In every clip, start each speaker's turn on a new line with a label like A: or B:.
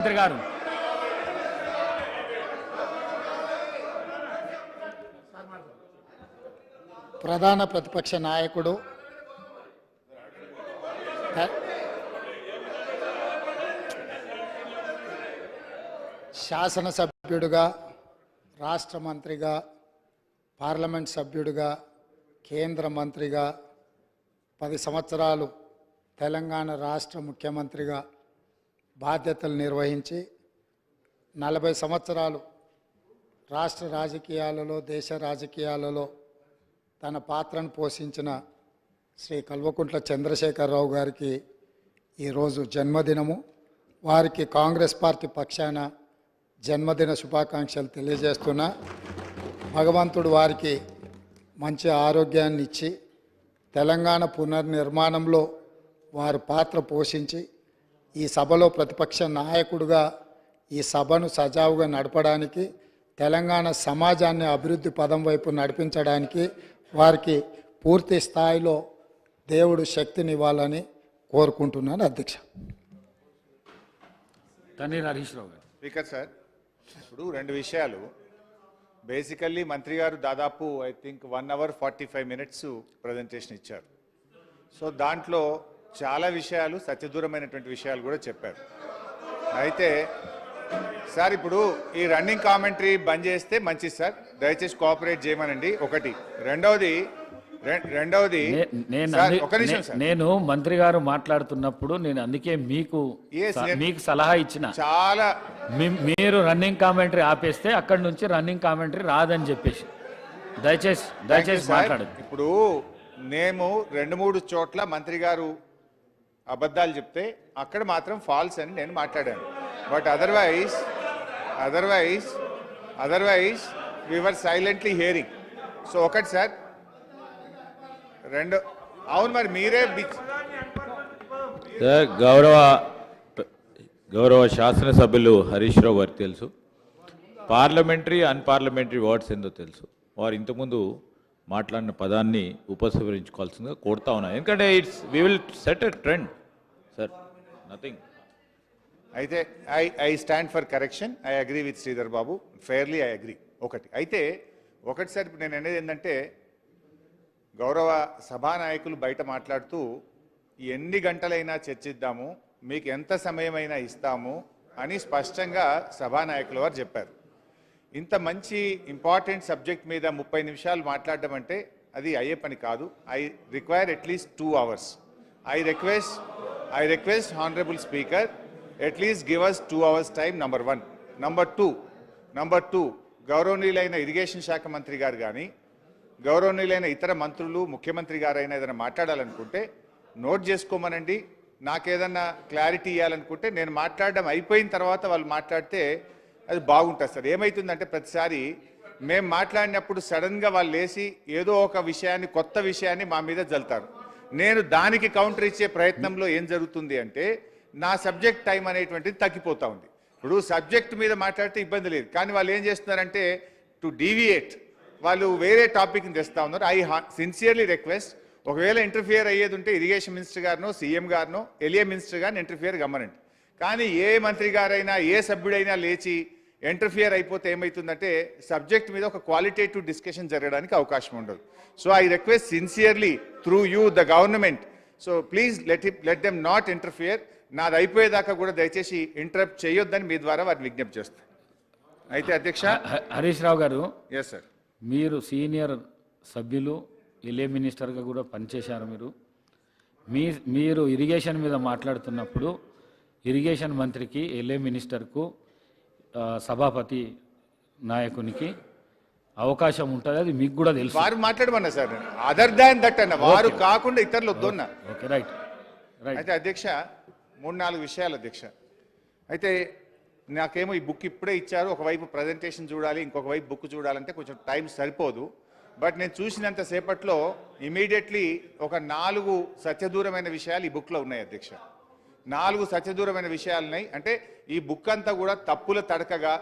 A: మంత్రి గారు
B: ప్రధాన ప్రతిపక్ష నాయకుడు శాసనసభ్యుడిగా, రాష్ట్ర మంత్రిగా, పార్లమెంట్ సభ్యుడిగా, కేంద్ర మంత్రిగా 10 సంవత్సరాలు తెలంగాణ రాష్ట్ర ముఖ్యమంత్రిగా బాధ్యతలు నిర్వహించి 40 సంవత్సరాలు రాష్ట్ర రాజకీయాలలో, దేశ రాజకీయాలలో తన పాత్రను పోషించిన శ్రీ కల్వకుంట్ల చంద్రశేఖరరావు గారికి ఈరోజు జన్మదినము. వారికి కాంగ్రెస్ పార్టీ పక్షాన జన్మదిన శుభాకాంక్షలు తెలియజేస్తున్నా. భగవంతుడు వారికి మంచి ఆరోగ్యాన్ని ఇచ్చి తెలంగాణ పునర్నిర్మాణంలో వారు పాత్ర పోషించి ఈ సభలో ప్రతిపక్ష నాయకుడిగా ఈ సభను సజావుగా నడపడానికి, తెలంగాణ సమాజాన్ని అభివృద్ధి పదం వైపు నడిపించడానికి వారికి పూర్తి స్థాయిలో దేవుడు శక్తినివ్వాలని కోరుకుంటున్నాను. అధ్యక్ష.
A: హరీష్ రావు గారు.
C: స్పీకర్ సార్, ఇప్పుడు 2 విషయాలు. బేసికల్లీ మంత్రి గారు దాదాపు I think 1 hour 45 minutes presentation ఇచ్చారు. సో దాంట్లో చాలా విషయాలు, సత్యదూరమైనటువంటి విషయాలు కూడా చెప్పారు. అయితే సార్ ఇప్పుడు ఈ రన్నింగ్ కామెంటరీ బంద్ చేస్తే మంచిది సార్, దయచేసి కోఆపరేట్ చేయమనండి. ఒకటి. రెండవది
A: నేను మంత్రి గారు మాట్లాడుతున్నప్పుడు నేను అందుకే మీకు సలహా ఇచ్చిన,
C: చాలా
A: మీరు రన్నింగ్ కామెంటరీ ఆపేస్తే అక్కడి నుంచి రన్నింగ్ కామెంటరీ రాదని చెప్పేసి దయచేసి మాట్లాడదు.
C: ఇప్పుడు మేము 2-3 చోట్ల మంత్రి గారు అబద్ధాలు చెప్తే అక్కడ మాత్రం ఫాల్స్ అని నేను మాట్లాడాను. But otherwise we're silently hearing. So ఒకటి సార్. అవును, మరి మీరే
D: గౌరవ శాసనసభ్యులు హరీష్ రావు గారికి తెలుసు, పార్లమెంటరీ అన్పార్లమెంటరీ వర్డ్స్ ఏందో తెలుసు. వారు ఇంతకుముందు మాట్లాడిన పదాన్ని ఉపసంహరించుకోవాల్సిందిగా కోరుతా ఉన్నా. ఎందుకంటే we will set a trend sir, nothing.
C: అయితే I stand for correction. I agree with Sridhar Babu, fairly I agree. ఒకటి సార్, ఇప్పుడు నేను అనేది ఏంటంటే, గౌరవ సభానాయకులు బయట మాట్లాడుతూ ఎన్ని గంటలైనా చర్చిద్దాము, మీకు ఎంత సమయమైనా ఇస్తాము అని స్పష్టంగా సభానాయకుల వారు చెప్పారు. ఇంత మంచి ఇంపార్టెంట్ సబ్జెక్ట్ మీద 30 నిమిషాలు మాట్లాడడం అంటే అది అయ్యే పని కాదు. I require at least 2 hours. I request honourable speaker, at least give us 2 hours time. Number 1. Number 2 గౌరవనీయులైన ఇరిగేషన్ శాఖ మంత్రి గారు కానీ, గౌరవనీయులైన ఇతర మంత్రులు, ముఖ్యమంత్రి గారైనా ఏదైనా మాట్లాడాలనుకుంటే నోట్ చేసుకోమనండి. నాకేదన్నా క్లారిటీ ఇవ్వాలనుకుంటే నేను మాట్లాడడం అయిపోయిన తర్వాత వాళ్ళు మాట్లాడితే అది బాగుంటుంది సార్. ఏమవుతుందంటే ప్రతిసారి మేము మాట్లాడినప్పుడు సడన్గా వాళ్ళు లేచి ఏదో ఒక విషయాన్ని, కొత్త విషయాన్ని మా మీద జల్తారు. నేను దానికి కౌంటర్ ఇచ్చే ప్రయత్నంలో ఏం జరుగుతుంది అంటే నా సబ్జెక్ట్ టైం అనేటువంటిది తగ్గిపోతూ ఉంది. ఇప్పుడు సబ్జెక్ట్ మీద మాట్లాడితే ఇబ్బంది లేదు, కానీ వాళ్ళు ఏం చేస్తున్నారంటే టు డీవియేట్, వాళ్ళు వేరే టాపిక్ని తెస్తూ ఉన్నారు. ఐ సిన్సియర్లీ రిక్వెస్ట్, ఒకవేళ ఇంటర్ఫియర్ అయ్యేది ఉంటే ఇరిగేషన్ మినిస్టర్ గారినో, సీఎం గారినో, ఎలియా మినిస్టర్ గారిని ఇంటర్ఫియర్ గమ్మనండి. కానీ ఏ మంత్రి గారైనా, ఏ సభ్యుడైనా లేచి ఇంటర్ఫియర్ అయిపోతే ఏమవుతుందంటే సబ్జెక్ట్ మీద ఒక క్వాలిటేటివ్ డిస్కషన్ జరగడానికి అవకాశం ఉండదు. So I request sincerely through you the government, so please let them not interfere. నాది అయిపోయేదాకా కూడా దయచేసి ఇంటరప్ట్ చేయొద్దని మీ ద్వారా వారిని విజ్ఞప్తి చేస్తాను. అయితే అధ్యక్ష.
A: హరీష్ రావు గారు.
C: Yes sir.
A: మీరు సీనియర్ సభ్యులు, ఎల్ఏ మినిస్టర్గా కూడా పనిచేశారు. మీరు ఇరిగేషన్ మీద మాట్లాడుతున్నప్పుడు ఇరిగేషన్ మంత్రికి, ఎల్ఏ మినిస్టర్కు, సభాపతి నాయకునికి అవకాశం ఉంటుంది, అది మీకు కూడా తెలుసు.
C: వారు మాట్లాడమన్నా సార్, అదర్ దాన్ దట్ అన్న, వారు కాకుండా ఇతరులు వద్దన్నా.
A: Okay, right.
C: అయితే అధ్యక్ష 3-4 విషయాలు అధ్యక్ష. అయితే నాకేమో ఈ బుక్ ఇప్పుడే ఇచ్చారు, ఒకవైపు ప్రజెంటేషన్ చూడాలి, ఇంకొక వైపు బుక్ చూడాలంటే కొంచెం టైం సరిపోదు. బట్ నేను చూసినంత సేపట్లో ఇమీడియట్లీ ఒక 4 సత్యదూరమైన విషయాలు ఈ బుక్లో ఉన్నాయి అధ్యక్ష. 4 సత్యదూరమైన విషయాలున్నాయి. అంటే ఈ బుక్ అంతా కూడా తప్పుల తడకగా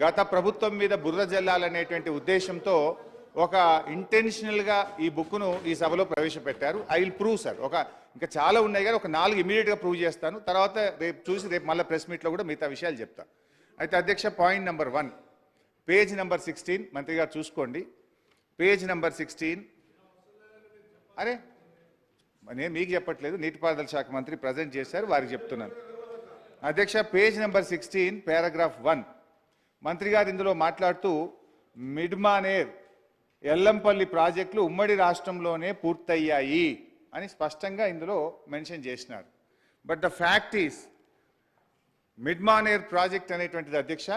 C: గత ప్రభుత్వం మీద బురద జల్లాలనేటువంటి ఉద్దేశంతో ఒక ఇంటెన్షనల్గా ఈ బుక్ను ఈ సభలో ప్రవేశపెట్టారు. I will prove sir. ఒక ఇంకా చాలా ఉన్నాయి కానీ ఒక 4 ఇమీడియట్గా ప్రూవ్ చేస్తాను. తర్వాత రేపు మళ్ళీ ప్రెస్ మీట్లో కూడా మిగతా విషయాలు చెప్తా. అయితే అధ్యక్ష, పాయింట్ నెంబర్ 1, పేజ్ నెంబర్ 16 మంత్రి గారు చూసుకోండి. Page number 16. అరే నేను మీకు చెప్పట్లేదు, నీటిపారుదల శాఖ మంత్రి ప్రజెంట్ చేశారు, వారికి చెప్తున్నాను. అధ్యక్ష, పేజ్ నెంబర్ 16 పారాగ్రాఫ్ 1 మంత్రి గారు ఇందులో మాట్లాడుతూ మిడ్మానేర్, ఎల్లంపల్లి ప్రాజెక్టులు ఉమ్మడి రాష్ట్రంలోనే పూర్తయ్యాయి అని స్పష్టంగా ఇందులో మెన్షన్ చేసినారు. But the fact is Mid Manair project అనేటువంటిది అధ్యక్ష,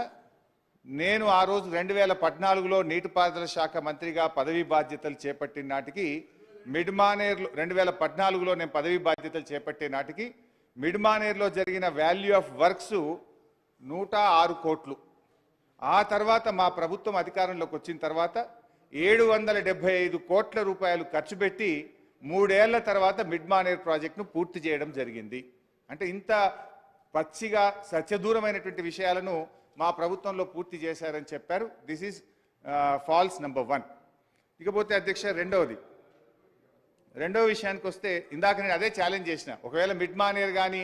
C: నేను ఆ రోజు 2014లో నీటిపారుదల శాఖ మంత్రిగా పదవీ బాధ్యతలు చేపట్టిన నాటికి మిడ్మానేర్లో 2014లో నేను పదవీ బాధ్యతలు చేపట్టే నాటికి మిడ్మానేర్లో జరిగిన వాల్యూ ఆఫ్ వర్క్స్ 106 కోట్లు. ఆ తర్వాత మా ప్రభుత్వం అధికారంలోకి వచ్చిన తర్వాత 775 కోట్ల రూపాయలు ఖర్చు పెట్టి 3 ఏళ్ల తర్వాత మిడ్మానేర్ ప్రాజెక్టును పూర్తి చేయడం జరిగింది. అంటే ఇంత పచ్చిగా సత్యదూరమైనటువంటి విషయాలను మా ప్రభుత్వంలో పూర్తి చేశారని చెప్పారు. This is false number 1. ఇకపోతే అధ్యక్ష, రెండో విషయానికి వస్తే, ఇందాక నేను అదే ఛాలెంజ్ చేసిన, ఒకవేళ మిడ్మానేర్ కానీ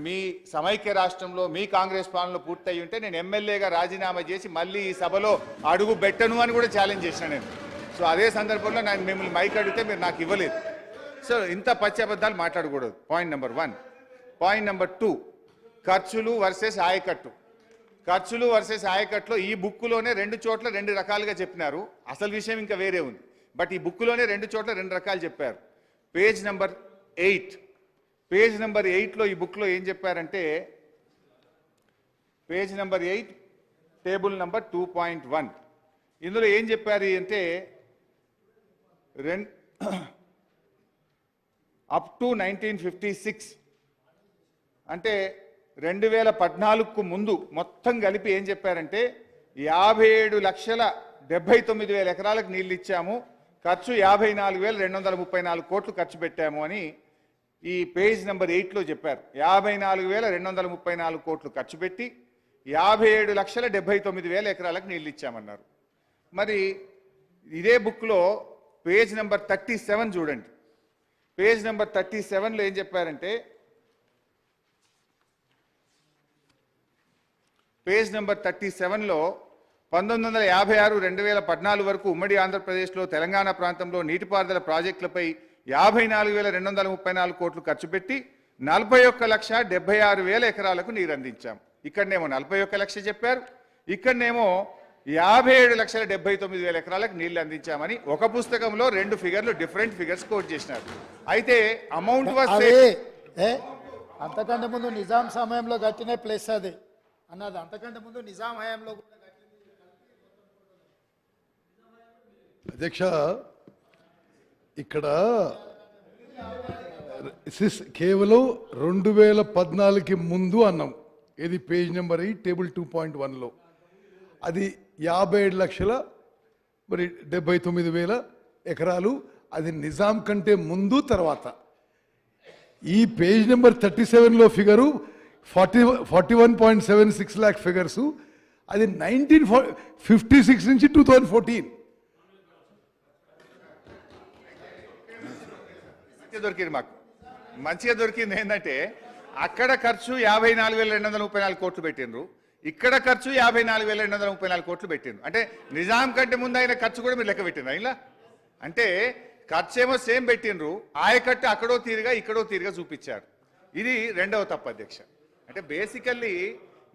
C: మీ సమైక్య రాష్ట్రంలో మీ కాంగ్రెస్ పాలనలో పూర్తయి ఉంటే నేను ఎమ్మెల్యేగా రాజీనామా చేసి మళ్ళీ ఈ సభలో అడుగు పెట్టను అని కూడా ఛాలెంజ్ చేసిన నేను. సో అదే సందర్భంలో నేను మిమ్మల్ని మైక్ అడిగితే మీరు నాకు ఇవ్వలేదు. సో ఇంత పచ్చి అబద్ధాలు మాట్లాడకూడదు. Point number 1. పాయింట్ నెంబర్ 2, ఖర్చులు వర్సెస్ ఆయకట్టు. ఖర్చులు వర్సెస్ ఆయకట్టులో ఈ బుక్కులోనే 2 చోట్ల 2 రకాలుగా చెప్పినారు. అసలు విషయం ఇంకా వేరే ఉంది. బట్ ఈ బుక్కులోనే 2 చోట్ల 2 రకాలు చెప్పారు. పేజ్ నెంబర్ 8లో ఈ బుక్లో ఏం చెప్పారంటే, పేజ్ నెంబర్ 8 టేబుల్ నెంబర్ 2.1 ఇందులో ఏం చెప్పారు అంటే అప్ టు 1956 అంటే 2014కు ముందు మొత్తం కలిపి ఏం చెప్పారంటే 57,79,000 ఎకరాలకు నీళ్ళు ఇచ్చాము, ఖర్చు 54,234 కోట్లు ఖర్చు పెట్టాము అని ఈ పేజ్ నెంబర్ 8లో చెప్పారు. 54,234 కోట్లు ఖర్చు పెట్టి 57,79,000 ఎకరాలకు నీళ్ళు ఇచ్చామన్నారు. మరి ఇదే బుక్లో పేజ్ నెంబర్ 37 చూడండి. పేజ్ నెంబర్ 37లో ఏం చెప్పారంటే, పేజ్ నెంబర్ 37లో 1956-2014 వరకు ఉమ్మడి ఆంధ్రప్రదేశ్లో తెలంగాణ ప్రాంతంలో నీటిపారుదల ప్రాజెక్టులపై 54,234 కోట్లు ఖర్చు పెట్టి 41,76,000 ఎకరాలకు నీరు అందించాం. ఇక్కడనేమో 41 లక్షలు చెప్పారు, ఇక్కడనేమో 57,79,000 ఎకరాలకు నీళ్లు అందించామని ఒక పుస్తకంలో 2 ఫిగర్లు డిఫరెంట్ ఫిగర్స్ కోట్ చేసినారు. అయితే అమౌంట్
B: అంతకంటే ముందు నిజాం సమయంలో కట్టిన ప్లేస్ అది అన్నది, అంతకంటే ముందు నిజాం హయాంలో
E: అధ్యక్ష, ఇక్కడ కేవలం 2014కి ముందు అన్నాం. ఇది పేజ్ నెంబర్ 8 టేబుల్ 2.1లో అది 57,79,000 ఎకరాలు. అది నిజాం కంటే ముందు తర్వాత. ఈ పేజ్ నెంబర్ 37లో ఫిగరు 41.76 lakh ఫిగర్స్. అది 1956 నుంచి 2014
C: దొరికింది. మాకు మంచిగా దొరికింది ఏంటంటే, అక్కడ ఖర్చు 54,234 కోట్లు పెట్టిండ్రు, ఇక్కడ ఖర్చు 54,234 కోట్లు పెట్టిండ్రు. అంటే నిజాం కంటే ముందు అయిన ఖర్చు కూడా మీరు లెక్క పెట్టిండ్రు ఇలా. అంటే ఖర్చు ఏమో సేమ్ పెట్టిండ్రు, ఆయకట్టు అక్కడో తీరుగా ఇక్కడో తీరుగా చూపించారు. ఇది రెండవ తప్పు అధ్యక్ష. అంటే బేసికల్లీ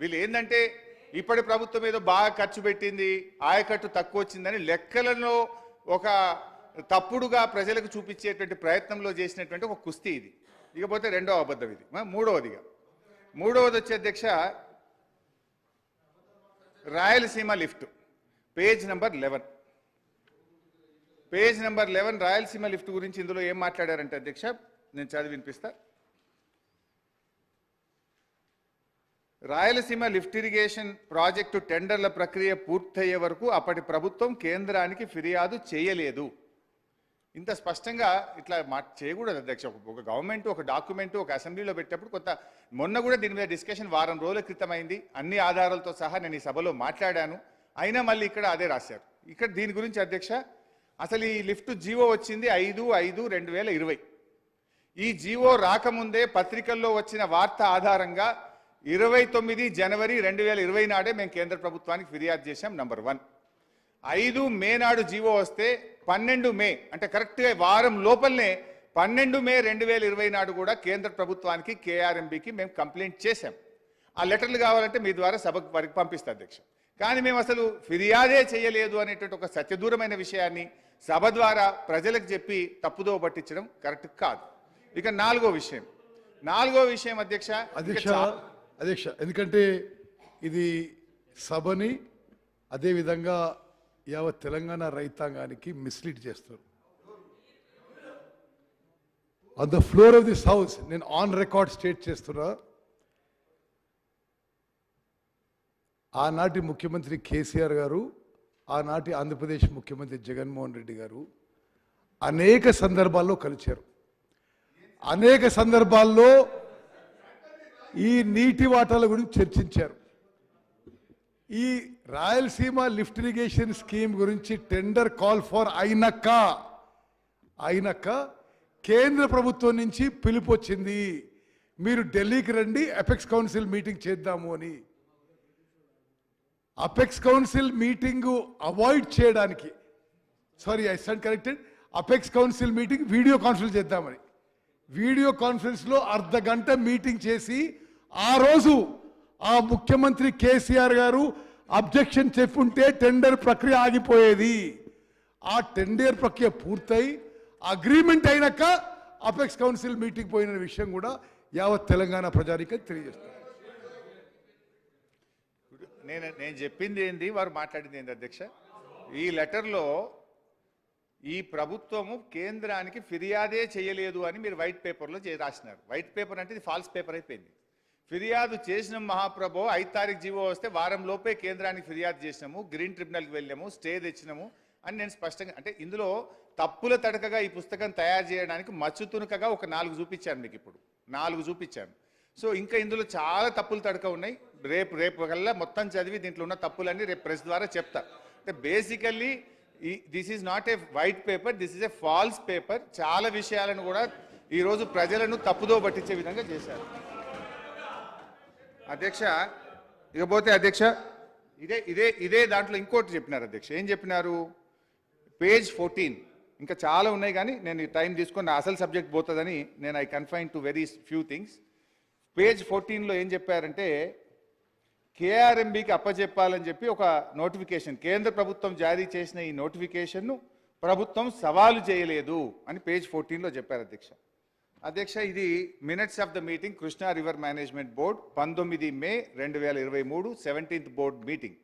C: వీళ్ళు ఏంటంటే, ఇప్పటి ప్రభుత్వం ఏదో బాగా ఖర్చు పెట్టింది, ఆయకట్టు తక్కువ వచ్చిందని లెక్కలలో ఒక తప్పుడుగా ప్రజలకు చూపించేటువంటి ప్రయత్నంలో చేసినటువంటి ఒక కుస్తీ ఇది. ఇకపోతే రెండవ అబద్ధం ఇది. మూడవది వచ్చే అధ్యక్ష, Rayalaseema lift page number 11 Rayalaseema lift గురించి ఇందులో ఏం మాట్లాడారంటే అధ్యక్ష, నేను చదివి వినిపిస్తా. రాయలసీమ లిఫ్ట్ ఇరిగేషన్ ప్రాజెక్టు టెండర్ల ప్రక్రియ పూర్తయ్యే వరకు అప్పటి ప్రభుత్వం కేంద్రానికి ఫిర్యాదు చేయలేదు. ఇంత స్పష్టంగా ఇట్లా చేయకూడదు అధ్యక్ష. ఒక గవర్నమెంట్ ఒక డాక్యుమెంట్ ఒక అసెంబ్లీలో పెట్టేప్పుడు మొన్న కూడా దీని మీద డిస్కషన్ వారం రోజుల క్రితం అయింది. అన్ని ఆధారాలతో సహా నేను ఈ సభలో మాట్లాడాను. అయినా మళ్ళీ ఇక్కడ అదే రాశారు. ఇక్కడ దీని గురించి అధ్యక్ష, అసలు ఈ లిఫ్ట్ జీవో వచ్చింది 5/5/2020. ఈ జీవో రాకముందే పత్రికల్లో వచ్చిన వార్త ఆధారంగా 29 జనవరి 2020 నాడే మేము కేంద్ర ప్రభుత్వానికి ఫిర్యాదు చేశాం. నంబర్ 1. 5 మే నాడు జీవో వస్తే 12 మే అంటే కరెక్ట్గా వారం లోపలనే 12 మే 2020 నాడు కూడా కేంద్ర ప్రభుత్వానికి కేఆర్ఎంబీకి మేము కంప్లైంట్ చేశాం. ఆ లెటర్లు కావాలంటే మీ ద్వారా సభకు వారికి పంపిస్తా అధ్యక్ష. కానీ మేము అసలు ఫిర్యాదే చేయలేదు అనేటువంటి ఒక సత్యదూరమైన విషయాన్ని సభ ద్వారా ప్రజలకు చెప్పి తప్పుదో పట్టించడం కరెక్ట్ కాదు. ఇక నాలుగో విషయం అధ్యక్ష,
E: అధ్యక్ష ఎందుకంటే ఇది సభని అదేవిధంగా యావత్ తెలంగాణ రైతాంగానికి మిస్లీడ్ చేస్తారు. On the floor of this house నేను ఆన్ రికార్డ్ స్టేట్ చేస్తున్నా, ఆనాటి ముఖ్యమంత్రి కేసీఆర్ గారు, ఆనాటి ఆంధ్రప్రదేశ్ ముఖ్యమంత్రి జగన్మోహన్ రెడ్డి గారు అనేక సందర్భాల్లో కలిశారు. అనేక సందర్భాల్లో ఈ నీటి వాటాల గురించి చర్చించారు. ఈ రాయలసీమ లిఫ్ట్ ఇరిగేషన్ స్కీమ్ గురించి టెండర్ కాల్ ఫర్ అయినాక కేంద్ర ప్రభుత్వం నుంచి పిలుపు వచ్చింది, మీరు ఢిల్లీకి రండి అపెక్స్ కౌన్సిల్ మీటింగ్ చేద్దాము అని. అపెక్స్ కౌన్సిల్ మీటింగ్ అవాయిడ్ చేయడానికి, sorry I stand corrected, apex council meeting video conference చేద్దామని వీడియో కాన్ఫరెన్స్లో అర్ధగంట మీటింగ్ చేసి ఆ రోజు ఆ ముఖ్యమంత్రి కేసీఆర్ గారు అబ్జెక్షన్ చెప్పుంటే టెండర్ ప్రక్రియ ఆగిపోయేది. ఆ టెండర్ ప్రక్రియ పూర్తయి అగ్రిమెంట్ అయినాక అపెక్స్ కౌన్సిల్ మీటింగ్ పోయిన విషయం కూడా యావత్ తెలంగాణ ప్రజానికి తెలియజేస్తారు.
C: నేను చెప్పింది ఏంది, వారు మాట్లాడింది ఏంది అధ్యక్ష? ఈ లెటర్లో ఈ ప్రభుత్వము కేంద్రానికి ఫిర్యాదే చేయలేదు అని మీరు వైట్ పేపర్లో రాసినారు. వైట్ పేపర్ అంటే ఇది ఫాల్స్ పేపర్ అయిపోయింది. ఫిర్యాదు చేసినాం మహాప్రభో, 5 తారీఖు జీవో వస్తే వారం లోపే కేంద్రానికి ఫిర్యాదు చేసినాము, గ్రీన్ ట్రిబ్యునల్కి వెళ్ళాము, స్టే తెచ్చినాము అని నేను స్పష్టంగా, అంటే ఇందులో తప్పుల తడకగా ఈ పుస్తకం తయారు చేయడానికి మచ్చుతునుకగా ఒక 4 చూపించాను మీకు. ఇప్పుడు 4 చూపించాను. సో ఇంకా ఇందులో చాలా తప్పులు తడక ఉన్నాయి. రేపు కల్లా మొత్తం చదివి దీంట్లో ఉన్న తప్పులన్నీ రేపు ప్రెస్ ద్వారా చెప్తా. అంటే basically this is not a white paper, this is a falls paper. చాలా విషయాలను కూడా ఈరోజు ప్రజలను తప్పుదో పట్టించే విధంగా చేశారు అధ్యక్ష. ఇకపోతే అధ్యక్ష ఇదే దాంట్లో ఇంకోటి చెప్పినారు అధ్యక్ష. ఏం చెప్పినారు? పేజ్ 14 ఇంకా చాలా ఉన్నాయి కానీ నేను ఈ టైం తీసుకొని అసలు సబ్జెక్ట్ పోతుందని నేను I confine to very few things. Page 14లో ఏం చెప్పారంటే కేఆర్ఎంబీకి అప్పచెప్పాలని చెప్పి ఒక నోటిఫికేషన్ కేంద్ర ప్రభుత్వం జారీ చేసిన ఈ నోటిఫికేషన్ను ప్రభుత్వం సవాలు చేయలేదు అని పేజ్ 14లో చెప్పారు అధ్యక్ష. ఇది minutes of the meeting Krishna river management board 19 May 2023 17th board meeting.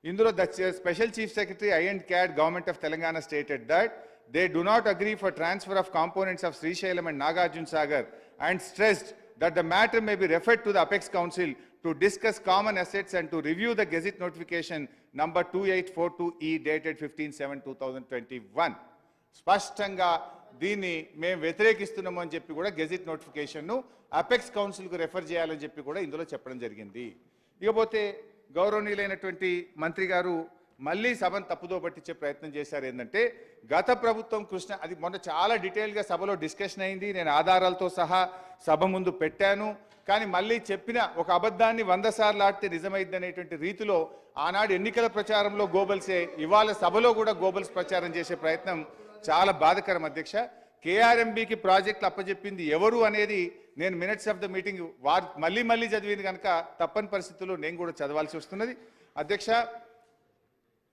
C: ఇందులో the special chief secretary I&CAD government of Telangana stated that they do not agree for transfer of components of Srisailam and Nagarjuna Sagar and stressed that the matter may be referred to the Apex Council to discuss common assets and to review the Gazette notification number 2842E dated 15/7/2021. స్పష్టంగా దీన్ని మేము వ్యతిరేకిస్తున్నాము అని చెప్పి కూడా gazette నోటిఫికేషన్ను apex కౌన్సిల్కు refer చేయాలని చెప్పి కూడా ఇందులో చెప్పడం జరిగింది. ఇకపోతే గౌరవనీయులైనటువంటి మంత్రి గారు మళ్ళీ సభను తప్పుదో పట్టించే ప్రయత్నం చేశారు. ఏంటంటే గత ప్రభుత్వం అది మొన్న చాలా డీటెయిల్గా సభలో డిస్కషన్ అయింది, నేను ఆధారాలతో సహా సభ ముందు పెట్టాను. కానీ మళ్ళీ చెప్పిన ఒక అబద్ధాన్ని 100 సార్లు ఆడితే నిజమైంది అనేటువంటి రీతిలో ఆనాడు ఎన్నికల ప్రచారంలో గోబల్సే ఇవాళ సభలో కూడా గోబల్స్ ప్రచారం చేసే ప్రయత్నం చాలా బాధకరం అధ్యక్ష. కేఆర్ఎంబీకి ప్రాజెక్టులు అప్పచెప్పింది ఎవరు అనేది నేను మినిట్స్ ఆఫ్ ద మీటింగ్ మళ్ళీ చదివింది కనుక తప్పని పరిస్థితుల్లో నేను కూడా చదవాల్సి వస్తున్నది అధ్యక్ష.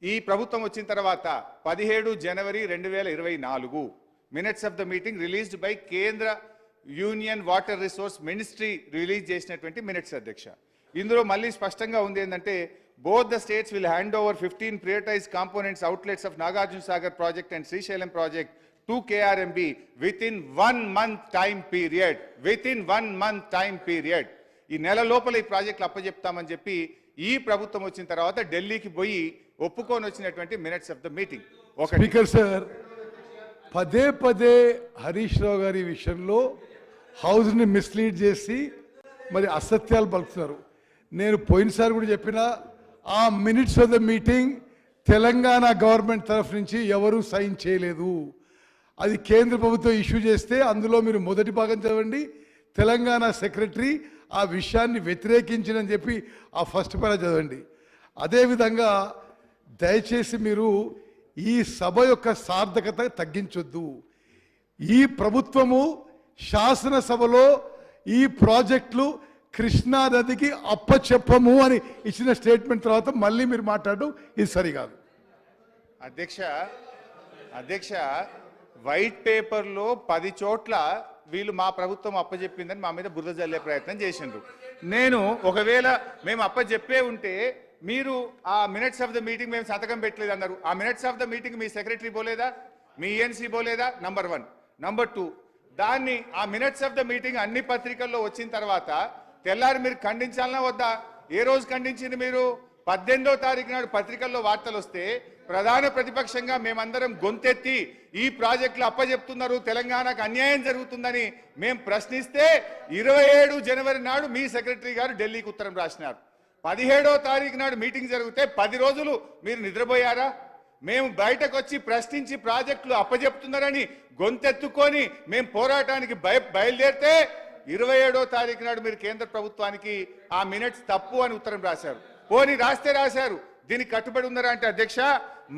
C: ఈ ప్రభుత్వం వచ్చిన తర్వాత 17 జనవరి 2024 minutes of the meeting released by కేంద్ర union water resource ministry release చేసినటువంటి మినిట్స్ అధ్యక్ష. ఇందులో మళ్ళీ స్పష్టంగా ఉంది ఏంటంటే both the states will hand over 15 prioritized components outlets of Nagarjuna Sagar project and Srisailam project to KRMB within 1 month time period. Within 1 month time period. ఈ నెల లోపల ఈ ప్రాజెక్టులు అప్పచెప్తామని చెప్పి ఈ ప్రభుత్వం వచ్చిన తర్వాత ఢిల్లీకి పోయి ఒప్పుకొని వచ్చినటువంటి minutes of the meeting.
E: Speaker sir, పదే హరీష్ రావు గారి విషయంలో హౌస్ని మిస్లీడ్ చేసి మరి అసత్యాలు పలుకుతున్నారు. నేను పోయినసారి కూడా చెప్పిన ఆ minutes of the meeting Telangana government తరఫు నుంచి ఎవరు సైన్ చేయలేదు. అది కేంద్ర ప్రభుత్వం ఇష్యూ చేస్తే అందులో మీరు మొదటి భాగం చదవండి. తెలంగాణ సెక్రటరీ ఆ విషయాన్ని వ్యతిరేకించినని చెప్పి ఆ ఫస్ట్ పేరా చదవండి. అదేవిధంగా దయచేసి మీరు ఈ సభ యొక్క సార్థకత తగ్గించొద్దు. ఈ ప్రభుత్వము శాసనసభలో ఈ ప్రాజెక్టులు కృష్ణా నదికి అప్పచెప్పము అని ఇచ్చిన స్టేట్మెంట్ తర్వాత మళ్ళీ మీరు మాట్లాడడం ఇది సరికాదు.
C: అధ్యక్ష వైట్ పేపర్లో 10 చోట్ల వీళ్ళు మా ప్రభుత్వం అప్పచెప్పిందని మా మీద బురద జల్లే ప్రయత్నం చేసిండ్రు. నేను ఒకవేళ మేము అప్పచెప్పే ఉంటే మీరు ఆ మినిట్స్ ఆఫ్ ద మీటింగ్ మేము సంతకం పెట్టలేదు అన్నారు. ఆ minutes of the meeting me secretary పోలేదా, మీ ఈఎన్సీ పోలేదా? నంబర్ 1. నంబర్ 2, దాన్ని ఆ మినిట్స్ ఆఫ్ ద మీటింగ్ అన్ని పత్రికల్లో వచ్చిన తర్వాత తెల్లారి మీరు ఖండించాలన్నా వద్దా? ఏ రోజు ఖండించింది మీరు? 18వ తారీఖు నాడు పత్రికల్లో వార్తలు వస్తే ప్రధాన ప్రతిపక్షంగా మేమందరం గొంతెత్తి ఈ ప్రాజెక్టులు అప్పచెప్తున్నారు, తెలంగాణకు అన్యాయం జరుగుతుందని మేము ప్రశ్నిస్తే 27 జనవరి నాడు మీ సెక్రటరీ గారు ఢిల్లీకి ఉత్తరం రాసినారు. 17వ తారీఖు నాడు మీటింగ్ జరిగితే 10 రోజులు మీరు నిద్రపోయారా? మేము బయటకు వచ్చి ప్రశ్నించి ప్రాజెక్టులు అప్పచెప్తున్నారని గొంతెత్తుకొని మేము పోరాటానికి బయలుదేరితే 27వ తారీఖు నాడు మీరు కేంద్ర ప్రభుత్వానికి ఆ మినిట్స్ తప్పు అని ఉత్తరం రాశారు. పోనీ రాశారు, దీనికి కట్టుబడి ఉన్నారా అంటే అధ్యక్ష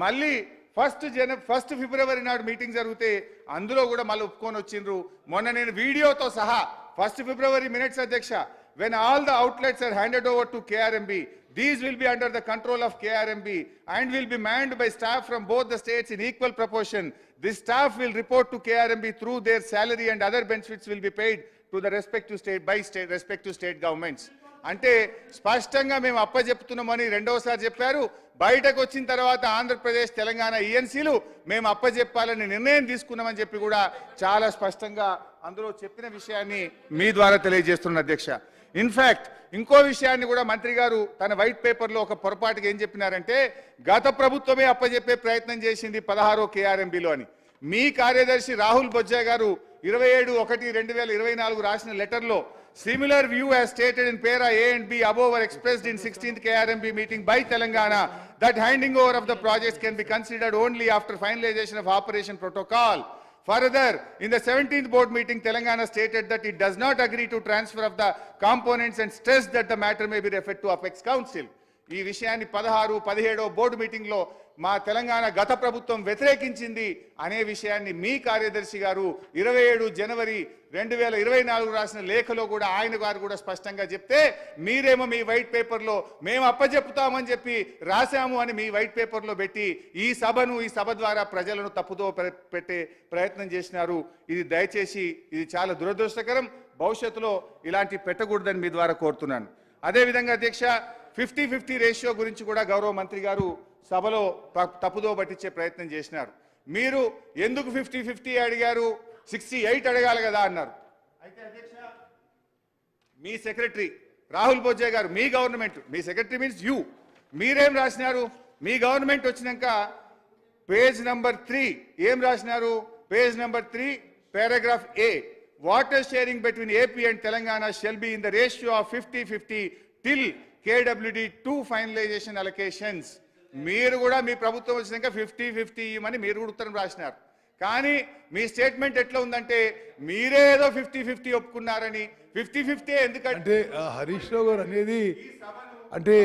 C: మళ్ళీ 1 ఫిబ్రవరి నాడు మీటింగ్ జరిగితే అందులో కూడా మళ్ళీ ఒప్పుకొని వచ్చిండ్రు. మొన్న నేను వీడియోతో సహా 1 ఫిబ్రవరి మినిట్స్ అధ్యక్ష, when all the outlets are handed over to KRMB, these will be under the control of KRMB and will be manned by staff from both the states in equal proportion. This staff will report to KRMB through their salary and other benefits will be paid to the respective state governments. అంటే స్పష్టంగా మేము అప్పచెప్తున్నామని రెండోసారి చెప్పారు. బయటకు వచ్చిన తర్వాత ఆంధ్రప్రదేశ్ తెలంగాణ ఈఎన్సీలు మేము అప్పచెప్పాలని నిర్ణయం తీసుకున్నామని చెప్పి కూడా చాలా స్పష్టంగా అందులో చెప్పిన విషయాన్ని మీ ద్వారా తెలియజేస్తున్న అధ్యక్ష. ఇన్ఫాక్ట్ ఇంకో విషయాన్ని కూడా మంత్రి గారు తన వైట్ పేపర్లో ఒక పొరపాటుగా ఏం చెప్పినారంటే గత ప్రభుత్వమే అప్పచెప్పే ప్రయత్నం చేసింది 16 కేఆర్ఎంబీలో అని. మీ కార్యదర్శి రాహుల్ బొజ్జా గారు 27/1/2024 రాసిన లెటర్లో similar view as stated in para A and B above were expressed in 16th KRMB meeting by Telangana that handing over of the projects can be considered only after finalization of operation protocol. Further, in the 17th board meeting, Telangana stated that it does not agree to transfer of the components and stressed that the matter may be referred to Apex Council. ఈ విషయాన్ని 16, 17వ board మీటింగ్లో మా తెలంగాణ గత ప్రభుత్వం వ్యతిరేకించింది అనే విషయాన్ని మీ కార్యదర్శి గారు 27 జనవరి 2024 రాసిన లేఖలో కూడా ఆయన గారు కూడా స్పష్టంగా చెప్తే మీరేమో మీ వైట్ పేపర్లో మేము అప్పచెప్పుతామని చెప్పి రాశాము అని మీ వైట్ పేపర్లో పెట్టి ఈ సభ ద్వారా ప్రజలను తప్పుదో పెట్టే ప్రయత్నం చేసినారు. ఇది దయచేసి ఇది చాలా దురదృష్టకరం. భవిష్యత్తులో ఇలాంటి పెట్టకూడదని మీ ద్వారా కోరుతున్నాను. అదేవిధంగా అధ్యక్ష 50-50 రేషియో గురించి కూడా గౌరవ మంత్రి గారు సభలో తప్పుదో పట్టించే ప్రయత్నం చేసినారు. మీరు ఎందుకు 50-50 అడిగారు, 68 అడగాలి కదా అన్నారు. అయితే అధ్యక్ష మీ సెక్రటరీ రాహుల్ బొజ్జా గారు మీ గవర్నమెంట్, మీ సెక్రటరీ మీన్స్ యూ, మీరేం రాసినారు? మీ గవర్నమెంట్ వచ్చినాక పేజ్ నంబర్ 3 ఏం రాసినారు? Page number 3 paragraph A, water sharing between AP and Telangana shall be in the ratio of 50-50 till KWD2 finalisation allocations. మీరు కూడా మీ ప్రభుత్వం వచ్చినాక 50-50 ఇవ్వమని మీరు కూడా ఉత్తరం రాసినారు. కానీ మీ స్టేట్మెంట్ ఎట్లా ఉందంటే మీరేదో 50-50 ఒప్పుకున్నారని. 50-50 ఎందుకంటే
E: హరీష్ రావు గారు అనేది అంటే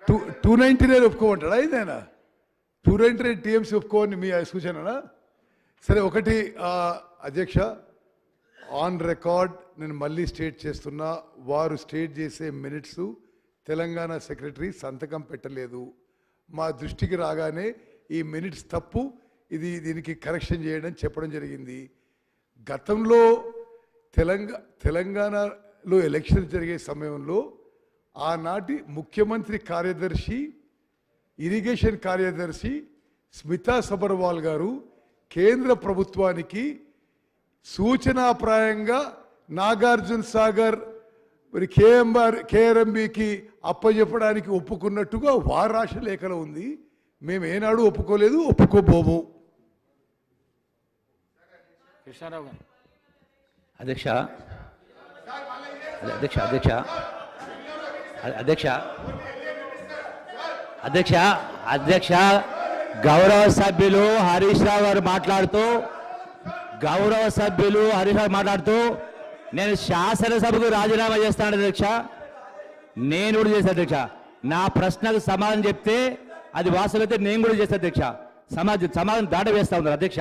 E: 299 ఒప్పుకోమంటాడా? ఇదేనా 299 TMC ఒప్పుకోని మీ సూచననా? సరే, ఒకటి అధ్యక్ష ఆన్ రికార్డ్ నేను మళ్ళీ స్టేట్ చేస్తున్నా, వారు స్టేట్ చేసే మినిట్స్ తెలంగాణ సెక్రటరీ సంతకం పెట్టలేదు. మా దృష్టికి రాగానే ఈ మినిట్స్ తప్పు, దీనికి కరెక్షన్ చేయడం చెప్పడం జరిగింది. గతంలో తెలంగాణలో ఎలక్షన్ జరిగే సమయంలో ఆనాటి ముఖ్యమంత్రి కార్యదర్శి, ఇరిగేషన్ కార్యదర్శి స్మితా సబర్వాల్ గారు కేంద్ర ప్రభుత్వానికి సూచనాప్రాయంగా నాగార్జున సాగర్ మరి కేఆర్ఎంబీకి అప్పచెప్పడానికి ఒప్పుకున్నట్టుగా వారు రాసిన లేఖలో ఉంది. మేము ఏనాడు ఒప్పుకోలేదు, ఒప్పుకోబోము.
A: కృష్ణారావు గారు.
F: అధ్యక్ష అధ్యక్ష అధ్యక్ష అధ్యక్ష అధ్యక్ష అధ్యక్ష గౌరవ సభ్యులు హరీష్ రావు గారు మాట్లాడుతూ గౌరవ సభ్యులు హరీష్ రావు మాట్లాడుతూ నేను శాసనసభకు రాజీనామా చేస్తాను అధ్యక్ష. నేను కూడా చేస్తాను అధ్యక్ష. నా ప్రశ్నకు సమాధానం చెప్తే అది వాస్తవైతే నేను కూడా చేస్తాను అధ్యక్ష. సమాధానం దాట వేస్తా ఉన్నారు అధ్యక్ష.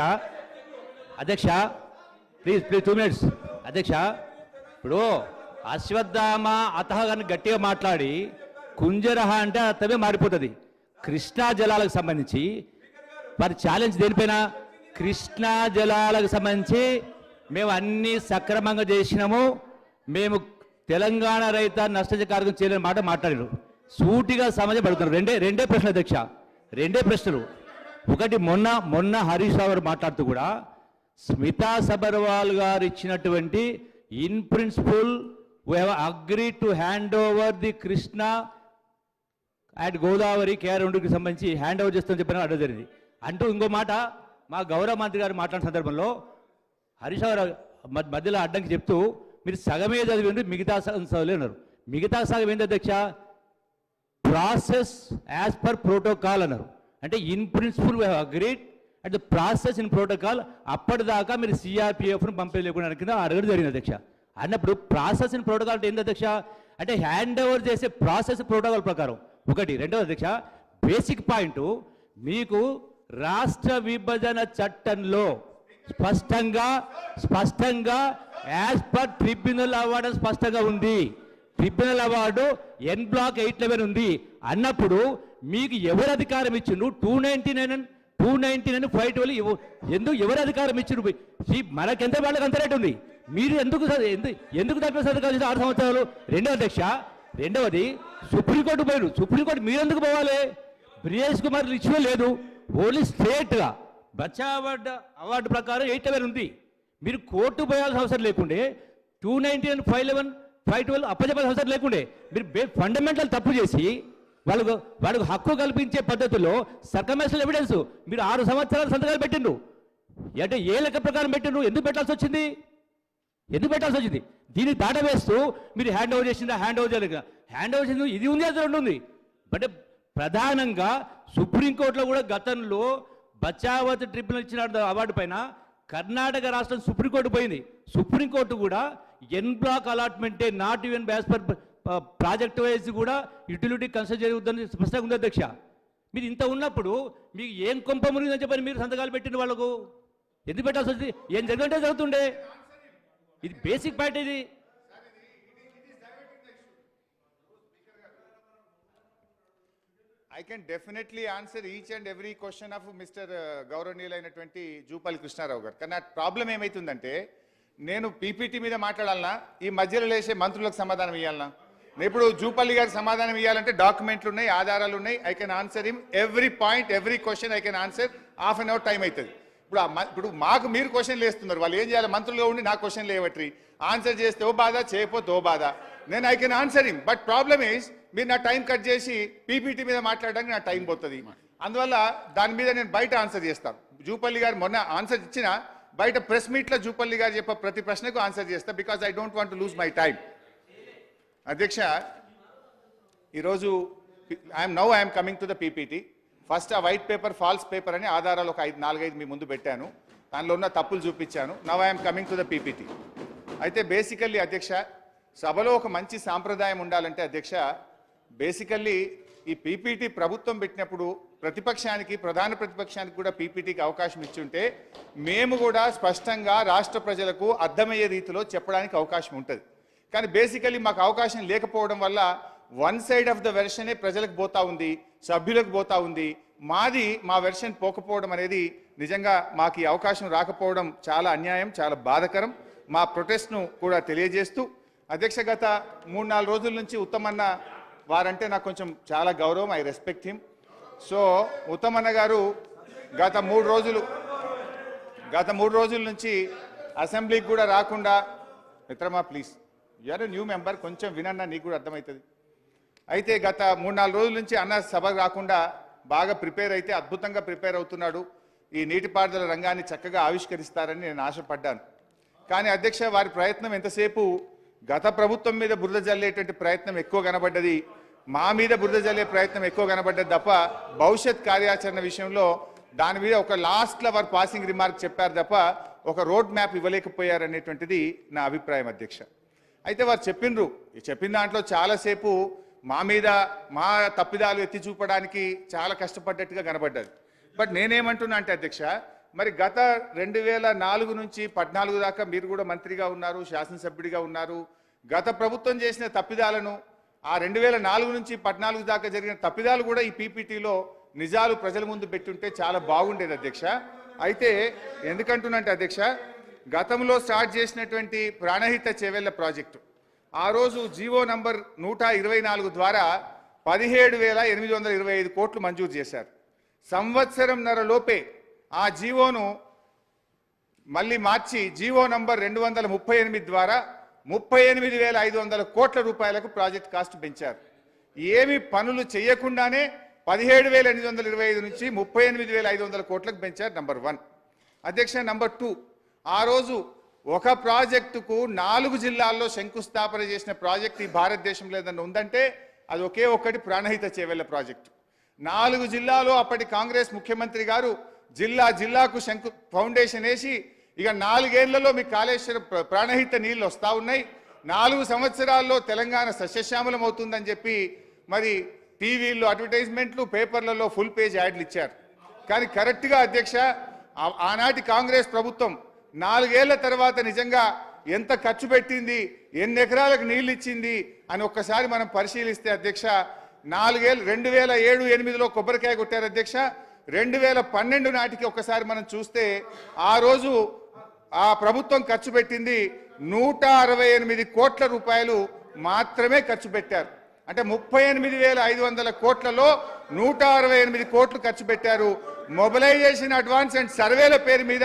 F: అధ్యక్ష ప్లీజ్ 2 minutes అధ్యక్ష. ఇప్పుడు అశ్వత్థామ అతహ గారిని గట్టిగా మాట్లాడి కుంజరహ అంటే అర్థమే మారిపోతుంది. కృష్ణా జలాలకు సంబంధించి మరి ఛాలెంజ్ దేనిపైన? కృష్ణా జలాలకు సంబంధించి మేము అన్ని సక్రమంగా చేసినాము, మేము తెలంగాణ రైత నష్టజ కార్యక్రమం చేయలేని మాట మాట్లాడారు. సూటిగా సమాజం పడుతున్నారు. రెండే ప్రశ్నలు అధ్యక్ష, రెండే ప్రశ్నలు. ఒకటి మొన్న హరీష్ రావు గారు మాట్లాడుతూ కూడా స్మితా సబర్వాల్ గారు ఇచ్చినటువంటి in principle we have agree to hand over the Krishna and Godavari కేఆర్2కి సంబంధించి హ్యాండ్ ఓవర్ చేస్తామని చెప్పిన అడ్డం జరిగింది అంటూ ఇంకో మాట మా గౌరవ మంత్రి గారు మాట్లాడిన సందర్భంలో హరీష్ రావు మధ్యలో అడ్డంకి చెప్తూ మీరు సగమే చదివింది, మిగతా సగం చదవలేన్నారు. మిగతా సగం ఏంటి అధ్యక్ష? ప్రాసెస్ యాజ్ పర్ ప్రోటోకాల్ అన్నారు. అంటే in principle we have agreed and the process in protocol. అప్పటిదాకా మీరు సిఆర్పిఎఫ్ను పంపేది లేకుండా కింద అడగడం జరిగింది అధ్యక్ష. అన్నప్పుడు ప్రాసెస్ ఇన్ ప్రోటోకాల్ అంటే ఏంది అధ్యక్ష? అంటే హ్యాండ్ ఓవర్ చేసే ప్రాసెస్ ప్రోటోకాల్ ప్రకారం ఒకటి. రెండవది అధ్యక్ష, బేసిక్ పాయింట్ మీకు రాష్ట్ర విభజన చట్టంలో స్పష్టంగా యాజ్ పర్ ట్రిబ్యునల్ అవార్డు స్పష్టంగా ఉంది. ట్రిబ్యునల్ అవార్డు ఎన్ బ్లాక్ 811 ఉంది అన్నప్పుడు మీకు ఎవరు అధికారం ఇచ్చిండ్రు? 299 512 ఎందుకు ఎవరు అధికారం ఇచ్చిండ్రు? మనకెంత వాళ్ళకి అంత రేటు ఉంది. మీరు ఎందుకు తక్కువ సర్కారు 6 సంవత్సరాలు? రెండవది సుప్రీంకోర్టు పోయారు. సుప్రీంకోర్టు మీరు ఎందుకు పోవాలి? బ్రిజేష్ కుమార్ ఇష్యూ లేదు. ఓన్లీ స్టేట్గా బచ్చా అవార్డు ప్రకారం 811 ఉంది. మీరు కోర్టు పోయాల్సిన అవసరం లేకుండే 299 512 అప్పచెప్పాల్సిన అవసరం లేకుండే మీరు ఫండమెంటల్ తప్పు చేసి వాళ్ళకు హక్కు కల్పించే పద్ధతిలో సర్కమ్స్టెన్షియల్ ఎవిడెన్స్ మీరు 6 సంవత్సరాలు సంతకాలు పెట్టిండ్రు. అంటే ఏ లెక్క ప్రకారం పెట్టిండ్రు? ఎందుకు పెట్టాల్సి వచ్చింది? దీన్ని దాట వేస్తూ మీరు హ్యాండ్ ఓవర్ చేసిందా, హ్యాండ్ ఓవర్ చేయలేక హ్యాండ్ ఓవర్ చేసింది ఇది ఉంది, అది రెండు ఉంది. బట్ ప్రధానంగా సుప్రీంకోర్టులో కూడా గతంలో బచావత్ ట్రిబ్యునల్ ఇచ్చిన అవార్డు పైన కర్ణాటక రాష్ట్రం సుప్రీంకోర్టు పోయింది. సుప్రీంకోర్టు కూడా ఎన్ బ్లాక్ అలాట్మెంటే not even as per project wise కూడా యూటిలిటీ కన్సిడర్ చేయవద్దని స్పష్టంగా ఉంది అధ్యక్ష. మీరు ఇంత ఉన్నప్పుడు మీకు ఏం కొంప మునిగిందని చెప్పని మీరు సంతకాలు పెట్టిన వాళ్ళకు ఎందుకు పెట్టాల్సి వచ్చింది? ఏం జరిగిందంటే జరుగుతుండే. ఇది బేసిక్ పాయింట్. ఇది
C: I can definitely answer each and every question of Mr. గౌరవనీయులైనటువంటి జూపల్లి కృష్ణారావు గారు. కానీ ప్రాబ్లం ఏమైతుందంటే నేను పీపీటీ మీద మాట్లాడాలన్నా ఈ మధ్యలో లేసే మంత్రులకు సమాధానం ఇవ్వాలన్నా? ఇప్పుడు జూపల్లి గారికి సమాధానం ఇవ్వాలంటే డాక్యుమెంట్లు ఉన్నాయి, ఆధారాలు ఉన్నాయి. I can answer him every point, every question I can answer. ½ an hour time అవుతుంది. ఇప్పుడు మాకు మీరు క్వశ్చన్లు వేస్తున్నారు. వాళ్ళు ఏం చేయాలి? మంత్రులుగా ఉండి నా క్వశ్చన్లు వేయబట్టి ఆన్సర్ చేస్తే ఓ బాధ, చేయకపోతే ఓ బాధ. నేను I can answer him. But problem is మీరు నా టైం కట్ చేసి పీపీటీ మీద మాట్లాడడానికి నా టైం పోతుంది. అందువల్ల దాని మీద నేను బయట ఆన్సర్ చేస్తాను. జూపల్లి గారు మొన్న ఆన్సర్ ఇచ్చిన బయట ప్రెస్ మీట్లో జూపల్లి గారు చెప్పే ప్రతి ప్రశ్నకు ఆన్సర్ చేస్తా. Because I don't want to lose my time. అధ్యక్ష, ఈరోజు I'm coming to the PPT. First ఆ వైట్ పేపర్ ఫాల్స్ పేపర్ అని ఆధారాలు ఒక 4-5 మీ ముందు పెట్టాను. దానిలో ఉన్న తప్పులు చూపించాను. Now I'm coming to the PPT. అయితే బేసికల్లీ అధ్యక్ష, సభలో ఒక మంచి సాంప్రదాయం ఉండాలంటే అధ్యక్ష, బేసికల్లీ ఈ పీపీటీ ప్రభుత్వం పెట్టినప్పుడు ప్రతిపక్షానికి, ప్రధాన ప్రతిపక్షానికి కూడా పీపీటీకి అవకాశం ఇచ్చుంటే మేము కూడా స్పష్టంగా రాష్ట్ర ప్రజలకు అర్థమయ్యే రీతిలో చెప్పడానికి అవకాశం ఉంటుంది. కానీ బేసికల్లీ మాకు అవకాశం లేకపోవడం వల్ల వన్ సైడ్ ఆఫ్ ద వెర్షనే ప్రజలకు పోతా ఉంది, సభ్యులకు పోతా ఉంది. మా వెర్షన్ పోకపోవడం అనేది నిజంగా మాకు ఈ అవకాశం రాకపోవడం చాలా అన్యాయం, చాలా బాధాకరం. మా ప్రొటెస్ట్ను కూడా తెలియజేస్తూ అధ్యక్ష, గత 3-4 రోజుల నుంచి ఉత్తమన్న వారంటే నాకు కొంచెం చాలా గౌరవం. I respect him. సో ఉత్తమన్న గారు గత 3 రోజుల నుంచి అసెంబ్లీకి కూడా రాకుండా, మిత్రమా ప్లీజ్, యూఆర్ న్యూ మెంబర్, కొంచెం వినన్నా నీకు కూడా అర్థమవుతుంది. అయితే గత 3-4 రోజుల నుంచి అన్న సభ రాకుండా బాగా ప్రిపేర్ అయితే అద్భుతంగా ప్రిపేర్ అవుతున్నాడు. ఈ నీటిపారుదల రంగాన్ని చక్కగా ఆవిష్కరిస్తారని నేను ఆశపడ్డాను. కానీ అధ్యక్ష, వారి ప్రయత్నం ఎంతసేపు గత ప్రభుత్వం మీద బురద జల్లేటువంటి ప్రయత్నం ఎక్కువ కనబడ్డది, మా మీద బురద జల్లే ప్రయత్నం ఎక్కువ కనబడ్డది తప్ప భవిష్యత్ కార్యాచరణ విషయంలో దాని మీద ఒక లాస్ట్లో వారు పాసింగ్ రిమార్క్ చెప్పారు తప్ప ఒక రోడ్ మ్యాప్ ఇవ్వలేకపోయారనేటువంటిది నా అభిప్రాయం అధ్యక్ష. అయితే వారు చెప్పిన దాంట్లో చాలాసేపు మా మీద మా తప్పిదాలు ఎత్తి చూపడానికి చాలా కష్టపడ్డట్టుగా కనబడ్డది. బట్ నేనేమంటున్నా అంటే అధ్యక్ష, మరి గత 2004 నుంచి 14 దాకా మీరు కూడా మంత్రిగా ఉన్నారు, శాసనసభ్యుడిగా ఉన్నారు. గత ప్రభుత్వం చేసిన తప్పిదాలను, ఆ 2004 నుంచి 14 దాకా జరిగిన తప్పిదాలు కూడా ఈ పీపీటీలో నిజాలు ప్రజల ముందు పెట్టుంటే చాలా బాగుండేది అధ్యక్ష. అయితే ఎందుకంటున్నంటే అధ్యక్ష, గతంలో స్టార్ట్ చేసినటువంటి ప్రాణహిత చేవెళ్ల ప్రాజెక్టు ఆ రోజు జీవో నంబర్ 124 ద్వారా 17,825 కోట్లు మంజూరు చేశారు. సంవత్సరంన్నర లోపే ఆ జీవోను మళ్ళీ మార్చి జీవో నంబర్ 238 ద్వారా 38,500 కోట్ల రూపాయలకు ప్రాజెక్ట్ కాస్ట్ పెంచారు. ఏమి పనులు చేయకుండానే 17,825 నుంచి 38,500 కోట్లకు పెంచారు. నంబర్ 1 అధ్యక్ష. నంబర్ 2, ఆ రోజు ఒక ప్రాజెక్టుకు 4 జిల్లాల్లో శంకుస్థాపన చేసిన ప్రాజెక్ట్ ఈ భారతదేశంలో ఏదన్నా ఉందంటే అది ఒకే ఒక్కటి ప్రాణహిత చేవెళ్ల ప్రాజెక్టు. 4 జిల్లాలో అప్పటి కాంగ్రెస్ ముఖ్యమంత్రి గారు జిల్లాకు ఫౌండేషన్ వేసి ఇక 4 ఏళ్లలో మీ కాళేశ్వర ప్రాణహిత నీళ్లు వస్తూ ఉన్నాయి, 4 సంవత్సరాల్లో తెలంగాణ సస్యశ్యామలం అవుతుందని చెప్పి మరి టీవీల్లో అడ్వర్టైజ్మెంట్లు, పేపర్లలో ఫుల్ పేజ్ యాడ్లు ఇచ్చారు. కానీ కరెక్ట్గా అధ్యక్ష ఆనాటి కాంగ్రెస్ ప్రభుత్వం 4 ఏళ్ల తర్వాత నిజంగా ఎంత ఖర్చు పెట్టింది, ఎన్ని ఎకరాలకు నీళ్లు ఇచ్చింది అని ఒక్కసారి మనం పరిశీలిస్తే అధ్యక్ష, 4 ఏళ్ళు 2007-8లో కొబ్బరికాయ కొట్టారు అధ్యక్ష. 2012 నాటికి ఒక్కసారి మనం చూస్తే ఆ రోజు ఆ ప్రభుత్వం ఖర్చు పెట్టింది 168 కోట్ల రూపాయలు మాత్రమే ఖర్చు పెట్టారు. అంటే 38,500 కోట్లలో 168 కోట్లు ఖర్చు పెట్టారు. మొబిలైజేషన్, అడ్వాన్స్ అండ్ సర్వేల పేరు మీద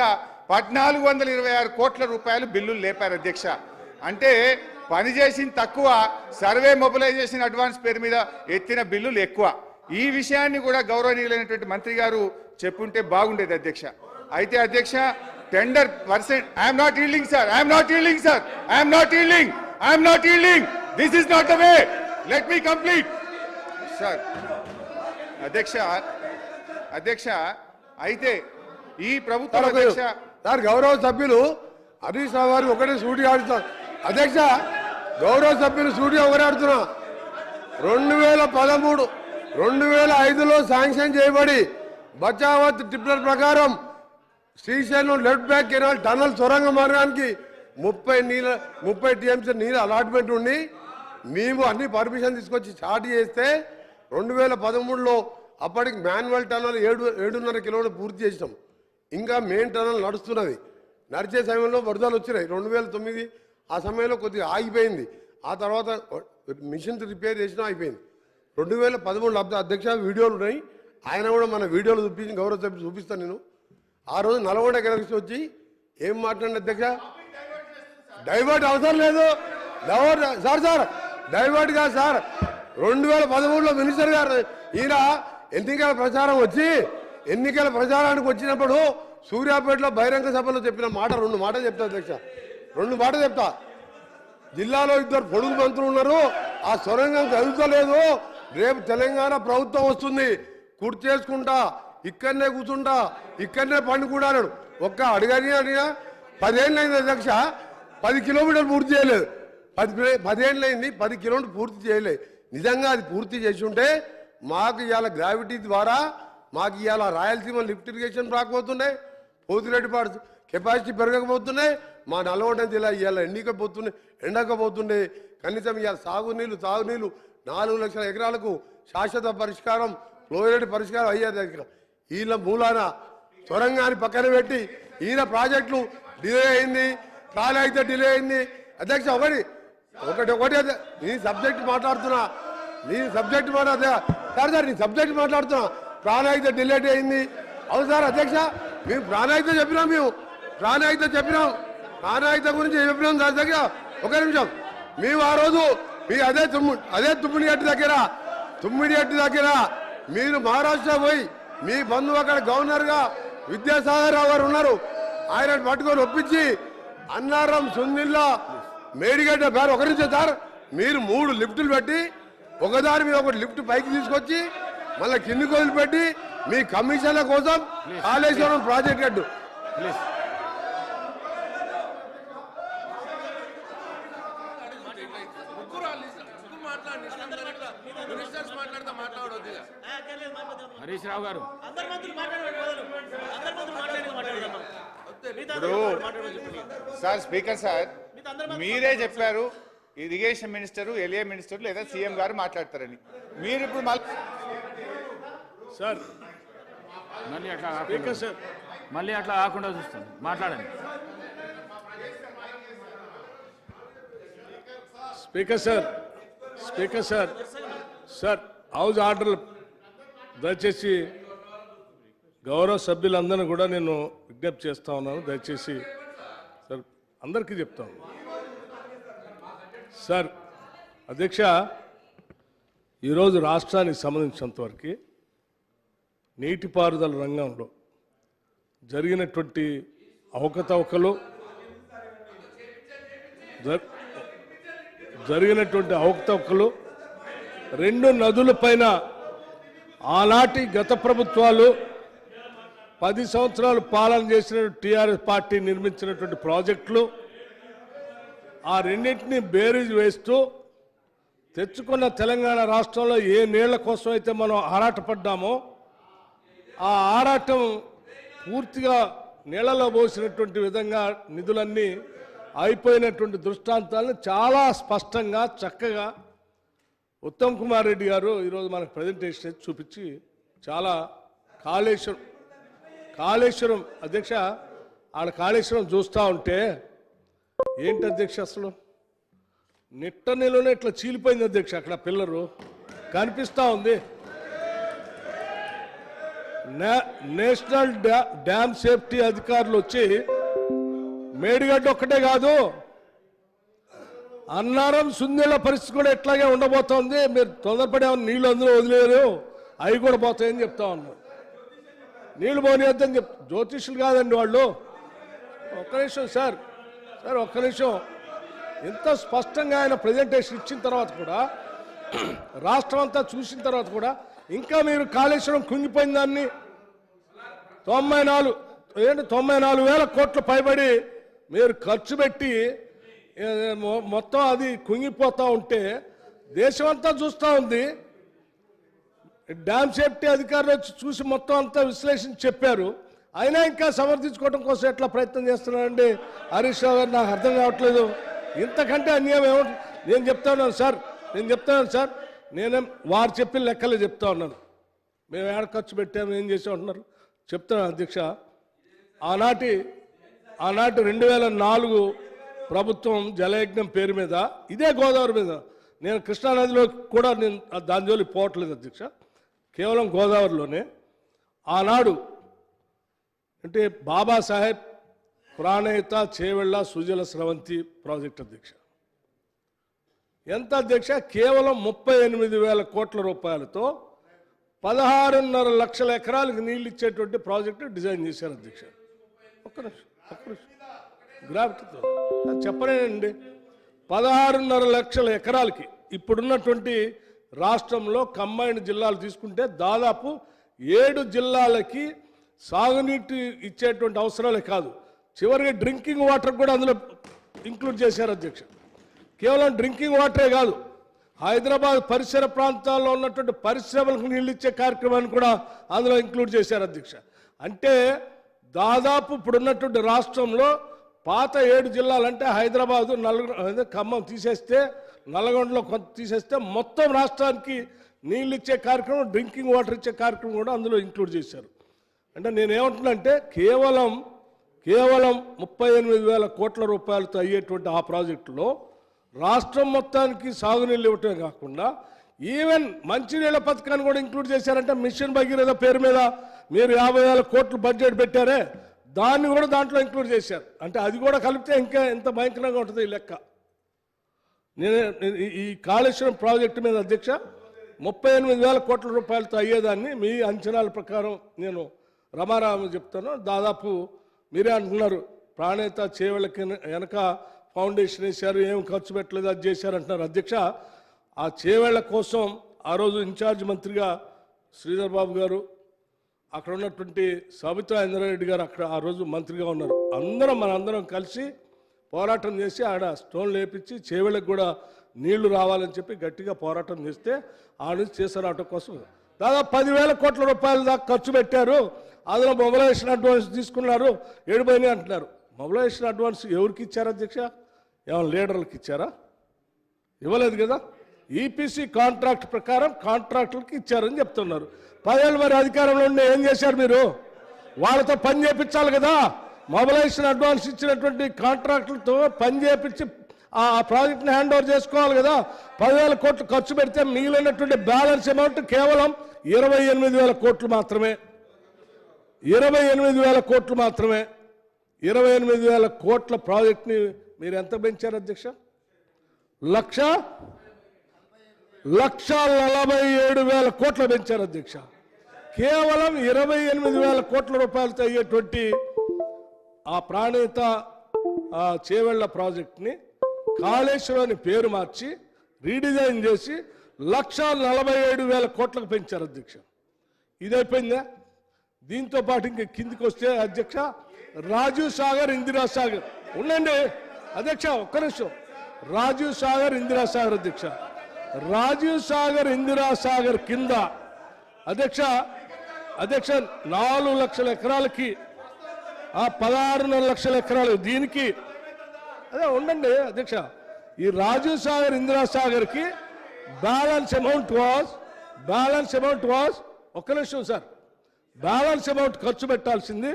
C: 1,426 కోట్ల రూపాయలు బిల్లులు లేపారు అధ్యక్ష. అంటే పనిచేసిన తక్కువ, సర్వే, మొబిలైజేషన్, అడ్వాన్స్ పేరు మీద ఎత్తిన బిల్లులు ఎక్కువ. ఈ విషయాన్ని కూడా గౌరవనీయులైనటువంటి మంత్రి గారు చెప్పుంటే బాగుండేది అధ్యక్ష. అయితే అధ్యక్ష tender percent I'm not yielding sir, I'm not yielding sir, I'm not yielding, I'm not yielding, this is not the way, let me complete sir. అధ్యక్ష అయితే ఈ ప్రభుత్వం అధ్యక్ష
G: సార్ గౌరవ సభ్యులు హరీష్ రావు గారు ఒకటే సూటి ఆడుతున్నారు అధ్యక్ష. గౌరవ సభ్యులు సూటి ఒకటే ఆడుతున్నా. 2013, 2005లో శాంక్షన్ చేయబడి బచావత్ ట్రిపులర్ ప్రకారం Srisailam left bank canal tunnel సొరంగ మార్గానికి 30 టీఎంసీ నీళ్ళు అలాట్మెంట్ ఉండి మేము అన్ని పర్మిషన్ తీసుకొచ్చి స్టార్ట్ చేస్తే 2013లో అప్పటికి మాన్యువల్ టనల్ 7.5 కిలోమీటర్లు పూర్తి చేసినాం. ఇంకా మెయిన్ టనల్ నడుస్తున్నది. నడిచే సమయంలో వరదలు వచ్చినాయి 2009. ఆ సమయంలో కొద్దిగా ఆగిపోయింది. ఆ తర్వాత మిషన్స్ రిపేర్ చేసినా అయిపోయింది. 2013 అధ్యక్ష వీడియోలు ఉన్నాయి, ఆయన కూడా మన వీడియోలు చూపించి గౌరవ సభ్యులు చూపిస్తాను నేను. ఆ రోజు నల్గొండ గెలిచి వచ్చి ఏం మాట్లాడిన అధ్యక్ష, డైవర్ట్ అవసరం లేదు సార్ డైవర్ట్ కాదు సార్. 2013లో మినిస్టర్ గారు ఈయన ఎన్నికల ప్రచారం వచ్చి ఎన్నికల ప్రచారానికి వచ్చినప్పుడు సూర్యాపేటలో బహిరంగ సభలో చెప్పిన మాట 2 మాటలు చెప్తా అధ్యక్ష, 2 మాటలు చెప్తా. జిల్లాలో 2 పొడుగు మంత్రులు ఉన్నారు, ఆ సొరంగం కదులుతలేదు, రేపు తెలంగాణ ప్రభుత్వం వస్తుంది, కుర్చేసుకుంటా ఇక్కడనే కూర్చుంటా ఇక్కడనే పండుకుంటాడు. ఒక్క అడిగినా 10 ఏళ్ళు అయింది అధ్యక్ష, 10 కిలోమీటర్లు పూర్తి చేయలేదు. 10 ఏళ్ళు అయింది, 10 కిలోమీటర్లు పూర్తి చేయలేదు. నిజంగా అది పూర్తి చేసి ఉంటే మాకు ఇవాళ గ్రావిటీ ద్వారా మాకు ఇవాళ రాయలసీమ లిఫ్ట్ ఇరిగేషన్ రాకపోతుండే, పోతిరెడ్డిపాడు కెపాసిటీ పెరగకపోతున్నాయి, మా నల్గొండ జిల్లా ఇవాళ ఎండకపోతుండే. కనీసం ఇవాళ తాగునీళ్ళు 4 లక్షల ఎకరాలకు శాశ్వత పరిష్కారం, ఫ్లోరైడ్ పరిష్కారం అయ్యేది. వీళ్ళ మూలాన సొరంగాన్ని పక్కన పెట్టి ఈయన ప్రాజెక్టులు డిలే అయింది, కాలే అయితే డిలే అయింది. అధ్యక్ష ఒకటి నీ సబ్జెక్ట్ మాట్లాడుతున్నా సార్ నీ సబ్జెక్ట్ మాట్లాడుతున్నా. ప్రాణాయిత డిలేట్ అయింది. అవును సార్ అధ్యక్ష, మేము ప్రాణాయిత చెప్పినాం, ప్రాణాయిత గురించి చెప్పినాం సార్. దగ్గర ఒక నిమిషం, మేము ఆ రోజు మీ అదే తుమ్మిడిగట్టు దగ్గర మీరు మహారాష్ట్ర పోయి మీ బంధువు అక్కడ గవర్నర్గా విద్యాసాగర్ రావు గారు ఉన్నారు, ఆయన పట్టుకొని ఒప్పించి అన్నారం, సుందిల్లా, మేడిగడ్డ పేరు ఒక నిమిషం సార్, మీరు 3 లిఫ్టులు పెట్టి ఒకదాని మీద ఒకటి లిఫ్ట్ పైకి తీసుకొచ్చి మళ్ళీ కిందికి వదిలిపెట్టి మీ కమిషన్ల కోసం కాళేశ్వరం ప్రాజెక్ట్
A: హరీష్ రావు గారు
C: ఇప్పుడు సార్ స్పీకర్ సార్ మీరే చెప్పారు ఇరిగేషన్ మినిస్టరు ఎలియా మినిస్టర్ లేదా సీఎం గారు మాట్లాడతారని. మీరు ఇప్పుడు
H: సార్
A: మళ్ళీ అట్లా కాకుండా మళ్ళీ అట్లా కాకుండా చూస్తాను. మాట్లాడండి.
H: Speaker sir speaker sir sir house order దయచేసి గౌరవ సభ్యులందరినీ కూడా నేను విజ్ఞప్తి చేస్తా ఉన్నాను. దయచేసి సార్ అందరికీ చెప్తాను. సార్ అధ్యక్ష, ఈరోజు రాష్ట్రానికి సంబంధించినంతవరకు నీటిపారుదల రంగంలో జరిగినటువంటి అవకతవకలు రెండు నదుల పైన ఆనాటి గత ప్రభుత్వాలు 10 సంవత్సరాలు పాలన చేసిన టీఆర్ఎస్ పార్టీ నిర్మించినటువంటి ప్రాజెక్టులు, ఆ రెండింటినీ బేరీజ్ వేస్తూ తెచ్చుకున్న తెలంగాణ రాష్ట్రంలో ఏ నీళ్ల కోసం అయితే మనం ఆరాటపడ్డామో ఆ ఆరాటం పూర్తిగా నీళ్లలో పోసినటువంటి విధంగా నిధులన్నీ అయిపోయినటువంటి దృష్టాంతాలను చాలా స్పష్టంగా చక్కగా ఉత్తమ్ కుమార్ రెడ్డి గారు ఈరోజు మనకు ప్రజెంటేషన్ చూపించి చాలా కాళేశ్వరం అధ్యక్ష ఆడ కాళేశ్వరం చూస్తూ ఉంటే ఏంటి అధ్యక్ష అసలు నిట్ట నీళ్ళనే ఇట్లా చీలిపోయింది అధ్యక్ష. అక్కడ పిల్లరు కనిపిస్తూ ఉంది. నేషనల్ డ్యామ్ సేఫ్టీ అధికారులు వచ్చి మేడిగడ్డ ఒక్కటే కాదు అన్నారం సుందీళ్ళ పరిస్థితి కూడా ఇట్లాగే ఉండబోతోంది. మీరు తొందరపడే నీళ్ళు అందులో వదిలేరు, అవి కూడా పోతాయని చెప్తా ఉన్నారు. నీళ్లు పోనీయద్దని జ్యోతిష్యులు కాదండి వాళ్ళు. ఒక్క నిమిషం సార్ ఒక్క నిమిషం. ఎంత స్పష్టంగా ఆయన ప్రజెంటేషన్ ఇచ్చిన తర్వాత కూడా రాష్ట్రం అంతా చూసిన తర్వాత కూడా ఇంకా మీరు కాళేశ్వరం కుంగిపోయిన దాన్ని 94,000 కోట్లు పైబడి మీరు ఖర్చు పెట్టి మొత్తం అది కుంగిపోతూ ఉంటే దేశమంతా చూస్తూ ఉంది. డ్యామ్ సేఫ్టీ అధికారులు వచ్చి చూసి మొత్తం అంతా విశ్లేషించి చెప్పారు. అయినా ఇంకా సమర్థించుకోవడం కోసం ఎట్లా ప్రయత్నం చేస్తున్నారండి హరీష్ రావు గారు? నాకు అర్థం కావట్లేదు. ఇంతకంటే అన్యాయం ఏమంటుంది? నేను చెప్తాను సార్ నేనేం వారు చెప్పిన లెక్కలే చెప్తా ఉన్నాను. మేము ఏడ ఖర్చు పెట్టాము, ఏం చేసాం అంటున్నారు. చెప్తున్నాను అధ్యక్ష. ఆనాటి 2004 ప్రభుత్వం జలయజ్ఞం పేరు మీద ఇదే గోదావరి మీద, నేను కృష్ణానదిలో కూడా నేను దాని జోలికి పోవట్లేదు అధ్యక్ష, కేవలం గోదావరిలోనే ఆనాడు అంటే బాబాసాహెబ్ ప్రాణహిత చేవెళ్ళ సుజల స్రవంతి ప్రాజెక్ట్ అధ్యక్ష. ఎంత అధ్యక్ష? కేవలం 38,000 కోట్ల రూపాయలతో 16.5 లక్షల ఎకరాలకు నీళ్ళు ఇచ్చేటువంటి ప్రాజెక్టు డిజైన్ చేశారు అధ్యక్ష. ఒక్క నిమిషం గ్రావిటీతో చెప్పలేనండి. 16.5 లక్షల ఎకరాలకి ఇప్పుడున్నటువంటి రాష్ట్రంలో కంబైన్డ్ జిల్లాలు తీసుకుంటే దాదాపు 7 జిల్లాలకి సాగునీటి ఇచ్చేటువంటి అవసరాలే కాదు, చివరికి డ్రింకింగ్ వాటర్ కూడా అందులో ఇంక్లూడ్ చేశారు అధ్యక్ష. కేవలం డ్రింకింగ్ వాటరే కాదు, హైదరాబాద్ పరిసర ప్రాంతాల్లో ఉన్నటువంటి పరిశ్రమలకు నీళ్ళు ఇచ్చే కార్యక్రమాన్ని కూడా అందులో ఇంక్లూడ్ చేశారు అధ్యక్ష. అంటే దాదాపు ఇప్పుడున్నటువంటి రాష్ట్రంలో పాత 7 జిల్లాలంటే హైదరాబాదు, ఖమ్మం తీసేస్తే, నల్గొండలో కొంత తీసేస్తే మొత్తం రాష్ట్రానికి నీళ్ళు ఇచ్చే కార్యక్రమం, డ్రింకింగ్ వాటర్ ఇచ్చే కార్యక్రమం కూడా అందులో ఇంక్లూడ్ చేశారు. అంటే నేనేమంటున్నానంటే కేవలం 38,000 కోట్ల రూపాయలతో అయ్యేటువంటి ఆ ప్రాజెక్టులో రాష్ట్రం మొత్తానికి సాగునీళ్ళు ఇవ్వటమే కాకుండా ఈవెన్ మంచినీళ్ళ పథకాన్ని కూడా ఇంక్లూడ్ చేశారంటే మిషన్ భగీరథ పేరు మీద మీరు 50,000 కోట్లు బడ్జెట్ పెట్టారే, దాన్ని కూడా దాంట్లో ఇంక్లూడ్ చేశారు. అంటే అది కూడా కలిపితే ఇంకా ఎంత భయంకరంగా ఉంటుంది ఈ లెక్క. నేను ఈ కాళేశ్వరం ప్రాజెక్టు మీద అధ్యక్ష 38,000 కోట్ల రూపాయలతో అయ్యేదాన్ని మీ అంచనాల ప్రకారం నేను రమారామ చెప్తాను. దాదాపు మీరే అంటున్నారు ప్రాణేత చేవెళ్ళకి వెనక ఫౌండేషన్ వేశారు, ఏం ఖర్చు పెట్టలేదు, అది చేశారు అంటున్నారు అధ్యక్ష. ఆ చేవేళ్ల కోసం ఆ రోజు ఇన్ఛార్జ్ మంత్రిగా శ్రీధర్ బాబు గారు, అక్కడ ఉన్నటువంటి సబితా ఇంద్రారెడ్డి గారు అక్కడ ఆ రోజు మంత్రిగా ఉన్నారు. మనందరం కలిసి పోరాటం చేసి ఆడ స్టోన్లు వేపించి చేవేళ్ళకి కూడా నీళ్లు రావాలని చెప్పి గట్టిగా పోరాటం చేస్తే ఆ నుంచి చేసరావటం కోసం దాదాపు 10,000 కోట్ల రూపాయల దాకా ఖర్చు పెట్టారు. అందులో మొబిలైజేషన్ అడ్వాన్స్ తీసుకున్నారు, ఏడిపోయినాయి అంటున్నారు. మొబిలైజేషన్ అడ్వాన్స్ ఎవరికి ఇచ్చారు అధ్యక్ష? ఏమైనా లీడర్లకు ఇచ్చారా? ఇవ్వలేదు కదా. ఈపీసీ కాంట్రాక్ట్ ప్రకారం కాంట్రాక్టులకి ఇచ్చారని చెప్తున్నారు. 10 ఏళ్ళు మరి అధికారంలో ఉండి ఏం చేశారు మీరు? వాళ్ళతో పని చేయించాలి కదా. మొబిలైజేషన్ అడ్వాన్స్ ఇచ్చినటువంటి కాంట్రాక్టులతో పని చేయించి ఆ ప్రాజెక్ట్ని హ్యాండ్ ఓవర్ చేసుకోవాలి కదా. 10,000 కోట్లు ఖర్చు పెడితే మిగిలినటువంటి బ్యాలెన్స్ అమౌంట్ కేవలం 28,000 కోట్లు మాత్రమే. 28,000 కోట్లు మాత్రమే. 28,000 కోట్ల ప్రాజెక్ట్ని మీరు ఎంత పెంచారు అధ్యక్ష? 1,47,000 కోట్లు పెంచారు అధ్యక్ష. కేవలం 28,000 కోట్ల రూపాయలతో అయ్యేటువంటి ఆ ప్రాణేత చేవెళ్ల ప్రాజెక్ట్ని కాళేశ్వరాన్ని పేరు మార్చి రీడిజైన్ చేసి 1,47,000 కోట్లకు పెంచారు అధ్యక్ష. ఇదైపోయిందా? దీంతో పాటు ఇంక కిందికి వస్తే అధ్యక్ష రాజీవ్ సాగర్, ఇందిరా సాగర్ ఉండండి అధ్యక్ష, ఒక్క నిమిషం. రాజీవ్ సాగర్, ఇందిరా సాగర్ అధ్యక్ష, రాజీవ్ సాగర్, ఇందిరా సాగర్ కింద అధ్యక్ష 4 లక్షల ఎకరాలకి 16.5 లక్షల ఎకరాలు దీనికి అదే ఉండండి అధ్యక్ష. ఈ రాజీవ్ సాగర్, ఇందిరా సాగర్ కి బ్యాలెన్స్ అమౌంట్ వాజ్ ఒక్క నిమిషం సార్, బ్యాలెన్స్ అమౌంట్ ఖర్చు పెట్టాల్సింది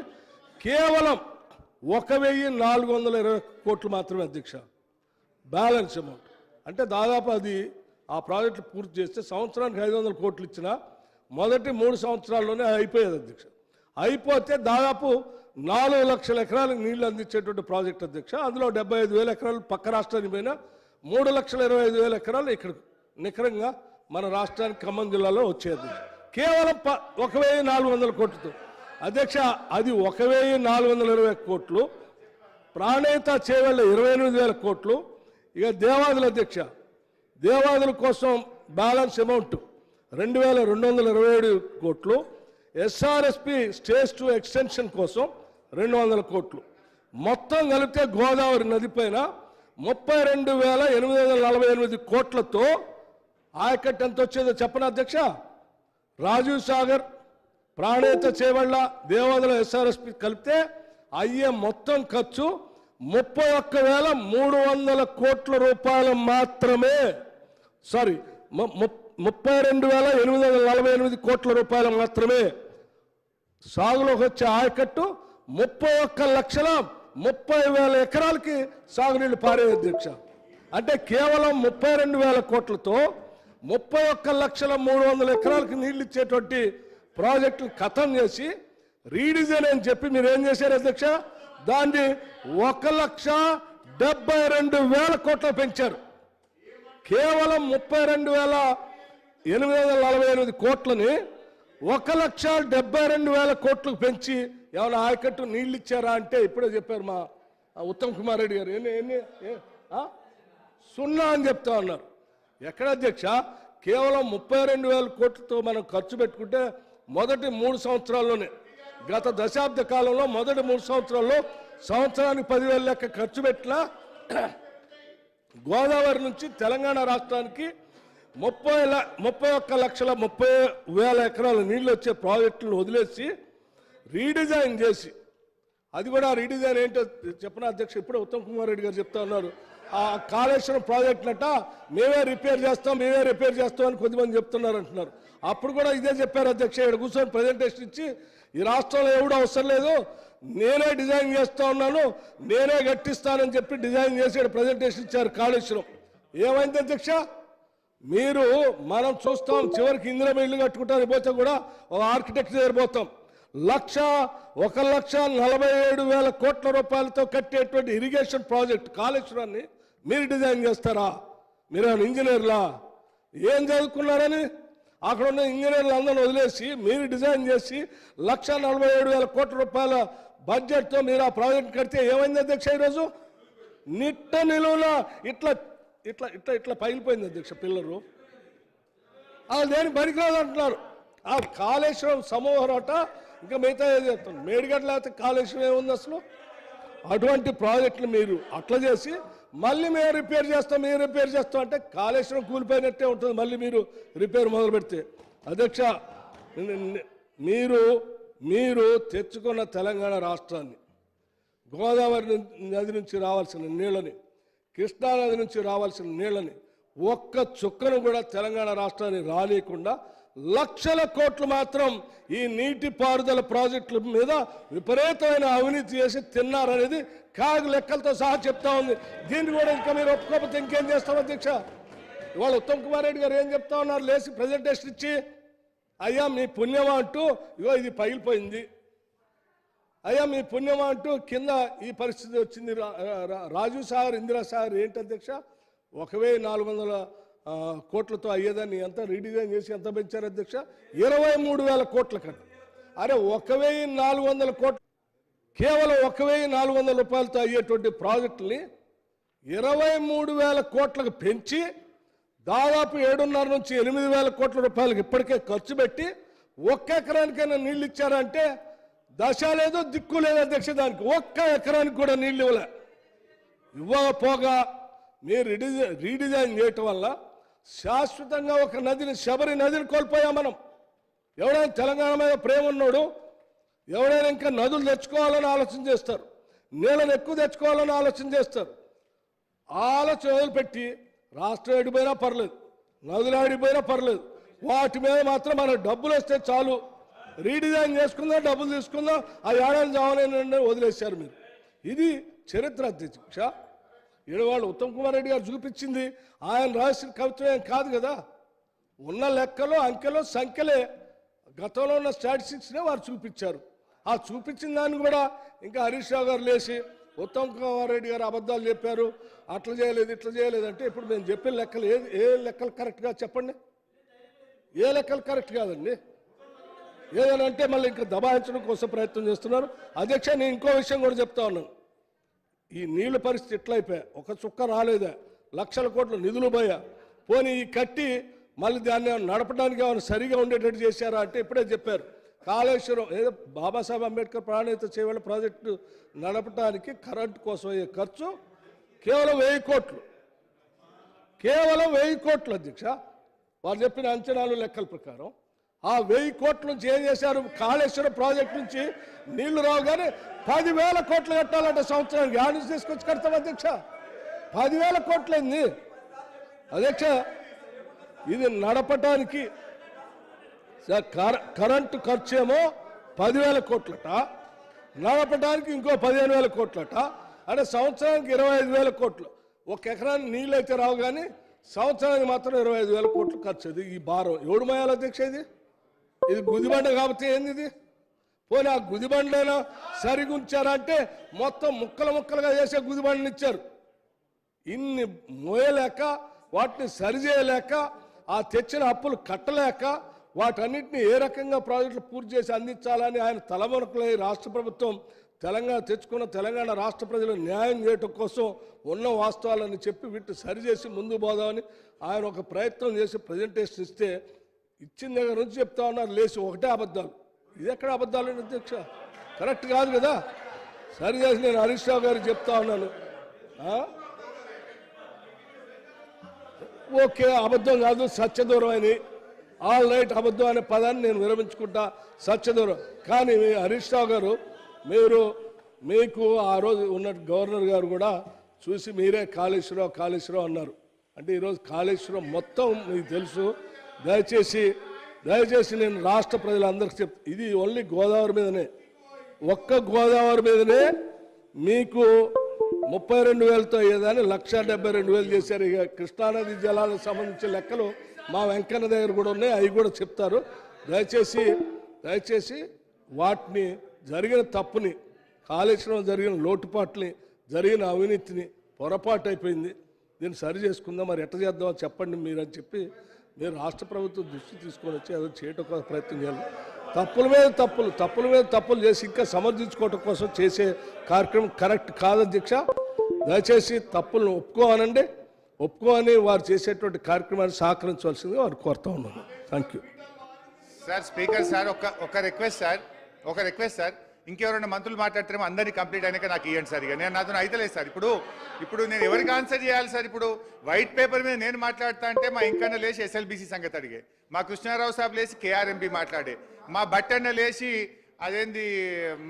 H: కేవలం 1,420 కోట్లు మాత్రమే అధ్యక్ష. బ్యాలెన్స్ అమౌంట్ అంటే దాదాపు అది ఆ ప్రాజెక్టులు పూర్తి చేస్తే సంవత్సరానికి 500 కోట్లు ఇచ్చినా మొదటి 3 సంవత్సరాల్లోనే అయిపోయేది అధ్యక్ష. అయిపోతే దాదాపు 4 లక్షల ఎకరాలకు నీళ్లు అందించేటువంటి ప్రాజెక్ట్ అధ్యక్ష. అందులో 75,000 ఎకరాలు పక్క రాష్ట్రానికి పోయినా 3,25,000 ఎకరాలు ఇక్కడ నికరంగా మన రాష్ట్రానికి ఖమ్మం జిల్లాలో వచ్చేది. కేవలం 1,400 కోట్లతో అధ్యక్ష. అది 1,420 కోట్లు. ప్రాణేత చేవెళ్ళ 28,000 కోట్లు. ఇక దేవాదుల అధ్యక్ష, దేవాదుల కోసం బ్యాలెన్స్ అమౌంట్ 2,227 కోట్లు. ఎస్ఆర్ఎస్పి స్టేజ్ 2 ఎక్స్టెన్షన్ కోసం 200 కోట్లు. మొత్తం కలిపితే గోదావరి నది పైన 32,848 కోట్లతో ఆయకట్టు ఎంత వచ్చేదో చెప్పనా అధ్యక్ష? రాజీవ్ సాగర్, ప్రాణేత చేవళ్ళ, దేవాదుల ఎస్ఆర్ఎస్పి కలిపితే అయ్యే మొత్తం ఖర్చు 31,300 కోట్ల రూపాయలు మాత్రమే. సారీ, 32,848 కోట్ల రూపాయలు మాత్రమే. సాగులోకి వచ్చే ఆయకట్టు 31,30,000 ఎకరాలకి సాగునీళ్లు పారే అధ్యక్ష. అంటే కేవలం 32,000 కోట్లతో 31,300,000 ఎకరాలకి నీళ్లు ఇచ్చేటువంటి ప్రాజెక్టులు ఖతం చేసి రీడిజైన్ అని చెప్పి మీరు ఏం చేశారు అధ్యక్ష? దాన్ని 1,72,000 కోట్లు పెంచారు. కేవలం 32,848 కోట్లని 1,72,000 కోట్లకు పెంచి ఏమైనా ఆయకట్టు నీళ్ళు ఇచ్చారా అంటే ఇప్పుడే చెప్పారు మా ఉత్తమ్ కుమార్ రెడ్డి గారు. సున్నా అని చెప్తా ఉన్నారు. ఎక్కడ అధ్యక్ష? కేవలం 32,000 కోట్లతో మనం ఖర్చు పెట్టుకుంటే మొదటి 3 సంవత్సరాల్లోనే, గత దశాబ్ద కాలంలో మొదటి 3 సంవత్సరాల్లో సంవత్సరానికి 10,000 లెక్క ఖర్చు పెట్టినా గోదావరి నుంచి తెలంగాణ రాష్ట్రానికి 31,30,000 ఎకరాల నీళ్ళు వచ్చే ప్రాజెక్టులను వదిలేసి రీడిజైన్ చేసి, అది కూడా రీడిజైన్ ఏంటో చెప్పిన అధ్యక్ష ఇప్పుడే ఉత్తమ్ కుమార్ రెడ్డి గారు చెప్తా ఉన్నారు. ఆ కాళేశ్వరం ప్రాజెక్టునట మేమే రిపేర్ చేస్తాం అని కొద్దిమంది చెప్తున్నారు అంటున్నారు. అప్పుడు కూడా ఇదే చెప్పారు అధ్యక్ష. ఇక్కడ కూర్చొని ప్రజెంటేషన్ ఇచ్చి ఈ రాష్ట్రంలో ఎవడో అవసరం లేదు, నేనే డిజైన్ చేస్తా ఉన్నాను, నేనే గట్టిస్తానని చెప్పి డిజైన్ చేసి ప్రజెంటేషన్ ఇచ్చారు కాళేశ్వరం. ఏమైంది అధ్యక్ష? మీరు మనం చూస్తాం చివరికి ఇందిరమ్మ ఇల్లు కట్టుకుంటానికి పోతే కూడా ఒక ఆర్కిటెక్ట్ దగ్గర పోతాం. 1,47,000 కోట్ల రూపాయలతో కట్టేటువంటి ఇరిగేషన్ ప్రాజెక్ట్ కాళేశ్వరాన్ని మీరు డిజైన్ చేస్తారా? మీరు ఇంజనీర్లా? ఏం చదువుకున్నారని అక్కడ ఉన్న ఇంజనీర్లు అందరూ వదిలేసి మీరు డిజైన్ చేసి 1,47,000 కోట్ల రూపాయల బడ్జెట్తో మీరు ఆ ప్రాజెక్ట్ కడితే ఏమైంది అధ్యక్ష? ఈరోజు నిట్ట నిలువున ఇట్లా ఇట్లా ఇట్లా ఇట్లా పగిలిపోయింది అధ్యక్ష. పిల్లలు వాళ్ళు దేని పనికిరాదు అంటున్నారు. ఆ కాళేశ్వరం సమూహరట ఇంకా మిగతా ఏది చెప్తాను, మేడిగడ్డ లేకపోతే కాళేశ్వరం ఏముంది అసలు? అటువంటి ప్రాజెక్టులు మీరు అట్లా చేసి మళ్ళీ మేము రిపేర్ చేస్తాం అంటే కాళేశ్వరం కూలిపోయినట్టే ఉంటుంది మళ్ళీ మీరు రిపేర్ మొదలు పెడితే. అధ్యక్ష మీరు మీరు తెచ్చుకున్న తెలంగాణ రాష్ట్రాన్ని, గోదావరి నది నుంచి రావాల్సిన నీళ్ళని, కృష్ణా నది నుంచి రావాల్సిన నీళ్ళని ఒక్క చుక్కను కూడా తెలంగాణ రాష్ట్రాన్ని రాలేకుండా లక్షల కోట్లు మాత్రం ఈ నీటిపారుదల ప్రాజెక్టుల మీద విపరీతమైన అవినీతి చేసి తిన్నారనేది కాగు లెక్కలతో సహా చెప్తా ఉంది. దీన్ని కూడా ఇంకా మీరు ఒప్పుకోకపోతే ఇంకేం చేస్తాం అధ్యక్ష? ఇవాళ ఉత్తమ్ కుమార్ రెడ్డి గారు ఏం చెప్తా ఉన్నారు? లేచి ప్రజెంటేషన్ ఇచ్చి, అయ్యా మీ పుణ్యమా అంటూ ఇగో ఇది పగిలిపోయింది, అయ్యా మీ పుణ్యమా అంటూ కింద ఈ పరిస్థితి వచ్చింది. రాజీవ్ సాగర్, ఇందిరా సాగర్ ఏంటి అధ్యక్ష? 1400 కోట్లతో అయ్యేదాన్ని ఎంత రీడిజైన్ చేసి ఎంత పెంచారు అధ్యక్ష? 23,000 కోట్ల కట్ట. అరే 1,400 కోట్లు, కేవలం 1,400 రూపాయలతో అయ్యేటువంటి ప్రాజెక్టుని 23,000 కోట్లకు పెంచి దాదాపు 7.5 నుంచి 8,000 కోట్ల రూపాయలకు ఇప్పటికే ఖర్చు పెట్టి ఒక్క ఎకరానికైనా నీళ్ళు ఇచ్చారంటే దశ లేదు, దిక్కు లేదు అధ్యక్ష. దానికి ఒక్క ఎకరానికి కూడా నీళ్ళు ఇవ్వలే. ఇవ్వకపోగా మీరు రీడిజైన్ చేయటం వల్ల శాశ్వతంగా ఒక నదిని, శబరి నదిని కోల్పోయాం మనం. ఎవడైనా తెలంగాణ మీద ప్రేమ ఉన్నాడు, ఎవడైనా ఇంకా నదులు తెచ్చుకోవాలని ఆలోచన చేస్తారు, నీళ్ళని ఎక్కువ తెచ్చుకోవాలని ఆలోచన చేస్తారు. ఆలోచన వదిలిపెట్టి రాష్ట్రం ఆడిపోయినా పర్లేదు, నదులు ఆడిపోయినా పర్లేదు, వాటి మీద మాత్రం మన డబ్బులు వస్తే చాలు, రీడిజైన్ చేసుకుందాం, డబ్బులు తీసుకుందాం, ఆ ఏడాది చావలేని వదిలేశారు మీరు. ఇది చరిత్ర అధ్యక్ష. వాళ్ళు ఉత్తమ్ కుమార్ రెడ్డి గారు చూపించింది ఆయన రాసిన కవిత్వం ఏం కాదు కదా. ఉన్న లెక్కలు, అంకెలు, సంఖ్యలే, గతంలో ఉన్న స్టాటిస్టిక్స్నే వారు చూపించారు. ఆ చూపించిన దాన్ని కూడా ఇంకా హరీష్ రావు గారు లేచి ఉత్తమ్ కుమార్ రెడ్డి గారు అబద్ధాలు చెప్పారు, అట్లా చేయలేదు, ఇట్లా చేయలేదు అంటే ఇప్పుడు మేము చెప్పిన లెక్కలు ఏ లెక్కలు కరెక్ట్గా చెప్పండి? ఏ లెక్కలు కరెక్ట్ కాదండి. ఏదైనా అంటే మళ్ళీ ఇంకా దబాయించడం కోసం ప్రయత్నం చేస్తున్నారు అధ్యక్ష. నేను ఇంకో విషయం కూడా చెప్తా ఉన్నాను. ఈ నీళ్ళ పరిస్థితి ఎట్లయిపోయా, ఒక చుక్క రాలేదా, లక్షల కోట్ల నిధులు పోయా, పోనీ ఈ కట్టి మళ్ళీ దాన్ని నడపడానికి ఏమైనా సరిగా ఉండేటట్టు చేశారా అంటే ఇప్పుడే చెప్పారు. కాళేశ్వరం ఏదో బాబాసాహెబ్ అంబేద్కర్ ప్రాణహిత చేవేళ ప్రాజెక్టు నడపడానికి కరెంటు కోసం అయ్యే ఖర్చు కేవలం 1000 కోట్లు, కేవలం 1000 కోట్లు అధ్యక్ష. వారు చెప్పిన అంచనాలు లెక్కల ప్రకారం ఆ 1000 కోట్ల నుంచి ఏం చేశారు? కాళేశ్వరం ప్రాజెక్టు నుంచి నీళ్లు రావు కానీ 10,000 కోట్లు కట్టాలంటే సంవత్సరానికి యాడ్ నుంచి తీసుకొచ్చి కడతాం అధ్యక్ష. 10,000 కోట్లయింది అధ్యక్ష. ఇది నడపటానికి కరెంటు ఖర్చు ఏమో 10,000 కోట్లట, నడపడానికి ఇంకో 15,000 కోట్లట, అంటే సంవత్సరానికి 25,000 కోట్లు. ఒక ఎకరానికి నీళ్ళు అయితే రావు కానీ సంవత్సరానికి మాత్రం 25,000 కోట్లు ఖర్చు. అది ఈ భారం ఎవడు మోయాలి అధ్యక్ష? ఇది గుదిబండ కాబట్టి ఏంది ఇది? పోనీ ఆ గుదిబండైనా సరిగుంచారంటే మొత్తం ముక్కలు ముక్కలుగా చేసే గుదిబండని ఇచ్చారు. ఇన్ని మోయలేక, వాటిని సరిచేయలేక, ఆ తెచ్చిన అప్పులు కట్టలేక, వాటన్నిటిని ఏ రకంగా ప్రాజెక్టులు పూర్తి చేసి అందించాలని ఆయన తలమునకలై రాష్ట్ర ప్రభుత్వం తెలంగాణ తెచ్చుకున్న తెలంగాణ రాష్ట్ర ప్రజలకు న్యాయం చేయటం కోసం ఉన్న వాస్తవాలని చెప్పి వీటిని సరిచేసి ముందు పోదామని ఆయన ఒక ప్రయత్నం చేసి ప్రజెంటేషన్ ఇస్తే ఇచ్చిన దగ్గర నుంచి చెప్తా ఉన్నారు లేచి ఒకటే అబద్ధాలు. ఇది ఎక్కడ అబద్ధాలు అధ్యక్ష? కరెక్ట్ కాదు కదా. సరి చేసి నేను హరీష్ రావు గారికి చెప్తా ఉన్నాను, ఓకే అబద్ధం కాదు, సత్యదూరం అని, ఆల్ రైట్, అబద్ధం అనే పదాన్ని నేను విరమించుకుంటా, సత్యదూరం. కానీ హరీష్ రావు గారు మీకు ఆ రోజు ఉన్న గవర్నర్ గారు కూడా చూసి మీరే కాళేశ్వరం అన్నారు. అంటే ఈరోజు కాళేశ్వరం మొత్తం మీకు తెలుసు. దయచేసి నేను రాష్ట్ర ప్రజలందరికీ చెప్తా, ఇది ఓన్లీ గోదావరి మీదనే, ఒక్క గోదావరి మీదనే మీకు 32,000తో అయ్యేదాన్ని 1,72,000 చేశారు. ఇక కృష్ణానది జలాలకు సంబంధించిన లెక్కలు మా వెంకన్న దగ్గర కూడా ఉన్నాయి, అవి కూడా చెప్తారు. దయచేసి వాటిని జరిగిన తప్పుని, కాళేశ్వరం జరిగిన లోటుపాట్లని, జరిగిన అవినీతిని, పొరపాటు అయిపోయింది, దీన్ని సరి చేసుకుందాం, మరి ఎట్లా చేద్దామో చెప్పండి మీరు అని చెప్పి మీరు రాష్ట్ర ప్రభుత్వం దృష్టి తీసుకొని వచ్చి అది చేయడం కోసం ప్రయత్నం చేయాలి. తప్పుల మీద తప్పులు చేసి ఇంకా సమర్థించుకోవటం కోసం చేసే కార్యక్రమం కరెక్ట్ కాదు అధ్యక్ష. దయచేసి తప్పులను ఒప్పుకోని వారు చేసేటువంటి కార్యక్రమాన్ని సహకరించవలసిందిగా వారు కోరుతా ఉన్నాను. Thank you
C: sir. Speaker sir, ఒక రిక్వెస్ట్ సార్, ఇంకెవరైనా మంత్రులు మాట్లాడతారేమో అందరినీ కంప్లీట్ అయినాక నాకు ఇవ్వండి సార్. ఇక నేను నాతో అయితలేదు సార్. ఇప్పుడు నేను ఎవరికి ఆన్సర్ చేయాలి సార్? ఇప్పుడు వైట్ పేపర్ మీద నేను మాట్లాడతా అంటే మా ఇంకన్నా లేచి ఎస్ఎల్బీసీ సంగతి అడిగే, మా కృష్ణారావు సాబ్ లేచి కేఆర్ఎంపీ మాట్లాడే, మా బట్టన్న లేచి అదేంది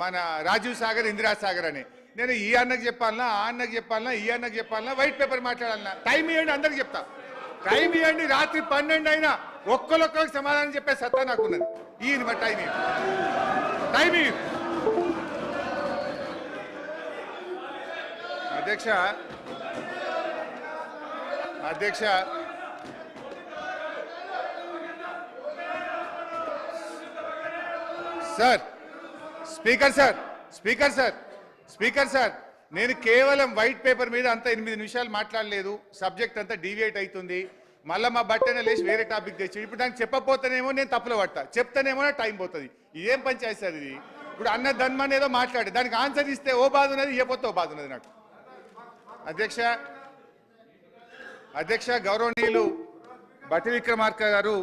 C: మన రాజీవ్ సాగర్ ఇందిరా సాగర్ అని. నేను ఈ అన్నకు చెప్పాలన్నా, ఆ అన్నకు చెప్పాలన్నా, ఈ అన్నకు చెప్పాలన్నా, వైట్ పేపర్ మాట్లాడాలన్నా? టైం ఇవ్వండి, అందరికి చెప్తా. టైం ఇవ్వండి, రాత్రి 12 అయినా ఒక్కరికి సమాధానం చెప్పే సత్తా నాకున్నది. ఈయన మరి టైం టైం అధ్యక్ష అధ్యక్ష sir speaker sir speaker sir speaker sir నేను కేవలం వైట్ పేపర్ మీద అంతా 8 నిమిషాలు మాట్లాడలేదు. సబ్జెక్ట్ అంతా డీవియేట్ అవుతుంది. మళ్ళీ మా బట్టనే లేచి వేరే టాపిక్ తెచ్చి ఇప్పుడు దానికి చెప్పకపోతేనేమో నేను తప్పులో పడతా, చెప్తానేమో టైం పోతుంది. ఇదేం పంచాయతీ సార్ ఇది? ఇప్పుడు అన్న ధన్మని ఏదో మాట్లాడే దానికి ఆన్సర్ ఇస్తే ఓ బాధ ఉన్నది, ఇవ్వకపోతే ఓ బాధ ఉన్నది నాకు. అధ్యక్ష అధ్యక్ష గౌరవనీయులు బట్టి విక్రమార్క గారు,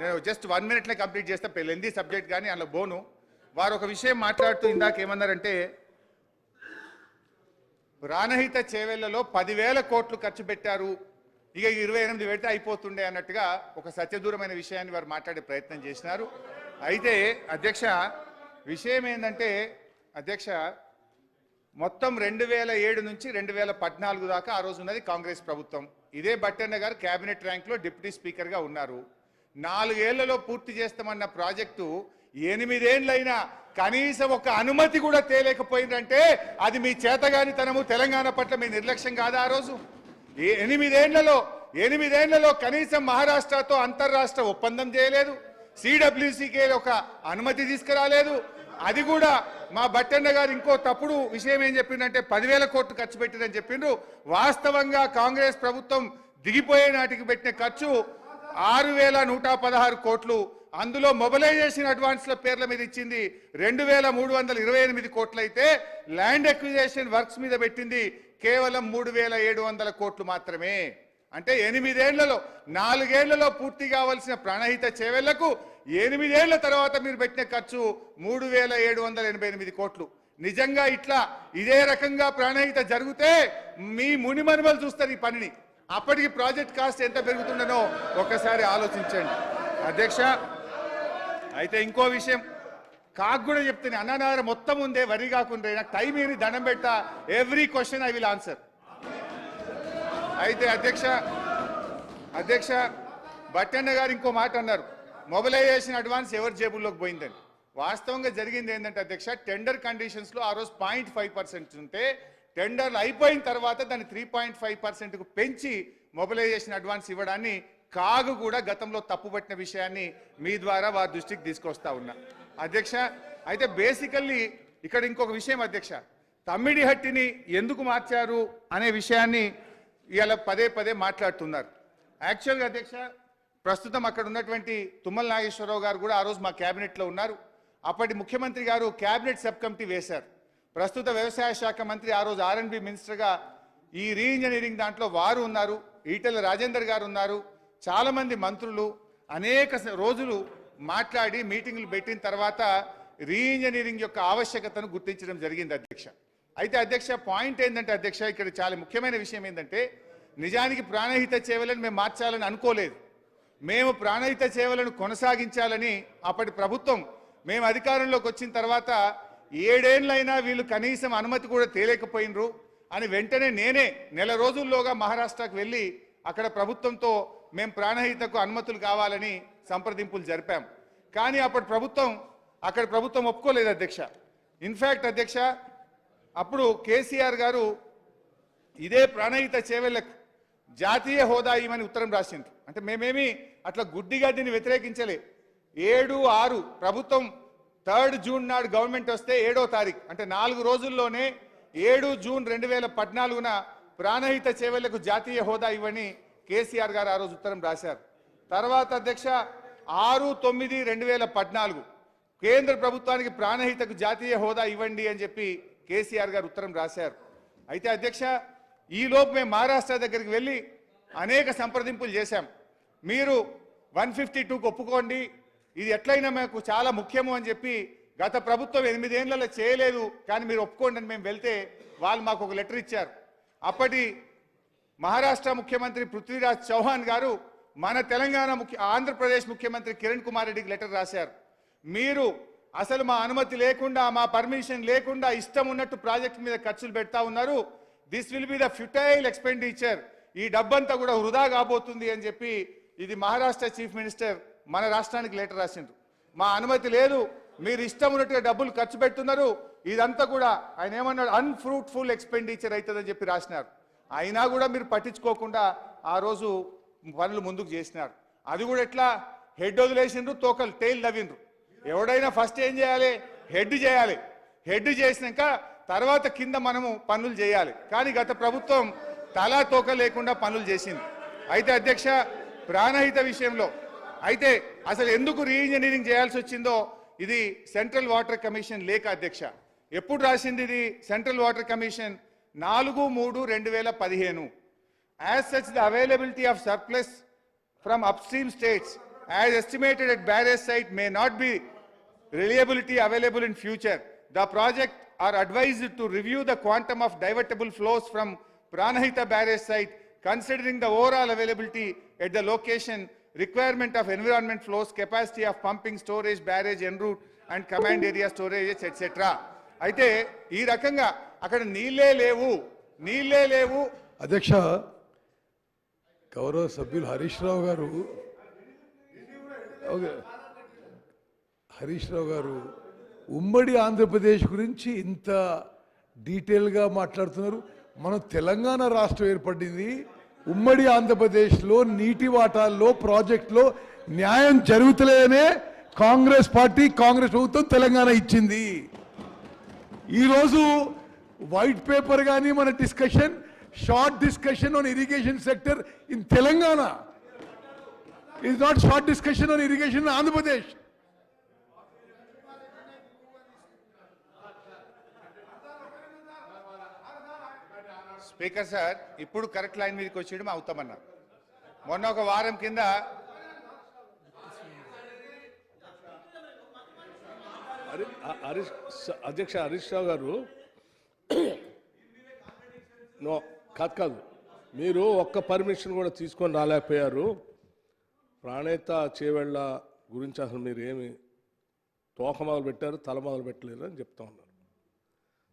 C: నేను జస్ట్ 1 minute కంప్లీట్ చేస్తే లెందీ సబ్జెక్ట్ కానీ అందులో బోను. వారు ఒక విషయం మాట్లాడుతూ ఇందాక ఏమన్నారంటే ప్రాణహిత చేవెళ్లలో 10,000 కోట్లు ఖర్చు పెట్టారు, ఇక 28 పెడితే అయిపోతుండే అన్నట్టుగా ఒక సత్యదూరమైన విషయాన్ని వారు మాట్లాడే ప్రయత్నం చేసినారు. అయితే అధ్యక్ష విషయం ఏంటంటే అధ్యక్ష మొత్తం 2007 నుంచి 2014 దాకా ఆ రోజు ఉన్నది కాంగ్రెస్ ప్రభుత్వం. ఇదే బట్టన్న గారు కేబినెట్ ర్యాంక్లో డిప్యూటీ స్పీకర్గా ఉన్నారు. 4 ఏళ్లలో పూర్తి చేస్తామన్న ప్రాజెక్టు 8 ఏళ్ళైనా కనీసం ఒక అనుమతి కూడా తేలేకపోయిందంటే అది మీ చేతగానితనము, తెలంగాణ పట్ల మీ నిర్లక్ష్యం కాదా? ఆ రోజు 8 ఏళ్లలో కనీసం మహారాష్ట్రతో అంతర్రాష్ట్ర ఒప్పందం చేయలేదు, సిడబ్ల్యూసీకే ఒక అనుమతి తీసుకురాలేదు. అది కూడా మా బట్టన్న గారు ఇంకో తప్పుడు విషయం ఏం చెప్పిందంటే 10,000 కోట్లు ఖర్చు పెట్టిందని చెప్పిండ్రు. వాస్తవంగా కాంగ్రెస్ ప్రభుత్వం దిగిపోయే నాటికి పెట్టిన ఖర్చు 6,116 కోట్లు. అందులో మొబిలైజేషన్ అడ్వాన్స్ల పేర్ల మీద ఇచ్చింది 2,328 కోట్లు అయితే ల్యాండ్ అక్విజిషన్ వర్క్స్ మీద పెట్టింది కేవలం 3,700 కోట్లు మాత్రమే. అంటే 8 ఏళ్లలో 4 ఏళ్లలో పూర్తి కావాల్సిన ప్రాణహిత చేవెళ్లకు 8 ఏళ్ల తర్వాత మీరు పెట్టిన ఖర్చు 3,788 కోట్లు. నిజంగా ఇట్లా ఇదే రకంగా ప్రాణహిత జరిగితే మీ మునిమనుమలు చూస్తారు ఈ పనిని. అప్పటికి ప్రాజెక్ట్ కాస్ట్ ఎంత పెరుగుతుండనో ఒక్కసారి ఆలోచించండి అధ్యక్ష. అయితే ఇంకో విషయం కాకు కూడా చెప్తాను, అన్ననగర మొత్తం ఉందే వరి కాకుండా నాకు టైం ఏమి దండం పెట్టా, every question I will answer. అయితే అధ్యక్ష బట్టన్న గారు ఇంకో మాట అన్నారు, మొబిలైజేషన్ అడ్వాన్స్ ఎవరి జేబుల్లోకి పోయిందని. వాస్తవంగా జరిగింది ఏంటంటే అధ్యక్ష టెండర్ కండిషన్స్లో ఆ రోజు 0.5% ఉంటే టెండర్లు అయిపోయిన తర్వాత దాన్ని 3.5%కు పెంచి మొబిలైజేషన్ అడ్వాన్స్ ఇవ్వడాన్ని కాగు కూడా గతంలో తప్పుపట్టిన విషయాన్ని మీ ద్వారా వారి దృష్టికి తీసుకొస్తా ఉన్నా అధ్యక్ష. అయితే బేసికల్లీ ఇక్కడ ఇంకొక విషయం అధ్యక్ష, తమ్మిడిహట్టిని ఎందుకు మార్చారు అనే విషయాన్ని ఇవాళ పదే మాట్లాడుతున్నారు. యాక్చువల్గా అధ్యక్ష ప్రస్తుతం అక్కడ ఉన్నటువంటి తుమ్మల నాగేశ్వరరావు గారు కూడా ఆ రోజు మా క్యాబినెట్లో ఉన్నారు. అప్పటి ముఖ్యమంత్రి గారు క్యాబినెట్ సబ్ కమిటీ వేశారు. ప్రస్తుత వ్యవసాయ శాఖ మంత్రి ఆ రోజు R&B మినిస్టర్గా ఈ రీఇంజనీరింగ్ దాంట్లో వారు ఉన్నారు, ఈటెల రాజేందర్ గారు ఉన్నారు, చాలామంది మంత్రులు అనేక రోజులు మాట్లాడి మీటింగులు పెట్టిన తర్వాత రీఇంజనీరింగ్ యొక్క ఆవశ్యకతను గుర్తించడం జరిగింది అధ్యక్ష. అయితే అధ్యక్ష పాయింట్ ఏంటంటే అధ్యక్ష ఇక్కడ చాలా ముఖ్యమైన విషయం ఏంటంటే నిజానికి ప్రాణహిత చేవలను మేము మార్చాలని అనుకోలేదు. మేము ప్రాణహిత సేవలను కొనసాగించాలని అప్పటి ప్రభుత్వం మేము అధికారంలోకి వచ్చిన తర్వాత 7 ఏళ్లైనా వీళ్ళు కనీసం అనుమతి కూడా తేలేకపోయినరు అని వెంటనే నేనే నెల రోజుల్లోగా మహారాష్ట్రకు వెళ్ళి అక్కడ ప్రభుత్వంతో మేము ప్రాణహితకు అనుమతులు కావాలని సంప్రదింపులు జరిపాం. కానీ అక్కడ ప్రభుత్వం ఒప్పుకోలేదు అధ్యక్ష. ఇన్ఫ్యాక్ట్ అధ్యక్ష అప్పుడు కేసీఆర్ గారు ఇదే ప్రాణహిత చేవెళ్లకు జాతీయ హోదా ఇవ్వమని ఉత్తరం రాసింది. అంటే మేమేమి అట్లా గుడ్డిగా దీన్ని వ్యతిరేకించలే. 7/6 ప్రభుత్వం 3rd జూన్ నాడు గవర్నమెంట్ వస్తే 7వ తారీఖు అంటే 4 రోజుల్లోనే 7 జూన్ 2014న ప్రాణహిత చేవెళ్లకు జాతీయ హోదా ఇవ్వని కేసీఆర్ గారు ఆ రోజు ఉత్తరం రాశారు. తర్వాత అధ్యక్ష 6/9/2014 కేంద్ర ప్రభుత్వానికి ప్రాణహితకు జాతీయ హోదా ఇవ్వండి అని చెప్పి కేసీఆర్ గారు ఉత్తరం రాశారు. అయితే అధ్యక్ష ఈలోపు మేము మహారాష్ట్ర దగ్గరికి వెళ్ళి అనేక సంప్రదింపులు చేశాం. మీరు 152కు ఒప్పుకోండి, ఇది ఎట్లయినా మాకు చాలా ముఖ్యము అని చెప్పి గత ప్రభుత్వం 8 ఏళ్లలో చేయలేదు, కానీ మీరు ఒప్పుకోండి అని మేము వెళ్తే వాళ్ళు మాకు ఒక లెటర్ ఇచ్చారు. అప్పటి మహారాష్ట్ర ముఖ్యమంత్రి పృథ్వీరాజ్ చౌహాన్ గారు మన తెలంగాణ ఆంధ్రప్రదేశ్ ముఖ్యమంత్రి కిరణ్ కుమార్ రెడ్డికి లెటర్ రాశారు. మీరు అసలు మా అనుమతి లేకుండా, మా పర్మిషన్ లేకుండా ఇష్టం ఉన్నట్టు ప్రాజెక్ట్ మీద ఖర్చులు పెడతా ఉన్నారు. This will be the futile expenditure. ఈ డబ్బంతా కూడా వృధా కాబోతుంది అని చెప్పి ఇది మహారాష్ట్ర చీఫ్ మినిస్టర్ మన రాష్ట్రానికి లెటర్ రాసిండ్రు. మా అనుమతి లేదు, మీరు ఇష్టం ఉన్నట్టుగా డబ్బులు ఖర్చు పెడుతున్నారు, ఇదంతా కూడా ఆయన ఏమన్నాడు, అన్ఫ్రూట్ఫుల్ ఎక్స్పెండిచర్ అవుతుందని చెప్పి రాసినారు. అయినా కూడా మీరు పట్టించుకోకుండా ఆ రోజు పనులు ముందుకు చేసినారు. అది కూడా ఎట్లా, హెడ్ వదిలేసిండ్రు, తోకలు టైల్ నవ్విండ్రు. ఎవడైనా ఫస్ట్ ఏం చేయాలి, హెడ్ చేయాలి. హెడ్ చేసినాక తర్వాత కింద మనము పనులు చేయాలి. కానీ గత ప్రభుత్వం తలా తోక లేకుండా పనులు చేసింది. అయితే అధ్యక్ష, ప్రాణహిత విషయంలో అయితే అసలు ఎందుకు రీఇంజనీరింగ్ చేయాల్సి వచ్చిందో ఇది సెంట్రల్ వాటర్ కమిషన్ లేఖ అధ్యక్ష. ఎప్పుడు రాసింది ఇది central water commission? 4/3/2015. As such the availability of surplus from upstream states as estimated at barrage site may not be reliability available in future. The project are advised to review the quantum of divertible flows from Pranahita barrage site considering the overall availability at the location, requirement of environment flows, capacity of pumping, storage, barrage en route and command area storage etc. అయితే ఈ రకంగా అక్కడ నీళ్ళే లేవు.
E: అధ్యక్ష, గౌరవ సభ్యులు హరీష్ రావు గారు ఉమ్మడి ఆంధ్రప్రదేశ్ గురించి ఇంత డీటెయిల్గా మాట్లాడుతున్నారు. మనం తెలంగాణ రాష్ట్రం ఏర్పడింది, ఉమ్మడి ఆంధ్రప్రదేశ్లో నీటి వాటాల్లో ప్రాజెక్టులో న్యాయం జరుగుతలేనే కాంగ్రెస్ ప్రభుత్వం తెలంగాణ ఇచ్చింది. ఈరోజు వైట్ పేపర్ కానీ మన discussion, short discussion on irrigation sector in Telangana is not short discussion on irrigation in Andhra Pradesh.
C: Speaker sir, ఇప్పుడు కరెక్ట్ లైన్ మీదకి వచ్చేయడం అవుతామన్నా. మొన్న ఒక వారం కింద
H: అధ్యక్ష హరీష్ రావు గారు కాదు, మీరు ఒక్క పర్మిషన్ కూడా తీసుకొని రాలేకపోయారు. ప్రాణేత చేవెళ్ళ గురించి అసలు మీరు ఏమి తోక మొదలు పెట్టారు, తల మొదలు పెట్టలేరు అని చెప్తా ఉన్నారు.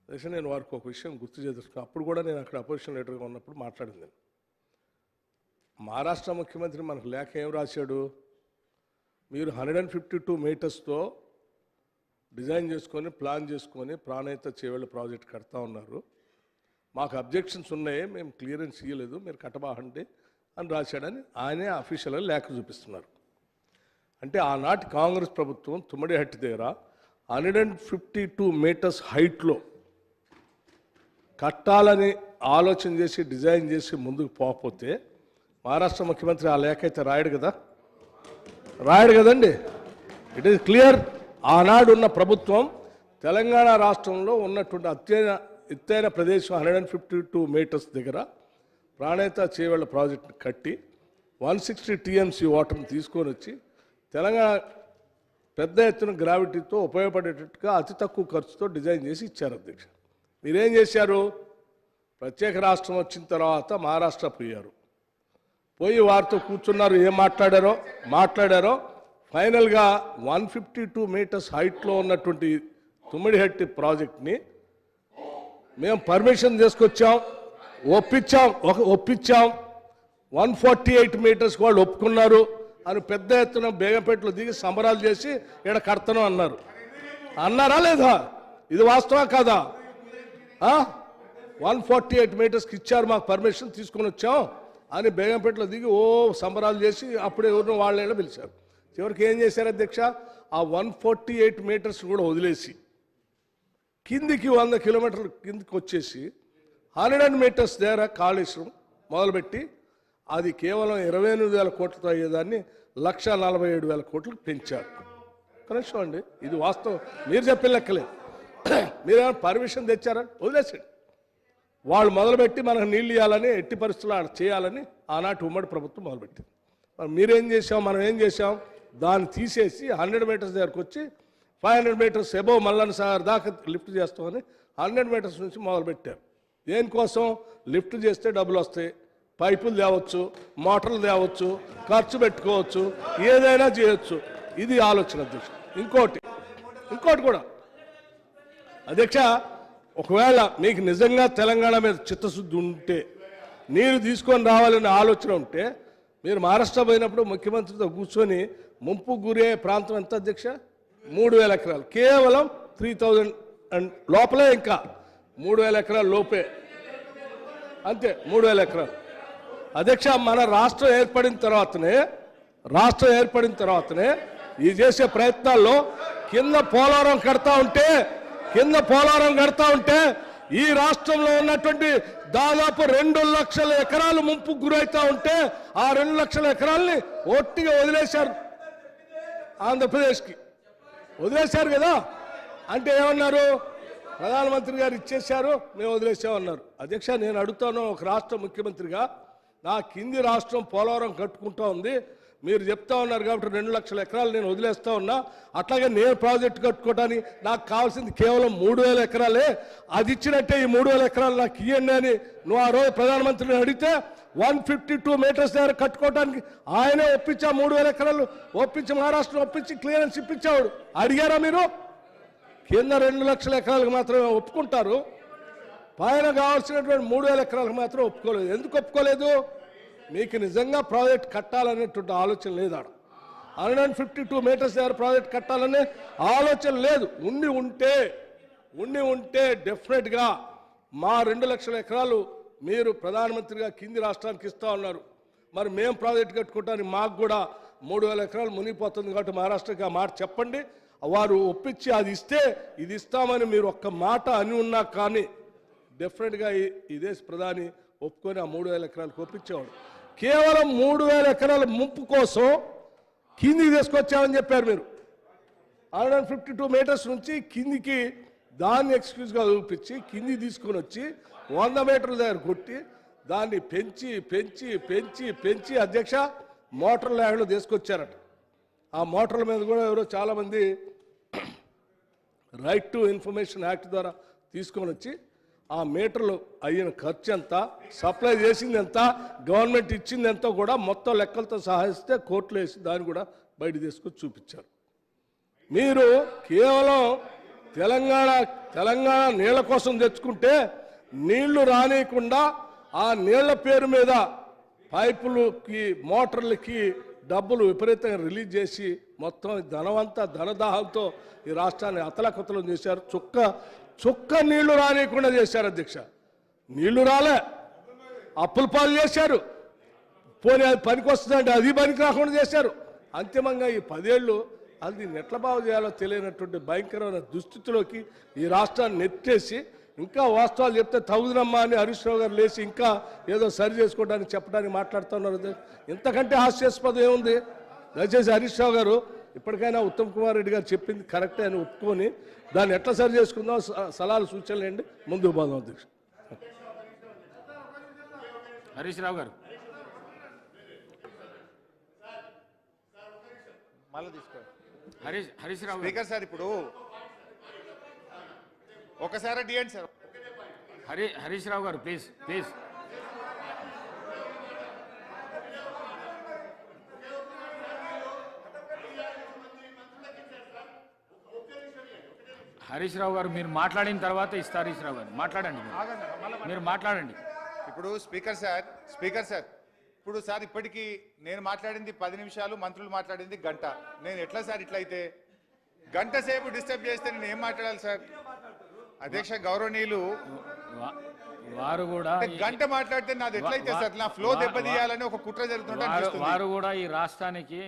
H: అదే నేను వారికి ఒక విషయం గుర్తు చేస్తున్నాను. అప్పుడు కూడా నేను అక్కడ అపోజిషన్ లీడర్గా ఉన్నప్పుడు మాట్లాడింది. మహారాష్ట్ర ముఖ్యమంత్రి మనకు లేఖ ఏం రాశాడు, మీరు 152 మీటర్స్తో డిజైన్ చేసుకొని ప్లాన్ చేసుకొని ప్రాణేత చేవెళ్ళ ప్రాజెక్ట్ కడతా ఉన్నారు, మాకు అబ్జెక్షన్స్ ఉన్నాయి, మేము క్లియరెన్స్ ఇవ్వలేదు, మీరు కట్టబాహండి అని రాశాడని ఆయనే అఫీషియల్గా లేఖ చూపిస్తున్నారు. అంటే ఆనాటి కాంగ్రెస్ ప్రభుత్వం తుమ్మడిహట్టి దగ్గర 152 మీటర్స్ హైట్లో కట్టాలని ఆలోచన చేసి డిజైన్ చేసి ముందుకు పోకపోతే మహారాష్ట్ర ముఖ్యమంత్రి ఆ లేఖ అయితే రాయడు కదండి. It is clear. ఆనాడు ఉన్న ప్రభుత్వం తెలంగాణ రాష్ట్రంలో ఉన్నటువంటి ఎత్తైన ప్రదేశం 152 మీటర్స్ దగ్గర ప్రాణేత చేవెళ్ళ ప్రాజెక్టును కట్టి 160 TMC వాటర్ని తీసుకొని వచ్చి తెలంగాణ పెద్ద ఎత్తున గ్రావిటీతో ఉపయోగపడేటట్టుగా అతి తక్కువ ఖర్చుతో డిజైన్ చేసి ఇచ్చారు. అధ్యక్ష, మీరేం చేశారు? ప్రత్యేక రాష్ట్రం వచ్చిన తర్వాత మహారాష్ట్ర పోయి వారితో కూర్చున్నారు, ఏం మాట్లాడారో ఫైనల్గా 152 మీటర్స్ హైట్లో ఉన్నటువంటి తుమ్మిడిహట్టి ప్రాజెక్ట్ని మేము పర్మిషన్ తీసుకొచ్చాం, ఒప్పించాం 148 మీటర్స్ వాళ్ళు ఒప్పుకున్నారు అని పెద్ద ఎత్తున బేగంపేటలో దిగి సంబరాలు చేసి ఇక్కడ కడతాను అన్నారా లేదా? ఇది వాస్తవా కాదా? 148 మీటర్స్కి ఇచ్చారు, మాకు పర్మిషన్ తీసుకొని వచ్చాం అని బేగంపేటలో దిగి సంబరాలు చేసి అప్పుడే ఎవరినో వాళ్ళైనా పిలిచారు. చివరికి ఏం చేశారు అధ్యక్ష? ఆ 148 మీటర్స్ కూడా వదిలేసి కిందికి 100 కిలోమీటర్లు కిందికి వచ్చేసి 100 మీటర్స్ దగ్గర కాళేశ్వరం మొదలుపెట్టి అది కేవలం 28,000 కోట్లతో అయ్యేదాన్ని 1,47,000 కోట్లకు పెంచారు. కనీసం అండి, ఇది వాస్తవం, మీరు చెప్పిన లెక్కలే. మీరేమైనా పర్మిషన్ తెచ్చారని వదిలేసాడు. వాళ్ళు మొదలుపెట్టి మనకు నీళ్ళు ఇవ్వాలని, ఎట్టి పరిస్థితులు చేయాలని ఆనాటి ఉమ్మడి ప్రభుత్వం మొదలుపెట్టింది. మీరేం చేసాం, మనం ఏం చేసాం, దాన్ని తీసేసి 100 మీటర్స్ దగ్గరకు వచ్చి 500 మీటర్స్ ఎబో మల్లన్న సాగర్ దాకా లిఫ్ట్ చేస్తామని 100 మీటర్స్ నుంచి మొదలుపెట్టారు. దేనికోసం? లిఫ్ట్ చేస్తే డబ్బులు వస్తాయి, పైపులు తేవచ్చు, మోటార్లు తేవచ్చు, ఖర్చు పెట్టుకోవచ్చు, ఏదైనా చేయొచ్చు. ఇది ఆలోచన అధ్యక్ష. ఇంకోటి కూడా అధ్యక్ష, ఒకవేళ మీకు నిజంగా తెలంగాణ మీద చిత్తశుద్ధి ఉంటే, నీరు తీసుకొని రావాలనే ఆలోచన ఉంటే, మీరు మహారాష్ట్ర పోయినప్పుడు ముఖ్యమంత్రితో కూర్చొని ముంపు గురే ప్రాంతం ఎంత అధ్యక్ష? 3,000 ఎకరాలు, కేవలం 3,000 లోపలే, ఇంకా 3,000 ఎకరాల లోపే, అంతే 3,000 ఎకరాలు. అధ్యక్ష, మన రాష్ట్రం ఏర్పడిన తర్వాతనే ఈ చేసే ప్రయత్నాల్లో కింద పోలవరం కడతా ఉంటే ఈ రాష్ట్రంలో ఉన్నటువంటి దాదాపు 2 లక్షల ఎకరాలు ముంపు గురైతా ఉంటే ఆ 2 లక్షల ఎకరాలని ఒట్టిగా వదిలేశారు, ఆంధ్రప్రదేశ్కి వదిలేశారు కదా. అంటే ఏమన్నారు? ప్రధానమంత్రి గారు ఇచ్చేశారు, మేము వదిలేసామన్నారు. అధ్యక్ష, నేను అడుగుతాను ఒక రాష్ట్ర ముఖ్యమంత్రిగా, నా కింది రాష్ట్రం పోలవరం కట్టుకుంటా ఉంది, మీరు చెప్తా ఉన్నారు కాబట్టి 2 లక్షల ఎకరాలు నేను వదిలేస్తా ఉన్నా, అట్లాగే నేను ప్రాజెక్టు కట్టుకోవడానికి నాకు కావాల్సింది కేవలం 3,000 ఎకరాలే, అది ఇచ్చినట్టే ఈ 3,000 ఎకరాలు నాకు ఇవ్వండి అని నువ్వు ఆ రోజు ప్రధానమంత్రిని అడిగితే 152 మీటర్స్ దగ్గర కట్టుకోవడానికి ఆయనే ఒప్పించా, 3,000 ఎకరాలు ఒప్పించి, మహారాష్ట్ర ఒప్పించి క్లియరెన్స్ ఇప్పించాడు. అడిగారా మీరు? కింద 2 లక్షల ఎకరాలకు మాత్రమే ఒప్పుకుంటారు, పైన కావాల్సినటువంటి 3,000 ఎకరాలకు మాత్రం ఒప్పుకోలేదు. ఎందుకు ఒప్పుకోలేదు? మీకు నిజంగా ప్రాజెక్ట్ కట్టాలనేటువంటి ఆలోచన లేదు. 152 మీటర్స్ దగ్గర ప్రాజెక్ట్ కట్టాలనే ఆలోచన లేదు. ఉండి ఉంటే డెఫినెట్గా మా 2 లక్షల ఎకరాలు మీరు ప్రధానమంత్రిగా కింది రాష్ట్రానికి ఇస్తా ఉన్నారు, మరి మేము ప్రాజెక్ట్ కట్టుకోవడానికి మాకు కూడా 3,000 ఎకరాలు మునిగిపోతుంది కాబట్టి మహారాష్ట్రకి ఆ మాట చెప్పండి. వారు ఒప్పించి అది ఇస్తే ఇది ఇస్తామని మీరు ఒక్క మాట అని ఉన్నా కానీ డెఫినెట్గా ఈ దేశ ప్రధాని ఒప్పుకొని ఆ 3,000 ఎకరాలకు ఒప్పించేవాడు. కేవలం 3,000 ఎకరాల ముంపు కోసం కిందికి తీసుకొచ్చామని చెప్పారు మీరు. 152 మీటర్స్ నుంచి కిందికి దాన్ని ఎక్స్క్యూజ్గా చూపించి కింది తీసుకొని వచ్చి 100 మీటర్ల దగ్గర కొట్టి దాన్ని పెంచి అధ్యక్ష మోటార్ ల్యాండ్లో తీసుకొచ్చారట. ఆ మోటార్ల మీద కూడా ఎవరో చాలామంది రైట్ టు ఇన్ఫర్మేషన్ యాక్ట్ ద్వారా తీసుకొని వచ్చి ఆ మీటర్లు అయిన ఖర్చు ఎంత, సప్లై చేసింది ఎంత, గవర్నమెంట్ ఇచ్చింది ఎంతో కూడా మొత్తం లెక్కలతో సహాయిస్తే కోర్టులో వేసి దాన్ని కూడా బయట తీసుకొచ్చి చూపించారు. మీరు కేవలం తెలంగాణ నీళ్ల కోసం తెచ్చుకుంటే నీళ్లు రానియకుండా ఆ నీళ్ల పేరు మీద పైపులకి మోటార్లకి డబ్బులు విపరీతంగా రిలీజ్ చేసి మొత్తం ధనదాహంతో ఈ రాష్ట్రాన్ని అతలకుతలం చేశారు. చుక్క నీళ్లు రానియకుండా చేశారు అధ్యక్ష. నీళ్లు రాలే, అప్పుల పాలు చేశారు, పోనీ అది పనికి వస్తుందంటే అది పనికి రాకుండా చేశారు. అంతిమంగా ఈ 10 ఏళ్ళు అది నెట్ల బాగు చేయాలో తెలియనటువంటి భయంకరమైన దుస్థితిలోకి ఈ రాష్ట్రాన్ని నెట్టేసి ఇంకా వాస్తవాలు చెప్తే తగుదనమ్మా అని హరీష్ రావు గారు లేచి ఇంకా ఏదో సరి చేసుకోవడానికి చెప్పడానికి మాట్లాడుతున్నారు. ఇంతకంటే హాస్యాస్పదం ఏముంది? దయచేసి హరీష్ రావు గారు ఇప్పటికైనా ఉత్తమ్ కుమార్ రెడ్డి గారు చెప్పింది కరెక్టే అని ఒప్పుకొని దాన్ని ఎట్లా సరి చేసుకుందాం సలహాలు సూచనలు ఏంటి ముందుకు పోదాం అధ్యక్ష.
A: హరీష్ రావు గారు
C: మళ్ళీ తీసుకోండి.
A: హరీష్ రావు
C: స్పీకర్ సార్, ఇప్పుడు ఒకసారి డియండి సార్.
A: హరీష్ రావు గారు ప్లీజ్. హరీష్ రావు గారు మీరు మాట్లాడిన తర్వాత ఇస్తారు. హరీష్ రావు గారు మాట్లాడండి, మీరు మాట్లాడండి.
C: ఇప్పుడు స్పీకర్ సార్ ఇప్పుడు సార్ ఇప్పటికీ నేను మాట్లాడింది 10 నిమిషాలు, మంత్రులు మాట్లాడింది గంట. నేను ఎట్లా సార్ ఇట్లయితే గంట సేపు డిస్టర్బ్ చేస్తే నేను ఏం మాట్లాడాలి సార్? అధ్యక్ష గౌరవనీయులు
A: వారు కూడా
C: గంట మాట్లాడితే నాది ఎట్లయితే సార్? నా ఫ్లో దెబ్బతీయాలని ఒక కుట్ర జరుగుతుంటే
A: వారు కూడా ఈ రాష్ట్రానికి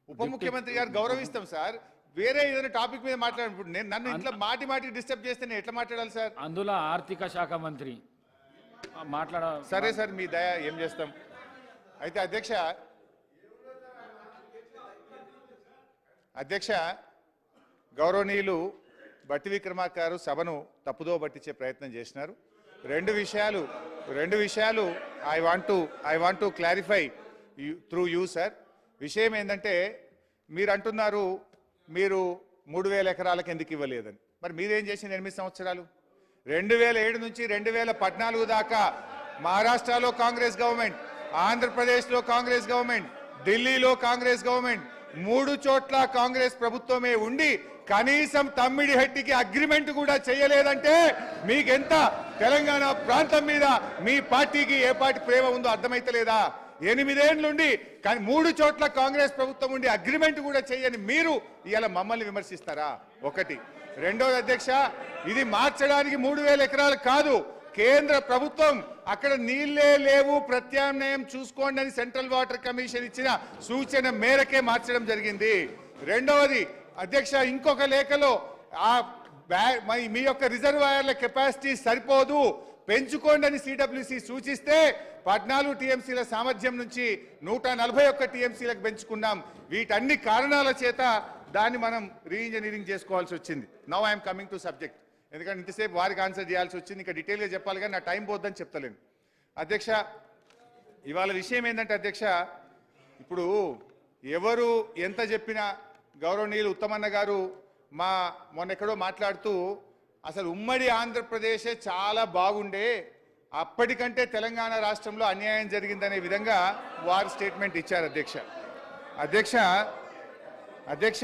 C: ఉప ముఖ్యమంత్రి గారు గౌరవిస్తాం సార్. వేరే ఏదైనా టాపిక్ మీద మాట్లాడినప్పుడు నేను నన్ను ఇంట్లో మాటి డిస్టర్బ్ చేస్తే నేను ఎట్లా మాట్లాడాలి సార్?
A: అందులో ఆర్థిక శాఖ మంత్రి
C: సరే సార్, మీ దయ ఏం చేస్తాం. అయితే అధ్యక్ష గౌరవనీయులు బట్టి విక్రమార్క గారు సభను తప్పుదో పట్టించే ప్రయత్నం చేసినారు. రెండు విషయాలు I want to clarify through you sir. విషయం ఏంటంటే మీరు అంటున్నారు మీరు 3,000 ఎకరాలకు ఎందుకు ఇవ్వలేదని. మరి మీరేం చేసింది 8 సంవత్సరాలు? 2007 నుంచి 2014 దాకా మహారాష్ట్రలో కాంగ్రెస్ గవర్నమెంట్, ఆంధ్రప్రదేశ్లో కాంగ్రెస్ గవర్నమెంట్, ఢిల్లీలో కాంగ్రెస్ గవర్నమెంట్, 3 చోట్ల కాంగ్రెస్ ప్రభుత్వమే ఉండి కనీసం తమ్మిడి హెట్టికి అగ్రిమెంట్ కూడా చేయలేదంటే మీకెంత తెలంగాణ ప్రాంతం మీద మీ పార్టీకి ఏ పార్టీ ప్రేమ ఉందో అర్థమైతలేదా? 8 ఏళ్ళుండి కానీ 3 చోట్ల కాంగ్రెస్ ప్రభుత్వం ఉండి అగ్రిమెంట్ కూడా చేయని మీరు ఇవాళ మమ్మల్ని విమర్శిస్తారా? ఒకటి. రెండోది అధ్యక్ష, ఇది మార్చడానికి 3,000 ఎకరాలు కాదు, కేంద్ర ప్రభుత్వం అక్కడ నీళ్లే లేవు ప్రత్యామ్నాయం చూసుకోండి అని సెంట్రల్ వాటర్ కమిషన్ ఇచ్చిన సూచన మేరకే మార్చడం జరిగింది. రెండవది అధ్యక్ష, ఇంకొక లేఖలో మీ యొక్క రిజర్వాయర్ల కెపాసిటీ సరిపోదు పెంచుకోండి అని సిడబ్ల్యూసి సూచిస్తే 14 టీఎంసీల సామర్థ్యం నుంచి 141 టీఎంసీలకు పెంచుకున్నాం. వీటన్ని కారణాల చేత దాన్ని మనం రీఇంజనీరింగ్ చేసుకోవాల్సి వచ్చింది. Now I'm coming to subject. ఎందుకంటే ఇంతసేపు వారికి ఆన్సర్ చేయాల్సి వచ్చింది, ఇంకా డీటెయిల్గా చెప్పాలి కానీ నా టైం పోద్దని చెప్తలేను. అధ్యక్ష, ఇవాళ విషయం ఏంటంటే అధ్యక్ష, ఇప్పుడు ఎవరు ఎంత చెప్పినా గౌరవనీయులు ఉత్తమన్న గారు మొన్న ఎక్కడో మాట్లాడుతూ అసలు ఉమ్మడి ఆంధ్రప్రదేశే చాలా బాగుండే, అప్పటికంటే తెలంగాణ రాష్ట్రంలో అన్యాయం జరిగిందనే విధంగా వారు స్టేట్మెంట్ ఇచ్చారు. అధ్యక్ష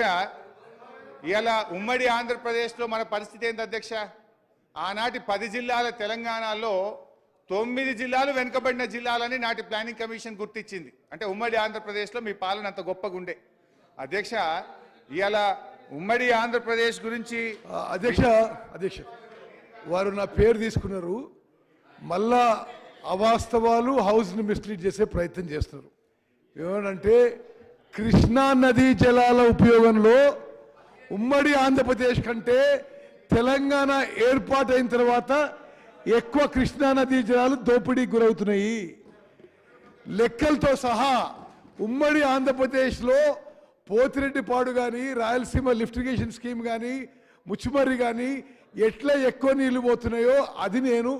C: ఇలా ఉమ్మడి ఆంధ్రప్రదేశ్లో మన పరిస్థితి ఏంటి అధ్యక్ష? ఆనాటి 10 జిల్లాల తెలంగాణలో 9 జిల్లాలు వెనుకబడిన జిల్లాలని నాటి ప్లానింగ్ కమిషన్ గుర్తించింది. అంటే ఉమ్మడి ఆంధ్రప్రదేశ్లో మీ పాలన అంత గొప్పగా ఉండే. అధ్యక్ష, ఇలా ఉమ్మడి ఆంధ్రప్రదేశ్ గురించి
E: అధ్యక్ష వారు నా పేరు తీసుకున్నారు, మళ్ళా అవాస్తవాలు హౌస్ని మిస్లీడ్ చేసే ప్రయత్నం చేస్తున్నారు. ఏమనంటే కృష్ణా నదీ జలాల ఉపయోగంలో ఉమ్మడి ఆంధ్రప్రదేశ్ కంటే తెలంగాణ ఏర్పాటైన తర్వాత ఎక్కువ కృష్ణా నదీ జలాలు దోపిడీకి గురవుతున్నాయి. లెక్కలతో సహా ఉమ్మడి ఆంధ్రప్రదేశ్లో పోతిరెడ్డిపాడు కానీ, రాయలసీమ లిఫ్ట్ ఇరిగేషన్ స్కీమ్ కానీ, ముచ్చుమర్రి కానీ ఎట్లా ఎక్కువ నీళ్లు పోతున్నాయో అది నేను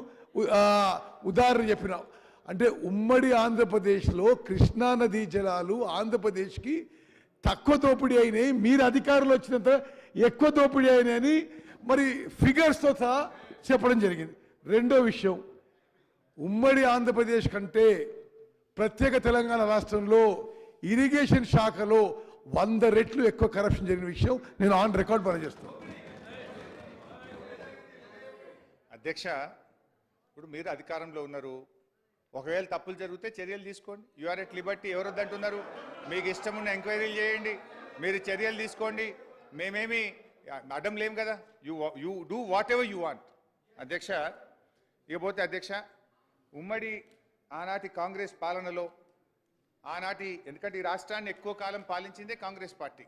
E: ఉదాహరణ చెప్పిన. అంటే ఉమ్మడి ఆంధ్రప్రదేశ్లో కృష్ణా నదీ జలాలు ఆంధ్రప్రదేశ్కి తక్కువ దోపిడీ అయినాయి, మీరు అధికారులు వచ్చినంత ఎక్కువ దోపిడీ అయినాయని మరి ఫిగర్స్తో సహా చెప్పడం జరిగింది. రెండో విషయం, ఉమ్మడి ఆంధ్రప్రదేశ్ కంటే ప్రత్యేక తెలంగాణ రాష్ట్రంలో ఇరిగేషన్ శాఖలో 100 రెట్లు ఎక్కువ కరప్షన్ జరిగిన విషయం నేను ఆన్ రికార్డ్ పనిచేస్తాను.
C: అధ్యక్ష, ఇప్పుడు మీరు అధికారంలో ఉన్నారు, ఒకవేళ తప్పులు జరిగితే చర్యలు తీసుకోండి. You're at liberty. ఎవరు వద్దంటున్నారు? మీకు ఇష్టం ఉన్న ఎంక్వైరీలు చేయండి, మీరు చర్యలు తీసుకోండి, మేమేమి అడ్డం లేం కదా. You do what ever you want. అధ్యక్ష, ఇకపోతే అధ్యక్ష, ఉమ్మడి ఆనాటి కాంగ్రెస్ పాలనలో ఎందుకంటే ఈ రాష్ట్రాన్ని ఎక్కువ కాలం పాలించిందే కాంగ్రెస్ పార్టీ.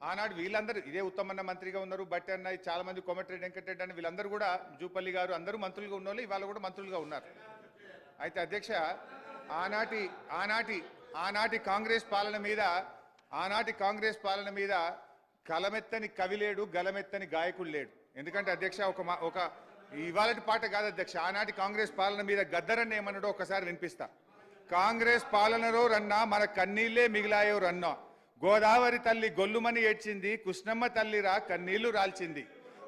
C: ఆనాడు వీళ్ళందరూ ఇదే ఉత్తమన్న మంత్రిగా ఉన్నారు, బట్టి అన్న, చాలా మంది కోమటిరెడ్డి వెంకటరెడ్డి అని వీళ్ళందరూ కూడా, జూపల్లి గారు అందరూ మంత్రులుగా ఉన్నోళ్ళు, ఇవాళ కూడా మంత్రులుగా ఉన్నారు. అయితే అధ్యక్ష, ఆనాటి కాంగ్రెస్ పాలన మీద కలమెత్తని కవి లేడు, గలమెత్తని గాయకుడు లేడు. ఎందుకంటే అధ్యక్ష, ఒక ఇవాళటి పాట కాదు అధ్యక్ష, ఆనాటి కాంగ్రెస్ పాలన మీద గద్దరన్న ఏమన్నాడో ఒకసారి వినిపిస్తా. కాంగ్రెస్ పాలనలో రన్నా మన కన్నీళ్లే మిగిలాయో రన్నా, గోదావరి తల్లి గొల్లుమని ఏడ్చింది, కృష్ణమ్మ తల్లిరా కన్నీళ్లు రాల్చింది,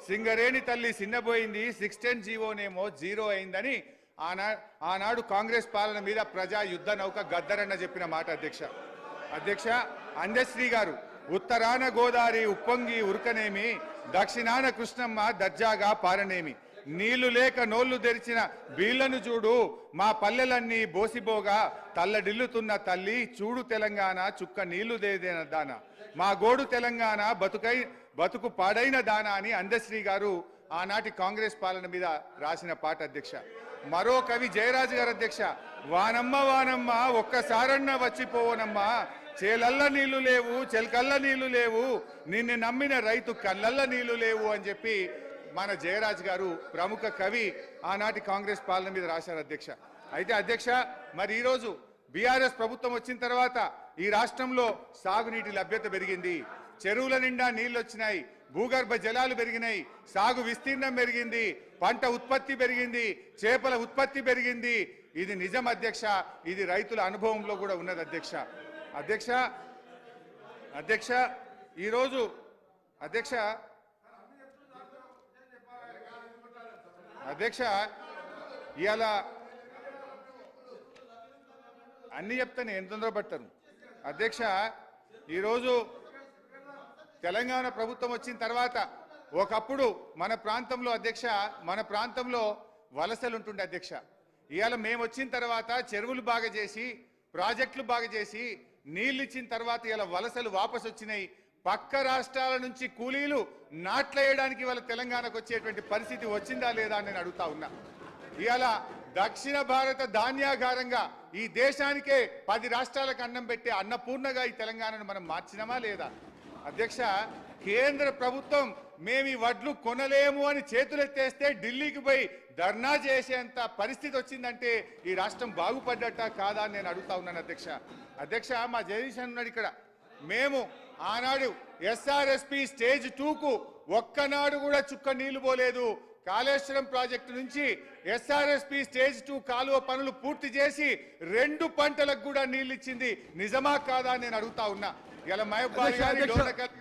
C: సింగరేణి తల్లి సిన్నబోయింది, 610 జీవోనేమో 0 అయిందని ఆనాడు కాంగ్రెస్ పాలన మీద ప్రజా యుద్ధ నౌక గద్దరన్న చెప్పిన మాట. అధ్యక్ష, అందశ్రీ గారు, ఉత్తరాన గోదావరి ఉప్పొంగి ఉరకనేమి, దక్షిణాన కృష్ణమ్మ దర్జాగా పారనేమి, నీళ్లు లేక నోళ్లు తెరిచిన బీళ్లను చూడు, మా పల్లెలన్నీ బోసిబోగా తల్లడిల్లుతున్న తల్లి, చూడు తెలంగాణ చుక్క నీళ్లు దేదేన దాన, మా గోడు తెలంగాణ బతుకు పాడైన దాన అని అందశ్రీ గారు ఆనాటి కాంగ్రెస్ పాలన మీద రాసిన పాట. అధ్యక్ష, మరో కవి జయరాజు గారు అధ్యక్ష, వానమ్మ వానమ్మ ఒక్కసారన్న వచ్చిపోవనమ్మా, చేలల్ల నీళ్లు లేవు చెల్కల్ల నీళ్లు లేవు, నిన్ను నమ్మిన రైతు కళ్ళల్ల నీళ్లు లేవు అని చెప్పి మన జయరాజ్ గారు ప్రముఖ కవి ఆనాటి కాంగ్రెస్ పాలన మీద రాశారు. అయితే అధ్యక్ష, మరి ఈరోజు బీఆర్ఎస్ ప్రభుత్వం వచ్చిన తర్వాత ఈ రాష్ట్రంలో సాగునీటి లభ్యత పెరిగింది, చెరువుల నిండా నీళ్లు వచ్చినాయి, భూగర్భ జలాలు పెరిగినాయి, సాగు విస్తీర్ణం పెరిగింది, పంట ఉత్పత్తి పెరిగింది, చేపల ఉత్పత్తి పెరిగింది. ఇది నిజం అధ్యక్ష, ఇది రైతుల అనుభవంలో కూడా ఉన్నది అధ్యక్ష. ఈరోజు అధ్యక్ష అధ్యక్ష ఇవాళ అన్ని చెప్తాను ఎంత తొందరపడతారు అధ్యక్ష. ఈరోజు తెలంగాణ ప్రభుత్వం వచ్చిన తర్వాత ఒకప్పుడు మన ప్రాంతంలో అధ్యక్ష మన ప్రాంతంలో వలసలు ఉంటుండే అధ్యక్ష. ఇవాళ మేము వచ్చిన తర్వాత చెరువులు బాగా చేసి ప్రాజెక్టులు బాగా చేసి నీళ్ళు ఇచ్చిన తర్వాత ఇలా వలసలు వాపసు వచ్చినాయి. పక్క రాష్ట్రాల నుంచి కూలీలు నాట్లేయడానికి వాళ్ళ తెలంగాణకు వచ్చేటువంటి పరిస్థితి వచ్చిందా లేదా అని నేను అడుగుతా ఉన్నా. ఇవాళ దక్షిణ భారత ధాన్యాగారంగా ఈ దేశానికే 10 రాష్ట్రాలకు అన్నం పెట్టే అన్నపూర్ణగా ఈ తెలంగాణను మనం మార్చినామా లేదా అధ్యక్ష? కేంద్ర ప్రభుత్వం మేము ఈ వడ్లు కొనలేము అని చేతులెత్తేస్తే ఢిల్లీకి పోయి ధర్నా చేసేంత పరిస్థితి వచ్చిందంటే ఈ రాష్ట్రం బాగుపడ్డట కాదా అని నేను అడుగుతా ఉన్నాను అధ్యక్ష. అధ్యక్ష మా జగదీశ్ ఉన్నాడు ఇక్కడ. మేము ఆనాడు ఎస్ఆర్ఎస్పి స్టేజ్ 2కు ఒక్కనాడు కూడా చుక్క నీళ్లు పోలేదు. కాళేశ్వరం ప్రాజెక్టు నుంచి ఎస్ఆర్ఎస్పి స్టేజ్ 2 కాలువ పనులు పూర్తి చేసి 2 పంటలకు కూడా నీళ్లు ఇచ్చింది నిజమా కాదా అని నేను అడుగుతా ఉన్నా. ఇలా మహబూబాబాద్ గాని డోర్నకల్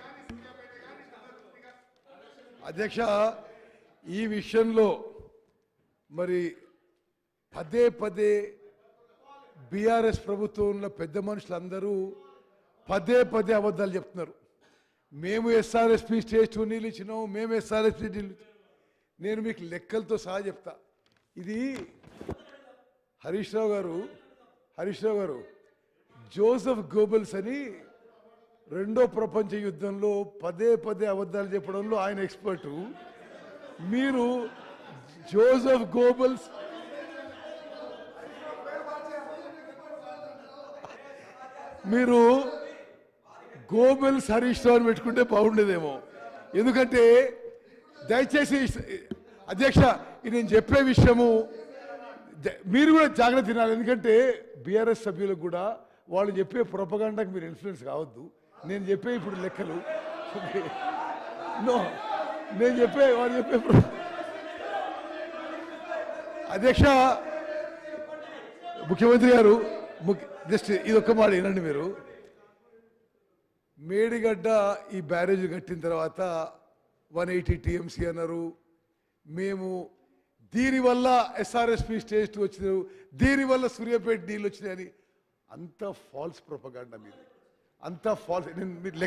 E: అధ్యక్ష ఈ విషయంలో మరి పదే పదే బీఆర్ఎస్ ప్రభుత్వంలో పెద్ద మనుషులందరూ పదే పదే అబద్ధాలు చెప్తున్నారు. మేము ఎస్ఆర్ఎస్పి స్టేజ్ 2 నీళ్ళు ఇచ్చినాం, మేము ఎస్ఆర్ఎస్పి నీళ్ళు. నేను మీకు లెక్కలతో సహా చెప్తా. ఇది హరీష్ రావు గారు జోసెఫ్ గోబెల్స్ అని 2వ ప్రపంచ యుద్ధంలో పదే పదే అబద్ధాలు చెప్పడంలో ఆయన ఎక్స్పర్టు. మీరు జోసెఫ్ గోబెల్స్ మీరు గోబెల్స్ హరీష్ రావు పెట్టుకుంటే బాగుండేదేమో. ఎందుకంటే దయచేసి అధ్యక్ష ఇది నేను చెప్పే విషయము మీరు కూడా జాగ్రత్త తినాలి. ఎందుకంటే బీఆర్ఎస్ సభ్యులకు కూడా వాళ్ళు చెప్పే ప్రొపగండాకి మీరు ఇన్ఫ్లుయెన్స్ కావద్దు. నేను చెప్పే ఇప్పుడు లెక్కలు నేను చెప్పే వాళ్ళు చెప్పే అధ్యక్ష ముఖ్యమంత్రి గారు జస్ట్ ఇది ఒక్క మాట వినండి. మీరు మేడిగడ్డ ఈ బ్యారేజ్ కట్టిన తర్వాత 180 టీఎంసీ అన్నారు. మేము దీనివల్ల ఎస్ఆర్ఎస్పి స్టేజ్ 2 వచ్చినారు, దీనివల్ల సూర్యాపేట నీళ్ళు వచ్చినాయని అంత ఫాల్స్ ప్రొపగాండా మీరు, అంత ఫాల్స్. మీరు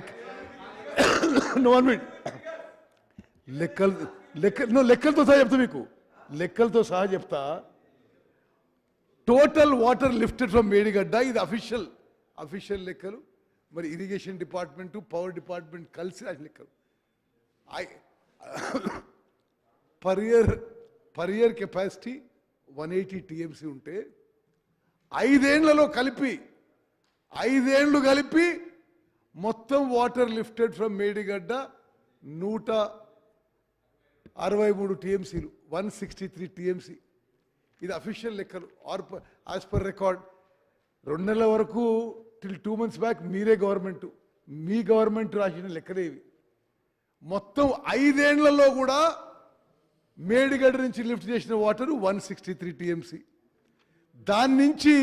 E: లెక్కలతో సహా చెప్తా, మీకు లెక్కలతో సహా చెప్తా. Total water lifted from Medigadda, ఇది అఫీషియల్ లెక్కలు. మరి ఇరిగేషన్ డిపార్ట్మెంటు పవర్ డిపార్ట్మెంట్ కలిసి రాసిన లెక్కలు. పర్ ఇయర్ కెపాసిటీ 180 టీఎంసీ ఉంటే 5 ఏళ్లలో కలిపి మొత్తం వాటర్ లిఫ్టెడ్ ఫ్రమ్ మేడిగడ్డ 163 టీఎంసీలు, 163 టీఎంసీ. ఇది అఫీషియల్ లెక్కలు యాజ్ పర్ రికార్డ్. 2 నెలల వరకు టిల్ 2 months బ్యాక్ మీ గవర్నమెంట్ రాసిన లెక్కలే ఇవి. మొత్తం 5 ఏళ్లలో కూడా మేడిగడ్డ నుంచి లిఫ్ట్ చేసిన వాటర్ 163 టీఎంసీ. దాని నుంచి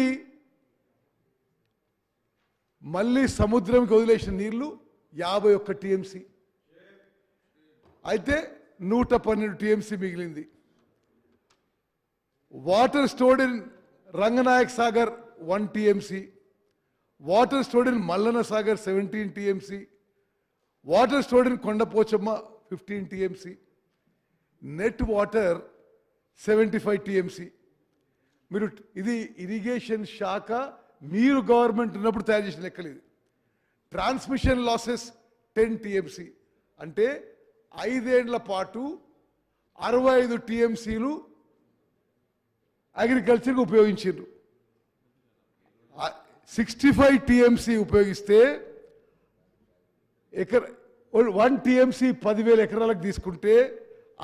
E: మళ్ళీ సముద్రంకి వదిలేసిన నీళ్లు 51 టీఎంసీ. అయితే 112 టీఎంసీ మిగిలింది. Water stored in Ranganayak Sagar 1 TMC, water stored in Mallanna Sagar 17 TMC, water stored in Kondapochamma 15 TMC, net water 75 TMC. మీరు ఇది ఇరిగేషన్ శాఖ మీరు గవర్నమెంట్ ఉన్నప్పుడు తయారు చేసిన లెక్కలు. ఇది ట్రాన్స్మిషన్ లాసెస్ 10 టీఎంసీ. అంటే 5 ఏళ్ల పాటు 65 టీఎంసీలు అగ్రికల్చర్కి ఉపయోగించారు. 65 టీఎంసీ ఉపయోగిస్తే 1 టీఎంసీ 10,000 ఎకరాలకు తీసుకుంటే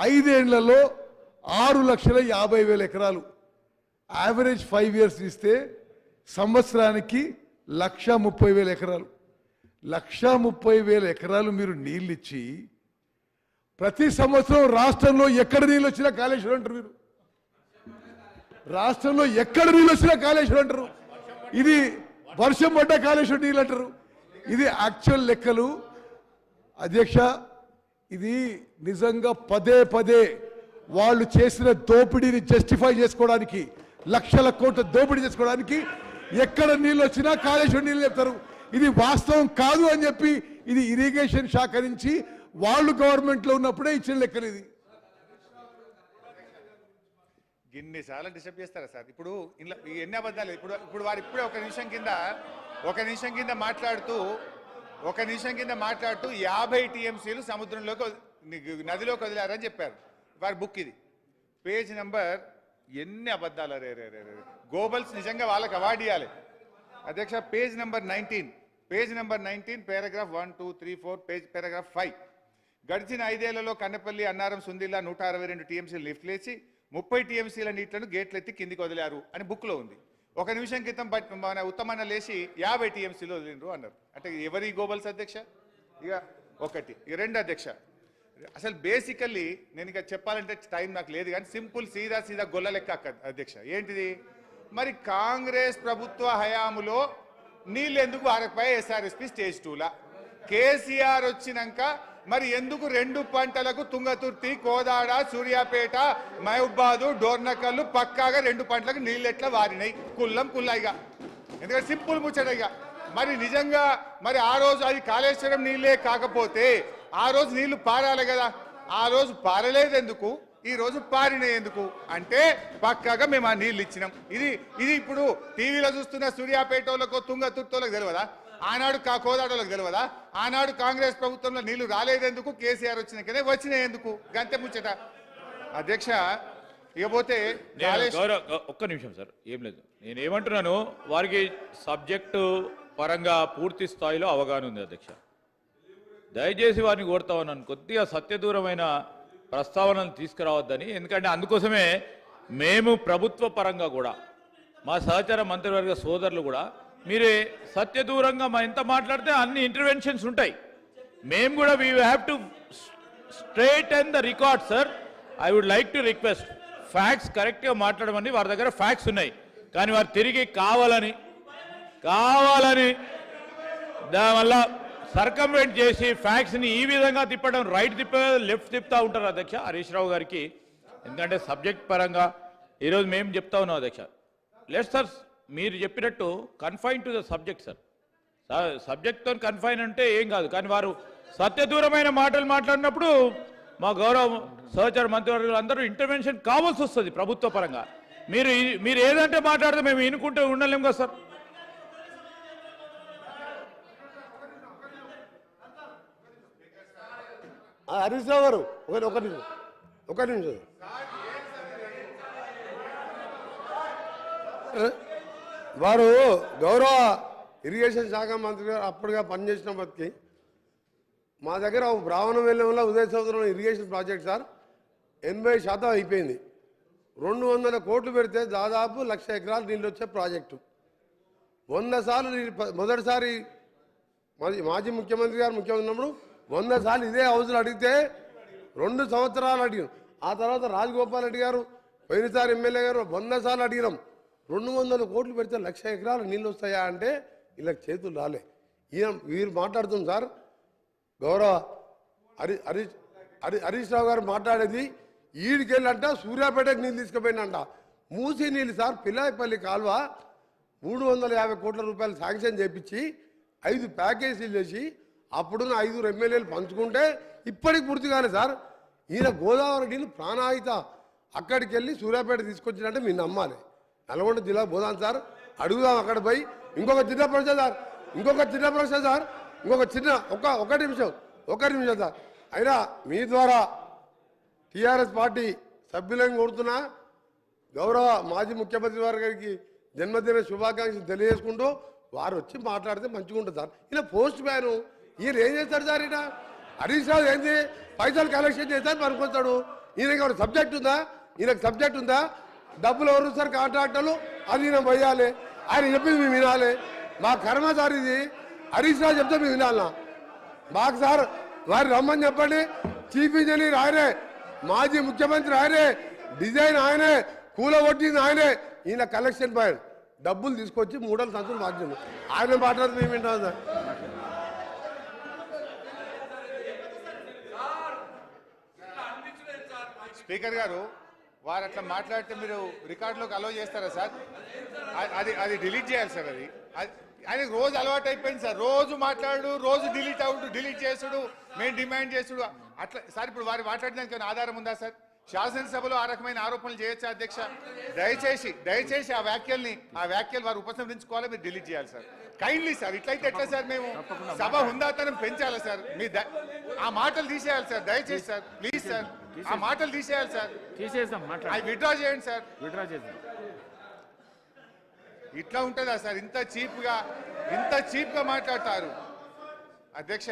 E: 5 ఏళ్లలో 6,50,000 ఎకరాలు. యావరేజ్ 5 years ఇస్తే సంవత్సరానికి 1,30,000 ఎకరాలు. 1,30,000 ఎకరాలు మీరు నీళ్ళు ఇచ్చి ప్రతి సంవత్సరం రాష్ట్రంలో ఎక్కడ నీళ్ళు వచ్చినా కాళేశ్వరం అంటారు. మీరు రాష్ట్రంలో ఎక్కడ నీళ్ళు వచ్చినా కాళేశ్వరం అంటారు. ఇది వర్షం పడ్డ కాళేశ్వరం నీళ్ళు అంటారు. ఇది యాక్చువల్ లెక్కలు. అధ్యక్ష ఇది నిజంగా పదే పదే వాళ్ళు చేసిన దోపిడీని జస్టిఫై చేసుకోవడానికి, లక్షల కోట్ల దోపిడీ చేసుకోవడానికి ఎక్కడ నీళ్ళు వచ్చినా కాళేశ్వరం నీళ్ళు చెప్తారు. ఇది వాస్తవం కాదు అని చెప్పి ఇది ఇరిగేషన్ శాఖ నుంచి వాళ్ళు గవర్నమెంట్లో ఉన్నప్పుడే ఇచ్చిన లెక్కలు ఇది.
C: ఇన్నిసార్లు డిస్టర్బ్ చేస్తారా సార్? ఇప్పుడు ఇలా ఎన్ని అబద్ధాలు? ఇప్పుడు వారు ఇప్పుడే ఒక నిమిషం కింద మాట్లాడుతూ 50 టీఎంసీలు సముద్రంలోకి నదిలోకి వదిలారని చెప్పారు. వారి బుక్ ఇది, పేజ్ నెంబర్. ఎన్ని అబద్ధాలు! రే గోబల్స్ నిజంగా వాళ్ళకి అవార్డు ఇవ్వాలి. అధ్యక్ష, పేజ్ నెంబర్ 19 పారాగ్రాఫ్ 1, 2, 3, 4 పారాగ్రాఫ్ 5. గడిచిన 5 ఏళ్లలో కన్నపల్లి, అన్నారం, సుందిల్లా 162 టీఎంసీలు లిఫ్ట్ లేచి 30 టీఎంసీల నీళ్లను గేట్లు ఎత్తి కిందికి వదిలారు అని బుక్లో ఉంది. ఒక నిమిషం క్రితం మన ఉత్తమన్న లేచి 50 టీఎంసీలు వదిలిండ్రు అన్నారు. అంటే ఎవరి గోబల్స్ అధ్యక్ష? ఇక ఒకటి. ఇక రెండు అధ్యక్ష, అసలు బేసికల్లీ నేను ఇక చెప్పాలంటే టైం నాకు లేదు కానీ సింపుల్ సీదా గొల్ల లెక్క అధ్యక్ష. ఏంటిది మరి? కాంగ్రెస్ ప్రభుత్వ హయాములో నీళ్ళు ఎందుకు అరపై ఎస్ఆర్ఎస్పి స్టేజ్ 2లా? కేసీఆర్ వచ్చినాక మరి ఎందుకు 2 పంటలకు తుంగతుర్తి, కోదాడ, సూర్యాపేట, మహబూబాదు, డోర్నకల్లు పక్కాగా 2 పంటలకు నీళ్ళు ఎట్లా వారినాయి? కుల్లాయిగా. ఎందుకంటే సింపుల్ ముచ్చటగా మరి నిజంగా మరి ఆ రోజు అది కాళేశ్వరం నీళ్ళే కాకపోతే ఆ రోజు నీళ్లు పారాలి కదా. ఆ రోజు పారలేదు ఎందుకు, ఈ రోజు పారినాయి ఎందుకు అంటే పక్కాగా మేము ఆ నీళ్ళు ఇచ్చినాం. ఇది ఇప్పుడు టీవీలో చూస్తున్న సూర్యాపేటోళ్ళకో తుంగతుర్తోళ్ళకి తెలియదా? ఆనాడు కోదాడోళ్ళకి తెలియదా? ఆనాడు కాంగ్రెస్ ప్రభుత్వంలో నీళ్లు రాలేదెందుకు, కేసీఆర్ వచ్చినాకనే వచ్చినాయేందుకు? గంతే ముచ్చట అధ్యక్ష. ఇకపోతే
D: ఒక్క నిమిషం సార్, ఏం లేదు, నేనేమంటున్నాను, వారికి సబ్జెక్టు పరంగా పూర్తి స్థాయిలో అవగాహన ఉంది అధ్యక్ష. దయచేసి వారిని కోరుతా ఉన్నాను, కొద్దిగా సత్యదూరమైన ప్రస్తావనలు తీసుకురావద్దని. ఎందుకంటే అందుకోసమే మేము ప్రభుత్వ పరంగా కూడా మా సహచార మంత్రివర్గ సోదరులు కూడా మీరే సత్యదూరంగా మా ఎంత మాట్లాడితే అన్ని ఇంటర్వెన్షన్స్ ఉంటాయి. మేము కూడా we have to straight and the record sir. I would like to request facts కరెక్ట్గా మాట్లాడమని. వారి దగ్గర ఫ్యాక్ట్స్ ఉన్నాయి కానీ వారు తిరిగి కావాలని దానివల్ల సర్కంవెంట్ చేసి ఫ్యాక్ట్స్ని ఈ విధంగా తిప్పడం, రైట్ లెఫ్ట్ తిప్పుతూ ఉంటారు అధ్యక్ష హరీష్ రావు గారికి. ఎందుకంటే సబ్జెక్ట్ పరంగా ఈరోజు మేము చెప్తా ఉన్నాం అధ్యక్ష. లెట్ సార్, మీరు చెప్పినట్టు confine to the subject sir. సబ్జెక్ట్తో కన్ఫైన్ అంటే ఏం కాదు, కానీ వారు సత్యదూరమైన మాటలు మాట్లాడినప్పుడు మా గౌరవ సహచార మంత్రివర్గులు అందరూ ఇంటర్వెన్షన్ కావాల్సి వస్తుంది ప్రభుత్వ పరంగా. మీరు ఏదంటే మాట్లాడితే మేము వినుకుంటూ ఉండలేము కదా సార్.
G: హరీష్ రావు గారు ఒక నిమిషం. వారు గౌరవ ఇరిగేషన్ శాఖ మంత్రి గారు అప్పుడుగా పనిచేసినప్పటికీ మా దగ్గర బ్రాహ్మణ వెల్లంలో ఉదయ సముద్రంలో ఇరిగేషన్ ప్రాజెక్ట్ సార్ 80% అయిపోయింది. 200 కోట్లు పెడితే దాదాపు 1,00,000 ఎకరాలు నీళ్ళు వచ్చే ప్రాజెక్టు. 100 సార్లు మొదటిసారి మాజీ ముఖ్యమంత్రి గారు ముఖ్యమంత్రి ఉన్నప్పుడు 100 సార్లు ఇదే హౌస్లో అడిగితే 2 సంవత్సరాలు అడిగాం. ఆ తర్వాత రాజగోపాల్ రెడ్డి గారు పోయినసారి ఎమ్మెల్యే గారు 100 సార్లు అడిగినాం. 200 కోట్లు పెడితే 1,00,000 ఎకరాలు నీళ్ళు వస్తాయా అంటే వీళ్ళకి చేతులు రాలే. వీరు మాట్లాడుతుంది సార్, గౌరవ హరీష్ రావు గారు మాట్లాడేది ఈడికెళ్ళంట సూర్యాపేటకు నీళ్ళు తీసుకుపోయినంట. మూసీ నీళ్ళు సార్, పిల్లాయిపల్లి కాలువ 350 కోట్ల రూపాయలు శాంక్షన్ చేపించి 5 ప్యాకేజీలు చేసి అప్పుడున్న 5 ఎమ్మెల్యేలు పంచుకుంటే ఇప్పటికి పూర్తి కాలేదు సార్. ఈయన గోదావరి నీళ్ళు ప్రాణాయిత అక్కడికి వెళ్ళి సూర్యాపేట తీసుకొచ్చినట్టే మీరు నమ్మాలి. నల్గొండ జిల్లా పోదాం సార్, అడుగుదాం అక్కడ పోయి. ఇంకొక చిన్న ప్రశ్న సార్, ఒక నిమిషం సార్. అయినా మీ ద్వారా టీఆర్ఎస్ పార్టీ సభ్యులను కోరుతున్నా, గౌరవ మాజీ ముఖ్యమంత్రి గారికి జన్మదిన శుభాకాంక్షలు తెలియజేసుకుంటూ వారు వచ్చి మాట్లాడితే మంచిగా ఉంటుంది సార్. ఈయన పోస్ట్ మ్యాన్, ఈయన ఏం చేస్తాడు సార్? ఈయన హరీష్ రావు ఏంది పైసలు కలెక్షన్ చేస్తాడు పనుకొస్తాడు. ఈయనకి సబ్జెక్ట్ ఉందా? డబ్బులు ఎవరు సార్? కాంట్రాక్టర్లు. అది ఈయన పోయాలి, ఆయన చెప్పింది మేము వినాలి. మా కర్మ సార్ ఇది. హరీష్ రావు చెప్తే మేము వినాలన్నా? మాకు సార్ వారు రమ్మని చెప్పండి. చీఫ్ ఇంజనీర్ ఆయనే, మాజీ ముఖ్యమంత్రి ఆయనే, డిజైన్ ఆయనే, కూలగొట్టింది ఆయనే. ఈయన కలెక్షన్ పాయింట్ డబ్బులు తీసుకొచ్చి 3 సంవత్సరాలు మార్చింది. ఆయన మాట్లాడితే మేము వింటాం సార్.
C: స్పీకర్ గారు వారు అట్లా మాట్లాడితే మీరు రికార్డులోకి అలో చేస్తారా సార్? అది డిలీట్ చేయాలి సార్. అది ఆయనకు రోజు అలవాటు అయిపోయింది సార్. రోజు మాట్లాడు, రోజు డిలీట్ చేసుడు, మేము డిమాండ్ చేసుడు అట్లా సార్. ఇప్పుడు వారు మాట్లాడడానికి ఆధారం ఉందా సార్? శాసనసభలో ఆ రకమైన ఆరోపణలు చేయొచ్చా అధ్యక్ష? దయచేసి ఆ వ్యాఖ్యలు వారు ఉపసంహరించుకోవాలి, మీరు డిలీట్ చేయాలి సార్. Kindly sir. ఇట్లయితే ఎట్లా సార్? మేము సభ హుందాతనం పెంచాలి సార్. మీ ఆ మాటలు తీసేయాలి సార్. దయచేసి సార్, ప్లీజ్ సార్, ఆ మాటలు తీసేయాలి సార్.
A: తీసేద్దాం,
C: అవి విత్డ్రా చేయండి సార్.
A: విత్డ్రా చేద్దాం.
C: ఇట్లా ఉంటుందా సార్? ఇంత చీప్గా మాట్లాడతారు అధ్యక్ష.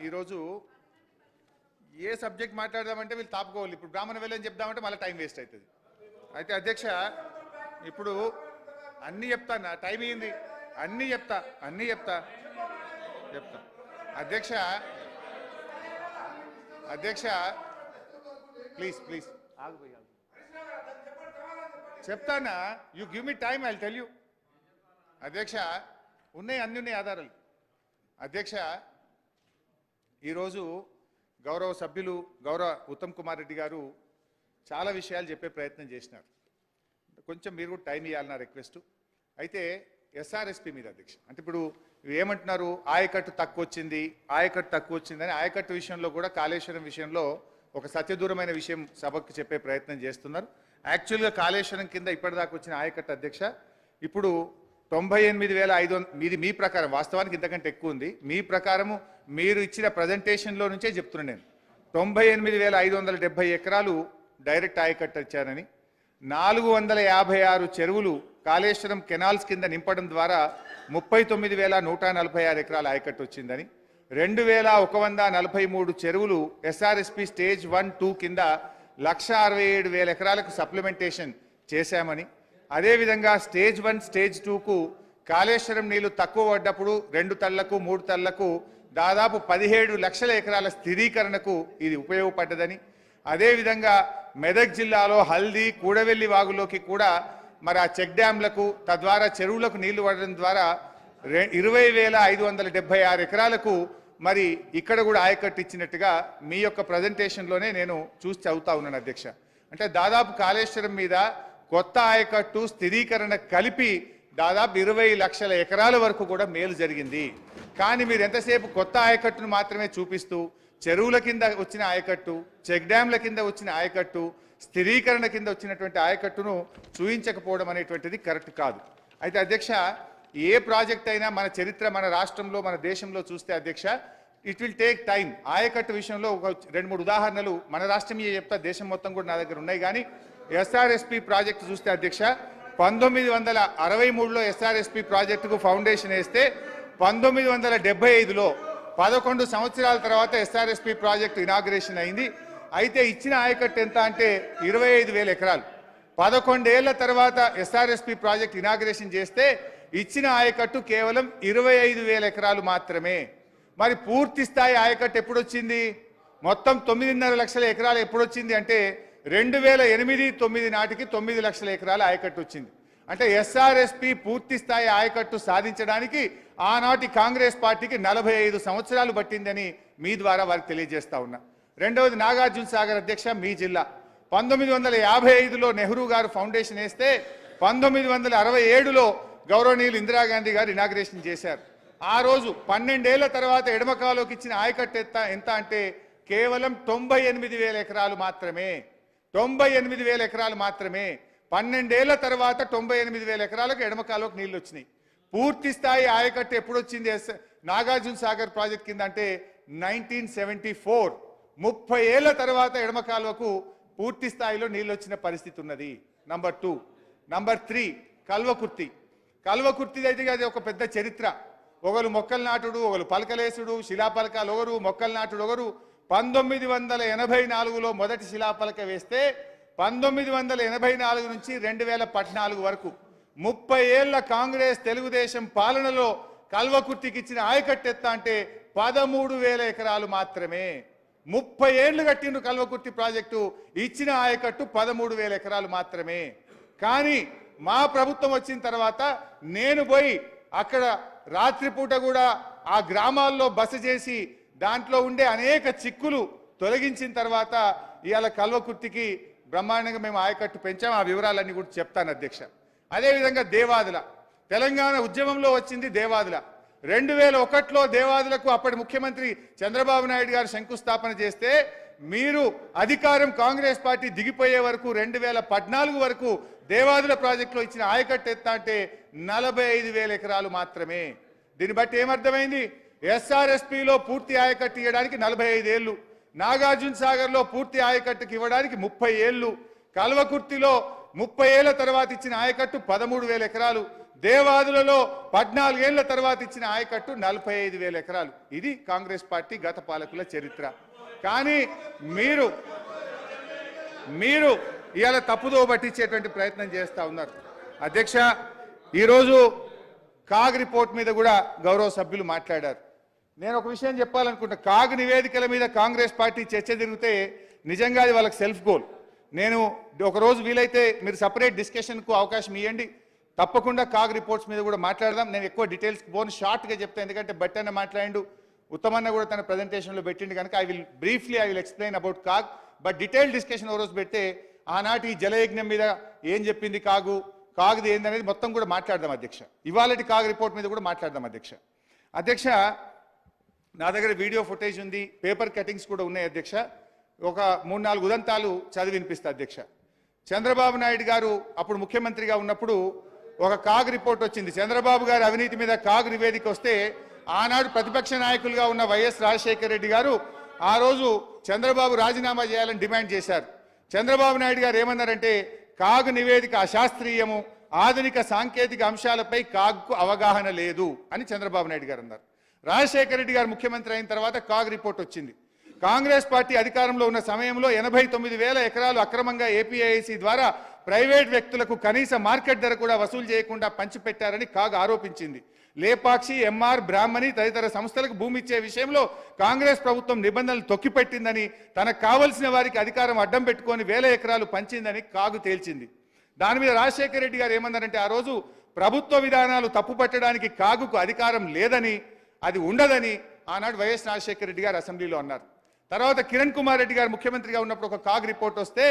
C: ఈరోజు ఏ సబ్జెక్ట్ మాట్లాడదామంటే వీళ్ళు తాపుకోవాలి. ఇప్పుడు బ్రాహ్మణ వేలని చెప్దామంటే మళ్ళీ టైం వేస్ట్ అవుతుంది. అయితే అధ్యక్ష ఇప్పుడు అన్నీ చెప్తాను, టైం అయింది. అన్నీ చెప్తా అధ్యక్ష ప్లీజ్ చెప్తానా? You give me time, I tell you. అధ్యక్ష అన్ని ఉన్నాయి ఆధారాలు. అధ్యక్ష ఈరోజు గౌరవ సభ్యులు ఉత్తమ్ కుమార్ రెడ్డి గారు చాలా విషయాలు చెప్పే ప్రయత్నం చేసినారు. కొంచెం మీరు కూడా టైం ఇవ్వాలి నా రిక్వెస్ట్. అయితే ఎస్ఆర్ఎస్పి మీద అధ్యక్ష అంటే ఇప్పుడు ఏమంటున్నారు? ఆయకట్టు తక్కువ వచ్చింది అని ఆయకట్టు విషయంలో కూడా కాళేశ్వరం విషయంలో ఒక సత్యదూరమైన విషయం సభకు చెప్పే ప్రయత్నం చేస్తున్నారు. యాక్చువల్గా కాళేశ్వరం కింద ఇప్పటిదాకా వచ్చిన ఆయకట్టు అధ్యక్ష ఇప్పుడు 98,500 మీ ప్రకారం, వాస్తవానికి ఇంతకంటే ఎక్కువ ఉంది. మీ ప్రకారము మీరు ఇచ్చిన ప్రజెంటేషన్లో నుంచే చెప్తున్నాను నేను. 98,570 ఎకరాలు డైరెక్ట్ ఆయకట్టు ఇచ్చారని, 456 చెరువులు కాళేశ్వరం కెనాల్స్ కింద నింపడం ద్వారా 39,146 ఎకరాల ఆయకట్టు వచ్చిందని, 2,143 చెరువులు ఎస్ఆర్ఎస్పి స్టేజ్ 1, 2 కింద 1,67,000 ఎకరాలకు సప్లిమెంటేషన్ చేశామని, అదేవిధంగా స్టేజ్ 1, స్టేజ్ 2కు కాళేశ్వరం నీళ్లు తక్కువ పడ్డప్పుడు 2 తళ్లకు 3 తళ్లకు దాదాపు 17 లక్షల ఎకరాల స్థిరీకరణకు ఇది ఉపయోగపడ్డదని, అదేవిధంగా మెదక్ జిల్లాలో హల్దీ, కూడవెల్లి వాగులోకి కూడా మరి ఆ చెక్ డ్యాంలకు తద్వారా చెరువులకు నీళ్లు పడడం ద్వారా 20,576 ఎకరాలకు మరి ఇక్కడ కూడా ఆయకట్టు ఇచ్చినట్టుగా మీ యొక్క ప్రజెంటేషన్లోనే నేను చూసి చదువుతా ఉన్నాను అధ్యక్ష. అంటే దాదాపు కాళేశ్వరం మీద కొత్త ఆయకట్టు స్థిరీకరణ కలిపి దాదాపు 20 లక్షల ఎకరాల వరకు కూడా మేలు జరిగింది. కానీ మీరు ఎంతసేపు కొత్త ఆయకట్టును మాత్రమే చూపిస్తూ చెరువుల కింద వచ్చిన ఆయకట్టు, చెక్ డ్యాంల కింద వచ్చిన ఆయకట్టు, స్థిరీకరణ కింద వచ్చినటువంటి ఆయకట్టును చూయించకపోవడం అనేటువంటిది కరెక్ట్ కాదు. అయితే అధ్యక్ష ఏ ప్రాజెక్ట్ అయినా మన చరిత్ర, మన రాష్ట్రంలో, మన దేశంలో చూస్తే అధ్యక్ష ఇట్ విల్ టేక్ టైం. ఆయకట్టు విషయంలో ఒక 2-3 ఉదాహరణలు మన రాష్ట్రం చెప్తా, దేశం మొత్తం కూడా నా దగ్గర ఉన్నాయి. కానీ ఎస్ఆర్ఎస్పి ప్రాజెక్టు చూస్తే అధ్యక్ష 1963లో ఎస్ఆర్ఎస్పి ప్రాజెక్టుకు ఫౌండేషన్ వేస్తే 1975లో 11 సంవత్సరాల తర్వాత ఎస్ఆర్ఎస్పి ప్రాజెక్టు ఇనాగ్రేషన్ అయింది. అయితే ఇచ్చిన ఆయకట్టు ఎంత అంటే 25,000 ఎకరాలు. 11 ఏళ్ల తర్వాత ఎస్ఆర్ఎస్పి ప్రాజెక్టు ఇనాగ్రేషన్ చేస్తే ఇచ్చిన ఆయకట్టు కేవలం 25,000 ఎకరాలు మాత్రమే. మరి పూర్తి స్థాయి ఆయకట్టు ఎప్పుడు వచ్చింది? మొత్తం 9.5 లక్షల ఎకరాలు ఎప్పుడు వచ్చింది అంటే 2008-9 నాటికి 9 లక్షల ఎకరాల ఆయకట్టు వచ్చింది. అంటే ఎస్ఆర్ఎస్పి పూర్తి స్థాయి ఆయకట్టు సాధించడానికి ఆనాటి కాంగ్రెస్ పార్టీకి 45 సంవత్సరాలు పట్టిందని మీ ద్వారా వారికి తెలియజేస్తా ఉన్నా. రెండవది నాగార్జున సాగర్ అధ్యక్ష మీ జిల్లా 1955లో నెహ్రూ గారు ఫౌండేషన్ వేస్తే 1967లో గౌరవనీయులు ఇందిరాగాంధీ గారు ఇనాగ్రేషన్ చేశారు. ఆ రోజు 12 ఏళ్ల తర్వాత ఎడమకాలోకి ఇచ్చిన ఆయకట్టు ఎంత అంటే కేవలం 98,000 ఎకరాలు మాత్రమే. 98,000 ఎకరాలు మాత్రమే. 12 ఏళ్ల తర్వాత 98,000 ఎకరాలకు ఎడమకాలోకి నీళ్లు వచ్చినాయి. పూర్తి స్థాయి ఆయకట్టు ఎప్పుడు వచ్చింది నాగార్జున సాగర్ ప్రాజెక్ట్ కింద అంటే 1974. 30 ఏళ్ల తర్వాత ఎడమకాలువకు పూర్తి స్థాయిలో నీళ్ళు వచ్చిన పరిస్థితి ఉన్నది. నంబర్ 2. నంబర్ 3 కల్వకుర్తి అయితే అది ఒక పెద్ద చరిత్ర. ఒకరు మొక్కలు నాటుడు, ఒకరు పలకలేసుడు, శిలాపలకాలు ఒకరు, మొక్కలు నాటుడు ఒకరు. 1984లో మొదటి శిలాపలక వేస్తే 1984 నుంచి 2014 వరకు 30 ఏళ్ల కాంగ్రెస్ తెలుగుదేశం పాలనలో కల్వకుర్తికి ఇచ్చిన ఆయకట్టు ఎత్త అంటే 13,000 ఎకరాలు మాత్రమే. 30 ఏళ్లు కట్టిండ్రు కల్వకుర్తి ప్రాజెక్టు, ఇచ్చిన ఆయకట్టు 13,000 ఎకరాలు మాత్రమే. కానీ మా ప్రభుత్వం వచ్చిన తర్వాత నేను పోయి అక్కడ రాత్రిపూట కూడా ఆ గ్రామాల్లో బస చేసి దాంట్లో ఉండే అనేక చిక్కులు తొలగించిన తర్వాత ఇవాళ కల్వకుర్తికి బ్రహ్మాండంగా మేము ఆయకట్టు పెంచాం. ఆ వివరాలన్నీ కూడా చెప్తాను అధ్యక్ష. అదేవిధంగా దేవాదుల తెలంగాణ ఉద్యమంలో వచ్చింది దేవాదుల. 2001లో దేవాదులకు అప్పటి ముఖ్యమంత్రి చంద్రబాబు నాయుడు గారు శంకుస్థాపన చేస్తే మీరు అధికారం కాంగ్రెస్ పార్టీ దిగిపోయే వరకు 2014 వరకు దేవాదుల ప్రాజెక్టులో ఇచ్చిన ఆయకట్టు ఎత్త అంటే 45,000 ఎకరాలు మాత్రమే. దీన్ని బట్టి ఏమర్థమైంది? ఎస్ఆర్ఎస్పిలో పూర్తి ఆయకట్టు ఇవ్వడానికి 45 ఏళ్ళు, నాగార్జున సాగర్లో పూర్తి ఆయకట్టుకి ఇవ్వడానికి 30 ఏళ్ళు, కల్వకుర్తిలో 30 ఏళ్ల తర్వాత ఇచ్చిన ఆయకట్టు 13,000 ఎకరాలు, దేవాదులలో 14 ఏళ్ల తర్వాత ఇచ్చిన ఆయకట్టు 45,000 ఎకరాలు. ఇది కాంగ్రెస్ పార్టీ గత పాలకుల చరిత్ర. కానీ మీరు ఇవాళ తప్పుదో పట్టించేటువంటి ప్రయత్నం చేస్తూ ఉన్నారు. అధ్యక్ష, ఈరోజు కాగ్ రిపోర్ట్ మీద కూడా గౌరవ సభ్యులు మాట్లాడారు. నేను ఒక విషయం చెప్పాలనుకుంటా. కాగ్ నివేదికల మీద కాంగ్రెస్ పార్టీ చర్చ జరిగితే నిజంగా అది వాళ్ళకి సెల్ఫ్ గోల్. నేను ఒకరోజు వీలైతే మీరు సపరేట్ డిస్కషన్కు అవకాశం ఇవ్వండి, తప్పకుండా కాగ్ రిపోర్ట్స్ మీద కూడా మాట్లాడదాం. నేను ఎక్కువ డీటెయిల్స్ పోను, షార్ట్గా చెప్తాను, ఎందుకంటే బట్టన్న మాట్లాడిండు, ఉత్తమన్న కూడా తన ప్రజెంటేషన్లో పెట్టిండు కనుక I will explain about CAG. But detail discussion ఓ రోజు పెడితే ఆనాటి జలయజ్ఞం మీద ఏం చెప్పింది కాగ్ది ఏందనేది మొత్తం కూడా మాట్లాడదాం అధ్యక్ష. ఇవాళటి కాగ్ రిపోర్ట్ మీద కూడా మాట్లాడదాం అధ్యక్ష. అధ్యక్ష, నా దగ్గర వీడియో ఫుటేజ్ ఉంది, పేపర్ కటింగ్స్ కూడా ఉన్నాయి అధ్యక్ష. ఒక 3-4 ఉదంతాలు చదివి వినిపిస్తా అధ్యక్ష. చంద్రబాబు నాయుడు గారు అప్పుడు ముఖ్యమంత్రిగా ఉన్నప్పుడు ఒక కాగ్ రిపోర్ట్ వచ్చింది. చంద్రబాబు గారి అవినీతి మీద కాగ్ నివేదిక వస్తే ఆనాడు ప్రతిపక్ష నాయకులుగా ఉన్న వైఎస్ రాజశేఖర రెడ్డి గారు ఆ రోజు చంద్రబాబు రాజీనామా చేయాలని డిమాండ్ చేశారు. చంద్రబాబు నాయుడు గారు ఏమన్నారంటే కాగ్ నివేదిక అశాస్త్రీయము, ఆధునిక సాంకేతిక అంశాలపై కాగ్కు అవగాహన లేదు అని చంద్రబాబు నాయుడు గారు అన్నారు. రాజశేఖర రెడ్డి గారు ముఖ్యమంత్రి అయిన తర్వాత కాగ్ రిపోర్ట్ వచ్చింది. కాంగ్రెస్ పార్టీ అధికారంలో ఉన్న సమయంలో 89,000 ఎకరాలు అక్రమంగా ఏపీఐసి ద్వారా ప్రైవేట్ వ్యక్తులకు కనీస మార్కెట్ ధర కూడా వసూలు చేయకుండా పంచిపెట్టారని కాగ్ ఆరోపించింది. లేపాక్షి, ఎంఆర్, బ్రాహ్మణి తదితర సంస్థలకు భూమి ఇచ్చే విషయంలో కాంగ్రెస్ ప్రభుత్వం నిబంధనలు తొక్కిపెట్టిందని, తనకు కావలసిన వారికి అధికారం అడ్డం పెట్టుకొని 1000 ఎకరాలు పంచిందని కాగు తేల్చింది. దాని మీద రాజశేఖర రెడ్డి గారు ఏమన్నారంటే ఆ రోజు ప్రభుత్వ విధానాలు తప్పుపట్టడానికి కాగుకు అధికారం లేదని, అది ఉండదని ఆనాడు వైఎస్ రాజశేఖర రెడ్డి గారు అసెంబ్లీలో అన్నారు. తర్వాత కిరణ్ కుమార్ రెడ్డి గారు ముఖ్యమంత్రిగా ఉన్నప్పుడు ఒక కాగ్ రిపోర్ట్ వస్తే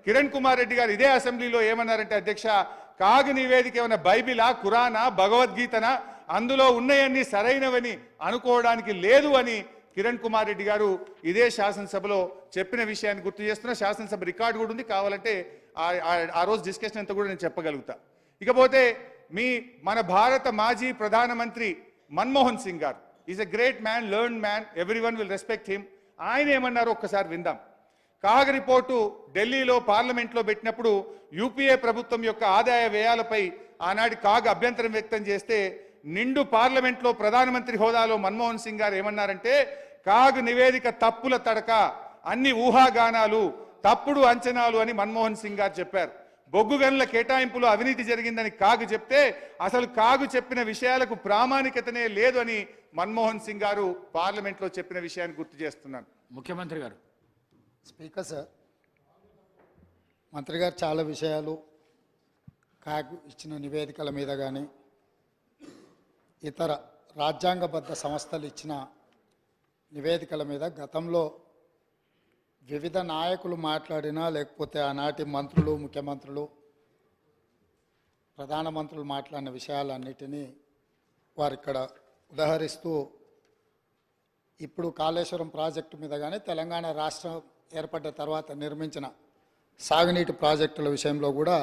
C: కిరణ్ కుమార్ రెడ్డి గారు ఇదే అసెంబ్లీలో ఏమన్నారంటే అధ్యక్ష, కాగ్ నివేదిక ఏమైనా బైబిలా, ఖురానా, భగవద్గీతనా, అందులో ఉన్నాయన్నీ సరైనవని అనుకోవడానికి లేదు అని కిరణ్ కుమార్ రెడ్డి గారు ఇదే శాసనసభలో చెప్పిన విషయాన్ని గుర్తు చేస్తున్నా. శాసనసభ రికార్డు కూడా ఉంది, కావాలంటే ఆ రోజు డిస్కషన్ అంతా కూడా నేను చెప్పగలుగుతా. ఇకపోతే మన భారత మాజీ ప్రధానమంత్రి మన్మోహన్ సింగ్ గారు is a great man, learn man, everyone will respect him. ఆయన ఏమన్నారో ఒక్కసారి విందాం. కాగ్ రిపోర్టు ఢిల్లీలో పార్లమెంట్లో పెట్టినప్పుడు యూపీఏ ప్రభుత్వం యొక్క ఆదాయ వ్యయాలపై ఆనాటి కాగ్ అభ్యంతరం వ్యక్తం చేస్తే నిండు పార్లమెంట్లో ప్రధానమంత్రి హోదాలో మన్మోహన్ సింగ్ గారు ఏమన్నారంటే కాగ్ నివేదిక తప్పుల తడక, అన్ని ఊహాగానాలు, తప్పుడు అంచనాలు అని మన్మోహన్ సింగ్ గారు చెప్పారు. బొగ్గు గనుల కేటాయింపులో అవినీతి జరిగిందని కాగ్ చెప్తే అసలు కాగు చెప్పిన విషయాలకు ప్రామాణికతనే లేదు అని మన్మోహన్ సింగ్ గారు పార్లమెంట్లో చెప్పిన విషయాన్ని గుర్తు చేస్తున్నాను.
A: ముఖ్యమంత్రి గారు.
B: స్పీకర్ సార్, మంత్రి గారు చాలా విషయాలు కాగ్ ఇచ్చిన నివేదికల మీద కానీ ఇతర రాజ్యాంగబద్ధ సంస్థలు ఇచ్చిన నివేదికల మీద గతంలో వివిధ నాయకులు మాట్లాడినా, లేకపోతే ఆనాటి మంత్రులు, ముఖ్యమంత్రులు, ప్రధానమంత్రులు మాట్లాడిన విషయాలన్నిటినీ వారు ఇక్కడ ఉదహరిస్తూ ఇప్పుడు కాళేశ్వరం ప్రాజెక్టు మీద కానీ తెలంగాణ రాష్ట్రం ఏర్పడ్డ తర్వాత నిర్మించిన సాగునీటి ప్రాజెక్టుల విషయంలో కూడా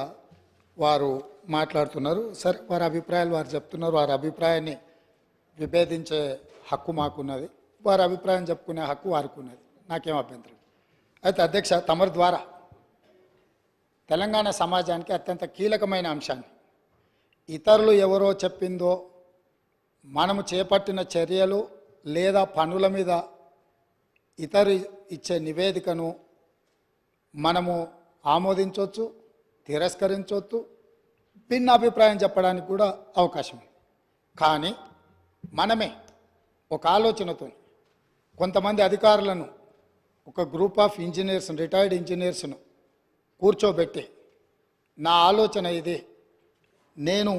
B: వారు మాట్లాడుతున్నారు. సరే, వారి అభిప్రాయాలు వారు చెప్తున్నారు. వారి అభిప్రాయాన్ని విభేదించే హక్కు మాకున్నది, వారి అభిప్రాయం చెప్పుకునే హక్కు వారికి ఉన్నది, నాకేం అభ్యంతరం. అయితే అధ్యక్ష, తమరి ద్వారా తెలంగాణ సమాజానికి అత్యంత కీలకమైన అంశాన్ని ఇతరులు ఎవరో చెప్పిందో మనము చేపట్టిన చర్యలు లేదా పనుల మీద ఇతరు ఇచ్చే నివేదికను మనము ఆమోదించవచ్చు, తిరస్కరించవచ్చు, భిన్న అభిప్రాయం చెప్పడానికి కూడా అవకాశం ఉంది. కానీ మనమే ఒక ఆలోచనతో కొంతమంది అధికారులను, ఒక గ్రూప్ ఆఫ్ ఇంజనీర్స్, రిటైర్డ్ ఇంజనీర్స్ను కూర్చోబెట్టి నా ఆలోచన ఇది, నేను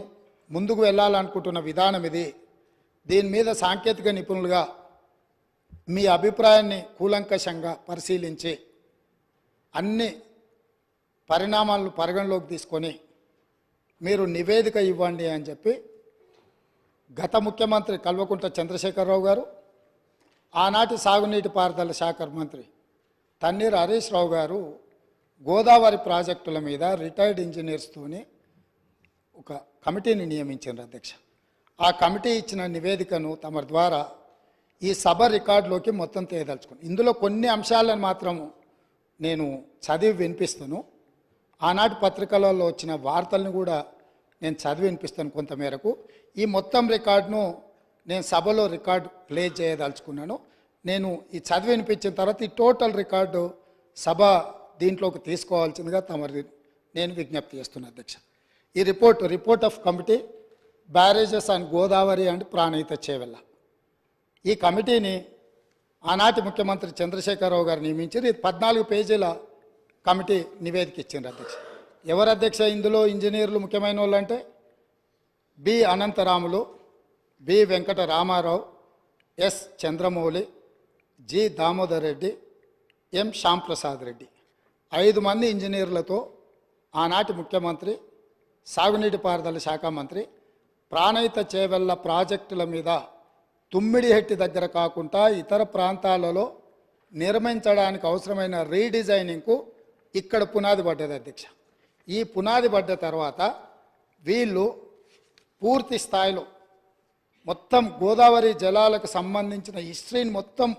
B: ముందుకు వెళ్ళాలనుకుంటున్న విధానం ఇది, దీని మీద సాంకేతిక నిపుణులుగా మీ అభిప్రాయాన్ని కూలంకషంగా పరిశీలించి అన్ని పరిణామాలను పరిగణలోకి తీసుకొని మీరు నివేదిక ఇవ్వండి అని చెప్పి గత ముఖ్యమంత్రి కల్వకుంట్ల చంద్రశేఖరరావు గారు, ఆనాటి సాగునీటి పారుదల శాఖ మంత్రి తన్నీర్ హరీష్ రావు గారు గోదావరి ప్రాజెక్టుల మీద రిటైర్డ్ ఇంజనీర్స్తోని ఒక కమిటీని నియమించారు అధ్యక్ష. ఆ కమిటీ ఇచ్చిన నివేదికను తమ ద్వారా ఈ సభ రికార్డులోకి మొత్తం తేదలుచుకున్నాను. ఇందులో కొన్ని అంశాలను మాత్రం నేను చదివి వినిపిస్తాను. ఆనాటి పత్రికలలో వచ్చిన వార్తలను కూడా నేను చదివి వినిపిస్తాను కొంతమేరకు. ఈ మొత్తం రికార్డును నేను సభలో రికార్డు ప్లే చేయదలుచుకున్నాను. నేను ఈ చదివి వినిపించిన తర్వాత ఈ టోటల్ రికార్డు సభ దీంట్లోకి తీసుకోవాల్సిందిగా తమరి నేను విజ్ఞప్తి చేస్తున్నాను అధ్యక్ష. ఈ report of committee barrages and Godavari and Pranahita Chevella. ఈ కమిటీని ఆనాటి ముఖ్యమంత్రి చంద్రశేఖరరావు గారు నియమించారు. ఇది 14 పేజీల కమిటీ నివేదిక ఇచ్చింది అధ్యక్ష. ఎవరు అధ్యక్ష ఇందులో ఇంజనీర్లు ముఖ్యమైన వాళ్ళు అంటే B Anantharamulu, B Venkata Ramarao, S Chandramouli, G Damodar Reddy, M Shyamprasad Reddy. 5 మంది ఇంజనీర్లతో ఆనాటి ముఖ్యమంత్రి, సాగునీటి పారుదల శాఖ మంత్రి ప్రాణహిత చేవెళ్ళ ప్రాజెక్టుల మీద తుమ్మిడిహెట్టి దగ్గర కాకుండా ఇతర ప్రాంతాలలో నిర్మించడానికి అవసరమైన రీడిజైనింగ్కు ఇక్కడ పునాది పడ్డది అధ్యక్ష. ఈ పునాది పడ్డ తర్వాత వీళ్ళు పూర్తి స్థాయిలో మొత్తం గోదావరి జలాలకు సంబంధించిన హిస్టరీని మొత్తం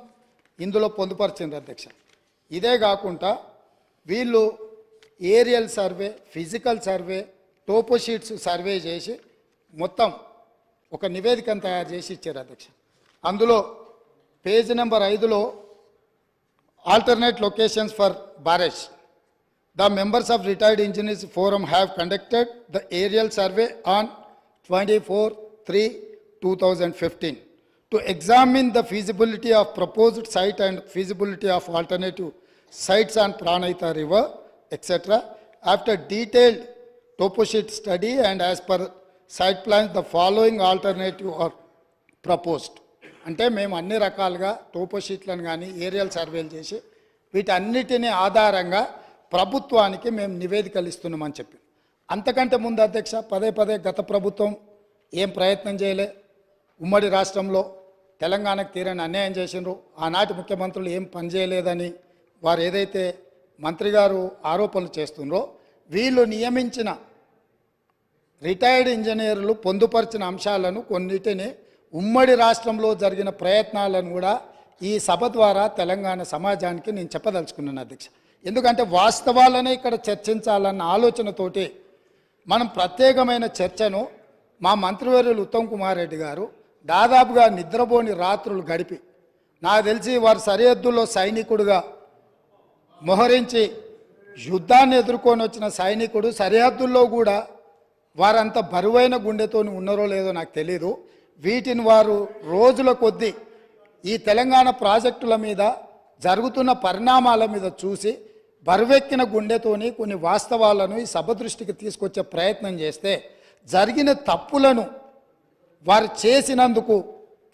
B: ఇందులో పొందుపరిచింది అధ్యక్ష. ఇదే కాకుండా వీళ్ళు aerial survey, physical survey, toposheets survey చేసి మొత్తం ఒక నివేదికను తయారు చేసి ఇచ్చారు అధ్యక్ష. అందులో పేజ్ నెంబర్ 5లో alternate locations for barrage. The members of retired engineers forum have conducted the aerial survey on 24/3/2015 to examine the feasibility of proposed site and feasibility of alternative sites on Pranahita River, etc. After detailed toposheet study and as per site plans, the following alternative are proposed. అంటే మేము అన్ని రకాలుగా టోపోషీట్లను కానీ aerial సర్వేలు చేసి వీటన్నిటిని ఆధారంగా ప్రభుత్వానికి మేము నివేదికలు ఇస్తున్నామని చెప్పి. అంతకంటే ముందు అధ్యక్ష పదే గత ప్రభుత్వం ఏం ప్రయత్నం చేయలే. ఉమ్మడి రాష్ట్రంలో తెలంగాణకు తీరని అన్యాయం చేసినారు. ఆనాటి ముఖ్యమంత్రులు ఏం పని చేయలేదని వారు ఏదైతే మంత్రి గారు ఆరోపణలు చేస్తున్నారో, వీళ్ళు నియమించిన రిటైర్డ్ ఇంజనీర్లు పొందుపరిచిన అంశాలను కొన్నిటిని ఉమ్మడి రాష్ట్రంలో జరిగిన ప్రయత్నాలను కూడా ఈ సభ ద్వారా తెలంగాణ సమాజానికి నేను చెప్పదలుచుకున్నాను అధ్యక్ష. ఎందుకంటే వాస్తవాలనే ఇక్కడ చర్చించాలన్న ఆలోచనతోటి మనం ప్రత్యేకమైన చర్చను మా మంత్రివర్యులు ఉత్తమ్ కుమార్ రెడ్డి గారు దాదాపుగా నిద్రపోని రాత్రులు గడిపి, నాకు తెలిసి వారు సరిహద్దుల్లో సైనికుడుగా మోహరించి యుద్ధాన్ని ఎదుర్కొని వచ్చిన సైనికుడు సరిహద్దుల్లో కూడా వారంత బరువైన గుండెతో ఉన్నారో లేదో నాకు తెలీదు. వీటిని వారు రోజుల కొద్దీ ఈ తెలంగాణ ప్రాజెక్టుల మీద జరుగుతున్న పరిణామాల మీద చూసి బరువెక్కిన గుండెతోని కొన్ని వాస్తవాలను ఈ సభ దృష్టికి తీసుకొచ్చే ప్రయత్నం చేస్తే జరిగిన తప్పులను వారు చేసినందుకు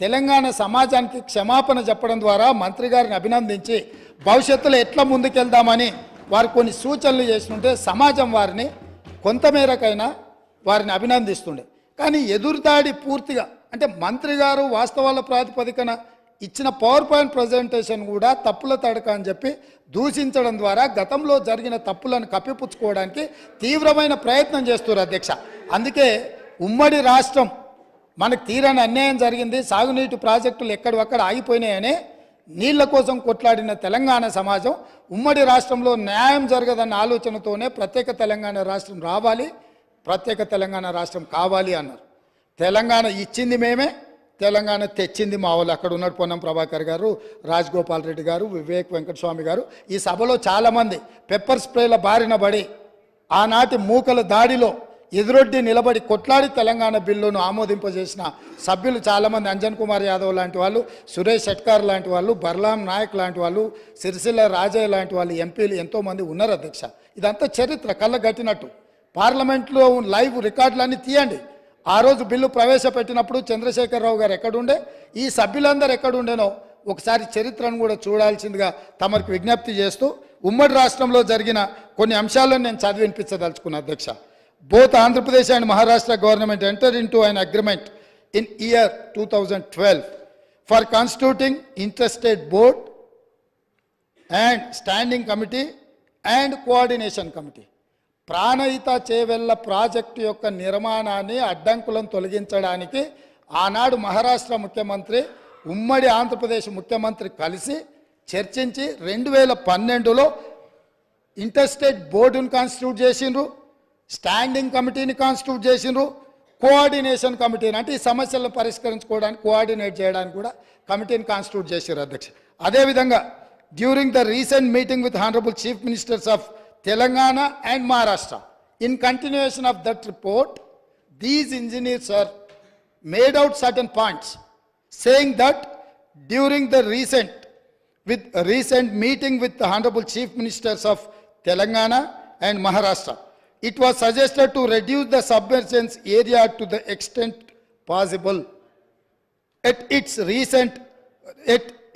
B: తెలంగాణ సమాజానికి క్షమాపణ చెప్పడం ద్వారా మంత్రి గారిని అభినందించి భవిష్యత్తులో ఎట్లా ముందుకెళ్దామని వారు కొన్ని సూచనలు చేస్తుంటే సమాజం వారిని కొంతమేరకైనా వారిని అభినందిస్తుండే. కానీ ఎదురుదాడి పూర్తిగా అంటే మంత్రి గారు వాస్తవాల ప్రాతిపదికన ఇచ్చిన పవర్ పాయింట్ ప్రజెంటేషన్ కూడా తప్పుల తడక అని చెప్పి దూషించడం ద్వారా గతంలో జరిగిన తప్పులను కప్పిపుచ్చుకోవడానికి తీవ్రమైన ప్రయత్నం చేస్తున్నారు అధ్యక్ష. అందుకే ఉమ్మడి రాష్ట్రం మనకు తీరని అన్యాయం జరిగింది, సాగునీటి ప్రాజెక్టులు ఎక్కడొక్కడ ఆగిపోయినాయని నీళ్ల కోసం కొట్లాడిన తెలంగాణ సమాజం ఉమ్మడి రాష్ట్రంలో న్యాయం జరగదన్న ఆలోచనతోనే ప్రత్యేక తెలంగాణ రాష్ట్రం రావాలి, ప్రత్యేక తెలంగాణ రాష్ట్రం కావాలి అన్నారు. తెలంగాణ ఇచ్చింది మేమే, తెలంగాణ తెచ్చింది మా వాళ్ళు. అక్కడ ఉన్నాడు పొన్నం ప్రభాకర్ గారు, రాజగోపాల్ రెడ్డి గారు, వివేక్ వెంకటస్వామి గారు. ఈ సభలో చాలామంది పెప్పర్ స్ప్రేల బారిన పడి ఆనాటి మూకల దాడిలో ఎదురొడ్డి నిలబడి కొట్లాడి తెలంగాణ బిల్లును ఆమోదింపజేసిన సభ్యులు చాలామంది, అంజన్ కుమార్ యాదవ్ లాంటి వాళ్ళు, సురేష్ షెట్కార్ లాంటి వాళ్ళు, బర్లాం నాయక్ లాంటి వాళ్ళు, సిరిసిల్ల రాజయ్య లాంటి వాళ్ళు ఎంపీలు ఎంతోమంది ఉన్నారు అధ్యక్ష. ఇదంతా చరిత్ర కళ్ళగట్టినట్టు. పార్లమెంట్లో లైవ్ రికార్డులన్నీ తీయండి. ఆ రోజు బిల్లు ప్రవేశపెట్టినప్పుడు చంద్రశేఖరరావు గారు ఎక్కడుండే, ఈ సభ్యులందరూ ఎక్కడుండేనో ఒకసారి చరిత్రను కూడా చూడాల్సిందిగా తమరికి విజ్ఞప్తి చేస్తూ ఉమ్మడి రాష్ట్రంలో జరిగిన కొన్ని అంశాలను నేను చదివి వినిపించదలుచుకున్నా అధ్యక్ష. Both Andhra Pradesh and Maharashtra government enter into an agreement in year 2012 for constituting interstate board and standing committee and coordination committee. Pranahita Chevella project యొక్క నిర్మాణాన్ని అడ్డంకులను తొలగించడానికి ఆనాడు మహారాష్ట్ర ముఖ్యమంత్రి ఉమ్మడి ఆంధ్రప్రదేశ్ ముఖ్యమంత్రి కలిసి చర్చించి 2012లో ఇంటర్స్టేట్ బోర్డును కాన్స్టిట్యూట్ చేసిండ్రు, స్టాండింగ్ కమిటీని కాన్స్టిట్యూట్ చేసిండ్రు, కోఆర్డినేషన్ కమిటీని అంటే ఈ సమస్యలను పరిష్కరించుకోవడానికి కోఆర్డినేట్ చేయడానికి కూడా కమిటీని కాన్స్టిట్యూట్ చేశారు అధ్యక్ష. అదేవిధంగా during the recent meeting with honourable chief ministers of Telangana and Maharashtra. In continuation of that report, these engineers are made out certain points, saying that during the recent meeting with the Honorable Chief Ministers of Telangana and Maharashtra, it was suggested to reduce the submergence area to the extent possible. At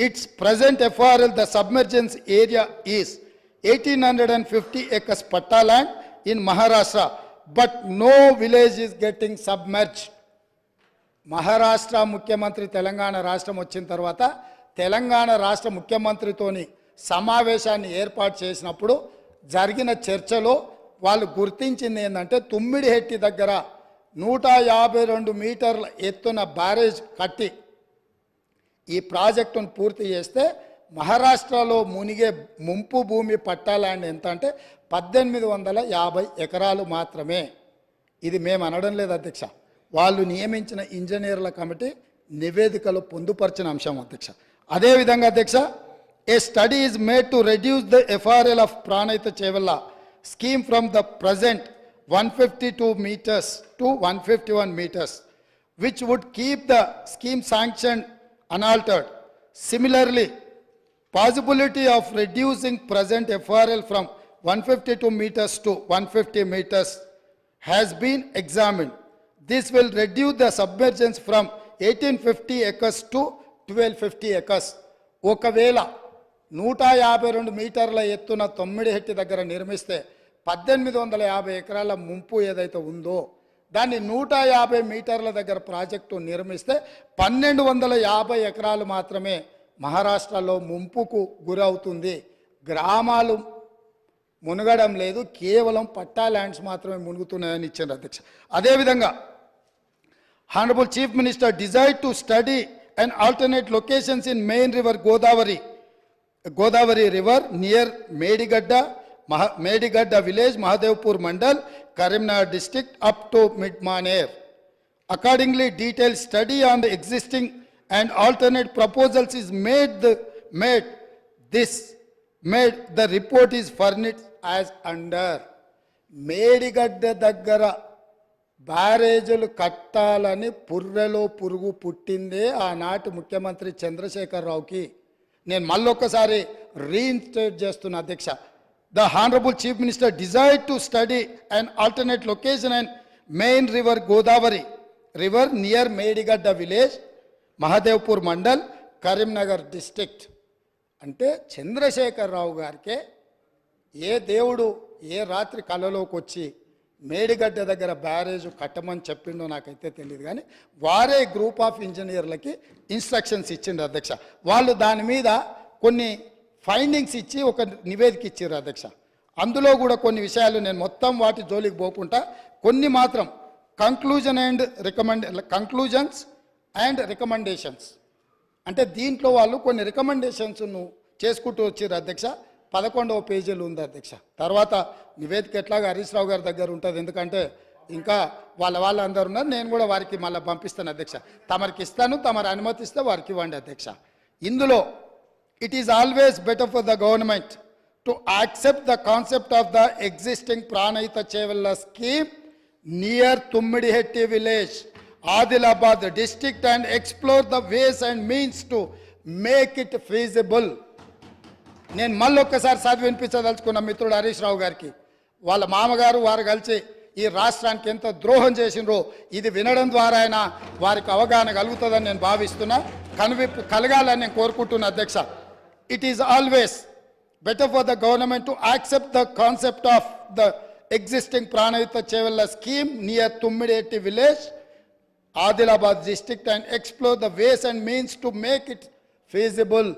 B: its present FRL, the submergence area is 1850 acres patta land in Maharashtra, but no village is getting submerged. Maharashtra ముఖ్యమంత్రి తెలంగాణ రాష్ట్రం వచ్చిన తర్వాత తెలంగాణ రాష్ట్ర ముఖ్యమంత్రితోని సమావేశాన్ని ఏర్పాటు చేసినప్పుడు జరిగిన చర్చలో వాళ్ళు గుర్తించింది ఏంటంటే తుమ్మిడిహెట్టి దగ్గర 152 మీటర్ల ఎత్తున బ్యారేజ్ కట్టి ఈ ప్రాజెక్టును పూర్తి చేస్తే మహారాష్ట్రలో మునిగే ముంపు భూమి పట్టా ల్యాండ్ ఎంత అంటే 1850 ఎకరాలు మాత్రమే. ఇది మేము అనడం లేదు అధ్యక్ష, వాళ్ళు నియమించిన ఇంజనీర్ల కమిటీ నివేదికలో పొందుపరిచిన అంశం అధ్యక్ష. అదేవిధంగా అధ్యక్ష, a study is made to reduce the FRL of Pranahita Chevella scheme from the present 152 meters to 151 meters, which would keep the scheme sanction unaltered. Similarly, possibility of reducing present FRL from 152 meters to 150 meters has been examined. This will reduce the submergence from 1850 acres to 1250 acres. ఒకవేళ 152 మీటర్ల ఎత్తున తొమ్మిడిహెట్టి దగ్గర నిర్మిస్తే 1850 ఎకరాల ముంపు ఏదైతే ఉందో దాన్ని 150 మీటర్ల దగ్గర ప్రాజెక్టు నిర్మిస్తే 1250 ఎకరాలు మాత్రమే మహారాష్ట్రలో ముంపుకు గురవుతుంది. గ్రామాలు మునగడం లేదు, కేవలం పట్టా ల్యాండ్స్ మాత్రమే మునుగుతున్నాయని ఇచ్చారు అధ్యక్ష. అదేవిధంగా honourable chief minister desired to study and alternate locations in main river Godavari river near Medigadda village, Mahadevpur mandal, Karimnagar district up to Mid Manair. Accordingly, detailed study on the existing and alternate proposals is made. The report is furnished as under. Medigadda దగ్గర బ్యారేజీలు కట్టాలని పుర్రెలో పురుగు పుట్టిందే ఆనాటి ముఖ్యమంత్రి చంద్రశేఖరరావుకి. నేను మళ్ళొక్కసారి reinstate చేస్తున్న అధ్యక్ష. The Honorable Chief Minister desired to study an alternate location and main river Godavari river near Medigadda village, Mahadevpur Mandal, Karimnagar district. అంటే చంద్రశేఖరరావు గారికే ఏ దేవుడు ఏ రాత్రి కలలోకి వచ్చి మేడిగడ్డ దగ్గర బ్యారేజ్ కట్టమని చెప్పిండో నాకైతే తెలియదు, కానీ వారే గ్రూప్ ఆఫ్ ఇంజనీర్లకి ఇన్స్ట్రక్షన్స్ ఇచ్చిండు అధ్యక్ష. వాళ్ళు దాని మీద కొన్ని ఫైండింగ్స్ ఇచ్చి ఒక నివేదిక ఇచ్చారు అధ్యక్ష. అందులో కూడా కొన్ని విషయాలు నేను మొత్తం వాటి జోలికి పోకుండా కొన్ని మాత్రం కంక్లూజన్స్ అండ్ రికమెండేషన్స్ అంటే దీంట్లో వాళ్ళు కొన్ని రికమెండేషన్స్ను చేసుకుంటూ వచ్చారు అధ్యక్ష. 11వ పేజీలు ఉంది అధ్యక్ష. తర్వాత నివేదిక ఎట్లాగా హరీష్ రావు గారి దగ్గర ఉంటుంది, ఎందుకంటే ఇంకా వాళ్ళందరూ ఉన్నారు. నేను కూడా వారికి మళ్ళీ పంపిస్తాను అధ్యక్ష. తమరికి ఇస్తాను, తమరు అనుమతిస్తే వారికి ఇవ్వండి అధ్యక్ష. ఇందులో it is always better for the government to accept the concept of the existing Pranahita Chevella scheme near Tummidihetti village, Adilabad district, and explore the ways and means to make it feasible. నేను మళ్ళొక్కసారి చదివి వినిపించదలుచుకున్న మిత్రుడు హరీష్ రావు గారికి, వాళ్ళ మామగారు వారు కలిసి ఈ రాష్ట్రానికి ఎంత ద్రోహం చేసినరో ఇది వినడం ద్వారా అయినా వారికి అవగాహన కలుగుతుందని నేను భావిస్తున్నా. కనువిప్పు కలగాలని నేను కోరుకుంటున్నా అధ్యక్ష. It is always better for the government to accept the concept of the existing Pranayuta Chevella scheme near Tummideti village, Adilabad district, and explore the ways and means to make it feasible.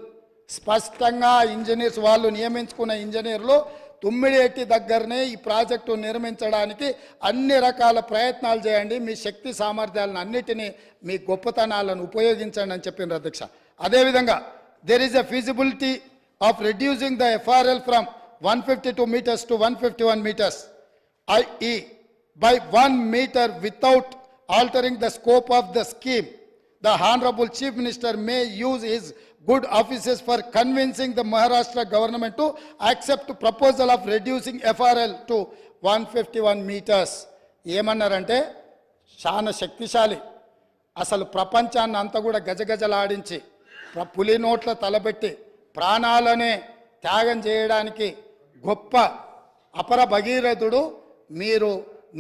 B: స్పష్టంగా engineers వాళ్ళు నియమించుకున్న ఇంజనీర్లు తుమ్మిడేటి దగ్గరనే ఈ project నిర్మించడానికి అన్ని రకాల ప్రయత్నాలు చేయండి, మీ శక్తి సామర్థ్యాలను అన్నిటినీ మీ గొప్పతనాలను ఉపయోగించండి అని చెప్పిండ్రు అధ్యక్ష. అదేవిధంగా there is a feasibility of reducing the FRL from 152 meters to 151 meters, i.e. by 1 meter without altering the scope of the scheme. The Honorable Chief Minister may use his good offices for convincing the Maharashtra government to accept proposal of reducing FRL to 151 meters. ఏమన్నారంటే చాలా శక్తిశాలి, అసలు ప్రపంచాన్ని అంతా కూడా గజగజలాడించి పులి నోట్ల తలబెట్టి ప్రాణాలనే త్యాగం చేయడానికి గొప్ప అపర భగీరథుడు. మీరు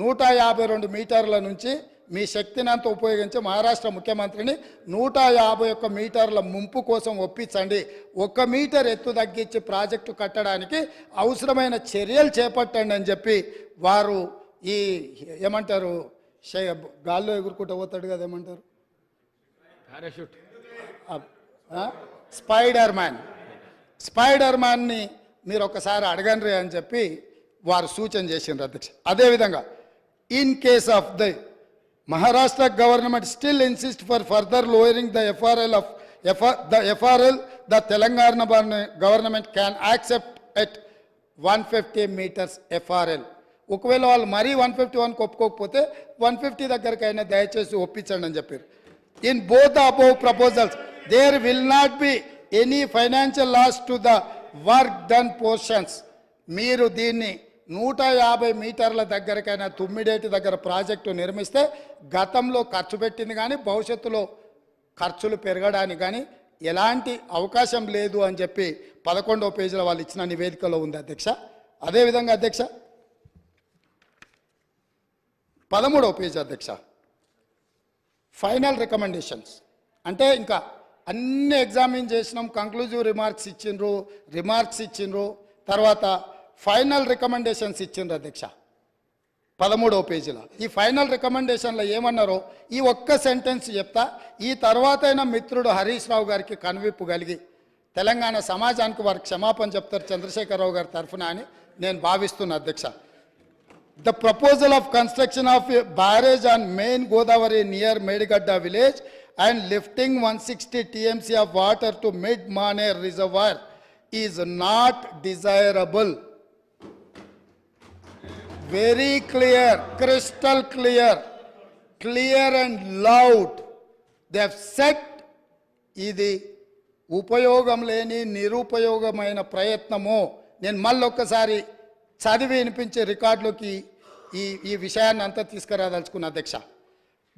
B: 152 మీటర్ల నుంచి మీ శక్తిని అంతా ఉపయోగించి మహారాష్ట్ర ముఖ్యమంత్రిని 151 మీటర్ల ముంపు కోసం ఒప్పించండి, 1 మీటర్ ఎత్తు తగ్గించి ప్రాజెక్టు కట్టడానికి అవసరమైన చర్యలు చేపట్టండి అని చెప్పి వారు ఈ ఏమంటారు గాల్లో ఎగురుకుంటూ పోతాడు కదా, ఏమంటారు
A: పారాషూట్,
B: స్పైడర్ మ్యాన్ని మీరు ఒకసారి అడగండి అని చెప్పి వారు సూచన చేసిండ్రు అధ్యక్ష. అదేవిధంగా in case of the Maharashtra government still insists for further lowering the FRL, the Telangana government can accept at 150 meters FRL. ఒకవేళ వాళ్ళు మరీ 151 ఒప్పుకోకపోతే 150 దగ్గరకైనా దయచేసి ఒప్పించండి అని చెప్పారు. In both the above proposals there will not be any financial loss to the work done portions. మీరు దీన్ని 150 మీటర్ల దగ్గరకైనా తుమ్మిడేటి దగ్గర ప్రాజెక్టు నిర్మిస్తే గతంలో ఖర్చు పెట్టింది కానీ భవిష్యత్తులో ఖర్చులు పెరగడానికి కానీ ఎలాంటి అవకాశం లేదు అని చెప్పి 11వ పేజీలో వాళ్ళు ఇచ్చిన నివేదికలో ఉంది అధ్యక్ష. అదేవిధంగా అధ్యక్ష 13వ పేజీ అధ్యక్ష, ఫైనల్ రికమెండేషన్స్ అంటే ఇంకా అన్ని ఎగ్జామిన్ చేసినాం, కంక్లూజివ్ రిమార్క్స్ ఇచ్చిండ్రు, తర్వాత ఫైనల్ రికమెండేషన్స్ ఇచ్చిండ్రు అధ్యక్ష 13వ పేజీలో. ఈ ఫైనల్ రికమెండేషన్లో ఏమన్నారో ఈ ఒక్క సెంటెన్స్ చెప్తా, ఈ తర్వాత అయినా మిత్రుడు హరీష్ రావు గారికి కనువిప్పు కలిగి తెలంగాణ సమాజానికి వారు క్షమాపణ చెప్తారు చంద్రశేఖరరావు గారి తరఫున అని నేను భావిస్తున్నా అధ్యక్ష. The proposal of construction of a barrage on main Godavari near Medigadda village and lifting 160 TMC of water to mid-Maner reservoir is not desirable. Very clear, crystal clear and loud. They have said, ఇది ఉపయోగం లేని నిరుపయోగమైన ప్రయత్నము. నేను మళ్ళొక్కసారి చదివి వినిపించే రికార్డులోకి ఈ విషయాన్ని అంతా తీసుకురాదలుచుకున్న అధ్యక్ష.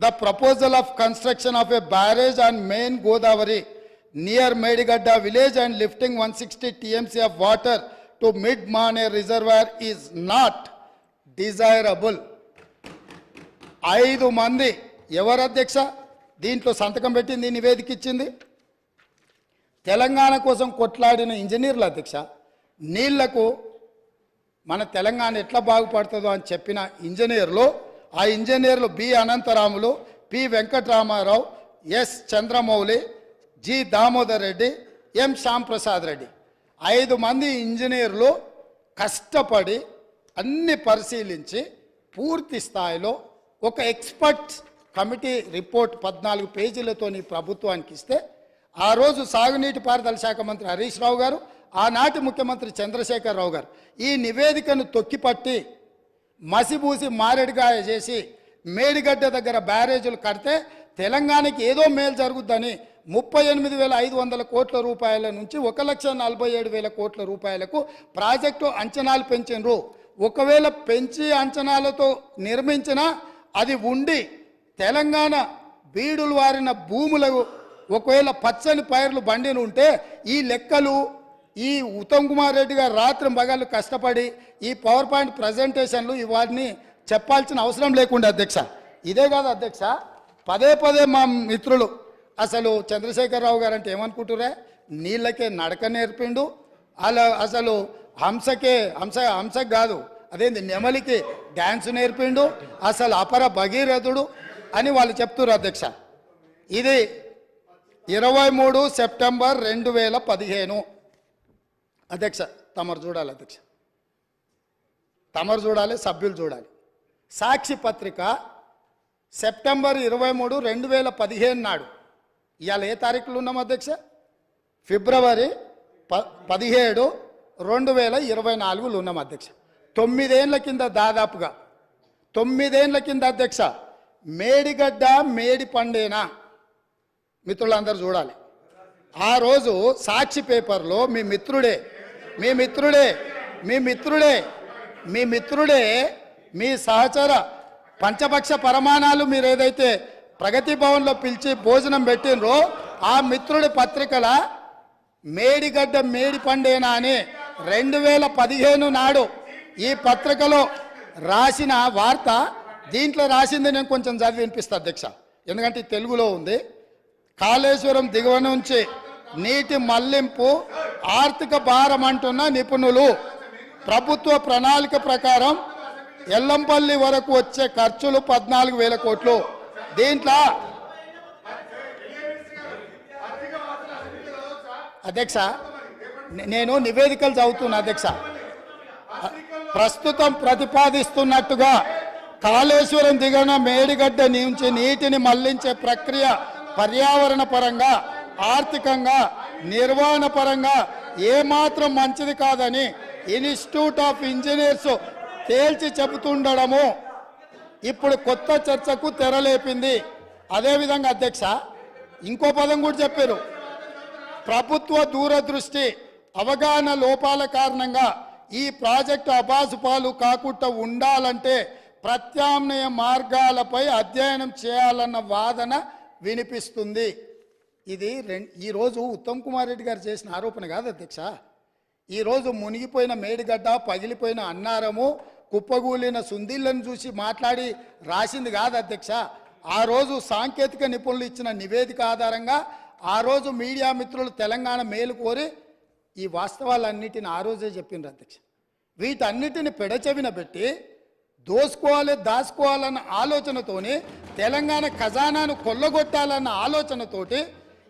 B: The proposal of construction of a barrage on main Godavari near Medigadda village and lifting 160 TMC of water to mid-Maner reservoir is not desirable. 5 మంది ఎవరు అధ్యక్ష దీంట్లో సంతకం పెట్టింది, నివేదిక ఇచ్చింది? తెలంగాణ కోసం కొట్లాడిన ఇంజనీర్లు అధ్యక్ష. నీళ్లకు మన తెలంగాణ ఎట్లా బాగుపడుతుందో అని చెప్పిన ఇంజనీర్లు, ఆ ఇంజనీర్లు B Anantharamulu, P Venkataramarao, S Chandramouli, G Damodar Reddy, M Shyamprasad Reddy, 5 మంది ఇంజనీర్లు కష్టపడి అన్ని పరిశీలించి పూర్తి స్థాయిలో ఒక ఎక్స్పర్ట్ కమిటీ రిపోర్ట్ 14 పేజీలతో ప్రభుత్వానికి ఇస్తే ఆ రోజు సాగునీటి పారుదల శాఖ మంత్రి హరీష్ రావు గారు, ఆనాటి ముఖ్యమంత్రి చంద్రశేఖరరావు గారు ఈ నివేదికను తొక్కిపట్టి మసిబూసి మారేడుగాయ చేసి మేడిగడ్డ దగ్గర బ్యారేజీలు కడితే తెలంగాణకి ఏదో మేలు జరుగుద్దని 38,500 కోట్ల రూపాయల నుంచి 1,47,000 కోట్ల రూపాయలకు ప్రాజెక్టు అంచనాలు పెంచిండ్రు. ఒకవేళ పెంచి అంచనాలతో నిర్మించినా అది ఉండి తెలంగాణ బీడులు వారిన భూములకు ఒకవేళ పచ్చని పైర్లు బండిని ఉంటే ఈ లెక్కలు ఈ ఉత్తమ్ కుమార్ రెడ్డి గారు రాత్రి మగాళ్ళు కష్టపడి ఈ పవర్ పాయింట్ ప్రజెంటేషన్లు ఇవన్నీ చెప్పాల్సిన అవసరం లేకుండా అధ్యక్ష. ఇదే కాదు అధ్యక్ష, పదే మా మిత్రులు అసలు చంద్రశేఖరరావు గారు అంటే ఏమనుకుంటురే? నీళ్ళకే నడక నేర్పిండు, అలా అసలు హంసకు కాదు అదేంది నెమలికి డ్యాన్స్ నేర్పిండు, అసలు అపర భగీరథుడు అని వాళ్ళు చెప్తున్నారు అధ్యక్ష. ఇది 23 సెప్టెంబర్ 2015 అధ్యక్ష. తమరు చూడాలి అధ్యక్ష, తమరు చూడాలి, సభ్యులు చూడాలి. సాక్షి పత్రిక సెప్టెంబర్ 23, 2015 నాడు, ఇవాళ ఏ తారీఖులు ఉన్నాం అధ్యక్ష? ఫిబ్రవరి 17, 2024 ఉన్నాం అధ్యక్ష. 9 ఏళ్ల కింద, దాదాపుగా 9 ఏళ్ల కింద అధ్యక్ష, మేడిగడ్డ మేడి పండేనా మిత్రులందరూ చూడాలి. ఆ రోజు సాక్షి పేపర్లో మీ సహచర పంచపక్ష పరమాణాలు మీరు ఏదైతే ప్రగతి భవన్లో పిలిచి భోజనం పెట్టినరో ఆ మిత్రుడి పత్రికల మేడిగడ్డ మేడి పండేనా అని 2015 నాడు ఈ పత్రికలో రాసిన వార్త. దీంట్లో రాసింది నేను కొంచెం చదివి వినిపిస్తా అధ్యక్ష, ఎందుకంటే తెలుగులో ఉంది. కాళేశ్వరం దిగువ నుంచి నీటి మళ్లింపు ఆర్థిక భారం అంటున్న నిపుణులు. ప్రభుత్వ ప్రణాళిక ప్రకారం ఎల్లంపల్లి వరకు వచ్చే ఖర్చులు 14,000 కోట్లు. దీంట్లో అధ్యక్ష నేను నివేదికలు చదువుతున్నా అధ్యక్ష. ప్రస్తుతం ప్రతిపాదిస్తున్నట్టుగా కాళేశ్వరం దిగువన మేడిగడ్డ నుంచి నీటిని మళ్లించే ప్రక్రియ పర్యావరణ పరంగా, ఆర్థికంగా, నిర్వహణ పరంగా ఏమాత్రం మంచిది కాదని ఇన్స్టిట్యూట్ ఆఫ్ ఇంజనీర్స్ తేల్చి చెబుతుండడము ఇప్పుడు కొత్త చర్చకు తెరలేపింది. అదేవిధంగా అధ్యక్ష ఇంకో పదం కూడా చెప్పారు. ప్రభుత్వ దూరదృష్టి, అవగాహన లోపాల కారణంగా ఈ ప్రాజెక్టు అబాసుపాలు కాకుండా ఉండాలంటే ప్రత్యామ్నాయ మార్గాలపై అధ్యయనం చేయాలన్న వాదన వినిపిస్తుంది. ఇది ఈరోజు ఉత్తమ్ కుమార్ రెడ్డి గారు చేసిన ఆరోపణ కాదు అధ్యక్ష. ఈరోజు మునిగిపోయిన మేడిగడ్డ, పగిలిపోయిన అన్నారము, కుప్పగూలిన సుందిళ్లను చూసి మాట్లాడి రాసింది కాదు అధ్యక్ష. ఆ రోజు సాంకేతిక నిపుణులు ఇచ్చిన నివేదిక ఆధారంగా ఆ రోజు మీడియా మిత్రులు తెలంగాణ మేలు కోరి ఈ వాస్తవాలన్నిటిని ఆ రోజే చెప్పిండ్రు అధ్యక్ష. వీటన్నిటిని పెడచెవిన పెట్టి దాచుకోవాలన్న ఆలోచనతోని, తెలంగాణ ఖజానాను కొల్లగొట్టాలన్న ఆలోచనతోటి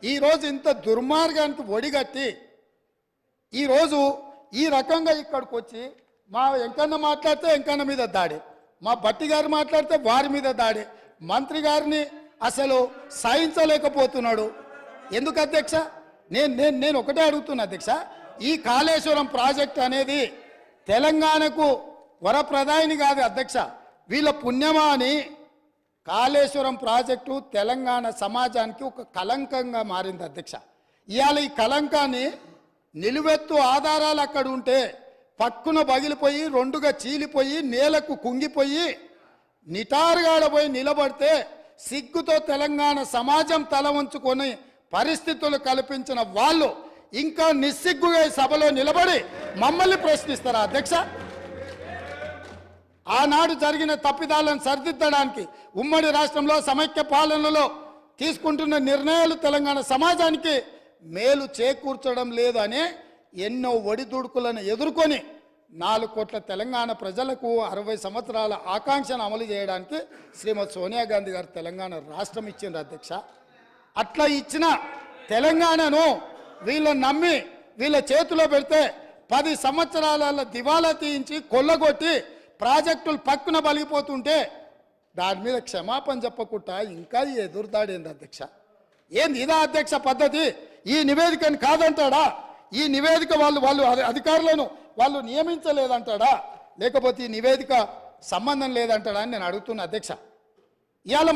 B: ఈరోజు ఇంత దుర్మార్గానికి ఒడిగట్టి ఈరోజు ఈ రకంగా ఇక్కడికి వచ్చి మా వెంకన్న మాట్లాడితే వెంకన్న మీద దాడి, మా భట్టి గారు మాట్లాడితే వారి మీద దాడి, మంత్రి గారిని అసలు సహించలేకపోతున్నాడు. ఎందుకు అధ్యక్ష? నేను ఒకటే అడుగుతున్నా అధ్యక్ష, ఈ కాళేశ్వరం ప్రాజెక్ట్ అనేది తెలంగాణకు వరప్రదాయిని కాదు అధ్యక్ష, వీళ్ళ పుణ్యమా అని కాళేశ్వరం ప్రాజెక్టు తెలంగాణ సమాజానికి ఒక కలంకంగా మారింది అధ్యక్ష. ఇవాళ ఈ కలంకాన్ని నిలువెత్తు ఆధారాలు అక్కడ ఉంటే పక్కున పగిలిపోయి, రెండుగా చీలిపోయి, నేలకు కుంగిపోయి, నిటారుగాడపోయి నిలబడితే సిగ్గుతో తెలంగాణ సమాజం తల వంచుకొని పరిస్థితులు కల్పించిన వాళ్ళు ఇంకా నిస్సిగ్గుగా సభలో నిలబడి మమ్మల్ని ప్రశ్నిస్తారా అధ్యక్ష? ఆనాడు జరిగిన తప్పిదాలను సరిదిద్దడానికి ఉమ్మడి రాష్ట్రంలో సమైక్య పాలనలో తీసుకుంటున్న నిర్ణయాలు తెలంగాణ సమాజానికి మేలు చేకూర్చడం లేదు అనే ఎన్నో ఒడిదుడుకులను ఎదుర్కొని 4 కోట్ల తెలంగాణ ప్రజలకు 60 సంవత్సరాల ఆకాంక్షను అమలు చేయడానికి శ్రీమతి సోనియా గాంధీ గారు తెలంగాణ రాష్ట్రం ఇచ్చిండ్రు అధ్యక్ష. అట్లా ఇచ్చిన తెలంగాణను వీళ్ళని నమ్మి వీళ్ళ చేతిలో పెడితే 10 సంవత్సరాల దివాలా తీయించి కొల్లగొట్టి ప్రాజెక్టులు పక్కున బలిగిపోతుంటే దాని మీద క్షమాపణ చెప్పకుండా ఇంకా ఎదురుదాడేంది అధ్యక్ష? ఏంది ఇదా అధ్యక్ష పద్ధతి? ఈ నివేదికను కాదంటాడా? ఈ నివేదిక వాళ్ళు అధికారులను వాళ్ళు నియమించలేదంటాడా? లేకపోతే ఈ నివేదిక సంబంధం లేదంటాడా అని నేను అడుగుతున్నా అధ్యక్ష. ఇవాళ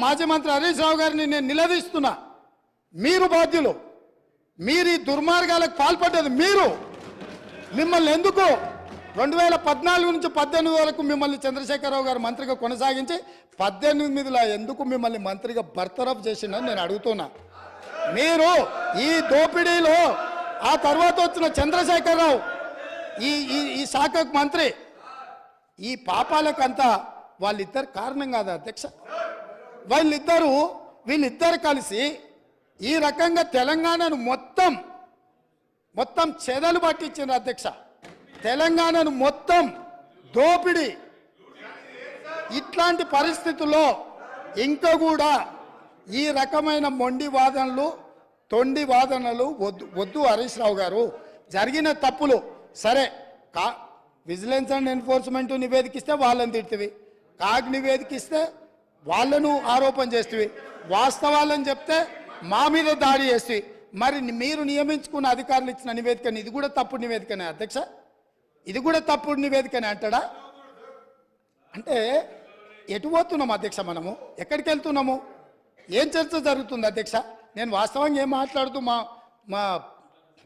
B: మాజీ మంత్రి హరీష్ రావు గారిని నేను నిలదీస్తున్నా. మీరు బాధ్యులు, మీరు ఈ దుర్మార్గాలకు పాల్పడ్డది మీరు. మిమ్మల్ని ఎందుకు 2014 నుంచి 18 వరకు మిమ్మల్ని చంద్రశేఖరరావు గారు మంత్రిగా కొనసాగించి 18లో ఎందుకు మిమ్మల్ని మంత్రిగా బర్తరఫ్ చేసిందని నేను అడుగుతున్నా. మీరు ఈ దోపిడీలో ఆ తర్వాత వచ్చిన చంద్రశేఖరరావు ఈ శాఖకు మంత్రి, ఈ పాపాలకంతా వాళ్ళిద్దరు కారణం కాదా అధ్యక్ష? వీళ్ళిద్దరు కలిసి ఈ రకంగా తెలంగాణను మొత్తం చెదలు పట్టించిండ్రు అధ్యక్ష. తెలంగాణను మొత్తం దోపిడి. ఇట్లాంటి పరిస్థితుల్లో ఇంకా కూడా ఈ రకమైన మొండి వాదనలు, తొండి వాదనలు వద్దు హరీష్ రావు గారు. జరిగిన తప్పులు సరే, విజిలెన్స్ అండ్ ఎన్ఫోర్స్మెంట్ నివేదికిస్తే వాళ్ళని తిడుతుంది, కాగ్ నివేదికిస్తే వాళ్ళను ఆరోపణ చేస్తుంది, వాస్తవాలను చెప్తే మా మీద దాడి చేస్తుంది. మరి మీరు నియమించుకున్న అధికారులు ఇచ్చిన నివేదికని ఇది కూడా తప్పుడు నివేదికనే అధ్యక్ష, ఇది కూడా తప్పుడు నివేదికనే అంటాడా? అంటే ఎటు పోతున్నాం అధ్యక్ష? మనము ఎక్కడికి వెళ్తున్నాము? ఏం చర్చ జరుగుతుంది అధ్యక్ష? నేను వాస్తవంగా ఏం మాట్లాడుతూ మా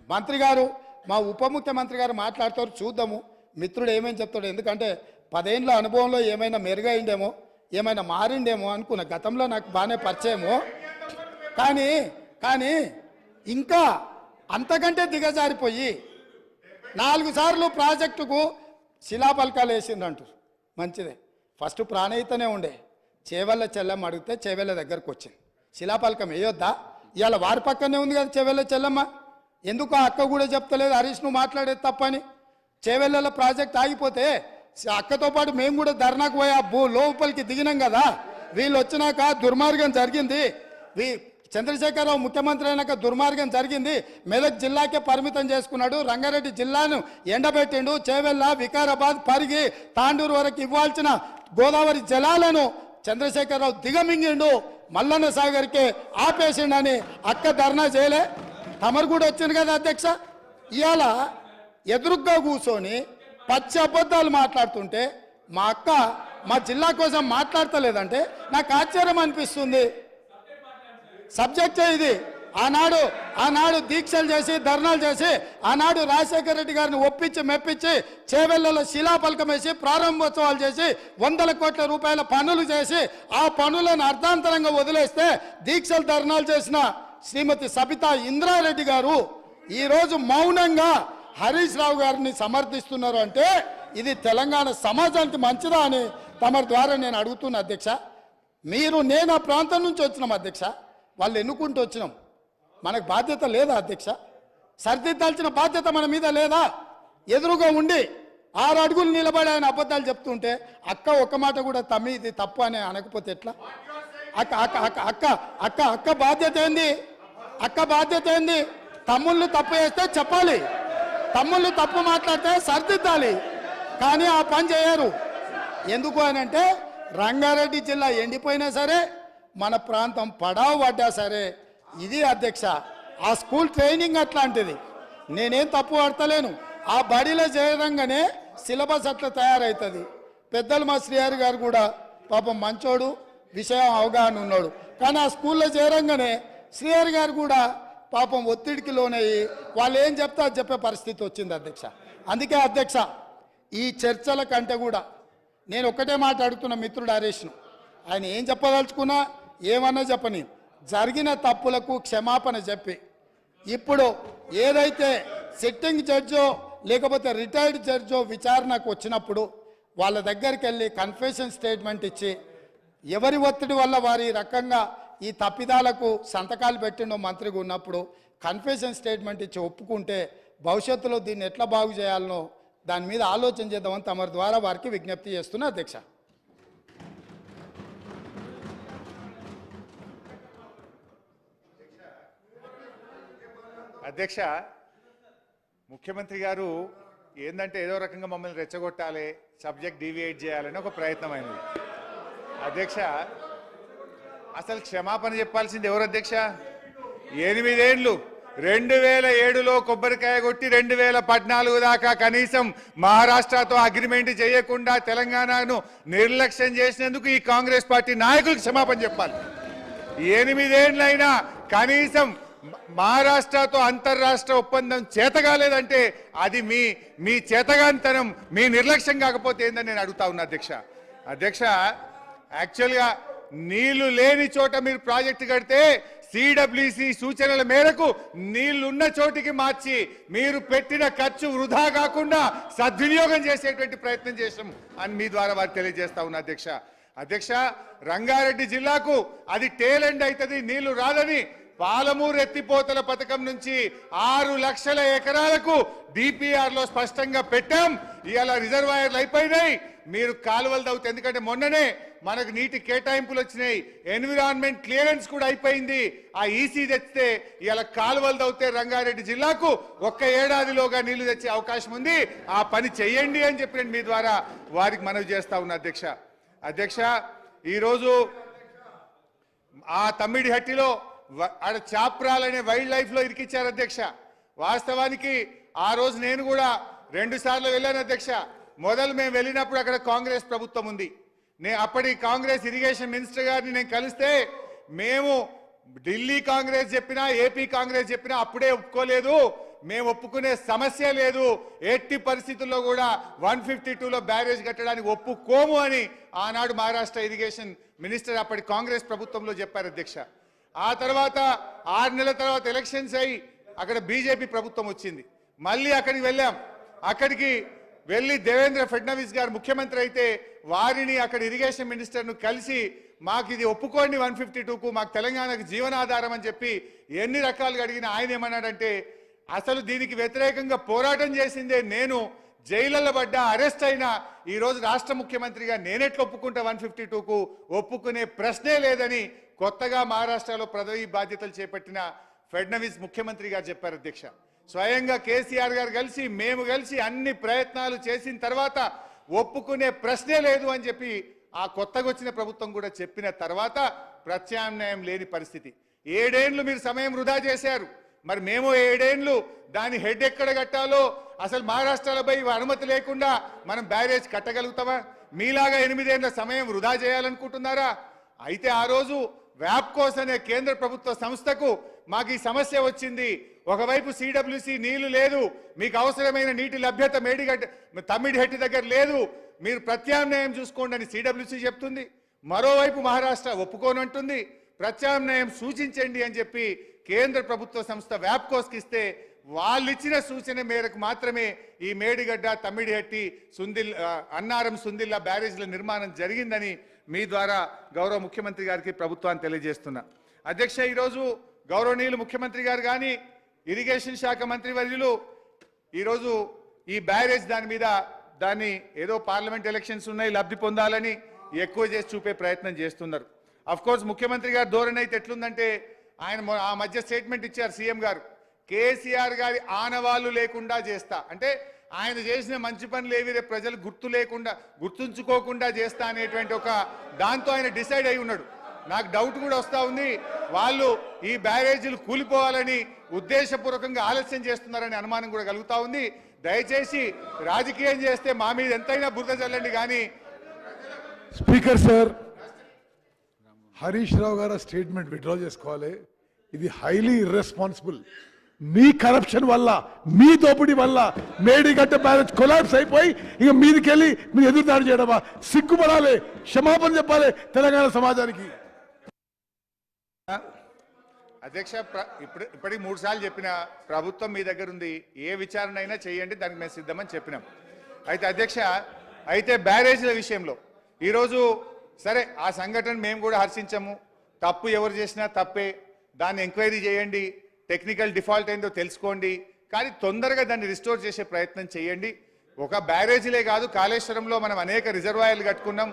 B: మంత్రి గారు, మా ఉప ముఖ్యమంత్రి గారు మాట్లాడతారు, చూద్దాము మిత్రుడు ఏమేమి చెప్తాడు. ఎందుకంటే 10 ఏళ్ళ అనుభవంలో ఏమైనా మెరుగైండేమో, ఏమైనా మారిండేమో అనుకున్న. గతంలో నాకు బాగానే పరిచయమో, కానీ ఇంకా అంతకంటే దిగజారిపోయి 4 సార్లు ప్రాజెక్టుకు శిలాపలకాలు వేసిందంటారు. మంచిదే, ఫస్ట్ ప్రాణహితనే ఉండే, చేవెళ్ళ చెల్లెమ్మ అడిగితే చేవెళ్ళ దగ్గరకు వచ్చింది. శిలాపలకం వేయొద్దా? ఇవాళ వారి పక్కనే ఉంది కదా చేవెళ్ళ చెల్లెమ్మ. ఎందుకు ఆ అక్క కూడా చెప్తలేదు హరీష్ నువ్వు మాట్లాడేది తప్పని? చేవెళ్ళ ప్రాజెక్ట్ ఆగిపోతే అక్కతో పాటు మేము కూడా ధర్నాకు పోయి లోపలికి దిగినాం కదా. వీళ్ళు వచ్చినాక దుర్మార్గం జరిగింది, చంద్రశేఖరరావు ముఖ్యమంత్రి అయినాక దుర్మార్గం జరిగింది. మెదక్ జిల్లాకే పరిమితం చేసుకున్నాడు, రంగారెడ్డి జిల్లాను ఎండబెట్టిండు, చేవెళ్ళ, వికారాబాద్, పరిగి, తాండూరు వరకు ఇవ్వాల్సిన గోదావరి జలాలను చంద్రశేఖరరావు దిగమింగిండు, మల్లన్న సాగర్కి ఆపేసిండని అక్క ధర్నా చేయలే. తమరు కూడా వచ్చింది కదా అధ్యక్ష. ఇవాళ ఎదురుగ్గా కూర్చొని పచ్చి అబద్ధాలు మాట్లాడుతుంటే మా అక్క మా జిల్లా కోసం మాట్లాడతలేదంటే నాకు ఆశ్చర్యం అనిపిస్తుంది. సబ్జెక్టే ఇది. ఆనాడు దీక్షలు చేసి ధర్నాలు చేసి ఆనాడు రాజశేఖర రెడ్డి గారిని ఒప్పించి మెప్పించి చేవెళ్లలో శిలాపలకం వేసి ప్రారంభోత్సవాలు చేసి 100 కోట్ల రూపాయల పనులు చేసి ఆ పనులను అర్ధాంతరంగా వదిలేస్తే దీక్షలు ధర్నాలు చేసిన శ్రీమతి సబితా ఇంద్రారెడ్డి గారు ఈరోజు మౌనంగా హరీష్ రావు గారిని సమర్థిస్తున్నారు. అంటే ఇది తెలంగాణ సమాజానికి మంచిదా అని తమరి ద్వారా నేను అడుగుతున్నా అధ్యక్ష. నేను ఆ ప్రాంతం నుంచి వచ్చినాం అధ్యక్ష, వాళ్ళు ఎన్నుకుంటూ వచ్చినాం, మనకు బాధ్యత లేదా అధ్యక్ష? సరిదిద్దాల్సిన బాధ్యత మన మీద లేదా? ఎదురుగా ఉండి 6 అడుగులు నిలబడి ఆయన అబద్ధాలు చెప్తుంటే అక్క ఒక్క మాట కూడా తమ్మి ఇది తప్పు అని అనకపోతే ఎట్లా? అక్క బాధ్యత ఏంది? అక్క బాధ్యత ఏంది? తమ్ముళ్ళు తప్పు చేస్తే చెప్పాలి, తమ్ముళ్ళు తప్పు మాట్లాడితే సరిదిద్దాలి. కానీ ఆ పని చేయరు. ఎందుకు అని అంటే రంగారెడ్డి జిల్లా ఎండిపోయినా సరే, మన ప్రాంతం పడావు పడ్డా సరే, ఇది అధ్యక్ష ఆ స్కూల్ ట్రైనింగ్ అట్లాంటిది. నేనేం తప్పు పడతలేను. ఆ బడిలో చేరంగానే సిలబస్ అట్లా తయారవుతుంది. పెద్దలు మా శ్రీహరి గారు కూడా పాపం మంచోడు, విషయం అవగాహన ఉన్నాడు. కానీ ఆ స్కూల్లో చేరంగానే శ్రీహరి గారు కూడా పాపం ఒత్తిడికి లోనయ్యి వాళ్ళు ఏం చెప్తే అది చెప్పే పరిస్థితి వచ్చింది అధ్యక్ష. అందుకే అధ్యక్ష ఈ చర్చల కంటే కూడా నేను ఒక్కటే మాట అడుగుతున్న మిత్రుడు హరీష్ను, ఆయన ఏం చెప్పదలుచుకున్నా ఏమన్నా చెప్పని జరిగిన తప్పులకు క్షమాపణ చెప్పి ఇప్పుడు ఏదైతే సిట్టింగ్ జడ్జో లేకపోతే రిటైర్డ్ జడ్జో విచారణకు వచ్చినప్పుడు వాళ్ళ దగ్గరికి వెళ్ళి కన్ఫెషన్ స్టేట్మెంట్ ఇచ్చి ఎవరి ఒత్తిడి వల్ల వారి రకంగా ఈ తప్పిదాలకు సంతకాలు పెట్టిండో మంత్రిగా ఉన్నప్పుడు కన్ఫెషన్ స్టేట్మెంట్ ఇచ్చి ఒప్పుకుంటే భవిష్యత్తులో దీన్ని ఎట్లా బాగు చేయాలనో దాని మీద ఆలోచన చేద్దామని తమరి ద్వారా వారికి విజ్ఞప్తి చేస్తున్నా అధ్యక్ష.
C: అధ్యక్ష, ముఖ్యమంత్రి గారు ఏందంటే ఏదో రకంగా మమ్మల్ని రెచ్చగొట్టాలి, సబ్జెక్ట్ డీవియేట్ చేయాలని ఒక ప్రయత్నం అయింది. అధ్యక్ష, అసలు క్షమాపణ చెప్పాల్సింది ఎవరు అధ్యక్ష? 8 ఏళ్ళు 2007లో కొబ్బరికాయ కొట్టి 2014 దాకా కనీసం మహారాష్ట్రతో అగ్రిమెంట్ చేయకుండా తెలంగాణను నిర్లక్ష్యం చేసినందుకు ఈ కాంగ్రెస్ పార్టీ నాయకులకు క్షమాపణ చెప్పాలి. 8 ఏళ్ళైనా కనీసం మహారాష్ట్రతో అంతర్రాష్ట్ర ఒప్పందం చేతగాలేదంటే అది మీ చేతగానితనం, మీ నిర్లక్ష్యం కాకపోతే ఏందని నేను అడుగుతా ఉన్నా అధ్యక్ష. అధ్యక్ష, యాక్చువల్గా నీళ్లు లేని చోట మీరు ప్రాజెక్టు కడితే సిడబ్ల్యూసి సూచనల మేరకు నీళ్లున్న చోటికి మార్చి మీరు పెట్టిన ఖర్చు వృధా కాకుండా సద్వినియోగం చేసేటువంటి ప్రయత్నం చేసాం అని మీ ద్వారా వారికి తెలియజేస్తా ఉన్నా అధ్యక్ష. అధ్యక్ష, రంగారెడ్డి జిల్లాకు అది టేల్ ఎండ్ అవుతుంది, నీళ్లు రాదని పాలమూరు ఎత్తిపోతల పథకం నుంచి 6 లక్షల ఎకరాలకు డిపిఆర్ లో స్పష్టంగా పెట్టాం. ఇవాళ రిజర్వాయర్లు అయిపోయినాయి, మీరు కాలువలు తవ్వుతాయి. ఎందుకంటే మొన్ననే మనకు నీటి కేటాయింపులు వచ్చినాయి, ఎన్విరాన్మెంట్ క్లియరెన్స్ కూడా అయిపోయింది. ఆ ఈసీ తెచ్చితే ఇవాళ కాలువలు తవ్వుతే రంగారెడ్డి జిల్లాకు 1 ఏడాదిలోగా నీళ్లు తెచ్చే అవకాశం ఉంది. ఆ పని చెయ్యండి అని చెప్పి నేను మీ ద్వారా వారికి మనవి చేస్తా ఉన్నా అధ్యక్ష. ఈరోజు ఆ తమ్మిడిహట్టిలో ఆడ చాప్రాలనే వైల్డ్ లైఫ్ లో ఇరికిచ్చారు అధ్యక్ష. వాస్తవానికి ఆ రోజు నేను కూడా 2 సార్లు వెళ్ళాను అధ్యక్ష. మొదలు మేము వెళ్ళినప్పుడు అక్కడ కాంగ్రెస్ ప్రభుత్వం ఉంది. అప్పటి కాంగ్రెస్ ఇరిగేషన్ మినిస్టర్ గారిని నేను కలిస్తే మేము ఢిల్లీ కాంగ్రెస్ చెప్పినా ఏపీ కాంగ్రెస్ చెప్పినా అప్పుడే ఒప్పుకోలేదు, మేము ఒప్పుకునే సమస్య లేదు, ఎట్టి పరిస్థితుల్లో కూడా 152లో బ్యారేజ్ కట్టడానికి ఒప్పుకోము అని ఆనాడు మహారాష్ట్ర ఇరిగేషన్ మినిస్టర్ అప్పటి కాంగ్రెస్ ప్రభుత్వంలో చెప్పారు అధ్యక్ష. ఆ తర్వాత 6 నెలల తర్వాత ఎలక్షన్స్ అయ్యి అక్కడ బీజేపీ ప్రభుత్వం వచ్చింది. మళ్ళీ అక్కడికి వెళ్ళాం. అక్కడికి వెళ్ళి దేవేంద్ర ఫడ్నవీస్ గారు ముఖ్యమంత్రి అయితే వారిని అక్కడ ఇరిగేషన్ మినిస్టర్ను కలిసి మాకు ఇది ఒప్పుకోండి 152కు, మాకు తెలంగాణకు జీవనాధారం అని చెప్పి ఎన్ని రకాలుగా అడిగినా ఆయన ఏమన్నాడంటే అసలు దీనికి వ్యతిరేకంగా పోరాటం చేసిందే నేను, జైళ్ళలో పడ్డా అరెస్ట్ అయినా ఈరోజు రాష్ట్ర ముఖ్యమంత్రిగా నేనెట్లు ఒప్పుకుంటా 152కు, ఒప్పుకునే ప్రశ్నే లేదని కొత్తగా మహారాష్ట్రలో పదవి బాధ్యతలు చేపట్టిన ఫడ్నవీస్ ముఖ్యమంత్రి గారు చెప్పారు అధ్యక్ష. స్వయంగా కేసీఆర్ గారు కలిసి మేము కలిసి అన్ని ప్రయత్నాలు చేసిన తర్వాత ఒప్పుకునే ప్రశ్నే లేదు అని చెప్పి ఆ కొత్తగా వచ్చిన ప్రభుత్వం కూడా చెప్పిన తర్వాత ప్రత్యామ్నాయం లేని పరిస్థితి. 7 ఏళ్లు మీరు సమయం వృధా చేశారు. మరి మేము 7 ఏళ్లు దాని హెడ్ ఎక్కడ కట్టాలో అసలు మహారాష్ట్రలపై అనుమతి లేకుండా మనం బ్యారేజ్ కట్టగలుగుతామా? మీలాగా 8 ఏళ్ల సమయం వృధా చేయాలనుకుంటున్నారా? అయితే ఆ రోజు వ్యాప్కోస్ అనే కేంద్ర ప్రభుత్వ సంస్థకు మాకు ఈ సమస్య వచ్చింది. ఒకవైపు సిడబ్ల్యూసి నీళ్లు లేదు, మీకు అవసరమైన నీటి లభ్యత తమ్మిడిహెట్టి దగ్గర లేదు, మీరు ప్రత్యామ్నాయం చూసుకోండి అని సిడబ్ల్యూసి చెప్తుంది. మరోవైపు మహారాష్ట్ర ఒప్పుకోనంటుంది, ప్రత్యామ్నాయం సూచించండి అని చెప్పి కేంద్ర ప్రభుత్వ సంస్థ వ్యాప్కోస్కి ఇస్తే వాళ్ళు ఇచ్చిన సూచన మేరకు మాత్రమే ఈ మేడిగడ్డ, తమ్మిడిహట్టి, అన్నారం, సుందిల్లా బ్యారేజ్ల నిర్మాణం జరిగిందని మీ ద్వారా గౌరవ ముఖ్యమంత్రి గారికి ప్రభుత్వాన్ని తెలియజేస్తున్నా అధ్యక్ష. ఈరోజు గౌరవనీయులు ముఖ్యమంత్రి గారు కానీ ఇరిగేషన్ శాఖ మంత్రి వర్యులు ఈరోజు ఈ బ్యారేజ్ దాన్ని ఏదో పార్లమెంట్ ఎలక్షన్స్ ఉన్నాయి లబ్ధి పొందాలని ఎక్కువ చేసి చూపే ప్రయత్నం చేస్తున్నారు. అఫ్ కోర్స్ ముఖ్యమంత్రి గారు ధోరణి అయితే ఎట్లుందంటే ఆయన ఆ మధ్య స్టేట్మెంట్ ఇచ్చారు సీఎం గారు, కేసీఆర్ గారి ఆనవాళ్లు లేకుండా చేస్తా అంటే ఆయన చేసిన మంచి పనులు ఏవి రేపు ప్రజలు గుర్తుంచుకోకుండా చేస్తా అనేటువంటి ఒక దాంతో ఆయన డిసైడ్ అయి ఉన్నాడు. నాకు డౌట్ కూడా వస్తూ ఉంది, వాళ్ళు ఈ బ్యారేజీలు కూలిపోవాలని ఉద్దేశపూర్వకంగా ఆలస్యం చేస్తున్నారనే అనుమానం కూడా కలుగుతూ ఉంది. దయచేసి రాజకీయం చేస్తే మా మీద ఎంతైనా బురద చల్లండి కానీ.
E: స్పీకర్ సార్, హరీష్ రావు గారు స్టేట్మెంట్ విత్డ్రా చేసుకోవాలి. ఇది హైలీ ఇర్రెస్పాన్సిబుల్. మీ కరప్షన్ వల్ల, మీ దోపిడీ వల్ల మేడిగడ్డ బ్యారేజ్ కొలాప్స్ అయిపోయి ఇక మీదికెళ్ళి మీరు ఎదురుదాడి చేయడమా? సిగ్గుపడాలి, క్షమాపణ చెప్పాలి తెలంగాణ సమాజానికి.
C: అధ్యక్ష, ఇప్పటికి 3 సార్లు చెప్పిన ప్రభుత్వం మీ దగ్గర ఉంది, ఏ విచారణ అయినా చేయండి, దానికి మేము సిద్ధమని చెప్పినాం. అయితే అధ్యక్ష, బ్యారేజ్ల విషయంలో ఈరోజు సరే ఆ సంఘటన మేము కూడా హర్షించము, తప్పు ఎవరు చేసినా తప్పే, దాన్ని ఎంక్వైరీ చేయండి, టెక్నికల్ డిఫాల్ట్ ఏందో తెలుసుకోండి, కానీ తొందరగా దాన్ని రిస్టోర్ చేసే ప్రయత్నం చేయండి. ఒక బ్యారేజీలే కాదు, కాళేశ్వరంలో మనం అనేక రిజర్వాయర్లు కట్టుకున్నాం,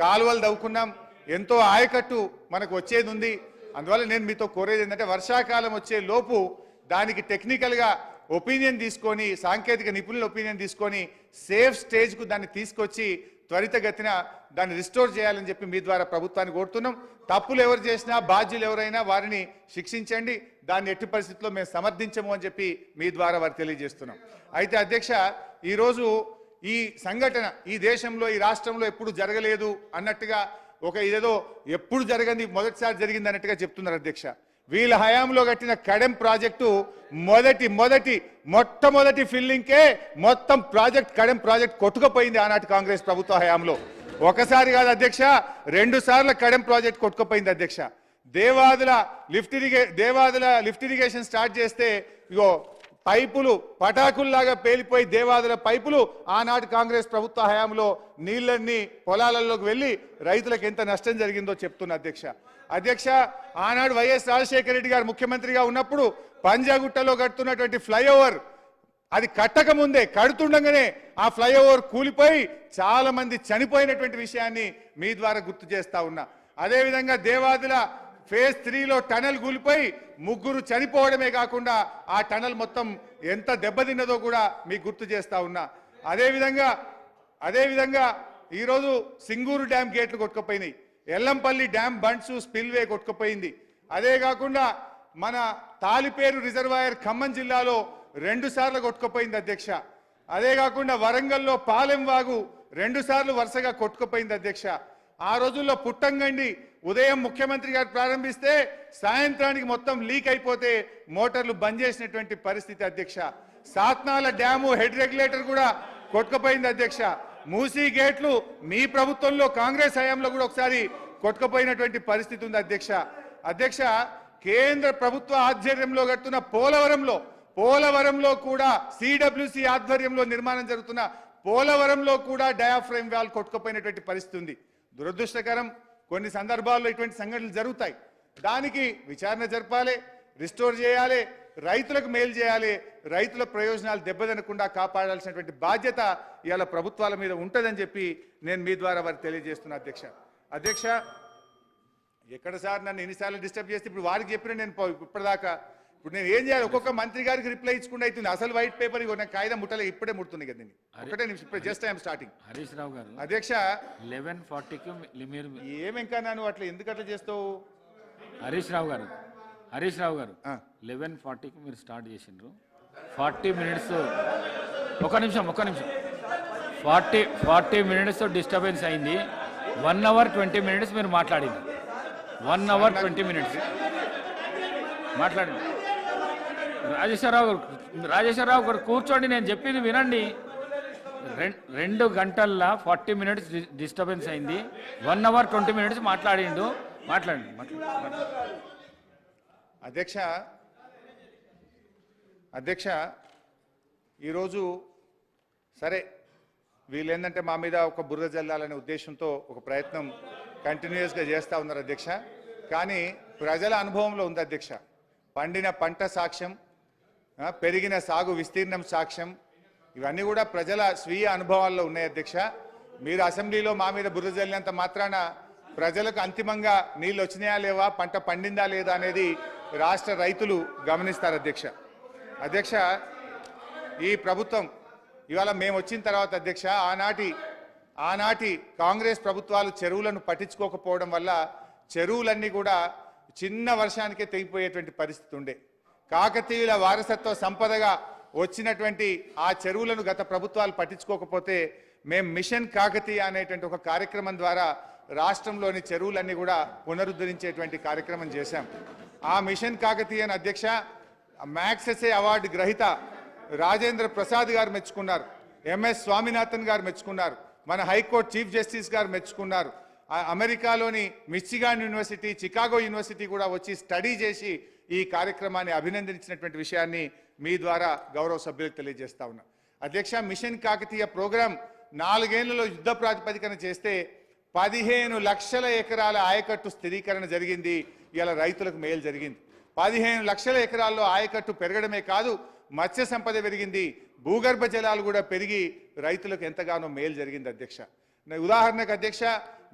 C: కాలువలు దవ్వుకున్నాం, ఎంతో ఆయకట్టు మనకు వచ్చేది ఉంది. అందువల్ల నేను మీతో కోరేది ఏంటంటే వర్షాకాలం వచ్చే లోపు దానికి టెక్నికల్గా ఒపీనియన్ తీసుకొని, సాంకేతిక నిపుణుల ఒపీనియన్ తీసుకొని సేఫ్ స్టేజ్కు దాన్ని తీసుకొచ్చి త్వరితగతిన దాన్ని రిస్టోర్ చేయాలని చెప్పి మీ ద్వారా ప్రభుత్వాన్ని కోరుతున్నాం. తప్పులు ఎవరు చేసినా, బాధ్యులు ఎవరైనా వారిని శిక్షించండి, దాన్ని ఎట్టి పరిస్థితుల్లో మేము సమర్థించము అని చెప్పి మీ ద్వారా వారు తెలియజేస్తున్నాం. అయితే అధ్యక్ష, ఈరోజు ఈ సంఘటన ఈ దేశంలో, ఈ రాష్ట్రంలో ఎప్పుడు జరగలేదు అన్నట్టుగా, ఒక ఇదేదో ఎప్పుడు జరగని మొదటిసారి జరిగింది అన్నట్టుగా చెప్తున్నారు అధ్యక్ష. వీళ్ళ హయాంలో కట్టిన కడెం ప్రాజెక్టు మొట్టమొదటి ఫిల్లింగ్కే మొత్తం కడెం ప్రాజెక్ట్ కొట్టుకుపోయింది ఆనాటి కాంగ్రెస్ ప్రభుత్వ హయాంలో. ఒకసారి కాదు అధ్యక్ష, 2 సార్లు కడెం ప్రాజెక్ట్ కొట్టుకుపోయింది అధ్యక్ష. దేవాదుల లిఫ్ట్ ఇరిగేషన్ స్టార్ట్ చేస్తే ఇగో పైపులు పటాకుల్లాగా పేలిపోయి దేవాదుల పైపులు ఆనాటి కాంగ్రెస్ ప్రభుత్వ హయాంలో నీళ్ళన్నీ పొలాలలోకి వెళ్ళి రైతులకు ఎంత నష్టం జరిగిందో చెప్తున్నా అధ్యక్ష ఆనాడు వైఎస్ రాజశేఖర రెడ్డి గారు ముఖ్యమంత్రిగా ఉన్నప్పుడు పంజాగుట్టలో కడుతున్నటువంటి ఫ్లైఓవర్ అది కట్టక ముందే కడుతుండగానే ఆ ఫ్లైఓవర్ కూలిపోయి చాలా మంది చనిపోయినటువంటి విషయాన్ని మీ ద్వారా గుర్తు చేస్తా ఉన్నా. అదేవిధంగా దేవాదుల ఫేజ్ 3లో టనల్ కూలిపోయి 3 చనిపోవడమే కాకుండా ఆ టనల్ మొత్తం ఎంత దెబ్బతిన్నదో కూడా మీకు గుర్తు చేస్తా ఉన్నా. అదేవిధంగా ఈరోజు సింగూరు డ్యామ్ గేట్లు కొట్టుకుపోయినాయి, ఎల్లంపల్లి డ్యామ్ బండ్స్ స్పిల్వే కొట్టుకుపోయింది. అదే కాకుండా మన తాలిపేరు రిజర్వాయర్ ఖమ్మం జిల్లాలో 2 సార్లు కొట్టుకుపోయింది అధ్యక్ష. అదే కాకుండా వరంగల్లో పాలెం వాగు 2 సార్లు వరుసగా కొట్టుకుపోయింది అధ్యక్ష. ఆ రోజుల్లో పుట్టంగండి ఉదయం ముఖ్యమంత్రి గారు ప్రారంభిస్తే సాయంత్రానికి మొత్తం లీక్ అయిపోతే మోటార్లు బంద్ చేసినటువంటి పరిస్థితి అధ్యక్ష. సాత్నాల డ్యాము హెడ్ రెగ్యులేటర్ కూడా కొట్టుకుపోయింది అధ్యక్ష. మూసీ గేట్లు మీ ప్రభుత్వంలో కాంగ్రెస్ హయాంలో కూడా ఒకసారి కొట్టుకుపోయినటువంటి పరిస్థితి ఉంది అధ్యక్ష. కేంద్ర ప్రభుత్వ ఆధ్వర్యంలో కడుతున్న పోలవరంలో కూడా సిడబ్ల్యూసి ఆధ్వర్యంలో నిర్మాణం జరుగుతున్న పోలవరంలో కూడా డయాఫ్రేమ్ వాల్ కొట్టుకుపోయినటువంటి పరిస్థితి ఉంది. దురదృష్టకరం, కొన్ని సందర్భాల్లో ఇటువంటి సంఘటనలు జరుగుతాయి. దానికి విచారణ జరపాలి, రిస్టోర్ చేయాలి, రైతులకు మేలు చేయాలి, రైతుల ప్రయోజనాలు దెబ్బతినకుండా కాపాడాల్సినటువంటి బాధ్యత ఇవాళ ప్రభుత్వాల మీద ఉంటుందని చెప్పి నేను మీ ద్వారా వారికి తెలియజేస్తున్నా అధ్యక్ష. ఎక్కడ సార్ నన్ను ఎన్నిసార్లు డిస్టర్బ్ చేస్తే ఇప్పుడు వారికి చెప్పిన నేను ఇప్పటిదాకా ఇప్పుడు నేను ఏం చేయాలి? ఒక్కొక్క మంత్రి గారికి రిప్లై ఇచ్చుకుంటే అవుతుంది. అసలు వైట్ పేపర్ నాకు కాగితం ముట్టలే, ఇప్పుడే ముడుతుంది కదా. ఒకటే నిమిషం, ఇప్పుడు just I'm starting.
A: Harish Rao గారు
C: అధ్యక్ష
A: 11:40కి మీరు
C: ఏమింకా నన్ను అట్లా ఎందుకు అట్లా చేస్తావు?
A: హరీష్ రావు గారు 11:40కి మీరు స్టార్ట్ చేసిండ్రు. 40 మినిట్స్ ఒక నిమిషం 40 మినిట్స్ డిస్టర్బెన్స్ అయింది. 1 hour 20 minutes మీరు మాట్లాడింది. 1 hour 20 minutes మాట్లాడింది. రాజేశ్వరరావు గారు కూర్చోండి, నేను చెప్పింది వినండి. 2 గంటల్లో 40 minutes డిస్టర్బెన్స్ అయింది. 1 hour 20 minutes మాట్లాడిండు. మాట్లాడండి.
C: అధ్యక్ష ఈరోజు సరే వీళ్ళు ఏంటంటే మా మీద ఒక బురద జల్లాలనే ఉద్దేశంతో ఒక ప్రయత్నం కంటిన్యూస్గా చేస్తూ ఉన్నారు అధ్యక్ష. కానీ ప్రజల అనుభవంలో ఉంది అధ్యక్ష. పండిన పంట సాక్ష్యం, పెరిగిన సాగు విస్తీర్ణం సాక్ష్యం, ఇవన్నీ కూడా ప్రజల స్వీయ అనుభవాల్లో ఉన్నాయి అధ్యక్ష. మీరు అసెంబ్లీలో మా మీద బురద జల్లినంత మాత్రాన ప్రజలకు అంతిమంగా నీళ్ళు వచ్చినాయా లేవా, పంట పండిందా లేదా అనేది రాష్ట్ర రైతులు గమనిస్తారు అధ్యక్ష. ఈ ప్రభుత్వం ఇవాళ మేము వచ్చిన తర్వాత అధ్యక్ష ఆనాటి కాంగ్రెస్ ప్రభుత్వాలు చెరువులను పట్టించుకోకపోవడం వల్ల చెరువులన్నీ కూడా చిన్న వర్షానికే తెగిపోయేటువంటి పరిస్థితి ఉండే. కాకతీయుల వారసత్వ సంపదగా వచ్చినటువంటి ఆ చెరువులను గత ప్రభుత్వాలు పట్టించుకోకపోతే మేము మిషన్ కాకతీయ అనేటువంటి ఒక కార్యక్రమం ద్వారా రాష్ట్రంలోని చెరువులన్నీ కూడా పునరుద్ధరించేటువంటి కార్యక్రమం చేశాం. ఆ మిషన్ కాకతీయను అధ్యక్ష మ్యాక్సెసే అవార్డు గ్రహీత రాజేంద్ర ప్రసాద్ గారు మెచ్చుకున్నారు, ఎంఎస్ స్వామినాథన్ గారు మెచ్చుకున్నారు, మన హైకోర్టు చీఫ్ జస్టిస్ గారు మెచ్చుకున్నారు. అమెరికాలోని మిచిగాన్ యూనివర్సిటీ, చికాగో యూనివర్సిటీ కూడా వచ్చి స్టడీ చేసి ఈ కార్యక్రమాన్ని అభినందించినటువంటి విషయాన్ని మీ ద్వారా గౌరవ సభ్యులకు తెలియజేస్తా ఉన్నా అధ్యక్ష. మిషన్ కాకతీయ ప్రోగ్రాం 4 ఏళ్లలో యుద్ధ ప్రాతిపదికన చేస్తే 15 లక్షల ఎకరాల ఆయకట్టు స్థిరీకరణ జరిగింది. ఇలా రైతులకు మేలు జరిగింది. 15 లక్షల ఎకరాల్లో ఆయకట్టు పెరగడమే కాదు, మత్స్య సంపద పెరిగింది, భూగర్భ జలాలు కూడా పెరిగి రైతులకు ఎంతగానో మేలు జరిగింది అధ్యక్ష. ఉదాహరణకు అధ్యక్ష,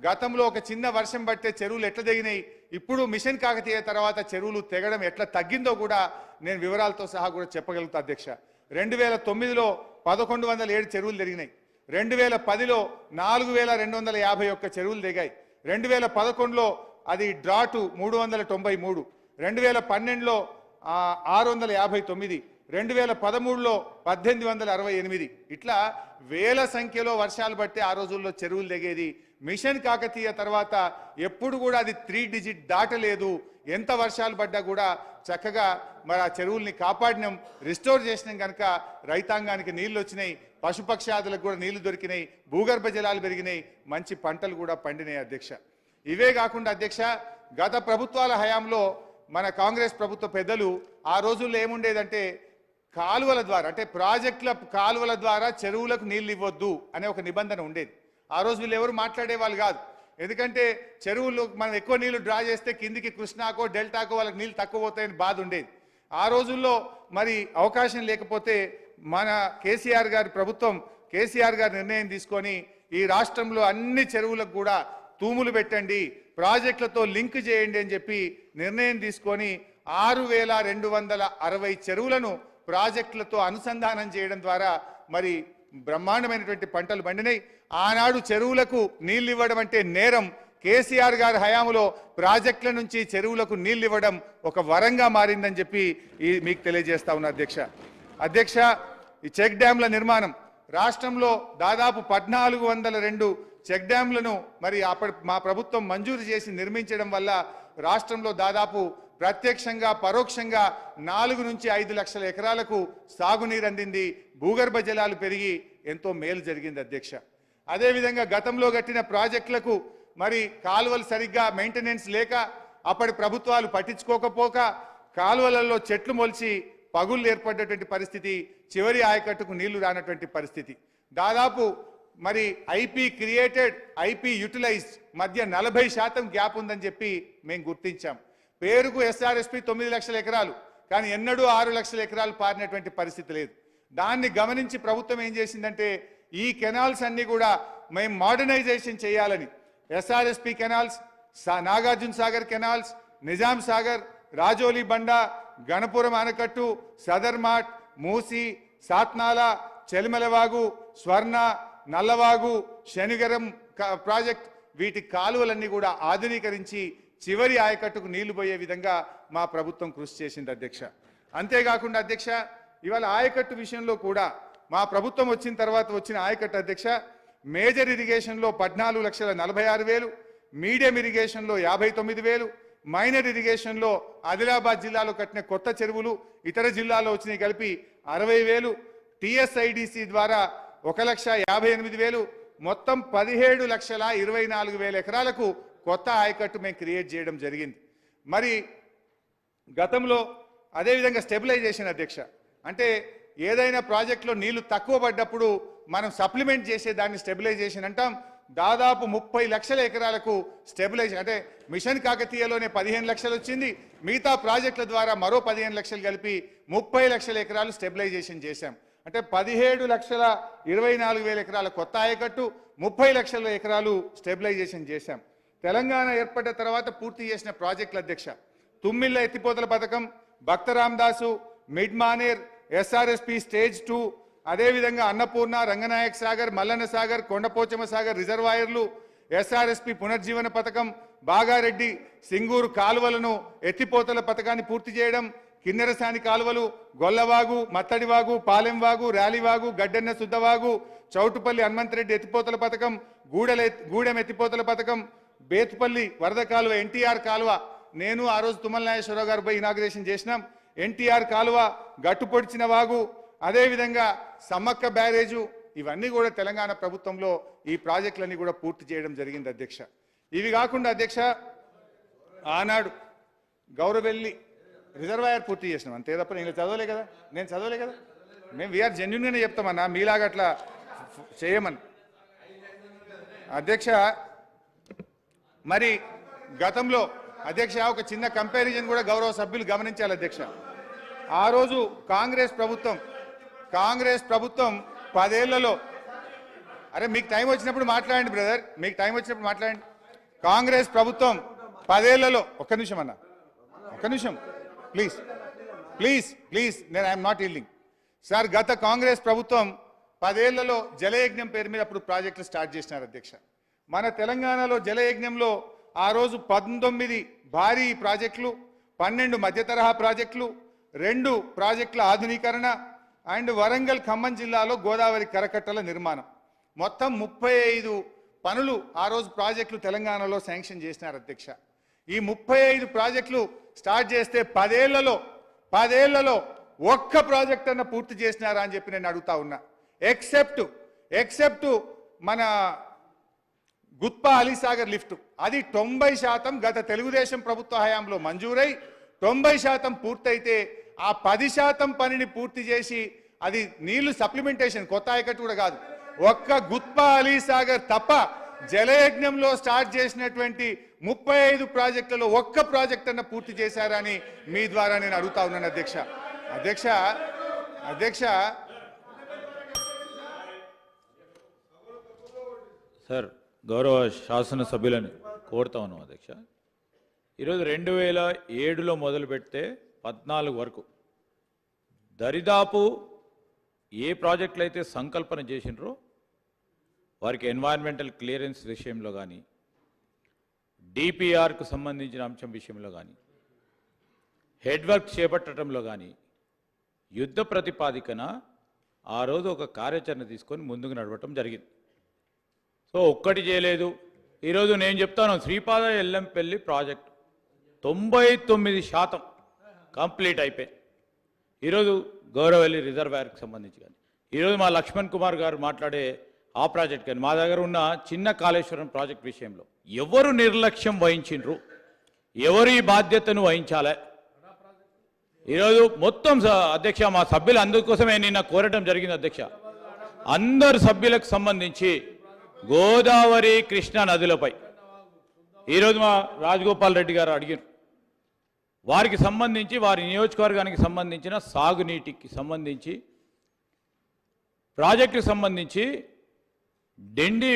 C: గతంలో ఒక చిన్న వర్షం పట్టే చెరువులు ఎట్లా తెగినాయి, ఇప్పుడు మిషన్ కాకతీయ తర్వాత చెరువులు తెగడం ఎట్లా తగ్గిందో కూడా నేను వివరాలతో సహా కూడా చెప్పగలుగుతా అధ్యక్ష. 2009లో 1107 చెరువులు తెగినాయి. 2010లో 4251 చెరువులు తెగాయి. 2011లో అది డ్రాటు 393, 2012లో 659, 2013లో 1868. ఇట్లా వేల సంఖ్యలో వర్షాలు బట్టి ఆ రోజుల్లో చెరువులు తెగేది. మిషన్ కాకతీయ తర్వాత ఎప్పుడు కూడా అది 3 డిజిట్ దాటలేదు. ఎంత వర్షాలు పడ్డా కూడా చక్కగా మరి ఆ చెరువుల్ని కాపాడినాం, రిస్టోర్ చేసినాం. కనుక రైతాంగానికి నీళ్లు వచ్చినాయి, పశుపక్షాదులకు కూడా నీళ్లు దొరికినాయి, భూగర్భ జలాలు పెరిగినాయి, మంచి పంటలు కూడా పండినాయి అధ్యక్ష. ఇవే కాకుండా అధ్యక్ష, గత ప్రభుత్వాల హయాంలో మన కాంగ్రెస్ ప్రభుత్వ పెద్దలు ఆ రోజుల్లో ఏముండేదంటే కాలువల ద్వారా అంటే ప్రాజెక్టుల కాలువల ద్వారా చెరువులకు నీళ్ళు ఇవ్వద్దు అనే ఒక నిబంధన ఉండేది. ఆ రోజు వీళ్ళు ఎవరు మాట్లాడే వాళ్ళు కాదు. ఎందుకంటే చెరువులు మనం ఎక్కువ నీళ్లు డ్రా చేస్తే కిందికి కృష్ణాకో డెల్టాకో వాళ్ళకి నీళ్ళు తక్కువ పోతాయని బాధ ఉండేది. ఆ రోజుల్లో మరి అవకాశం లేకపోతే మన కేసీఆర్ గారి ప్రభుత్వం, కేసీఆర్ గారి నిర్ణయం తీసుకొని ఈ రాష్ట్రంలో అన్ని చెరువులకు కూడా తూములు పెట్టండి, ప్రాజెక్టులతో లింక్ చేయండి అని చెప్పి నిర్ణయం తీసుకొని 6260 చెరువులను ప్రాజెక్టులతో అనుసంధానం చేయడం ద్వారా మరి బ్రహ్మాండమైనటువంటి పంటలు పండినాయి. ఆనాడు చెరువులకు నీళ్లు ఇవ్వడం అంటే నేరం. కేసీఆర్ గారి హయాంలో ప్రాజెక్టుల నుంచి చెరువులకు నీళ్లు ఇవ్వడం ఒక వరంగా మారిందని చెప్పి మీకు తెలియజేస్తా ఉన్నా అధ్యక్ష. ఈ చెక్ డ్యాంల నిర్మాణం రాష్ట్రంలో దాదాపు 1402 చెక్ డ్యాంలను మరి మా ప్రభుత్వం మంజూరు చేసి నిర్మించడం వల్ల రాష్ట్రంలో దాదాపు ప్రత్యక్షంగా పరోక్షంగా 4 నుంచి 5 లక్షల ఎకరాలకు సాగునీరు అందింది. భూగర్భ జలాలు పెరిగి ఎంతో మేలు జరిగింది అధ్యక్ష. అదేవిధంగా గతంలో కట్టిన ప్రాజెక్టులకు మరి కాలువలు సరిగ్గా మెయింటెనెన్స్ లేక అప్పటి ప్రభుత్వాలు పట్టించుకోకపోక కాలువలలో చెట్లు మొలిచి పగుళ్ళు ఏర్పడ్డటువంటి పరిస్థితి, చివరి ఆయకట్టుకు నీళ్లు రానటువంటి పరిస్థితి. దాదాపు మరి ఐపీ క్రియేటెడ్ ఐపీ యూటిలైజ్డ్ మధ్య 40% గ్యాప్ ఉందని చెప్పి మేము గుర్తించాం. పేరుకు ఎస్ఆర్ఎస్పి 9 లక్షల ఎకరాలు, కానీ ఎన్నడూ 6 లక్షల ఎకరాలు పారినటువంటి పరిస్థితి లేదు. దాన్ని గమనించి ప్రభుత్వం ఏం చేసిందంటే ఈ కెనాల్స్ అన్ని కూడా మేము మోడర్నైజేషన్ చేయాలని SRSP canals, Nagarjuna Sagar canals, Nizam Sagar, Rajoli బండ, గణపురం ఆనకట్టు, సదర్మాట్, మూసి, సాత్నాల, చెలిమలవాగు, స్వర్ణ, నల్లవాగు, శనిగరం ప్రాజెక్ట్ వీటి కాలువలన్నీ కూడా ఆధునీకరించి చివరి ఆయకట్టుకు నీళ్లు పోయే విధంగా మా ప్రభుత్వం కృషి చేసింది అధ్యక్ష. అంతేకాకుండా అధ్యక్ష, ఇవాళ ఆయకట్టు విషయంలో కూడా మా ప్రభుత్వం వచ్చిన తర్వాత వచ్చిన ఆయకట్టు అధ్యక్ష, మేజర్ ఇరిగేషన్లో 14,46,000, మీడియం ఇరిగేషన్లో 59,000, మైనర్ ఇరిగేషన్లో ఆదిలాబాద్ జిల్లాలో కట్టిన కొత్త చెరువులు ఇతర జిల్లాలో వచ్చినాయి కలిపి 60,000, టీఎస్ఐడిసి ద్వారా 1,58,000, మొత్తం 17,24,000 ఎకరాలకు కొత్త ఆయకట్టు మేము క్రియేట్ చేయడం జరిగింది. మరి గతంలో అదేవిధంగా స్టెబిలైజేషన్ అధ్యక్ష, అంటే ఏదైనా ప్రాజెక్టులో నీళ్లు తక్కువ పడ్డప్పుడు మనం సప్లిమెంట్ చేసే దాన్ని స్టెబిలైజేషన్ అంటాం. దాదాపు 30 లక్షల ఎకరాలకు స్టెబిలైజేషన్ అంటే మిషన్ కాకతీయలోనే 15 లక్షలు వచ్చింది. మిగతా ప్రాజెక్టుల ద్వారా మరో 15 లక్షలు కలిపి 30 లక్షల ఎకరాలు స్టెబిలైజేషన్ చేశాం. అంటే 17,24,000 ఎకరాల కొత్త ఆయకట్టు, 30 లక్షల ఎకరాలు స్టెబిలైజేషన్ చేశాం. తెలంగాణ ఏర్పడ్డ తర్వాత పూర్తి చేసిన ప్రాజెక్టుల అధ్యక్ష, తుమ్మిళ్ళ ఎత్తిపోతల పథకం, Bhakta Ramadasu, mid Maner, SRSP stage 2, అదేవిధంగా అన్నపూర్ణ, రంగనాయక్ సాగర్, మల్లన్న సాగర్, కొండపోచమ్మ సాగర్ రిజర్వాయర్లు, ఎస్ఆర్ఎస్పి పునర్జీవన పథకం, బాగారెడ్డి, సింగూరు కాలువలను ఎత్తిపోతల పథకాన్ని పూర్తి చేయడం, కిన్నెరసాని కాలువలు, గొల్లవాగు, మత్తడివాగు, పాలెంవాగు, ర్యాలీవాగు, గడ్డెన్న శుద్ధవాగు, చౌటుపల్లి హనుమంతరెడ్డి ఎత్తిపోతల పథకం, గూడెం ఎత్తిపోతల పథకం, బేతుపల్లి వరద కాలువ, ఎన్టీఆర్ కాలువ, నేను ఆ రోజు తుమ్మల నాగేశ్వరరావు గారు పోయి ఇనాగ్రేషన్ చేసినాం. ఎన్టీఆర్ కాలువ, గట్టు పొడిచిన వాగు, అదేవిధంగా సమ్మక్క బ్యారేజు, ఇవన్నీ కూడా తెలంగాణ ప్రభుత్వంలో ఈ ప్రాజెక్టులన్నీ కూడా పూర్తి చేయడం జరిగింది అధ్యక్ష. ఇవి కాకుండా అధ్యక్ష, ఆనాడు గౌరవెల్లి రిజర్వాయర్ పూర్తి చేసినాం, అంతే తప్ప నేను చదవలే కదా, మేము వీఆర్ జెన్యున్గానే చెప్తామన్నా, మీలాగా అట్లా చేయమని అధ్యక్ష. మరి గతంలో అధ్యక్ష ఒక చిన్న కంపారిజన్ కూడా గౌరవ సభ్యులు గమనించాలి అధ్యక్ష. ఆ రోజు కాంగ్రెస్ ప్రభుత్వం 10 ఏళ్లలో, అరే మీకు టైం వచ్చినప్పుడు మాట్లాడండి బ్రదర్, మీకు టైం వచ్చినప్పుడు మాట్లాడండి. కాంగ్రెస్ ప్రభుత్వం 10 ఏళ్లలో, ఒక్క నిమిషం అన్న, ఒక్క నిమిషం ప్లీజ్, నేను ఐఎమ్ నాట్ ఈల్డింగ్ సార్. గత కాంగ్రెస్ ప్రభుత్వం 10 ఏళ్లలో జలయజ్ఞం పేరు మీద అప్పుడు ప్రాజెక్టులు స్టార్ట్ చేసినారు అధ్యక్ష. మన తెలంగాణలో జలయజ్ఞంలో ఆ రోజు 19 భారీ ప్రాజెక్టులు, 12 మధ్య తరహా ప్రాజెక్టులు, 2 ప్రాజెక్టుల ఆధునీకరణ అండ్ వరంగల్ ఖమ్మం జిల్లాలో గోదావరి కరకట్టల నిర్మాణం, మొత్తం 35 పనులు ఆ రోజు ప్రాజెక్టులు తెలంగాణలో శాంక్షన్ చేసినారు అధ్యక్ష. ఈ 35 ప్రాజెక్టులు స్టార్ట్ చేస్తే 10 ఏళ్లలో ఒక్క ప్రాజెక్ట్ అన్న పూర్తి చేసినారా అని చెప్పి నేను అడుగుతా ఉన్నా. ఎక్సెప్ట్ మన గుత్పా అలీసాగర్ లిఫ్ట్, అది 90% గత తెలుగుదేశం ప్రభుత్వ హయాంలో మంజూరై 90% పూర్తయితే ఆ 10% పనిని పూర్తి చేసి అది నీళ్లు సప్లిమెంటేషన్ కొత్త ఆయకట్టు కూడా కాదు, ఒక్క గుత్పా అలీసాగర్ తప్ప జలయజ్ఞంలో స్టార్ట్ చేసినటువంటి 35 ప్రాజెక్టులలో ఒక్క ప్రాజెక్ట్ అన్న పూర్తి చేశారని మీ ద్వారా నేను అడుగుతా ఉన్నాను అధ్యక్ష. అధ్యక్ష అధ్యక్ష
D: సార్, గౌరవ శాసనసభ్యులను కోరుతా ఉన్నాం అధ్యక్ష. ఈరోజు 2007లో మొదలు పెడితే 14 వరకు దరిదాపు ఏ ప్రాజెక్టులు అయితే సంకల్పన చేసినారో వారికి ఎన్వైరన్మెంటల్ క్లియరెన్స్ విషయంలో కానీ, డిపిఆర్కు సంబంధించిన అంశం విషయంలో కానీ, హెడ్ వర్క్ చేపట్టడంలో కానీ యుద్ధ ప్రతిపాదికన ఆ రోజు ఒక కార్యాచరణ తీసుకొని ముందుకు నడవటం జరిగింది. సో ఒక్కటి చేయలేదు. ఈరోజు నేను చెప్తాను, శ్రీపాద ఎల్లంపల్లి ప్రాజెక్టు 99% కంప్లీట్ అయిపోయి ఈరోజు గౌరవల్లి రిజర్వాయర్కి సంబంధించి కానీ, ఈరోజు మా లక్ష్మణ్ కుమార్ గారు మాట్లాడే ఆ ప్రాజెక్ట్ కానీ, మా దగ్గర ఉన్న చిన్న కాళేశ్వరం ప్రాజెక్ట్ విషయంలో ఎవరు నిర్లక్ష్యం వహించిండ్రు, ఎవరు ఈ బాధ్యతను వహించాలి? ఈరోజు మొత్తం అధ్యక్ష మా సభ్యులు అందుకోసమే నిన్న కోరటం జరిగింది అధ్యక్ష. అందరు సభ్యులకు సంబంధించి గోదావరి కృష్ణా నదులపై ఈరోజు మా రాజగోపాల్ రెడ్డి గారు అడిగారు, వారికి సంబంధించి వారి నియోజకవర్గానికి సంబంధించిన సాగునీటికి సంబంధించి ప్రాజెక్టుకు సంబంధించి డెండి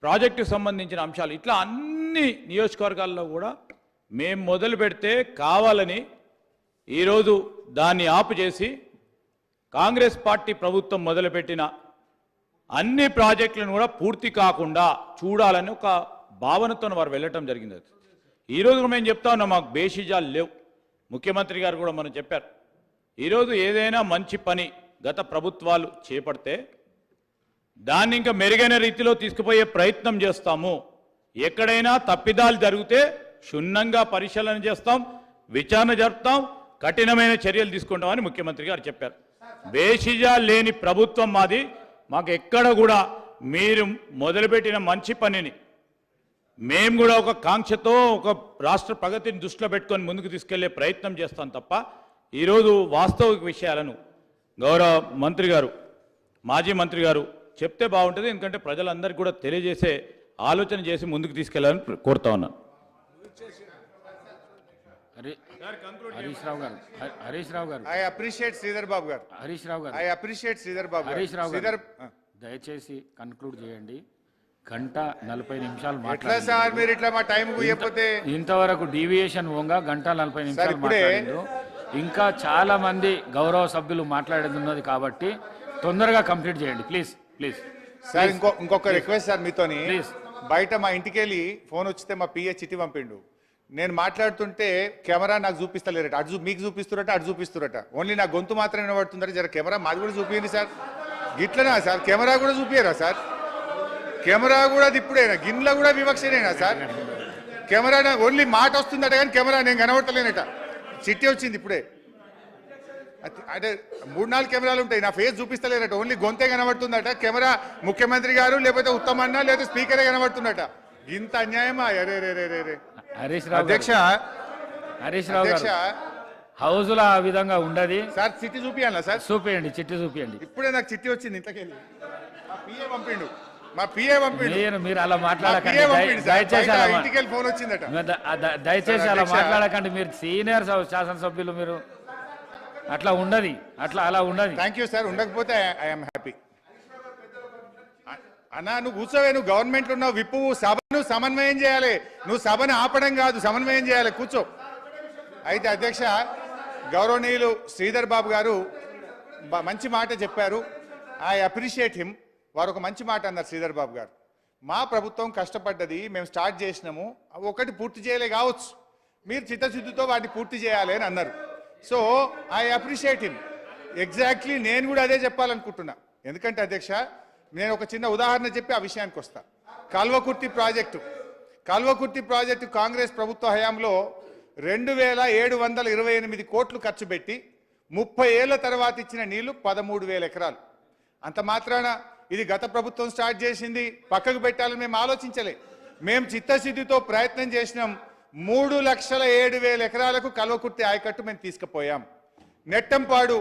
D: ప్రాజెక్టుకు సంబంధించిన అంశాలు ఇట్లా అన్ని నియోజకవర్గాల్లో కూడా మేము మొదలు పెడితే కావాలని ఈరోజు దాన్ని ఆపు చేసి కాంగ్రెస్ పార్టీ ప్రభుత్వం మొదలుపెట్టిన అన్ని ప్రాజెక్టులను కూడా పూర్తి కాకుండా చూడాలని ఒక భావనతో వారు వెళ్ళటం జరిగింది. ఈరోజు మేము చెప్తా ఉన్నాం, మాకు బేషిజాలు లేవు. ముఖ్యమంత్రి గారు కూడా మనం చెప్పారు, ఈరోజు ఏదైనా మంచి పని గత ప్రభుత్వాలు చేపడితే దాన్ని ఇంకా మెరుగైన రీతిలో తీసుకుపోయే ప్రయత్నం చేస్తాము. ఎక్కడైనా తప్పిదాలు జరిగితే క్షుణ్ణంగా పరిశీలన చేస్తాం, విచారణ జరుపుతాం, కఠినమైన చర్యలు తీసుకుంటామని ముఖ్యమంత్రి గారు చెప్పారు. బేషిజా లేని ప్రభుత్వం మాది. మాకు ఎక్కడ కూడా మీరు మొదలుపెట్టిన మంచి పనిని మేము కూడా ఒక కాంక్షతో ఒక రాష్ట్ర ప్రగతిని దృష్టిలో పెట్టుకొని ముందుకు తీసుకెళ్లే ప్రయత్నం చేస్తాం తప్ప ఈరోజు వాస్తవిక విషయాలను గౌరవ మంత్రి గారు, మాజీ మంత్రి గారు చెప్తే బాగుంటుంది. ఎందుకంటే ప్రజలందరికీ కూడా తెలియజేసే ఆలోచన చేసి ముందుకు తీసుకెళ్లాలని కోరుతా ఉన్నాను.
A: హరీష్ రావు గారు,
C: ఐ అప్రిషియేట్ శ్రీధర్ బాబు గారు.
A: హరీష్ రావు గారు,
C: ఐ అప్రిషియేట్ శ్రీధర్ బాబు
A: హరీష్ రావు గారు,
C: శ్రీధర్
A: దయచేసి కన్క్లూడ్ చేయండి. 1:40
C: ఎట్లా సార్ మీరు ఇట్లా మా టైం పోతే
A: ఇంతవరకు డీవియేషన్ ఓంగా 1:40
C: సార్ ఇప్పుడే
A: మాట్లాడిండ్రు. ఇంకా చాలా మంది గౌరవ సభ్యులు మాట్లాడేది ఉన్నది కాబట్టి తొందరగా కంప్లీట్ చేయండి ప్లీజ్. ప్లీజ్
C: సార్ ఇంకొక రిక్వెస్ట్ సార్ మీతోని,
A: ప్లీజ్.
C: బయట మా ఇంటికి వెళ్ళి ఫోన్ వచ్చితే మా పిఏ చిట్టి పంపిండు. నేను మాట్లాడుతుంటే కెమెరా నాకు చూపిస్తలేరట, అటు మీకు చూపిస్తురట, అటు చూపిస్తురట. ఓన్లీ నా గొంతు మాత్రం వినబడుతుందట. జర కెమెరా మాది కూడా చూపించండి సార్. గిట్లనా సార్? కెమెరా కూడా చూపియరా సార్? కెమెరా కూడా ఇప్పుడేనా? గిన్నెలో కూడా వివక్షనేనా సార్? కెమెరా ఓన్లీ మాట వస్తుందట కానీ కెమెరా నేను కనబడతలేనట. చిట్టి వచ్చింది ఇప్పుడే. అంటే 3-4 కెమెరాలు ఉంటాయి, నా ఫేస్ చూపిస్తలేరట, ఓన్లీ గొంతే కనబడుతుందట. కెమెరా ముఖ్యమంత్రి గారు లేకపోతే ఉత్తమన్నా లేదా స్పీకరే కనబడుతుందట. ఇంత అన్యాయమా? అరే రే రే రే రే. అధ్యక్ష
A: హౌస్ లో ఆ విధంగా ఉండదు
C: సార్. చిట్టి చూపియాలా సార్?
A: చూపియండి, చిట్టి చూపియండి.
C: ఇప్పుడే నాకు చిట్టి వచ్చింది ఇంతకెళ్ళి. మా పిఏ పంపిండు.
A: మీరు అలా మాట్లాడకండి,
C: ఇంటికెళ్ళి ఫోన్ వచ్చిందట.
A: దయచేసి అలా మాట్లాడకండి. మీరు సీనియర్ శాసనసభ్యులు, మీరు అట్లా ఉండదు, అలా ఉండదు.
C: Thank you sir. ఉండకపోతే ఐఎమ్ హ్యాపీ. అన్నా నువ్వు కూర్చోవే, నువ్వు గవర్నమెంట్లో ఉన్నావు, విప్పు సభను సమన్వయం చేయాలి. నువ్వు సభను ఆపడం కాదు, సమన్వయం చేయాలి. కూర్చో. అయితే అధ్యక్ష, గౌరవనీయులు శ్రీధర్ బాబు గారు మంచి మాట చెప్పారు. I appreciate him. వారు ఒక మంచి మాట అన్నారు శ్రీధర్ బాబు గారు. మా ప్రభుత్వం కష్టపడ్డది, మేము స్టార్ట్ చేసినాము, ఒకటి పూర్తి చేయలే కావచ్చు, మీరు చిత్తశుద్ధితో వాటిని పూర్తి చేయాలి అని అన్నారు. So I appreciate him. Exactly నేను కూడా అదే చెప్పాలనుకుంటున్నా. ఎందుకంటే అధ్యక్ష, నేను ఒక చిన్న ఉదాహరణ చెప్పి ఆ విషయానికి వస్తా. కల్వకుర్తి ప్రాజెక్టు కాంగ్రెస్ ప్రభుత్వ హయాంలో 2,728 కోట్లు ఖర్చు పెట్టి 30 ఏళ్ల తర్వాత ఇచ్చిన నీళ్లు 13,000 ఎకరాలు. అంత మాత్రాన ఇది గత ప్రభుత్వం స్టార్ట్ చేసింది పక్కకు పెట్టాలని మేము ఆలోచించలే. మేము చిత్తశుద్ధితో ప్రయత్నం చేసినాం. 3,07,000 ఎకరాలకు కల్వకుర్తి ఆయకట్టు మేము తీసుకుపోయాం. నెట్టంపాడు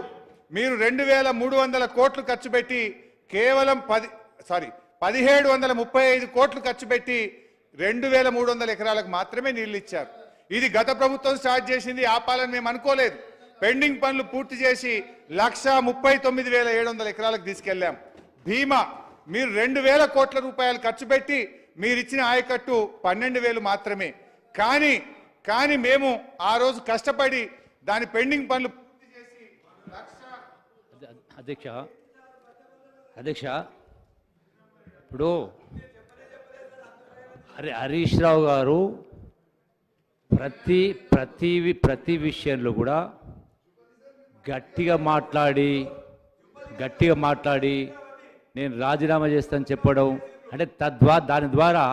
C: మీరు 2,300 కోట్లు ఖర్చు పెట్టి కేవలం 1,735 కోట్లు ఖర్చు పెట్టి 2,300 ఎకరాలకు మాత్రమే నీళ్లు ఇచ్చారు. ఇది గత ప్రభుత్వం స్టార్ట్ చేసింది, ఆపాలని మేము అనుకోలేదు. పెండింగ్ పనులు పూర్తి చేసి 1,39,700 ఎకరాలకు తీసుకెళ్లాం. భీమా మీరు 2,000 కోట్ల రూపాయలు ఖర్చు పెట్టి మీరు ఇచ్చిన ఆయకట్టు 12,000 మాత్రమే. కానీ మేము ఆ రోజు కష్టపడి దాని పెండింగ్ పనులు పూర్తి చేసి
F: అధ్యక్ష ఇప్పుడు హరీష్ రావు గారు ప్రతి విషయంలో కూడా గట్టిగా మాట్లాడి నేను రాజీనామా చేస్తానని చెప్పడం అంటే దాని ద్వారా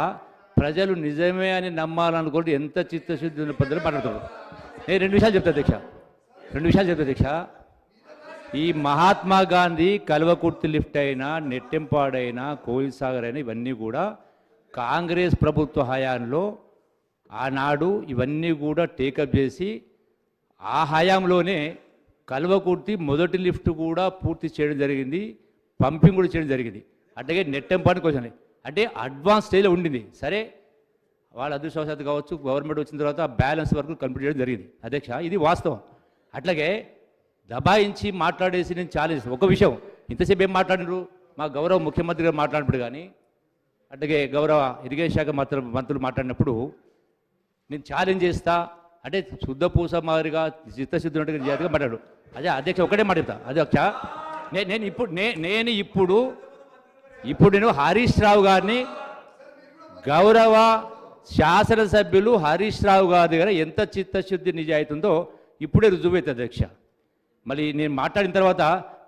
F: ప్రజలు నిజమే అని నమ్మాలనుకుంటే ఎంత చిత్తశుద్ధి ఉన్న పద్ధతిలో మాట్లాడుతున్నారు. నేను 2 విషయాలు చెప్తా అధ్యక్ష. ఈ మహాత్మా గాంధీ కల్వకుర్తి లిఫ్ట్ అయినా, నెట్టెంపాడైనా, కోయిల్ సాగర్ అయినా ఇవన్నీ కూడా కాంగ్రెస్ ప్రభుత్వ హయాంలో ఆనాడు ఇవన్నీ కూడా టేకప్ చేసి ఆ హయాంలోనే కల్వకుర్తి మొదటి లిఫ్ట్ కూడా పూర్తి చేయడం జరిగింది, పంపింగ్ కూడా చేయడం జరిగింది. అట్లాగే నెట్టెంపాడు కొంచెం అంటే అడ్వాన్స్ స్టేజ్లో ఉండింది. సరే వాళ్ళ అదృష్టవశాత్తు కావచ్చు, గవర్నమెంట్ వచ్చిన తర్వాత బ్యాలెన్స్ వరకు కంప్లీట్ చేయడం జరిగింది అధ్యక్ష, ఇది వాస్తవం. అట్లాగే దబాయించి మాట్లాడేసి నేను ఛాలెంజ్ ఒక విషయం ఇంతసేపు ఏం మాట్లాడినారు మా గౌరవ ముఖ్యమంత్రి గారు మాట్లాడినప్పుడు కానీ అట్లాగే గౌరవ ఇరిగేషన్ శాఖ మంత్రులు మాట్లాడినప్పుడు నేను ఛాలెంజ్ చేస్తా అంటే శుద్ధ పూస మాదిరిగా చిత్తశుద్ధి ఉన్నట్టుగా జాతిగా మాట్లాడు. అదే అధ్యక్ష ఒకటే మాట చెప్తా అధ్యక్ష, నేను ఇప్పుడు హరీష్ రావు గారిని గౌరవ శాసనసభ్యులు హరీష్ రావు గారి దగ్గర ఎంత చిత్తశుద్ధి నిజాయితీ ఉందో ఇప్పుడే రుజువైతే అధ్యక్ష. మళ్ళీ నేను మాట్లాడిన తర్వాత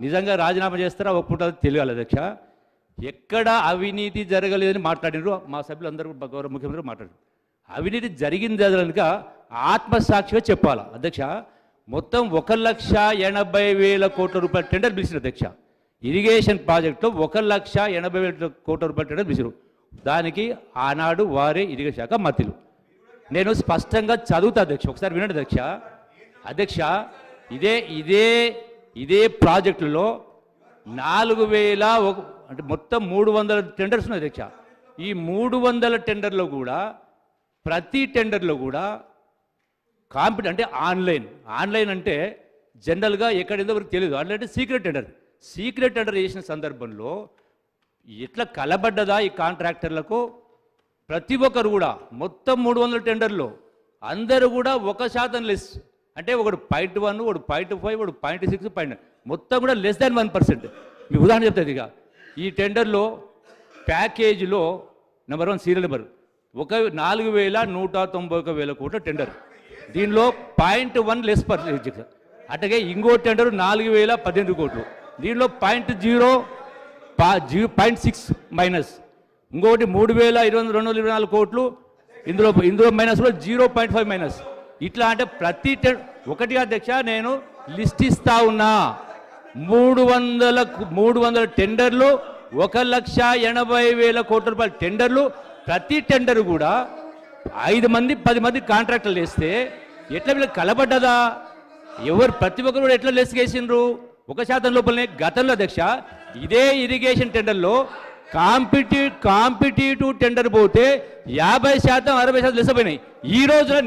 F: నిజంగా రాజీనామా చేస్తారా ఒప్పుకుంటారో తెలియాలి అధ్యక్ష. ఎక్కడ అవినీతి జరగలేదని మాట్లాడినారు మా సభ్యులు అందరూ గౌరవ ముఖ్యమంత్రి మాట్లాడారు. అవినీతి జరిగింది కనుక ఆత్మసాక్షిగా చెప్పాలి అధ్యక్ష. మొత్తం 1,80,000 కోట్ల రూపాయల టెండర్ పిలిచిన అధ్యక్ష. ఇరిగేషన్ ప్రాజెక్టులో 1,80,000 కోట్ల రూపాయల టెండర్ పిలిచారు. దానికి ఆనాడు వారే ఇరిగేషన్ శాఖ మంత్రులు. నేను స్పష్టంగా చదువుతా అధ్యక్ష, ఒకసారి వినండి అధ్యక్ష. ఇదే ప్రాజెక్టులో 4,000 అంటే మొత్తం 300 టెండర్స్ ఉన్నాయి అధ్యక్ష. ఈ 300 టెండర్లో కూడా ప్రతి టెండర్లో కూడా అంటే ఆన్లైన్ అంటే జనరల్గా ఎక్కడేదో వరకు తెలియదు. ఆన్లైన్ అంటే సీక్రెట్ టెండర్ చేసిన సందర్భంలో ఎట్లా కలబడ్డదా ఈ కాంట్రాక్టర్లకు ప్రతి ఒక్కరు కూడా మొత్తం 300 టెండర్లో అందరూ కూడా 1% లెస్ అంటే ఒకడు 0.1, ఒకడు 0.5, ఒకడు 0.6, మొత్తం కూడా లెస్ దాన్ 1%. మీ ఉదాహరణ చెప్తుంది. ఇక ఈ టెండర్లో ప్యాకేజీలో నెంబర్ 1 సీరియల్ నెంబర్ 4,191,000 కోట్ల టెండర్, దీనిలో 0.1 లెస్ పర్సెంటేజ్. అట్లాగే ఇంకో టెండర్ 4,018 కోట్లు, దీనిలో 0.6 మైనస్. ఇంకొకటి 3,224 కోట్లు, ఇందులో మైనస్ కూడా 0.5 మైనస్. ఇట్లా అంటే ప్రతి ఒకటి అధ్యక్ష నేను లిస్ట్ ఇస్తా ఉన్నా. 300 టెండర్లు, 1,80,000 కోట్ల రూపాయల టెండర్లు. ప్రతి టెండర్ కూడా 5 మంది 10 మంది కాంట్రాక్టర్లు వేస్తే ఎట్లా వీళ్ళకి కలబడ్డదా? ప్రతి ఒక్కరు కూడా ఎట్లా లెస్ చేసిండ్రు? 1% లోపలనే. గతంలో అధ్యక్ష ఇదే ఇరిగేషన్ టెండర్లో కాంపిటేటివ్ టెండర్ పోతే 50%, 60% లెస్ అయిపోయినాయి. ఈ రోజున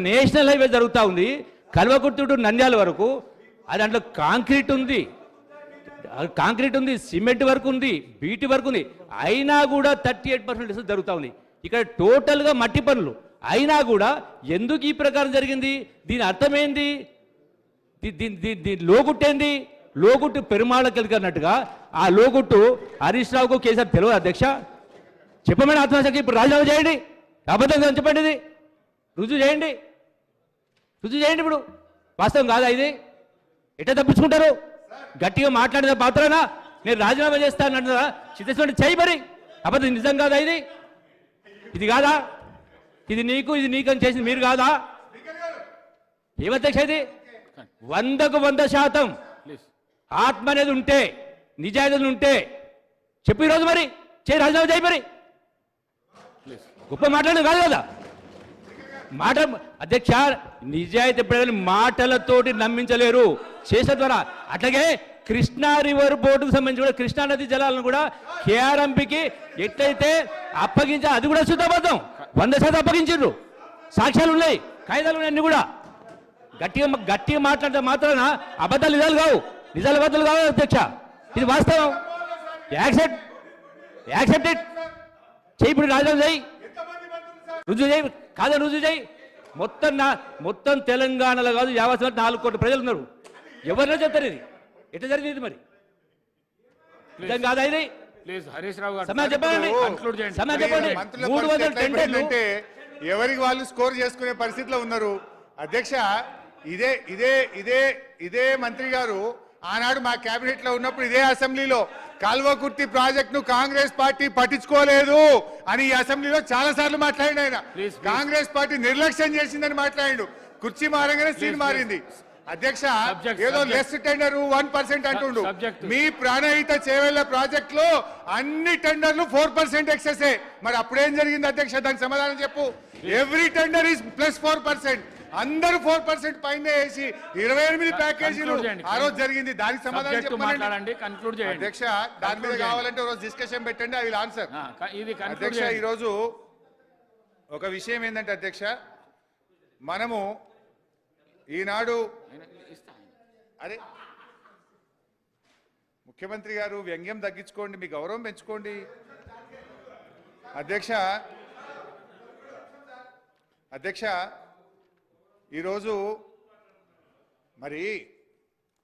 F: నేషనల్ హైవే జరుగుతూ ఉంది కల్వకుర్తి టు నంద్యాల వరకు. అది దాంట్లో కాంక్రీట్ ఉంది, సిమెంట్ వర్క్ ఉంది, బీటీ వర్క్ ఉంది. అయినా కూడా 38% లెస్ జరుగుతూ ఉంది. ఇక్కడ టోటల్గా మట్టి పనులు అయినా కూడా ఎందుకు ఈ ప్రకారం జరిగింది? దీని అర్థమైంది, లోగుట్టేంది? లోగుట్టు పెరుమాళకెళ్ళి అన్నట్టుగా ఆ లోగుట్టు హరీష్ రావుకు కేసీఆర్ తెలియదు అధ్యక్ష. చెప్పమని ఆత్మహత్యకి ఇప్పుడు రాజీనామా చేయండి, అబద్ధంగా చెప్పండి, ఇది రుజువు చేయండి. ఇప్పుడు వాస్తవం కాదా ఇది? ఎట్లా తప్పించుకుంటారు? గట్టిగా మాట్లాడిన పాత్రనా నేను రాజీనామా చేస్తాను చిత్తశుద్ధి చేయి మరి. అబద్ధం నిజం కాదా ఇది? ఇది కాదా? ఇది నీకని చేసింది మీరు కాదా? ఏమధ్యక్ష ఇది? 100కు 100% ఆత్మ అనేది ఉంటే, నిజాయితీలు ఉంటే చెప్పు ఈరోజు మరి చేయి, రాజీనామా చేయి మరి. గొప్ప మాట్లాడేది కాదు కదా. మాట అధ్యక్ష నిజాయితీ ఎప్పుడైనా మాటలతోటి నమ్మించలేరు, చేసే ద్వారా. అట్లాగే కృష్ణా రివర్ బోర్డుకు సంబంధించి కూడా కృష్ణా నది జలాలను కూడా కేఆర్ఎంపీకి ఎట్లయితే అప్పగించా అది కూడా శుద్ధబద్ధం, 100% అప్పగించారు. సాక్ష్యాలు ఉన్నాయి, కాగితాలు ఉన్నాయి, అన్ని కూడా. గట్టిగా మాట్లాడితే మాత్రాన అబద్ధాలు నిజాలు కావు, నిజాలు అబద్ధాలు కావు అధ్యక్ష. ఇది వాస్తవం. Accept it. చేయి, ఇప్పుడు రాజధాని చేయి, రుజువు చేయి, కాదని రుజువు చేయి. మొత్తం తెలంగాణలో కాదు, యావత్ 4 కోట్ల ప్రజలు ఉన్నారు. ఎవరినో చెప్తారు ఇది ఎట్లా జరిగింది మరి? నిజం కాదా ఇది?
A: ప్లీజ్ హరీష్ రావు గారు
F: సమయం చెప్పండి,
A: కన్క్లూడ్ చేయండి.
F: సమయం చెప్పండి. 300 టెండర్లు
C: అంటే ఎవరికి వాళ్ళు స్కోర్ చేసుకునే పరిస్థితిలో ఉన్నారు అధ్యక్ష. ఇదే ఇదే ఇదే ఇదే మంత్రి గారు ఆనాడు మా కేబినెట్ లో ఉన్నప్పుడు ఇదే అసెంబ్లీలో కాల్వకుర్తి ప్రాజెక్ట్ ను కాంగ్రెస్ పార్టీ పట్టించుకోలేదు అని ఈ అసెంబ్లీలో చాలా సార్లు మాట్లాడిండు ఆయన. కాంగ్రెస్ పార్టీ నిర్లక్ష్యం చేసిందని మాట్లాడిండు. కుర్చీ మారంగానే సీన్ మారింది అధ్యక్ష. ఏదో లెస్ టెండర్ 1% అంటుండు. మీ ప్రాణహిత చేవెళ్ల ప్రాజెక్ట్ లో అన్ని టెండర్లు 4% ఎక్సెస్. మరి అప్పుడేం జరిగింది అధ్యక్ష? దానికి సమాధానం చెప్పు. Every tender is +4%. అందరూ 4% పైన వేసి 28 ప్యాకేజీలు ఆ రోజు జరిగింది. దానికి సమాధానం చెప్పండి అధ్యక్ష. దాని మీద కావాలంటే రోజు డిస్కషన్ పెట్టండి, ఐ విల్ ఆన్సర్. అధ్యక్ష ఈరోజు ఒక విషయం ఏంటంటే అధ్యక్ష, మనము ఈనాడు అరే ముఖ్యమంత్రి గారు వ్యంగ్యం తగ్గించుకోండి, మీ గౌరవం పెంచుకోండి అధ్యక్ష. అధ్యక్ష ఈరోజు మరి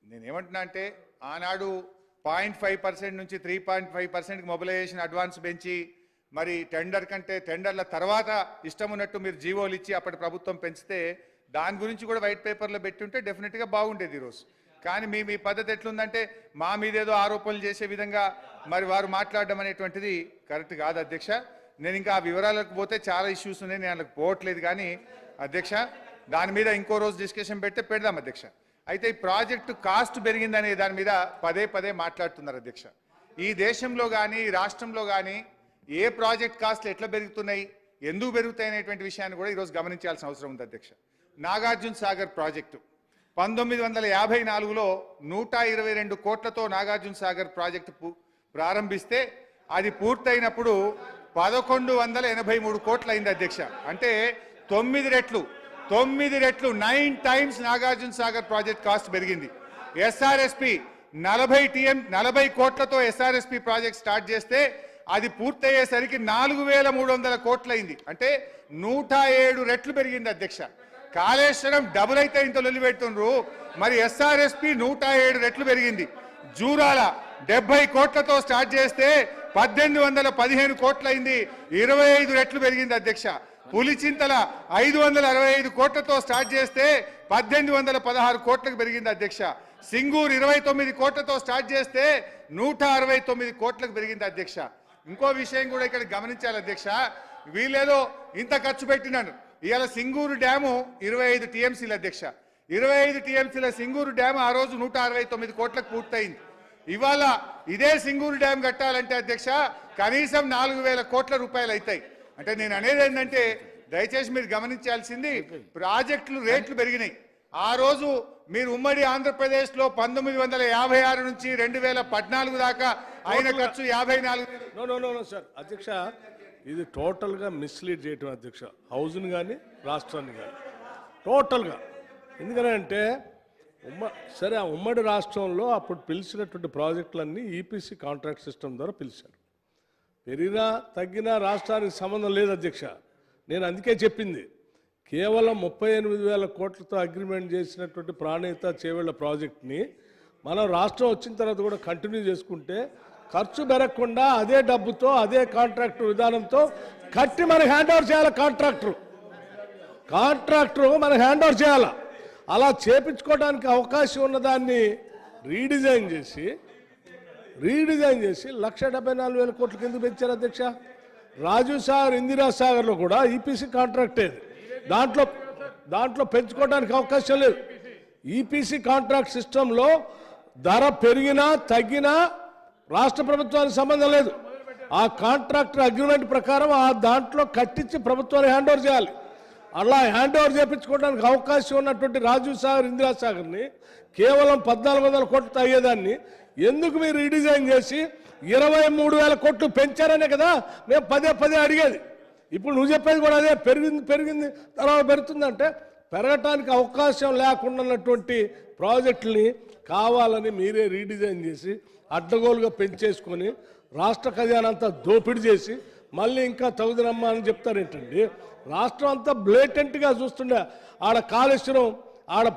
C: నేనేమంటున్నా అంటే ఆనాడు 0.5% నుంచి 3.5% మొబిలైజేషన్ అడ్వాన్స్ పెంచి మరి టెండర్ కంటే టెండర్ల తర్వాత ఇష్టం ఉన్నట్టు మీరు జీవోలు ఇచ్చి అప్పటి ప్రభుత్వం పెంచితే దాని గురించి కూడా వైట్ పేపర్లో పెట్టి ఉంటే డెఫినెట్గా బాగుండేది ఈరోజు. కానీ మీ పద్ధతి ఎట్లుందంటే మా మీద ఏదో ఆరోపణలు చేసే విధంగా మరి వారు మాట్లాడడం అనేటువంటిది కరెక్ట్ కాదు అధ్యక్ష. నేను ఇంకా ఆ వివరాలకు పోతే చాలా ఇష్యూస్ ఉన్నాయి, నేను వాళ్ళకి పోవట్లేదు. కానీ అధ్యక్ష దాని మీద ఇంకో రోజు డిస్కషన్ పెడితే పెడదాం అధ్యక్ష. అయితే ఈ ప్రాజెక్టు కాస్ట్ పెరిగిందనే దాని మీద పదే మాట్లాడుతున్నారు అధ్యక్ష. ఈ దేశంలో కానీ ఈ రాష్ట్రంలో కానీ ఏ ప్రాజెక్ట్ కాస్ట్లు ఎట్లా పెరుగుతున్నాయి, ఎందుకు పెరుగుతాయి అనేటువంటి విషయాన్ని కూడా ఈరోజు గమనించాల్సిన అవసరం ఉంది అధ్యక్ష. నాగార్జున సాగర్ ప్రాజెక్టు 1954లో 122 కోట్లతో నాగార్జున సాగర్ ప్రాజెక్టు ప్రారంభిస్తే అది పూర్తయినప్పుడు 1183 కోట్లు అయింది అధ్యక్ష. అంటే 9 రెట్లు 9 times Nagarjuna Sagar project cost పెరిగింది. ఎస్ఆర్ఎస్పి 40 కోట్లతో ఎస్ఆర్ఎస్పి ప్రాజెక్ట్ స్టార్ట్ చేస్తే అది పూర్తయ్యేసరికి 4300 కోట్లు అయింది. అంటే 107 రెట్లు పెరిగింది అధ్యక్ష. కాళేశ్వరం డబుల్ అయితే ఇంత లొల్లి పెడుతుండ్రు, మరి ఎస్ఆర్ఎస్పి 107 రెట్లు పెరిగింది. జూరాల 70 కోట్లతో స్టార్ట్ చేస్తే 1815 కోట్లు అయింది, 25 రెట్లు పెరిగింది అధ్యక్ష. పులిచింతల 565 కోట్లతో స్టార్ట్ చేస్తే 1816 కోట్లకు పెరిగింది అధ్యక్ష. సింగూరు 29 కోట్లతో స్టార్ట్ చేస్తే 169 కోట్లకు పెరిగింది అధ్యక్ష. ఇంకో విషయం కూడా ఇక్కడ గమనించాలి అధ్యక్ష, వీళ్ళేదో ఇంత ఖర్చు పెట్టినాను. ఇవాళ సింగూరు డ్యాము 25 టీఎంసీల అధ్యక్ష. 25 టీఎంసీల సింగూరు డ్యాము ఆ రోజు 169 కోట్లకు పూర్తయింది. ఇవాళ ఇదే సింగూరు డ్యామ్ కట్టాలంటే అధ్యక్ష కనీసం 4000 కోట్ల రూపాయలు అవుతాయి. అంటే నేను అనేది ఏంటంటే దయచేసి మీరు గమనించాల్సింది ప్రాజెక్టులు రేట్లు పెరిగినాయి. ఆ రోజు మీరు ఉమ్మడి ఆంధ్రప్రదేశ్లో 1956 నుంచి 2014 దాకా అయిన ఖర్చు 54.
H: నో సార్ అధ్యక్ష, ఇది టోటల్గా మిస్లీడ్ చేయటం అధ్యక్ష, హౌస్ని కానీ రాష్ట్రాన్ని కానీ టోటల్గా. ఎందుకంటే సరే ఆ ఉమ్మడి రాష్ట్రంలో అప్పుడు పిలిచినటువంటి ప్రాజెక్టులన్నీ ఈపీసీ కాంట్రాక్ట్ సిస్టమ్ ద్వారా పిలిచారు. పెరిగినా తగ్గినా రాష్ట్రానికి సంబంధం లేదు అధ్యక్ష. నేను అందుకే చెప్పింది, కేవలం 38,000 కోట్లతో అగ్రిమెంట్ చేసినటువంటి ప్రాణహిత చేవెళ్ల ప్రాజెక్ట్ని మనం రాష్ట్రం వచ్చిన తర్వాత కూడా కంటిన్యూ చేసుకుంటే ఖర్చు పెరగకుండా అదే డబ్బుతో అదే కాంట్రాక్టర్ విధానంతో కట్టి మనకు హ్యాండ్ ఓవర్ చేయాలి. కాంట్రాక్టరు మనకు హ్యాండ్ ఓవర్ చేయాలి. అలా చేపించుకోవడానికి అవకాశం ఉన్నదాన్ని రీడిజైన్ చేసి 1,74,000 కోట్లకి ఎందుకు పెంచారు అధ్యక్ష? రాజీవ్ సాగర్, ఇందిరా సాగర్లో కూడా ఈపీసీ కాంట్రాక్ట్ ఏది, దాంట్లో పెంచుకోవడానికి అవకాశం లేదు. ఈపీసీ కాంట్రాక్ట్ సిస్టంలో ధర పెరిగినా తగ్గినా రాష్ట్ర ప్రభుత్వానికి సంబంధం లేదు. ఆ కాంట్రాక్టర్ అగ్రిమెంట్ ప్రకారం ఆ దాంట్లో కట్టించి ప్రభుత్వానికి హ్యాండ్ ఓవర్ చేయాలి. అలా హ్యాండ్ ఓవర్ చేయించుకోవడానికి అవకాశం ఉన్నటువంటి రాజీవ్ సాగర్ ఇందిరాసాగర్ని కేవలం 1400 కోట్లతో అయ్యేదాన్ని ఎందుకు మీరు రీడిజైన్ చేసి 23,000 కోట్లు పెంచారనే కదా మేము పదే అడిగేది. ఇప్పుడు నువ్వు చెప్పేది కూడా అదే, పెరిగింది తర్వాత పెరుగుతుందంటే పెరగటానికి అవకాశం లేకుండా ఉన్నటువంటి ప్రాజెక్టుల్ని కావాలని మీరే రీడిజైన్ చేసి అడ్డగోలుగా పెంచేసుకొని రాష్ట్ర ఖజానా అంతా దోపిడీ చేసి మళ్ళీ ఇంకా తగుదనమ్మా అని చెప్తారేంటండి. రాష్ట్రం అంతా బ్లేటెంట్గా చూస్తుండే, ఆడ కాళేశ్వరం ఆడ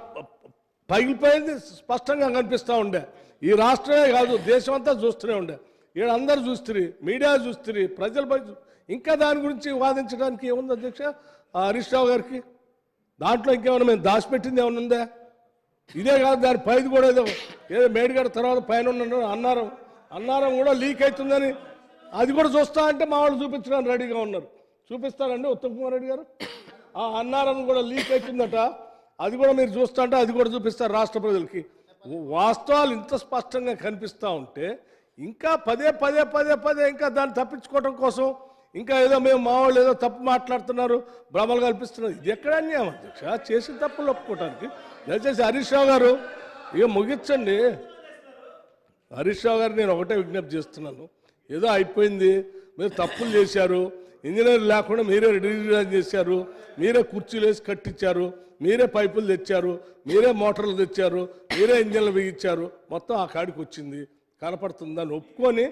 H: పగిలిపోయింది స్పష్టంగా కనిపిస్తూ ఉండే. ఈ రాష్ట్రమే కాదు దేశం అంతా చూస్తూనే ఉండే, ఈడ అందరు చూస్తున్నారు, మీడియా చూస్తున్నారు, ప్రజలు ఇంకా దాని గురించి వాదించడానికి ఏముంది అధ్యక్ష హరీష్ రావు గారికి? దాంట్లో ఇంకేమైనా మేము దాచిపెట్టింది ఏమైనా ఉందా? ఇదే కాదు దాని పైది కూడా ఏదో మేడిగడ తర్వాత పైన అన్నారం కూడా లీక్ అవుతుందని అది కూడా చూస్తా అంటే మా వాళ్ళు చూపించడానికి రెడీగా ఉన్నారు. చూపిస్తారండి ఉత్తమ్ కుమార్ రెడ్డి గారు? ఆ అన్నారం కూడా లీక్ అవుతుందట, అది కూడా మీరు చూస్తా అంటే అది కూడా చూపిస్తారు రాష్ట్ర ప్రజలకి. వాస్తవాలు ఇంత స్పష్టంగా కనిపిస్తూ ఉంటే ఇంకా పదే ఇంకా దాన్ని తప్పించుకోవడం కోసం ఇంకా ఏదో మేము మా వాళ్ళు ఏదో తప్పు మాట్లాడుతున్నారు, భ్రమలు కల్పిస్తున్నారు. ఇది ఎక్కడ అన్యాయం అధ్యక్ష? చేసిన తప్పులు ఒప్పుకోవటానికి దయచేసి హరీష్ రావు గారు ఇక ముగించండి. హరీష్ రావు గారు నేను ఒకటే విజ్ఞప్తి చేస్తున్నాను, ఏదో అయిపోయింది, మీరు తప్పులు చేశారు, ఇంజనీర్ లేకుండా మీరే రీడిజైన్ చేశారు, మీరే కుర్చీలు వేసి కట్టించారు, మీరే పైపులు తెచ్చారు, మీరే మోటార్లు తెచ్చారు, మీరే ఇంజన్లు బిగించారు, మొత్తం ఆ కాడికి వచ్చింది కనపడుతుందని ఒప్పుకొని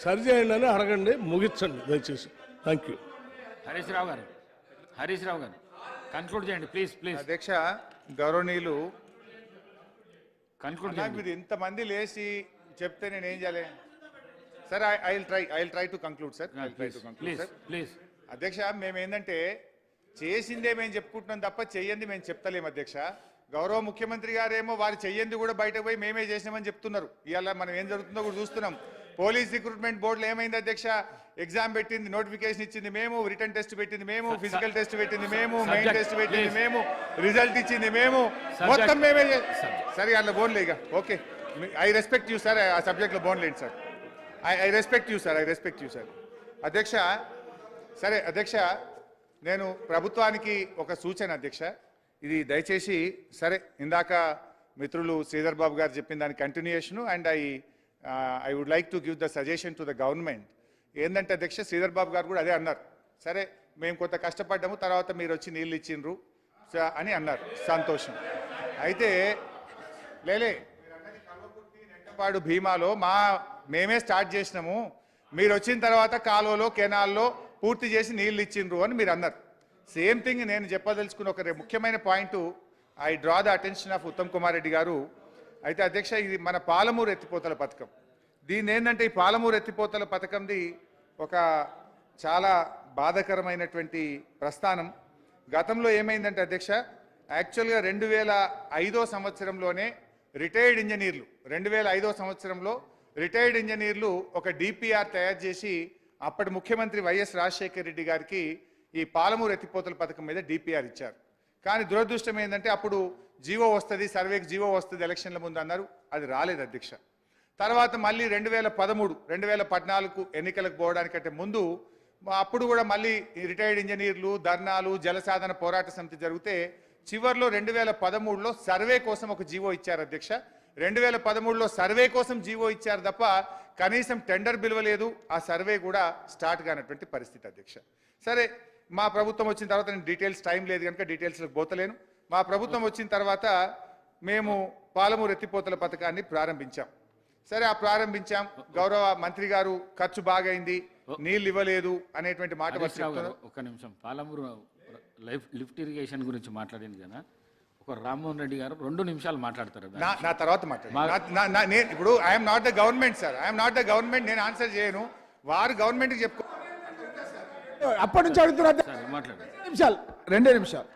H: సరిచేయండి అని అడగండి, ముగించండి దయచేసి. Thank you.
A: హరీష్ రావు గారు కన్క్లూడ్ చేయండి ప్లీజ్.
C: అధ్యక్ష గౌరవనీయులు,
A: కన్క్లూడ్
C: నాకు ఇది ఇంతమంది లేచి చెప్తే నేను ఏం చేయాలి? Sir I will try to conclude sir.
A: Please
C: అధ్యక్ష మేము ఏంటంటే చేసిందే మేము చెప్పుకుంటున్నాం తప్ప చెయ్యంది మేము చెప్తలేము అధ్యక్ష. గౌరవ ముఖ్యమంత్రి గారేమో వారు చెయ్యంది కూడా బయటకు పోయి మేమే చేసినామని చెప్తున్నారు. ఇవాళ మనం ఏం జరుగుతుందో కూడా చూస్తున్నాం. పోలీస్ రిక్రూట్మెంట్ బోర్డులో ఏమైంది అధ్యక్ష? ఎగ్జామ్ పెట్టింది, నోటిఫికేషన్ ఇచ్చింది మేము, రిటర్న్ టెస్ట్ పెట్టింది మేము, ఫిజికల్ టెస్ట్ పెట్టింది మేము, మెయిన్ టెస్ట్ పెట్టింది మేము, రిజల్ట్ ఇచ్చింది మేము, మొత్తం మేమే. సరే అట్లా బోన్లే ఇక okay. I respect you sir, ఆ సబ్జెక్ట్లో బోన్లేండి sir. I respect you sir. అధ్యక్ష సరే అధ్యక్ష, నేను ప్రభుత్వానికి ఒక సూచన అధ్యక్ష, ఇది దయచేసి సరే ఇందాక మిత్రులు శ్రీధర్ బాబు గారు చెప్పిన దాని continuation and I would like to give the suggestion to the government. ఏంటంటే అధ్యక్ష శ్రీధర్ బాబు గారు కూడా అదే అన్నారు, సరే మేము కొంత కష్టపడ్డాము తర్వాత మీరు వచ్చి నీళ్ళు ఇచ్చిండ్రు అని అన్నారు, సంతోషం. అయితే లేలే నెట్టపాడు భీమాలో మేమే స్టార్ట్ చేసినాము, మీరు వచ్చిన తర్వాత కాలువలో కెనాల్లో పూర్తి చేసి నీళ్ళు ఇచ్చిండ్రు అని మీరు అన్నారు. సేమ్ థింగ్ నేను చెప్పదలుచుకున్న ఒక ముఖ్యమైన point, I draw the attention of Uttam Kumar Reddy గారు. అయితే అధ్యక్ష ఇది మన పాలమూరు ఎత్తిపోతల పథకం. దీన్ని ఏంటంటే ఈ పాలమూరు ఎత్తిపోతల పథకంది ఒక చాలా బాధాకరమైనటువంటి ప్రస్థానం. గతంలో ఏమైందంటే అధ్యక్ష, యాక్చువల్గా 2005 సంవత్సరంలోనే రిటైర్డ్ ఇంజనీర్లు 2005 సంవత్సరంలో రిటైర్డ్ ఇంజనీర్లు ఒక డిపిఆర్ తయారు చేసి అప్పటి ముఖ్యమంత్రి వైఎస్ రాజశేఖర రెడ్డి గారికి ఈ పాలమూరు ఎత్తిపోతల పథకం మీద డిపిఆర్ ఇచ్చారు. కానీ దురదృష్టం ఏంటంటే అప్పుడు జీవో వస్తుంది, సర్వేకి జీవో వస్తుంది ఎలక్షన్ల ముందు అన్నారు, అది రాలేదు అధ్యక్ష. తర్వాత మళ్ళీ 2013-2014 ఎన్నికలకు పోవడానికంటే ముందు అప్పుడు కూడా మళ్ళీ రిటైర్డ్ ఇంజనీర్లు ధర్నాలు జలసాధన పోరాట సమితి జరిగితే చివరిలో 2013లో సర్వే కోసం ఒక జీవో ఇచ్చారు అధ్యక్ష. 2013లో సర్వే కోసం జీవో ఇచ్చారు తప్ప కనీసం టెండర్ పిలవలేదు, ఆ సర్వే కూడా స్టార్ట్ కానటువంటి పరిస్థితి అధ్యక్ష. సరే మా ప్రభుత్వం వచ్చిన తర్వాత నేను డీటెయిల్స్ టైం లేదు కనుక డీటెయిల్స్లకు పోతలేను. మా ప్రభుత్వం వచ్చిన తర్వాత మేము పాలమూరు ఎత్తిపోతల పథకాన్ని ప్రారంభించాం. సరే ఆ ప్రారంభించాం, గౌరవ మంత్రి గారు ఖర్చు బాగైంది, నీళ్ళు ఇవ్వలేదు అనేటువంటి మాట చెప్తున్నారు.
A: ఒక్క నిమిషం, పాలమూరు లిఫ్ట్ ఇరిగేషన్ గురించి మాట్లాడింది కదా, ఒక రామ్మోహన్ రెడ్డి గారు 2 నిమిషాలు మాట్లాడతారు.
C: నా తర్వాత మాట్లాడు. ఇప్పుడు I'm not the government sir, I'm not the government, నేను ఆన్సర్ చేయను. వారు గవర్నమెంట్కి చెప్పుకో.
I: అప్పటి నుంచి అడుగుతున్నారు. నిమిషాలు 2 నిమిషాలు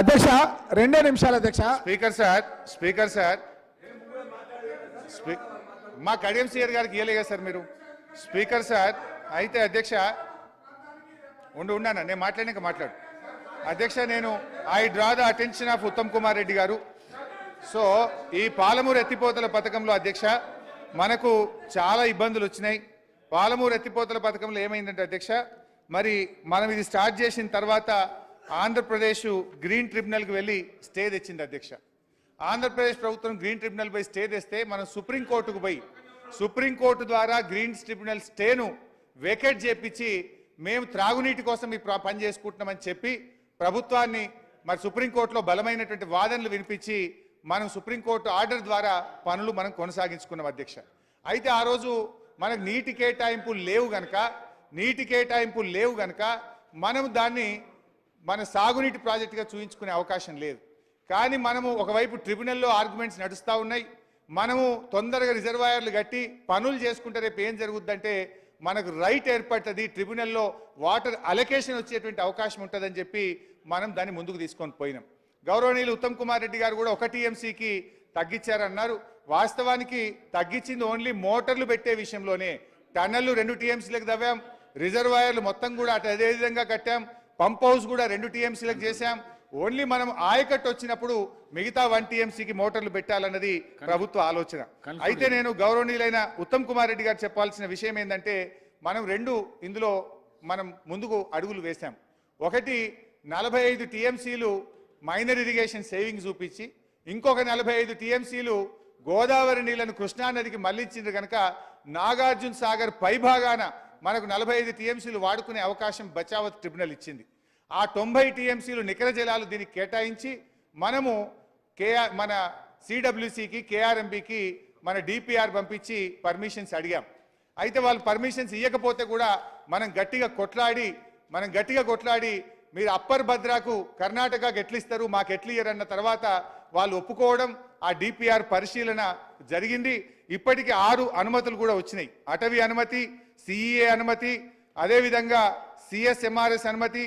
I: అధ్యక్ష, 2 నిమిషాలు అధ్యక్ష.
C: స్పీకర్ సార్ మా కడియం సిఆర్ గారికి ఇవ్వలేగా సార్ మీరు. స్పీకర్ సార్ అయితే అధ్యక్ష ఉన్నాను, నేను మాట్లాడినాక మాట్లాడు అధ్యక్ష. నేను I draw the attention of Uttam Kumar Reddy గారు. సో ఈ పాలమూరు ఎత్తిపోతల పథకంలో అధ్యక్ష మనకు చాలా ఇబ్బందులు వచ్చినాయి. పాలమూరు ఎత్తిపోతల పథకంలో ఏమైందంటే అధ్యక్ష, మరి మనం ఇది స్టార్ట్ చేసిన తర్వాత ఆంధ్రప్రదేశ్ గ్రీన్ ట్రిబ్యునల్కి వెళ్ళి స్టే తెచ్చింది అధ్యక్ష. ఆంధ్రప్రదేశ్ ప్రభుత్వం గ్రీన్ ట్రిబ్యునల్ పై స్టే తెస్తే మనం సుప్రీంకోర్టుకు పోయి సుప్రీంకోర్టు ద్వారా గ్రీన్ ట్రిబ్యునల్ స్టేను వేకేట్ చేపించి మేము త్రాగునీటి కోసం ఈ పని చేసుకుంటున్నామని చెప్పి ప్రభుత్వాన్ని మరి సుప్రీంకోర్టులో బలమైనటువంటి వాదనలు వినిపించి మనం సుప్రీంకోర్టు ఆర్డర్ ద్వారా పనులు మనం కొనసాగించుకున్నాం అధ్యక్ష. అయితే ఆ రోజు మనకు నీటి కేటాయింపులు లేవు గనక మనం దాన్ని మన సాగునీటి ప్రాజెక్టుగా చూపించుకునే అవకాశం లేదు. కానీ మనము ఒకవైపు ట్రిబ్యునల్లో ఆర్గ్యుమెంట్స్ నడుస్తూ ఉన్నాయి. మనము తొందరగా రిజర్వాయర్లు కట్టి పనులు చేసుకుంటే రేపు ఏం జరుగుద్దంటే మనకు రైట్ ఏర్పడుతుంది, ట్రిబ్యునల్లో వాటర్ అలొకేషన్ వచ్చేటువంటి అవకాశం ఉంటుందని చెప్పి మనం దాన్ని ముందుకు తీసుకొని పోయినాం. గౌరవనీయులు ఉత్తమ్ కుమార్ రెడ్డి గారు కూడా 1 టీఎంసీకి తగ్గించారన్నారు. వాస్తవానికి తగ్గించింది ఓన్లీ మోటార్లు పెట్టే విషయంలోనే. టన్నెళ్ళు 2 టీఎంసీలకు తవ్వాం, రిజర్వాయర్లు మొత్తం కూడా అదే విధంగా కట్టాం, పంప్ హౌస్ కూడా 2 టీఎంసీలకు చేశాం. ఓన్లీ మనం ఆయకట్టు వచ్చినప్పుడు మిగతా 1 టీఎంసీకి మోటార్లు పెట్టాలన్నది ప్రభుత్వ ఆలోచన. అయితే నేను గౌరవనీయులైన ఉత్తమ్ కుమార్ రెడ్డి గారు చెప్పాల్సిన విషయం ఏంటంటే మనం ఇందులో మనం ముందుకు అడుగులు వేశాం. ఒకటి 45 టీఎంసీలు మైనర్ ఇరిగేషన్ సేవింగ్స్ చూపించి ఇంకొక 45 టీఎంసీలు గోదావరి నీళ్లను కృష్ణానదికి మళ్లించింది కనుక నాగార్జున సాగర్ పైభాగాన మనకు 45 టీఎంసీలు వాడుకునే అవకాశం బచావత్ ట్రిబ్యునల్ ఇచ్చింది. ఆ 90 టీఎంసీలు నికర జలాలు దీనికి కేటాయించి మనము మన సిడబ్ల్యూసికి కేఆర్ఎంబికి మన డిపిఆర్ పంపించి పర్మిషన్స్ అడిగాం. అయితే వాళ్ళు పర్మిషన్స్ ఇవ్వకపోతే కూడా మనం గట్టిగా కొట్లాడి మీరు అప్పర్ భద్రాకు కర్ణాటకకు ఎట్లిస్తారు మాకు ఎట్లియ్యరన్న తర్వాత వాళ్ళు ఒప్పుకోవడం, ఆ డిపిఆర్ పరిశీలన జరిగింది. ఇప్పటికీ 6 అనుమతులు కూడా వచ్చినాయి. అటవీ అనుమతి, సిఈఏ అనుమతి, అదేవిధంగా సిఎస్ఎంఆర్ఎస్ అనుమతి,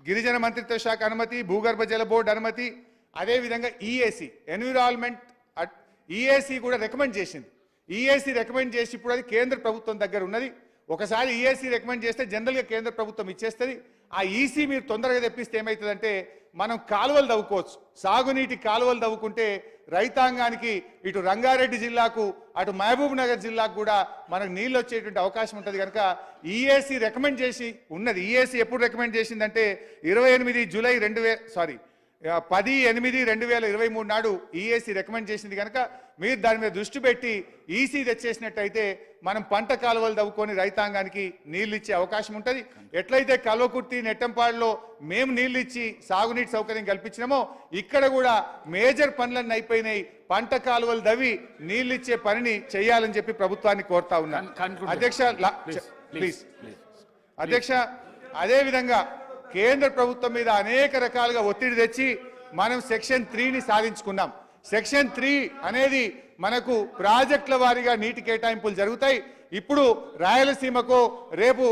C: గిరిజన మంత్రిత్వ శాఖ అనుమతి, భూగర్భ జల బోర్డు అనుమతి, అదేవిధంగా ఈఏసీ ఎన్విరాన్మెంట్ ఈఏసీ కూడా రికమెండ్ చేసింది. ఈఏసీ రికమెండ్ చేసి ఇప్పుడు అది కేంద్ర ప్రభుత్వం దగ్గర ఉన్నది. ఒకసారి ఈఏసీ రికమెండ్ చేస్తే జనరల్గా కేంద్ర ప్రభుత్వం ఇచ్చేస్తుంది. ఆ ఈసీ మీరు తొందరగా తెప్పిస్తే ఏమవుతుందంటే మనం కాలువలు తవ్వుకోవచ్చు. సాగునీటి కాలువలు తవ్వుకుంటే రైతాంగానికి ఇటు రంగారెడ్డి జిల్లాకు అటు మహబూబ్ నగర్ జిల్లాకు కూడా మనకు నీళ్ళు వచ్చేటువంటి అవకాశం ఉంటుంది కనుక ఈఏసీ రికమెండ్ చేసి ఉన్నది. ఈఏసీ ఎప్పుడు రికమెండ్ చేసిందంటే 28 జూలై 10/8/2023 నాడు ఈఏసీ రికమెండ్ చేసింది కనుక మీరు దాని మీద దృష్టి పెట్టి ఈసీ తెచ్చేసినట్టయితే మనం పంట కాలువలు తవ్వుకొని రైతాంగానికి నీళ్ళు ఇచ్చే అవకాశం ఉంటుంది. ఎట్లయితే కల్వకుర్తి నెట్టంపాడులో మేము నీళ్ళు ఇచ్చి సాగునీటి సౌకర్యం కల్పించినామో ఇక్కడ కూడా మేజర్ పనులన్నీ అయిపోయినాయి. పంట కాలువలు దవ్వి నీళ్ళు ఇచ్చే పనిని చేయాలని చెప్పి ప్రభుత్వాన్ని కోరుతా ఉన్నాను అధ్యక్ష. ప్లీజ్ అధ్యక్ష, అదేవిధంగా కేంద్ర ప్రభుత్వం మీద అనేక రకాలుగా ఒత్తిడి తెచ్చి మనం సెక్షన్ 3ని సాధించుకున్నాం. సెక్షన్ 3 అనేది మనకు ప్రాజెక్టుల వారీగా నీటి కేటాయింపులు జరుగుతాయి. ఇప్పుడు రాయలసీమకు రేపు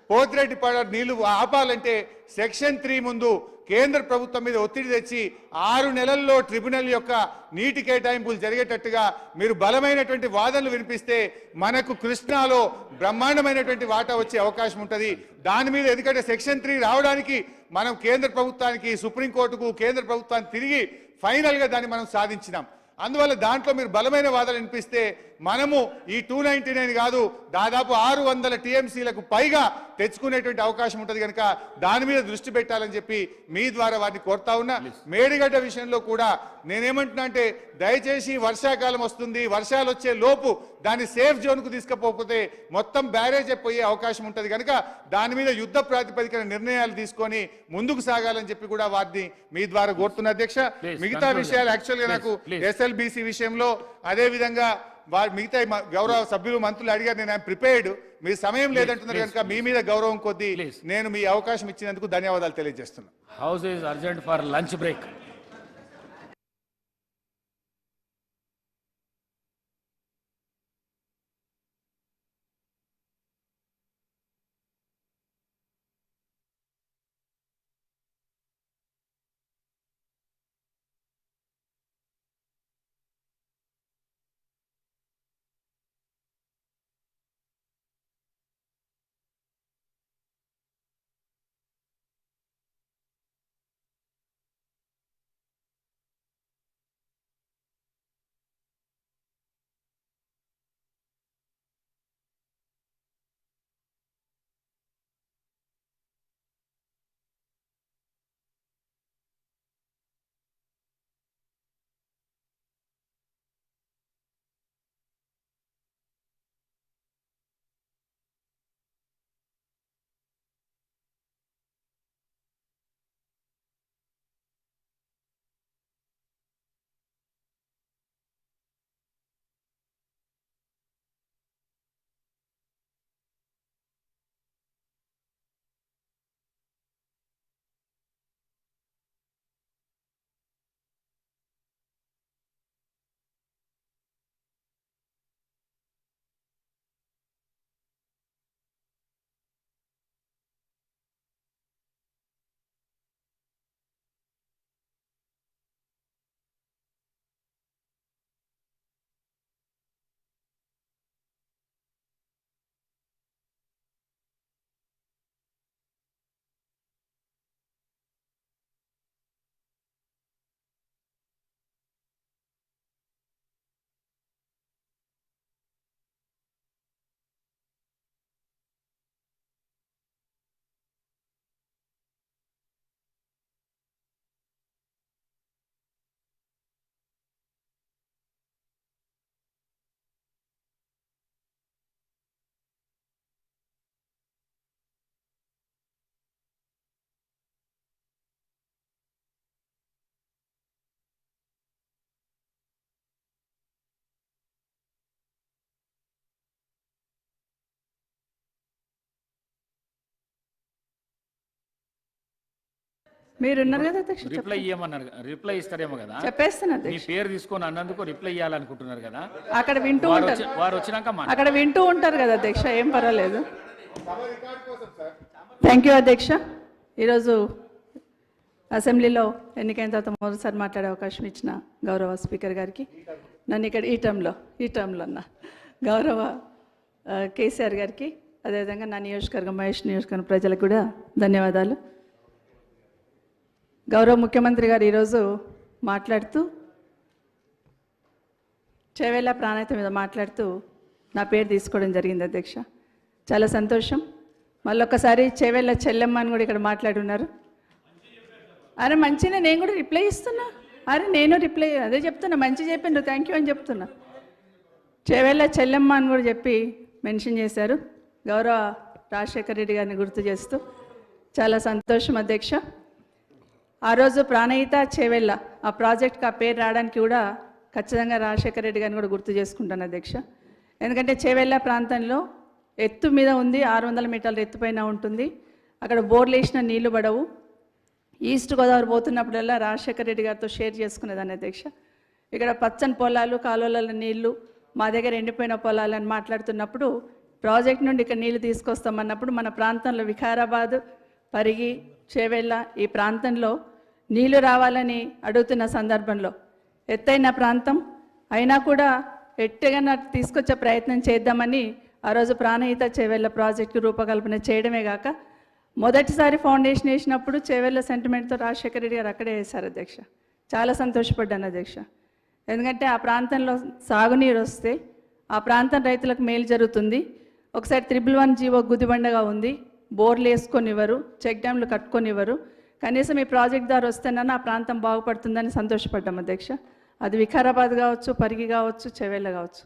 C: పోతిరెడ్డిపాడ నీళ్లు ఆపాలంటే సెక్షన్ 3 ముందు కేంద్ర ప్రభుత్వం మీద ఒత్తిడి తెచ్చి 6 నెలల్లో ట్రిబ్యునల్ యొక్క నీటి కేటాయింపులు జరిగేటట్టుగా మీరు బలమైనటువంటి వాదనలు వినిపిస్తే మనకు కృష్ణాలో బ్రహ్మాండమైనటువంటి వాటా వచ్చే అవకాశం ఉంటుంది. దాని మీద ఎందుకంటే సెక్షన్ 3 రావడానికి మనం కేంద్ర ప్రభుత్వానికి, సుప్రీంకోర్టుకు, కేంద్ర ప్రభుత్వానికి తిరిగి ఫైనల్గా దాన్ని మనం సాధించినాం. అందువల్ల దాంట్లో మీరు బలమైన వాదనలు వినిపిస్తే మనము ఈ 299 కాదు దాదాపు 600 టీఎంసీలకు పైగా తెచ్చుకునేటువంటి అవకాశం ఉంటుంది కనుక దాని మీద దృష్టి పెట్టాలని చెప్పి మీ ద్వారా వారిని కోరుతా ఉన్నా. మేడిగడ్డ విషయంలో కూడా నేనేమంటున్నా అంటే దయచేసి వర్షాకాలం వస్తుంది, వర్షాలు వచ్చే లోపు దాన్ని సేఫ్ జోన్కు తీసుకుపోతే మొత్తం బ్యారేజ్ అయిపోయే అవకాశం ఉంటుంది కనుక దాని మీద యుద్ధ ప్రాతిపదికన నిర్ణయాలు తీసుకొని ముందుకు సాగాలని చెప్పి కూడా వారిని మీ ద్వారా కోరుతున్న అధ్యక్ష. మిగతా విషయాలు యాక్చువల్గా నాకు ఎస్ఎల్బిసి విషయంలో అదేవిధంగా మిగతా గౌరవ సభ్యులు మంత్రులు అడిగారు. నేను ప్రిపేర్డ్, మీ సమయం లేదంటున్నారు కనుక మీ మీద గౌరవం కొద్దీ నేను మీ అవకాశం ఇచ్చినందుకు ధన్యవాదాలు తెలియజేస్తున్నాను.
A: House is urgent for lunch break.
J: మీరు ఉన్నారు కదా అధ్యక్ష,
A: రిప్లై ఇవ్వమన్నారు, రిప్లై ఇస్తారేమో కదా,
J: చెప్పేస్తాను
A: మీ
J: అధ్యక్ష.
A: పేరు తీసుకొని అన్నందుకు రిప్లై ఇవ్వాలనుకుంటున్నారు కదా,
J: అక్కడ వింటూ ఉంటారు,
A: వారు వచ్చినాక
J: అక్కడ వింటూ ఉంటారు కదా అధ్యక్ష, ఏం పర్వాలేదు. థ్యాంక్ యూ అధ్యక్ష. ఈరోజు అసెంబ్లీలో ఎన్నికైన తర్వాత మొదటిసారి మాట్లాడే అవకాశం ఇచ్చిన గౌరవ స్పీకర్ గారికి, నన్ను ఇక్కడ ఈ టర్మ్లో అన్న గౌరవ కేసీఆర్ గారికి, అదేవిధంగా నా నియోజకవర్గం మహేష్ నియోజకవర్గం ప్రజలకు కూడా ధన్యవాదాలు. గౌరవ ముఖ్యమంత్రి గారు ఈరోజు మాట్లాడుతూ చేవేళ్ళ ప్రాణాయిత మీద మాట్లాడుతూ నా పేరు తీసుకోవడం జరిగింది అధ్యక్ష. చాలా సంతోషం. మళ్ళొక్కసారి చేవేళ్ళ చెల్లెమ్మ అని కూడా ఇక్కడ మాట్లాడి ఉన్నారు. అరే మంచిగా నేను కూడా రిప్లై ఇస్తున్నా, అరే నేను రిప్లై అదే చెప్తున్నా, మంచి చెప్పిండ్రు థ్యాంక్ యూ అని చెప్తున్నా. చేవేళ్ళ చెల్లెమ్మ అని కూడా చెప్పి మెన్షన్ చేశారు, గౌరవ రాజశేఖర రెడ్డి గారిని గుర్తు చేస్తూ చాలా సంతోషం అధ్యక్ష. ఆ రోజు ప్రాణహిత చేవేళ్ళ ఆ ప్రాజెక్ట్కి ఆ పేరు రావడానికి కూడా ఖచ్చితంగా రాజశేఖర రెడ్డి గారిని కూడా గుర్తు చేసుకుంటాను అధ్యక్ష. ఎందుకంటే చేవేళ్ళ ప్రాంతంలో ఎత్తు మీద ఉంది, 600 మీటర్ల ఎత్తుపైన ఉంటుంది, అక్కడ బోర్లు వేసిన నీళ్లు పడవు. ఈస్ట్ గోదావరి పోతున్నప్పుడల్లా రాజశేఖర రెడ్డి గారితో షేర్ చేసుకునేదాన్ని అధ్యక్ష. ఇక్కడ పచ్చని పొలాలు, కాలువల నీళ్లు, మా దగ్గర ఎండిపోయిన పొలాలు అని మాట్లాడుతున్నప్పుడు ప్రాజెక్ట్ నుండి ఇక్కడ నీళ్లు తీసుకొస్తామన్నప్పుడు మన ప్రాంతంలో వికారాబాద్, పరిగి, చేవేళ్ళ ఈ ప్రాంతంలో నీళ్లు రావాలని అడుగుతున్న సందర్భంలో ఎత్తైన ప్రాంతం అయినా కూడా ఎట్టుగా తీసుకొచ్చే ప్రయత్నం చేద్దామని ఆ రోజు ప్రాణహిత చేవేళ్ళ ప్రాజెక్టు రూపకల్పన చేయడమే కాక మొదటిసారి ఫౌండేషన్ వేసినప్పుడు చేవేళ్ళ సెంటిమెంట్తో రాజశేఖర రెడ్డి గారు అక్కడే వేశారు అధ్యక్ష. చాలా సంతోషపడ్డాను అధ్యక్ష. ఎందుకంటే ఆ ప్రాంతంలో సాగునీరు వస్తే ఆ ప్రాంతం రైతులకు మేలు జరుగుతుంది. ఒకసారి 111 జీవో గుదిబండగా ఉంది, బోర్లు వేసుకొనివ్వరు, చెక్ డ్యామ్లు కట్టుకొనివ్వరు, కనీసం ఈ ప్రాజెక్ట్ ద్వారా వస్తేనన్నా ఆ ప్రాంతం బాగుపడుతుందని సంతోషపడ్డాం అధ్యక్ష. అది వికారాబాద్ కావచ్చు, పరిగి కావచ్చు, చేవేళ్ళ కావచ్చు,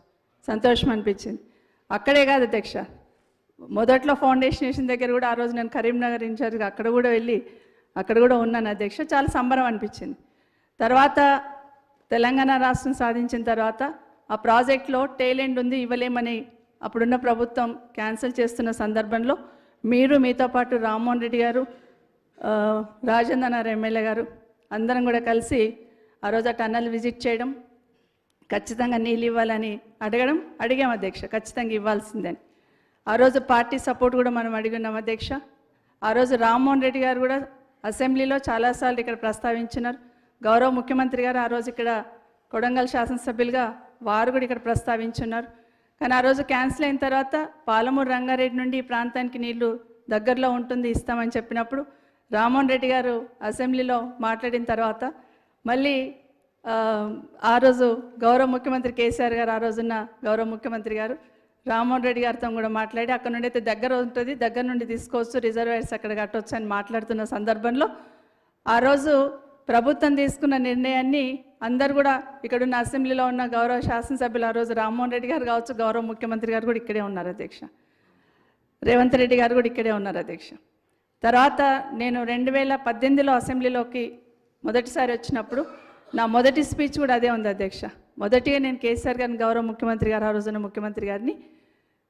J: సంతోషం అనిపించింది. అక్కడే కాదు అధ్యక్ష, మొదట్లో ఫౌండేషన్ వేసిన దగ్గర కూడా ఆ రోజు నేను కరీంనగర్ ఇన్ఛార్జ్గా అక్కడ కూడా వెళ్ళి అక్కడ కూడా ఉన్నాను అధ్యక్ష. చాలా సంబరం అనిపించింది. తర్వాత తెలంగాణ రాష్ట్రం సాధించిన తర్వాత ఆ ప్రాజెక్ట్లో టేలెంట్ ఉంది ఇవ్వలేమని అప్పుడున్న ప్రభుత్వం క్యాన్సిల్ చేస్తున్న సందర్భంలో మీరు, మీతో పాటు రామ్మోహన్ రెడ్డి గారు, రాజేంద్రనాథ్ ఎమ్మెల్యే గారు అందరం కూడా కలిసి ఆ రోజు ఆ టన్నల్ విజిట్ చేయడం, ఖచ్చితంగా నీళ్ళు ఇవ్వాలని అడిగాం అధ్యక్ష, ఖచ్చితంగా ఇవ్వాల్సిందని. ఆ రోజు పార్టీ సపోర్ట్ కూడా మనం అడిగినాం అధ్యక్ష. ఆ రోజు రామ్మోహన్ రెడ్డి గారు కూడా అసెంబ్లీలో చాలాసార్లు ఇక్కడ ప్రస్తావించినారు. గౌరవ ముఖ్యమంత్రి గారు ఆ రోజు ఇక్కడ కొడంగల్ శాసనసభ్యులుగా వారు కూడా ఇక్కడ ప్రస్తావించున్నారు. కానీ ఆ రోజు క్యాన్సిల్ అయిన తర్వాత పాలమూరు రంగారెడ్డి నుండి ఈ ప్రాంతానికి నీళ్లు దగ్గరలో ఉంటుంది ఇస్తామని చెప్పినప్పుడు రామ్మోహన్ రెడ్డి గారు అసెంబ్లీలో మాట్లాడిన తర్వాత మళ్ళీ ఆ రోజు గౌరవ ముఖ్యమంత్రి కేసీఆర్ గారు, ఆ రోజున్న గౌరవ ముఖ్యమంత్రి గారు రామ్మోహన్ రెడ్డి గారితో కూడా మాట్లాడి అక్కడ నుండి అయితే దగ్గర ఉంటుంది, దగ్గర నుండి తీసుకోవచ్చు, రిజర్వాయర్స్ అక్కడ కట్టవచ్చు అని మాట్లాడుతున్న సందర్భంలో ఆ రోజు ప్రభుత్వం తీసుకున్న నిర్ణయాన్ని అందరు కూడా ఇక్కడున్న అసెంబ్లీలో ఉన్న గౌరవ శాసనసభ్యులు ఆ రోజు రామ్మోహన్ రెడ్డి గారు కావచ్చు, గౌరవ ముఖ్యమంత్రి గారు కూడా ఇక్కడే ఉన్నారు అధ్యక్ష, రేవంత్ రెడ్డి గారు కూడా ఇక్కడే ఉన్నారు అధ్యక్ష. తర్వాత నేను 2018లో అసెంబ్లీలోకి మొదటిసారి వచ్చినప్పుడు నా మొదటి స్పీచ్ కూడా అదే ఉంది అధ్యక్ష. మొదటిగా నేను కేసీఆర్ గారిని, గౌరవ ముఖ్యమంత్రి గారు, ఆ రోజున ముఖ్యమంత్రి గారిని,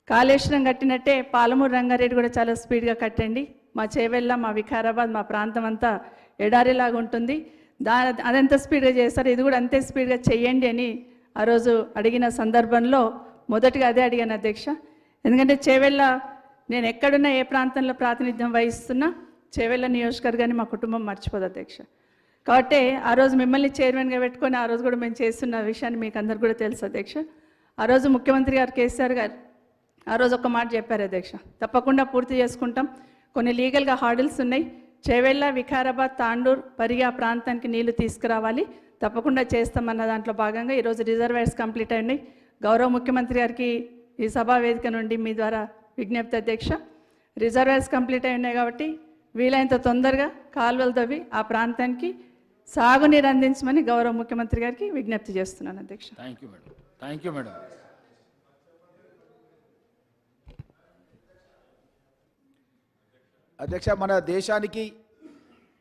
J: కాళేశ్వరం కట్టినట్టే పాలమూరు రంగారెడ్డి కూడా చాలా స్పీడ్గా కట్టండి, మా చేవెళ్ళ, మా వికారాబాద్, మా ప్రాంతం అంతా ఎడారిలాగా ఉంటుంది, అదంత స్పీడ్గా చేస్తారు, ఇది కూడా అంతే స్పీడ్గా చెయ్యండి అని ఆ రోజు అడిగిన సందర్భంలో మొదటిగా అదే అడిగాను అధ్యక్ష. ఎందుకంటే చేవెళ్ళ నేను ఎక్కడున్నా ఏ ప్రాంతంలో ప్రాతినిధ్యం వహిస్తున్నా చేవెళ్ళ నియోజకవర్గాన్ని మా కుటుంబం మర్చిపోదు అధ్యక్ష. కాబట్టి ఆ రోజు మిమ్మల్ని చైర్మన్గా పెట్టుకొని ఆ రోజు కూడా మేము చేస్తున్న విషయాన్ని మీకు అందరు కూడా తెలుసు అధ్యక్ష. ఆ రోజు ముఖ్యమంత్రి గారు కేసీఆర్ గారు ఆ రోజు ఒక మాట చెప్పారు అధ్యక్ష, తప్పకుండా పూర్తి చేసుకుంటాం, కొన్ని లీగల్గా హార్డిల్స్ ఉన్నాయి, చేవెళ్ళ, వికారాబాద్, తాండూర్, పరిగి ఆ ప్రాంతానికి నీళ్లు తీసుకురావాలి, తప్పకుండా చేస్తామన్న దాంట్లో భాగంగా ఈరోజు రిజర్వాయర్స్ కంప్లీట్ అయినాయి. గౌరవ ముఖ్యమంత్రి గారికి ఈ సభా వేదిక నుండి మీ ద్వారా విజ్ఞప్తి అధ్యక్ష, రిజర్వాయర్స్ కంప్లీట్ అయి ఉన్నాయి కాబట్టి వీలైనంత తొందరగా కాలువలు తవ్వి ఆ ప్రాంతానికి సాగునీరు అందించమని గౌరవ ముఖ్యమంత్రి గారికి విజ్ఞప్తి చేస్తున్నాను అధ్యక్ష.
A: Thank you madam. Thank you madam.
I: అధ్యక్ష, మన దేశానికి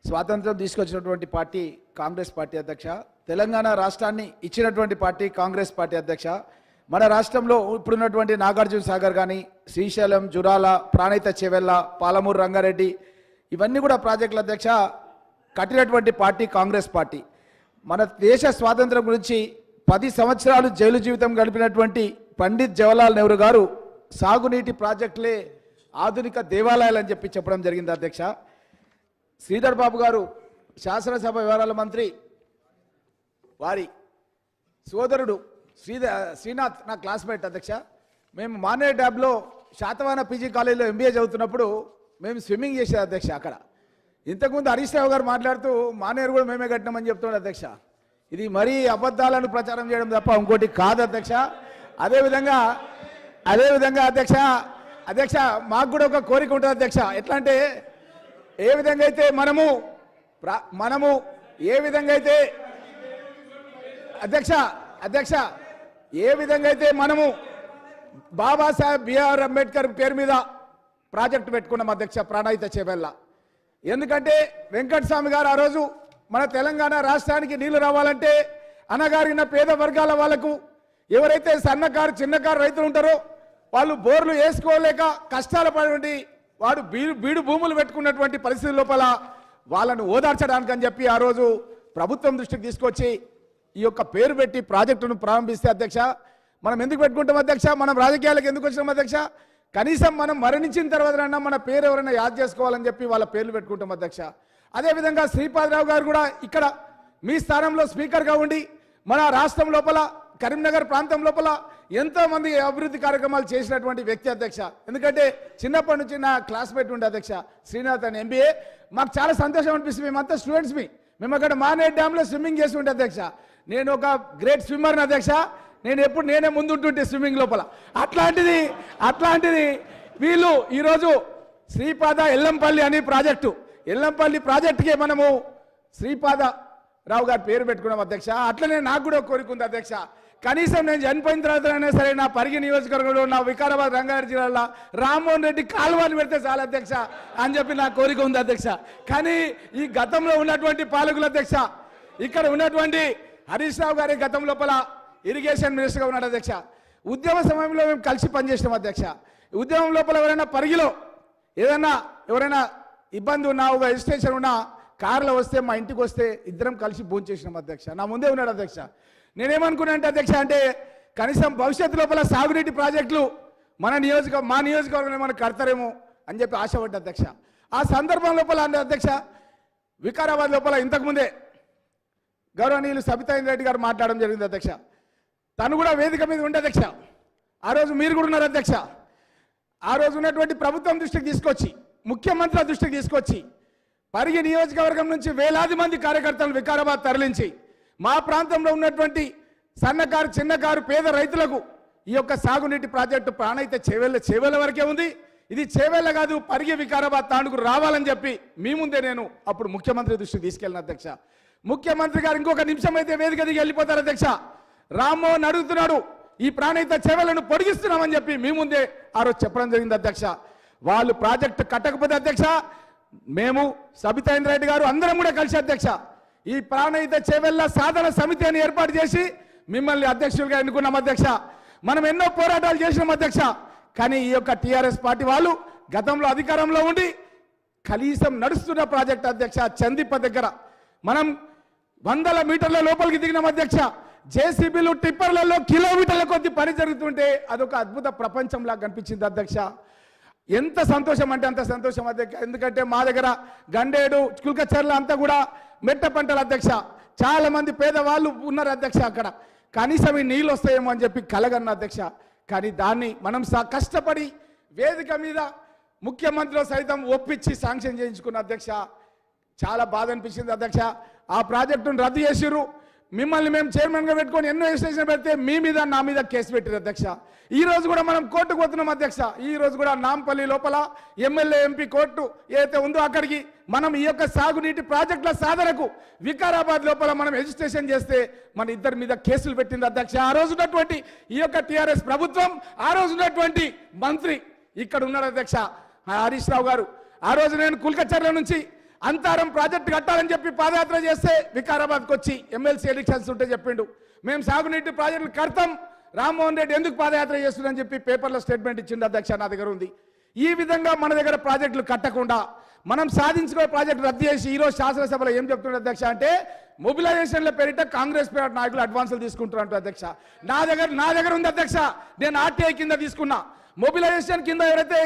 I: స్వాతంత్రం తీసుకొచ్చినటువంటి పార్టీ కాంగ్రెస్ పార్టీ అధ్యక్ష. తెలంగాణ రాష్ట్రాన్ని ఇచ్చినటువంటి పార్టీ కాంగ్రెస్ పార్టీ అధ్యక్ష. మన రాష్ట్రంలో ఇప్పుడున్నటువంటి నాగార్జున సాగర్ కానీ, శ్రీశైలం, జురాల, ప్రాణహిత చేవెళ్ళ, పాలమూరు రంగారెడ్డి, ఇవన్నీ కూడా ప్రాజెక్టుల అధ్యక్ష కట్టినటువంటి పార్టీ కాంగ్రెస్ పార్టీ. మన దేశ స్వాతంత్రం గురించి 10 సంవత్సరాలు జైలు జీవితం గడిపినటువంటి పండిత్ జవహర్లాల్ నెహ్రూ గారు సాగునీటి ప్రాజెక్టులే ఆధునిక దేవాలయాలని చెప్పడం జరిగింది అధ్యక్ష. శ్రీధర్ బాబు గారు శాసనసభ వ్యవహారాల మంత్రి, వారి సోదరుడు శ్రీనాథ్ నా క్లాస్మేట్ అధ్యక్ష. మేము మానే డ్యాబ్లో శాతవాన పీజీ కాలేజీలో ఎంబీఏ చదువుతున్నప్పుడు మేము స్విమ్మింగ్ చేసేది అధ్యక్ష. అక్కడ ఇంతకుముందు హరీష్ రావు గారు మాట్లాడుతూ మానేరు కూడా మేమే కట్టినామని చెప్తున్నాడు అధ్యక్ష. ఇది మరీ అబద్ధాలను ప్రచారం చేయడం తప్ప ఇంకోటి కాదు అధ్యక్ష. అదేవిధంగా అధ్యక్ష మాకు కూడా ఒక కోరిక ఉంటుంది అధ్యక్ష. ఎట్లా అంటే ఏ విధంగా అయితే మనము ఏ విధంగా అయితే అధ్యక్ష ఏ విధంగా అయితే మనము బాబాసాహెబ్ బిఆర్ అంబేద్కర్ పేరు మీద ప్రాజెక్టు పెట్టుకున్నాం అధ్యక్ష, ప్రాణహిత చేవెళ్ళ. ఎందుకంటే వెంకటస్వామి గారు ఆ రోజు మన తెలంగాణ రాష్ట్రానికి నీళ్లు రావాలంటే అనగారిన పేద వర్గాల వాళ్లకు, ఎవరైతే సన్నకారు చిన్నకారు రైతులు ఉంటారో వాళ్ళు బోర్లు వేసుకోలేక కష్టాల పడి వాడు బీడు భూములు పెట్టుకున్నటువంటి పరిస్థితి లోపల వాళ్ళను ఓదార్చడానికి అని చెప్పి ఆ రోజు ప్రభుత్వం దృష్టికి తీసుకొచ్చి ఈ యొక్క పేరు పెట్టి ప్రాజెక్టును ప్రారంభిస్తే అధ్యక్ష, మనం ఎందుకు పెట్టుకుంటాం అధ్యక్ష? మనం రాజకీయాలకు ఎందుకు వచ్చినాం అధ్యక్ష? కనీసం మనం మరణించిన తర్వాత మన పేరు ఎవరైనా యాద్ చేసుకోవాలని చెప్పి వాళ్ళ పేర్లు పెట్టుకుంటాం అధ్యక్ష. అదేవిధంగా శ్రీపాదరావు గారు కూడా ఇక్కడ మీ స్థానంలో స్పీకర్గా ఉండి మన రాష్ట్రం లోపల కరీంనగర్ ప్రాంతం లోపల ఎంతో మంది అభివృద్ధి కార్యక్రమాలు చేసినటువంటి వ్యక్తి అధ్యక్ష. ఎందుకంటే చిన్నప్పటి నుంచి నా క్లాస్మేట్ ఉండే అధ్యక్ష శ్రీనాథ్ అని ఎంబీఏ. మాకు చాలా సంతోషం అనిపిస్తుంది. మేమంతా స్టూడెంట్స్ మేము అక్కడ మానే డ్యామ్లో స్విమ్మింగ్ చేసి ఉంటే అధ్యక్ష. నేను ఒక గ్రేట్ స్విమ్మర్ని అధ్యక్ష. నేనే ముందుంటుంటే స్విమ్మింగ్ లోపల. అట్లాంటిది వీళ్ళు ఈరోజు శ్రీపాద ఎల్లంపల్లి అని ఎల్లంపల్లి ప్రాజెక్టుకే మనము శ్రీపాదరావు గారి పేరు పెట్టుకున్నాం అధ్యక్ష. అట్లనే నాకు కూడా కోరిక ఉంది అధ్యక్ష. కనీసం నేను చనిపోయిన తర్వాత అయినా సరే నా పరిగి నియోజకవర్గంలో నా వికారాబాద్ రంగారెడ్డి జిల్లాలో రామ్మోహన్ రెడ్డి కాలువని పెడితే చాలు అధ్యక్ష అని చెప్పి నా కోరిక ఉంది అధ్యక్ష. కానీ ఈ గతంలో ఉన్నటువంటి పాలకులు అధ్యక్ష, ఇక్కడ ఉన్నటువంటి హరీష్ రావు గారి గతం లోపల ఇరిగేషన్ మినిస్టర్గా ఉన్నాడు అధ్యక్ష. ఉద్యమ సమయంలో మేము కలిసి పనిచేసినాం అధ్యక్ష. ఉద్యమం లోపల ఎవరైనా పరిగిలో ఎవరైనా ఇబ్బంది ఉన్నా, ఒక రిజిస్ట్రేషన్ ఉన్నా కారులో వస్తే మా ఇంటికి వస్తే ఇద్దరం కలిసి భోజనం చేసినాం అధ్యక్ష. నా ముందే ఉన్నాడు అధ్యక్ష. నేనేమనుకున్నా అంటే అధ్యక్ష, అంటే కనీసం భవిష్యత్తు లోపల సాగునీటి ప్రాజెక్టులు మా నియోజకవర్గంలో మనకు కడతారేమో అని చెప్పి ఆశపడ్డా అధ్యక్ష. ఆ సందర్భం లోపల అధ్యక్ష వికారాబాద్ లోపల ఇంతకుముందే గౌరవనీయులు సబితా రెడ్డి గారు మాట్లాడడం జరిగింది అధ్యక్ష. తను కూడా వేదిక మీద ఉండే అధ్యక్ష. ఆ రోజు మీరు కూడా ఉన్నారు అధ్యక్ష. ఆ రోజు ఉన్నటువంటి ప్రభుత్వం దృష్టికి తీసుకొచ్చి, ముఖ్యమంత్రి దృష్టికి తీసుకొచ్చి పరిగి నియోజకవర్గం నుంచి వేలాది మంది కార్యకర్తలు వికారాబాద్ తరలించి మా ప్రాంతంలో ఉన్నటువంటి సన్నకారు చిన్నకారు పేద రైతులకు ఈ యొక్క సాగునీటి ప్రాజెక్టు ప్రాణైతే చేవేళ్ళ వరకే ఉంది. ఇది చేవేళ్ళ కాదు, పరిగి వికారాబాద్ తాండుకు రావాలని చెప్పి మీ ముందే నేను అప్పుడు ముఖ్యమంత్రి దృష్టికి తీసుకెళ్ళిన అధ్యక్ష. ముఖ్యమంత్రి గారు ఇంకొక నిమిషం అయితే వేదిక దిగి వెళ్ళిపోతారు అధ్యక్ష. రామ్మోహన్ అడుగుతున్నాడు, ఈ ప్రాణహిత చేవెళ్లను పొడిగిస్తున్నామని చెప్పి మీ ముందే ఆ రోజు చెప్పడం జరిగింది అధ్యక్ష. వాళ్ళు ప్రాజెక్టు కట్టకపోతే అధ్యక్ష, మేము సబితా రెడ్డి గారు అందరం కూడా కలిసి అధ్యక్ష ఈ ప్రాణహిత చేవెళ్ల సాధన సమితి అని ఏర్పాటు చేసి మిమ్మల్ని అధ్యక్షులుగా ఎన్నుకున్నాం అధ్యక్ష. మనం ఎన్నో పోరాటాలు చేసినాం అధ్యక్ష. కానీ ఈ యొక్క టీఆర్ఎస్ పార్టీ వాళ్ళు గతంలో అధికారంలో ఉండి కనీసం నడుస్తున్న ప్రాజెక్ట్ అధ్యక్ష చందిప్ప దగ్గర మనం 100 మీటర్ల లోపలికి దిగినాం అధ్యక్ష. జేసీబీలు టిప్పర్లలో కిలోమీటర్ల కొద్ది పని జరుగుతుంటే అదొక అద్భుత ప్రపంచంలా కనిపించింది అధ్యక్ష. ఎంత సంతోషం అంటే అంత సంతోషం అధ్యక్ష. ఎందుకంటే మా దగ్గర గండేడు కుల్కచర్ల అంతా కూడా మెట్ట పంటలు అధ్యక్ష. చాలా మంది పేదవాళ్ళు ఉన్నారు అధ్యక్ష. అక్కడ కనీసం ఈ నీళ్ళు వస్తాయేమో అని చెప్పి కలగన్న అధ్యక్ష. కానీ దాన్ని మనం కష్టపడి వేదిక మీద ముఖ్యమంత్రిలో సైతం ఒప్పించి శాంక్షన్ చేయించుకున్న అధ్యక్ష. చాలా బాధ అనిపించింది అధ్యక్ష. ఆ ప్రాజెక్టును రద్దు చేసిర్రు. మిమ్మల్ని మేము చైర్మన్గా పెట్టుకొని ఎన్నో ఎస్టేషన్ పెడితే మీ మీద నా మీద కేసు పెట్టారు అధ్యక్ష. ఈ రోజు కూడా మనం కోర్టుకు పోతున్నాం అధ్యక్ష. ఈ రోజు కూడా నాంపల్లి లోపల ఎమ్మెల్యే ఎంపీ కోర్టు ఏదైతే ఉందో అక్కడికి మనం ఈ యొక్క సాగునీటి ప్రాజెక్టుల సాధనకు వికారాబాద్ లోపల మనం రిజిస్ట్రేషన్ చేస్తే మన ఇద్దరి మీద కేసులు పెట్టింది అధ్యక్ష. ఆ రోజు ఉన్నటువంటి ఈ యొక్క టీఆర్ఎస్ ప్రభుత్వం, ఆ రోజు ఉన్నటువంటి మంత్రి ఇక్కడ ఉన్నాడు అధ్యక్ష హరీష్ రావు గారు. ఆ రోజు నేను కుల్కచర్ల నుంచి అంతారం ప్రాజెక్టు కట్టాలని చెప్పి పాదయాత్ర చేస్తే వికారాబాద్కి వచ్చి ఎమ్మెల్సీ ఎలక్షన్స్ ఉంటే చెప్పిండు మేము సాగునీటి ప్రాజెక్టులు కడతాం, రామ్మోహన్ రెడ్డి ఎందుకు పాదయాత్ర చేస్తుందని చెప్పి పేపర్లో స్టేట్మెంట్ ఇచ్చిండు అధ్యక్ష. నా దగ్గర ఉంది. ఈ విధంగా మన దగ్గర ప్రాజెక్టులు కట్టకుండా మనం సాధించుకునే ప్రాజెక్టు రద్దు చేసి ఈరోజు శాసనసభలో ఏం చెప్తున్నారు అధ్యక్ష అంటే మొబిలైజేషన్ల పేరిట కాంగ్రెస్ నాయకులు అడ్వాన్సులు తీసుకుంటున్నారు అధ్యక్ష. నా దగ్గర ఉంది అధ్యక్ష. నేను ఆర్టీఐ కింద తీసుకున్నా. మొబిలైజేషన్ కింద ఎవరైతే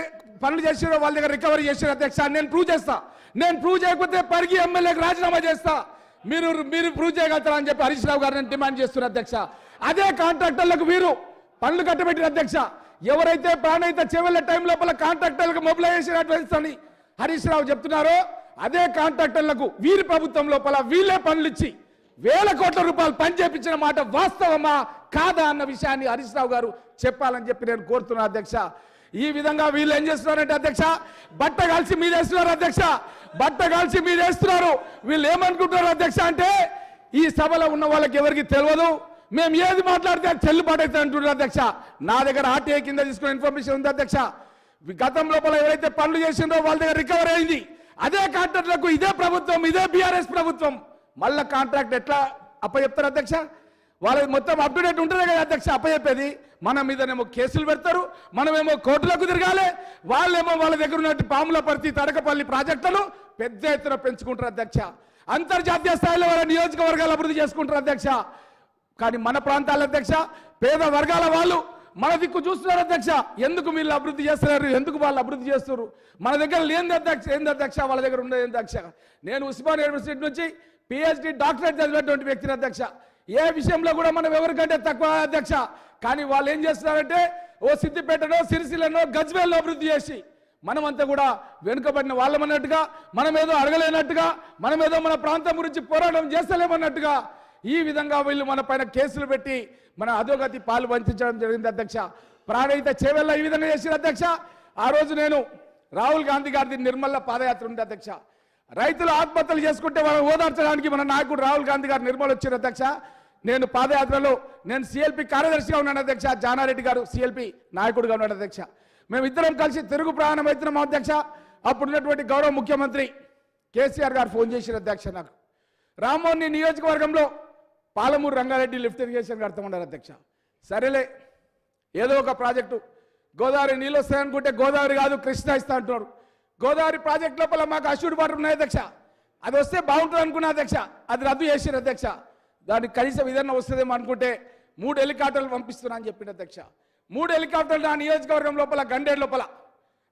I: పనులు చేసారో వాళ్ళ దగ్గర రికవరీ చేశారు అధ్యక్ష. నేను ప్రూవ్ చేస్తా. నేను ప్రూవ్ చేయకపోతే పరిగి ఎమ్మెల్యేకి రాజీనామా చేస్తా. మీరు ప్రూవ్ చేయగలుగుతారా అని చెప్పి హరీష్ రావు గారిని డిమాండ్ చేస్తున్నారు అధ్యక్ష. అదే కాంట్రాక్టర్లకు వీరు పనులు కట్టబెట్టిన అధ్యక్ష. ఎవరైతే ప్రాణహిత చెవెళ్ళ టైం లోపల కాంట్రాక్టర్లకు మొబిలైజేషన్ అడ్వాన్స్ అని హరీష్ రావు చెప్తున్నారో అదే కాంట్రాక్టర్లకు వీరి ప్రభుత్వం లోపల వీళ్ళే పనులు ఇచ్చి వేల కోట్ల రూపాయలు పని చేపించిన మాట వాస్తవమా కాదా అన్న విషయాన్ని హరీష్ రావు గారు చెప్పాలని చెప్పి నేను కోరుతున్నాను అధ్యక్ష. ఈ విధంగా వీళ్ళు ఏం చేస్తున్నారంటే అధ్యక్ష బట్ట కాల్చి మీదేస్తున్నారు అధ్యక్ష. బట్ట కాల్చి మీదేస్తున్నారు. వీళ్ళు ఏమనుకుంటున్నారు అధ్యక్ష అంటే ఈ సభలో ఉన్న వాళ్ళకి ఎవరికి తెలియదు, మేము ఏది మాట్లాడితే చెల్లుబాటు అవుతుంది అంటున్నారు అధ్యక్ష. నా దగ్గర ఆర్టీఐ కింద తీసుకున్న ఇన్ఫర్మేషన్ ఉంది అధ్యక్ష. గతం లోపల ఎవరైతే పనులు చేసిందో వాళ్ళ దగ్గర రికవరీ అయింది. అదే కాంట్రాక్టర్లకు ఇదే ప్రభుత్వం, ఇదే బీఆర్ఎస్ ప్రభుత్వం మళ్ళా కాంట్రాక్ట్ ఎట్లా అప్పచెప్తారు అధ్యక్ష? వాళ్ళకి మొత్తం అప్ టు డేట్ ఉంటుందే కదా అధ్యక్ష అప్పచెప్పేది. మన మీదనేమో కేసులు పెడతారు, మనమేమో కోర్టులకు తిరగాలి, వాళ్ళేమో వాళ్ళ దగ్గర ఉన్నట్టు పాములపర్తి తడకపల్లి ప్రాజెక్టులు పెద్ద ఎత్తున పెంచుకుంటారు అధ్యక్ష. అంతర్జాతీయ స్థాయిలో వాళ్ళ నియోజకవర్గాలు అభివృద్ధి చేసుకుంటారు అధ్యక్ష. కానీ మన ప్రాంతాల అధ్యక్ష పేద వర్గాల వాళ్ళు మన దిక్కు చూస్తున్నారు అధ్యక్ష. ఎందుకు వీళ్ళు అభివృద్ధి చేస్తున్నారు, ఎందుకు వాళ్ళు అభివృద్ధి చేస్తున్నారు? మన దగ్గర లేని అధ్యక్ష ఏంది అధ్యక్ష, వాళ్ళ దగ్గర ఉండేది అధ్యక్ష. నేను ఉస్మానియా యూనివర్సిటీ నుంచి పిహెచ్డి డాక్టరేట్ చదివినటువంటి వ్యక్తిని అధ్యక్ష. ఏ విషయంలో కూడా మనం ఎవరికంటే తక్కువ అధ్యక్ష. కానీ వాళ్ళు ఏం చేస్తున్నారంటే ఓ సిద్దిపేటనో సిరిసిల్లనో గజ్వేల్లో అభివృద్ధి చేసి మనమంతా కూడా వెనుకబడిన వాళ్ళమన్నట్టుగా, మనమేదో అడగలేనట్టుగా, మనమేదో మన ప్రాంతం గురించి పోరాటం చేస్తలేమన్నట్టుగా ఈ విధంగా వీళ్ళు మన పైన కేసులు పెట్టి మన అధోగతి పాలు వంచడం జరిగింది అధ్యక్ష. ప్రాణహిత చేవెళ్ళ ఈ విధంగా చేసిన అధ్యక్ష. ఆ రోజు నేను రాహుల్ గాంధీ గారి నిర్మల్ల పాదయాత్ర ఉంది అధ్యక్ష. రైతులు ఆత్మహత్యలు చేసుకుంటే వాళ్ళని ఓదార్చడానికి మన నాయకుడు రాహుల్ గాంధీ గారు నిర్మల్ వచ్చారు అధ్యక్ష. నేను పాదయాత్రలో నేను సిఎల్పి కార్యదర్శిగా ఉన్నాను అధ్యక్ష. జానారెడ్డి గారు సిఎల్పి నాయకుడిగా ఉన్నాడు అధ్యక్ష. మేమిద్దరం కలిసి తిరుగు ప్రయాణం అవుతున్నాం అధ్యక్ష. అప్పుడున్నటువంటి గౌరవ ముఖ్యమంత్రి కేసీఆర్ గారు ఫోన్ చేసిన అధ్యక్ష నాకు, రామ్మోహన్ నియోజకవర్గంలో పాలమూరు రంగారెడ్డి లిఫ్ట్ ఇరిగేషన్ కడతామన్నారు అధ్యక్ష. సరేలే ఏదో ఒక ప్రాజెక్టు గోదావరి నీళ్ళు వస్తాయనుకుంటే గోదావరి కాదు కృష్ణ ఇస్తా అంటున్నారు. గోదావరి ప్రాజెక్ట్ లోపల మాకు అష్యూర్డ్ వాటర్ ఉన్నాయి అధ్యక్ష. అది వస్తే బాగుంటుంది అనుకున్నా అధ్యక్ష. అది రద్దు చేసిన అధ్యక్ష. దానికి కనీసం విధానం వస్తుందేమో అనుకుంటే 3 హెలికాప్టర్లు పంపిస్తున్నా అని చెప్పిన అధ్యక్ష. 3 హెలికాప్టర్లు నా నియోజకవర్గం లోపల గండేడు లోపల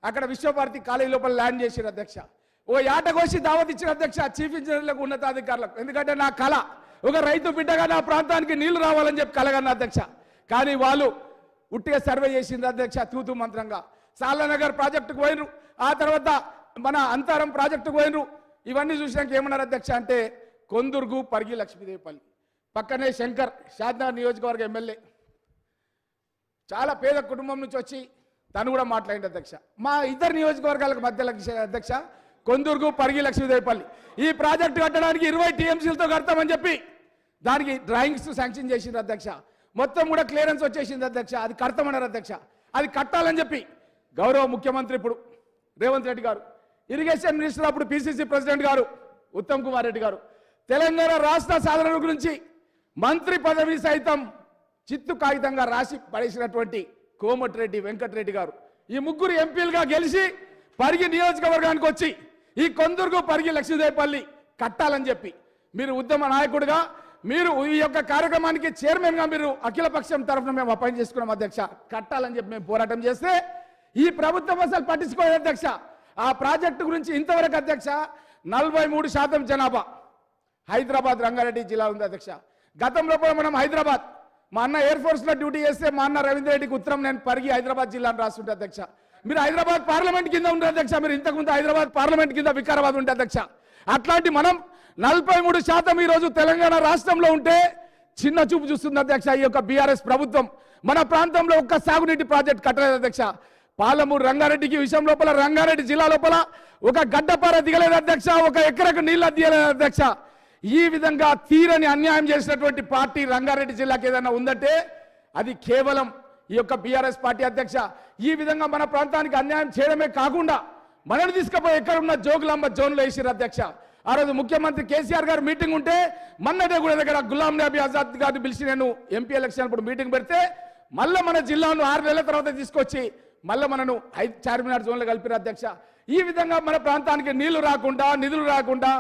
I: అక్కడ విశ్వభారతి కాలేజీ లోపల ల్యాండ్ చేసిన అధ్యక్ష. ఓ యాట కోసి దావత్ ఇచ్చిన అధ్యక్ష చీఫ్ ఇంజనీర్లకు ఉన్నతాధికారులకు. ఎందుకంటే నా కళ ఒక రైతు బిడ్డగా నా ప్రాంతానికి నీళ్లు రావాలని చెప్పి కలగన్న అధ్యక్ష. కానీ వాళ్ళు ఉట్టిగా సర్వే చేసింది అధ్యక్ష తూతు మంత్రంగా. సాలానగర్ ప్రాజెక్టుకు పోయినరు, ఆ తర్వాత మన అంతరం ప్రాజెక్టుకు పోయినరు. ఇవన్నీ చూసినాక ఏమన్నారు అధ్యక్ష అంటే కొందుర్గు పరిగి లక్ష్మీదేవిపల్లి పక్కనే శంకర్ షాద్నగర్ నియోజకవర్గ ఎమ్మెల్యే చాలా పేద కుటుంబం నుంచి వచ్చి తను కూడా మాట్లాడింది అధ్యక్ష. మా ఇద్దరు నియోజకవర్గాలకు మధ్య అధ్యక్ష కొందుర్గు పరిగి లక్ష్మీదేవిపల్లి ఈ ప్రాజెక్టు కట్టడానికి 20 టీఎంసీలతో కడతామని చెప్పి దానికి డ్రాయింగ్స్ శాంక్షన్ చేసింది అధ్యక్ష. మొత్తం కూడా క్లియరెన్స్ వచ్చేసింది అధ్యక్ష. అది కడతామన్నారు అధ్యక్ష. అది కట్టాలని చెప్పి గౌరవ ముఖ్యమంత్రి ఇప్పుడు రేవంత్ రెడ్డి గారు, ఇరిగేషన్ మినిస్టర్ అప్పుడు పిసిసి ప్రెసిడెంట్ గారు ఉత్తమ్ కుమార్ రెడ్డి గారు తెలంగాణ రాష్ట్ర సాధన గురించి మంత్రి పదవి సైతం చిత్తు కాగితంగా రాసి పడేసినటువంటి కోమటిరెడ్డి వెంకటరెడ్డి గారు ఈ ముగ్గురు ఎంపీలుగా గెలిచి పరిగి నియోజకవర్గానికి వచ్చి ఈ కొందుర్గు పరిగి లక్ష్మీదేవిపల్లి కట్టాలని చెప్పి మీరు ఉద్యమ నాయకుడిగా మీరు ఈ యొక్క కార్యక్రమానికి చైర్మన్ గా మీరు అఖిల పక్షం తరఫున మేము అపాయింట్ చేసుకున్నాం అధ్యక్ష. కట్టాలని చెప్పి మేము పోరాటం చేస్తే ఈ ప్రభుత్వం అసలు పట్టించుకోలేదు అధ్యక్ష. ఆ ప్రాజెక్టు గురించి ఇంతవరకు అధ్యక్ష 43% జనాభా హైదరాబాద్ రంగారెడ్డి జిల్లా ఉంది అధ్యక్ష. గతంలో కూడా మనం హైదరాబాద్ మా అన్న ఎయిర్ ఫోర్స్ లో డ్యూటీ చేస్తే మా అన్న రవీంద్ర రెడ్డికి ఉత్తరం నేను పరిగి హైదరాబాద్ జిల్లాను రాస్తుంటే అధ్యక్ష. మీరు హైదరాబాద్ పార్లమెంట్ కింద ఉండే అధ్యక్ష. మీరు ఇంతకుముందు హైదరాబాద్ పార్లమెంట్ కింద వికారాబాద్ ఉంటే అధ్యక్ష. అట్లాంటి మనం 43% ఈ రోజు తెలంగాణ రాష్ట్రంలో ఉంటే చిన్న చూపు చూస్తుంది అధ్యక్ష ఈ యొక్క బీఆర్ఎస్ ప్రభుత్వం. మన ప్రాంతంలో ఒక్క సాగునీటి ప్రాజెక్ట్ కట్టలేదు అధ్యక్ష. పాలమూరు రంగారెడ్డికి విషయం లోపల రంగారెడ్డి జిల్లా లోపల ఒక గడ్డపార దిగలేదు అధ్యక్ష. ఒక ఎకరకు నీళ్ళు దిగలేదు అధ్యక్ష. ఈ విధంగా తీరని అన్యాయం చేసినటువంటి పార్టీ రంగారెడ్డి జిల్లాకి ఏదైనా ఉందంటే అది కేవలం ఈ యొక్క బీఆర్ఎస్ పార్టీ అధ్యక్ష. ఈ విధంగా మన ప్రాంతానికి అన్యాయం చేయడమే కాకుండా మనల్ని తీసుకుపోయి ఎక్కడున్న జోగులాంబ జోన్లో వేసిరు అధ్యక్ష. ఆ రోజు ముఖ్యమంత్రి కేసీఆర్ గారు మీటింగ్ ఉంటే మన్నడే కూడా దగ్గర గులాం నబీ ఆజాద్ గారిని పిలిచి నేను ఎంపీ ఎలక్షన్ అప్పుడు మీటింగ్ పెడితే మళ్ళీ మన జిల్లాను 6 నెలల తర్వాత తీసుకొచ్చి మళ్ళీ మనను చార్మినార్ జోన్లో కలిపిన అధ్యక్ష. ఈ విధంగా మన ప్రాంతానికి నీళ్లు రాకుండా, నిధులు రాకుండా,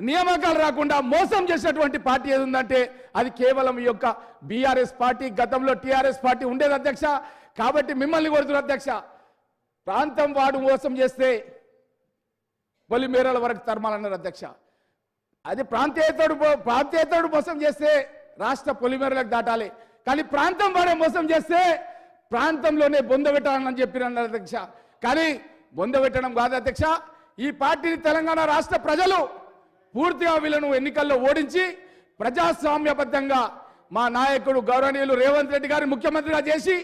I: నియామకాలు రాకుండా మోసం చేసినటువంటి పార్టీ ఏది ఉందంటే అది కేవలం ఈ యొక్క బీఆర్ఎస్ పార్టీ. గతంలో టీఆర్ఎస్ పార్టీ ఉండేది అధ్యక్ష. కాబట్టి మిమ్మల్ని కోరుతున్నారు అధ్యక్ష, ప్రాంతం వాడు మోసం చేస్తే పొలిమేరల వరకు తరమాలన్నారు అధ్యక్ష. అది ప్రాంతీయతడు మోసం చేస్తే రాష్ట్ర పొలిమేరలకు దాటాలి, కానీ ప్రాంతం వాడే మోసం చేస్తే ప్రాంతంలోనే బొందబెట్టాలని చెప్పినారు అధ్యక్ష. కానీ బొందబెట్టడం కాదు అధ్యక్ష, ఈ పార్టీని తెలంగాణ రాష్ట్ర ప్రజలు పూర్తిగా వీళ్ళను ఎన్నికల్లో ఓడించి ప్రజాస్వామ్యబద్ధంగా మా నాయకుడు గౌరవనీయులు రేవంత్ రెడ్డి గారిని ముఖ్యమంత్రిగా చేసి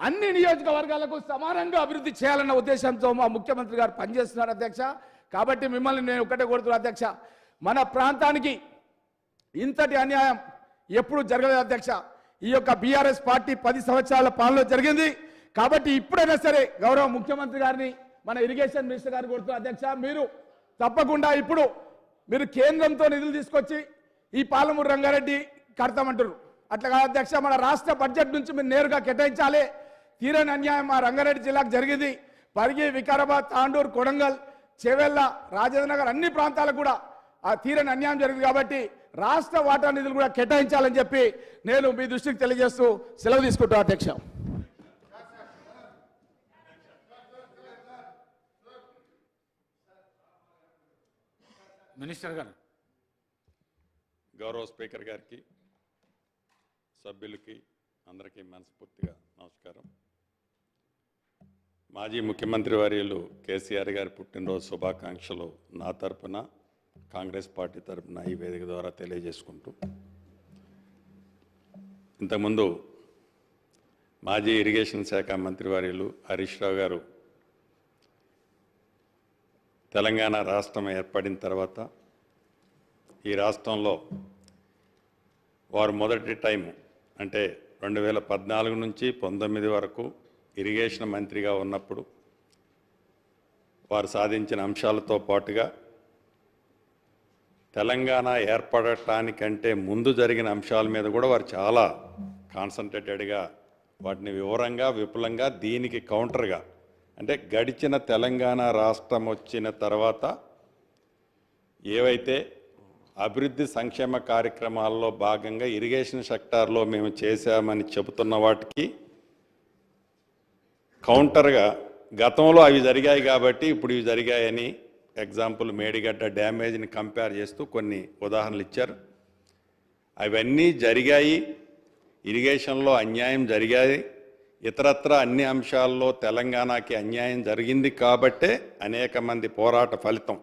I: అన్ని నియోజకవర్గాలకు సమానంగా అభివృద్ధి చేయాలన్న ఉద్దేశంతో మా ముఖ్యమంత్రి గారు పనిచేస్తున్నారు అధ్యక్ష. కాబట్టి మిమ్మల్ని నేను ఒకటే కోరుతున్నా అధ్యక్ష, మన ప్రాంతానికి ఇంతటి అన్యాయం ఎప్పుడు జరగలేదు అధ్యక్ష. ఈ యొక్క బీఆర్ఎస్ పార్టీ 10 సంవత్సరాల పాలనలో జరిగింది. కాబట్టి ఇప్పుడైనా సరే గౌరవ ముఖ్యమంత్రి గారిని, మన ఇరిగేషన్ మినిస్టర్ గారిని కోరుతున్నా అధ్యక్ష, మీరు తప్పకుండా ఇప్పుడు మీరు కేంద్రంతో నిధులు తీసుకొచ్చి ఈ పాలమూరు రంగారెడ్డి కడతామంటారు. అట్లా కాదు అధ్యక్ష, మన రాష్ట్ర బడ్జెట్ నుంచి మీరు నేరుగా కేటాయించాలి. తీరని అన్యాయం మా రంగారెడ్డి జిల్లాకు జరిగింది. పరిగి, వికారాబాద్, తాండూరు, కొడంగల్, చేవెళ్ళ, రాజేంద్ర నగర్ అన్ని ప్రాంతాలకు కూడా ఆ తీరని అన్యాయం జరిగింది. కాబట్టి రాష్ట్ర వాటా నిధులు కూడా కేటాయించాలని చెప్పి నేను మీ దృష్టికి తెలియజేస్తూ సెలవు తీసుకుంటాను అధ్యక్ష.
A: మినిస్టర్ గారు.
K: గౌరవ స్పీకర్ గారికి, సభ్యులకి అందరికీ మనస్ఫూర్తిగా నమస్కారం. మాజీ ముఖ్యమంత్రి వర్యులు కేసీఆర్ గారి పుట్టినరోజు శుభాకాంక్షలు నా తరపున, కాంగ్రెస్ పార్టీ తరపున ఈ వేదిక ద్వారా తెలియజేసుకుంటూ, ఇంతకుముందు మాజీ ఇరిగేషన్ శాఖ మంత్రి వర్యులు హరీష్ రావు గారు తెలంగాణ రాష్ట్రం ఏర్పడిన తర్వాత ఈ రాష్ట్రంలో వారు మొదటి టైం అంటే 2014 నుంచి 19 వరకు ఇరిగేషన్ మంత్రిగా ఉన్నప్పుడు వారు సాధించిన అంశాలతో పాటుగా తెలంగాణ ఏర్పడటానికంటే ముందు జరిగిన అంశాల మీద కూడా వారు చాలా కాన్సన్ట్రేటెడ్గా వాటిని వివరంగా, విపులంగా, దీనికి కౌంటర్గా అంటే గడిచిన తెలంగాణ రాష్ట్రం వచ్చిన తర్వాత ఏవైతే అభివృద్ధి సంక్షేమ కార్యక్రమాల్లో భాగంగా ఇరిగేషన్ సెక్టార్లో మేము చేశామని చెబుతున్న వాటికి కౌంటర్గా గతంలో అవి జరిగాయి కాబట్టి ఇప్పుడు ఇవి జరిగాయని ఎగ్జాంపుల్ మేడిగడ్డ డ్యామేజ్ని కంపేర్ చేస్తూ కొన్ని ఉదాహరణలు ఇచ్చారు. అవన్నీ జరిగాయి, ఇరిగేషన్లో అన్యాయం జరిగాయి, ఇతరత్ర అన్ని అంశాల్లో తెలంగాణకి అన్యాయం జరిగింది కాబట్టే అనేక మంది పోరాట ఫలితం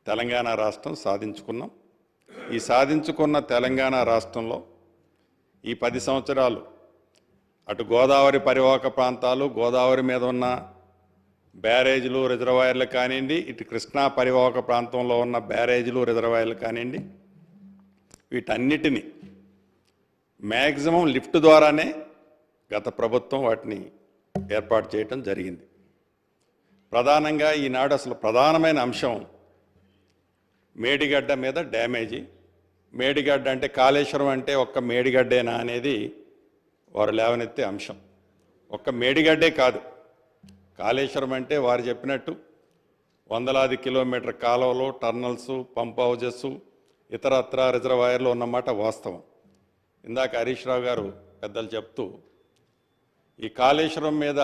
K: తెలంగాణ రాష్ట్రం సాధించుకున్నాం. ఈ సాధించుకున్న తెలంగాణ రాష్ట్రంలో ఈ 10 సంవత్సరాలు అటు గోదావరి పరివాహక ప్రాంతాలు, గోదావరి మీద ఉన్న బ్యారేజీలు, రిజర్వాయర్లు కానివ్వండి, ఇటు కృష్ణా పరివాహక ప్రాంతంలో ఉన్న బ్యారేజీలు, రిజర్వాయర్లు కానివ్వండి, వీటన్నిటినీ మ్యాక్సిమం లిఫ్ట్ ద్వారానే గత ప్రభుత్వం వాటిని ఏర్పాటు చేయటం జరిగింది. ప్రధానంగా ఈనాడు అసలు ప్రధానమైన అంశం మేడిగడ్డ మీద డ్యామేజీ. మేడిగడ్డ అంటే కాళేశ్వరం అంటే ఒక్క మేడిగడ్డేనా అనేది వారు లేవనెత్తే అంశం. ఒక్క మేడిగడ్డే కాదు, కాళేశ్వరం అంటే వారు చెప్పినట్టు వందలాది కిలోమీటర్ కాలువలు, టర్నల్స్, పంప్ హౌజెస్, ఇతరత్ర రిజర్వాయర్లు ఉన్నమాట వాస్తవం. ఇందాక హరీష్ రావు గారు పెద్దలు చెప్తూ ఈ కాళేశ్వరం మీద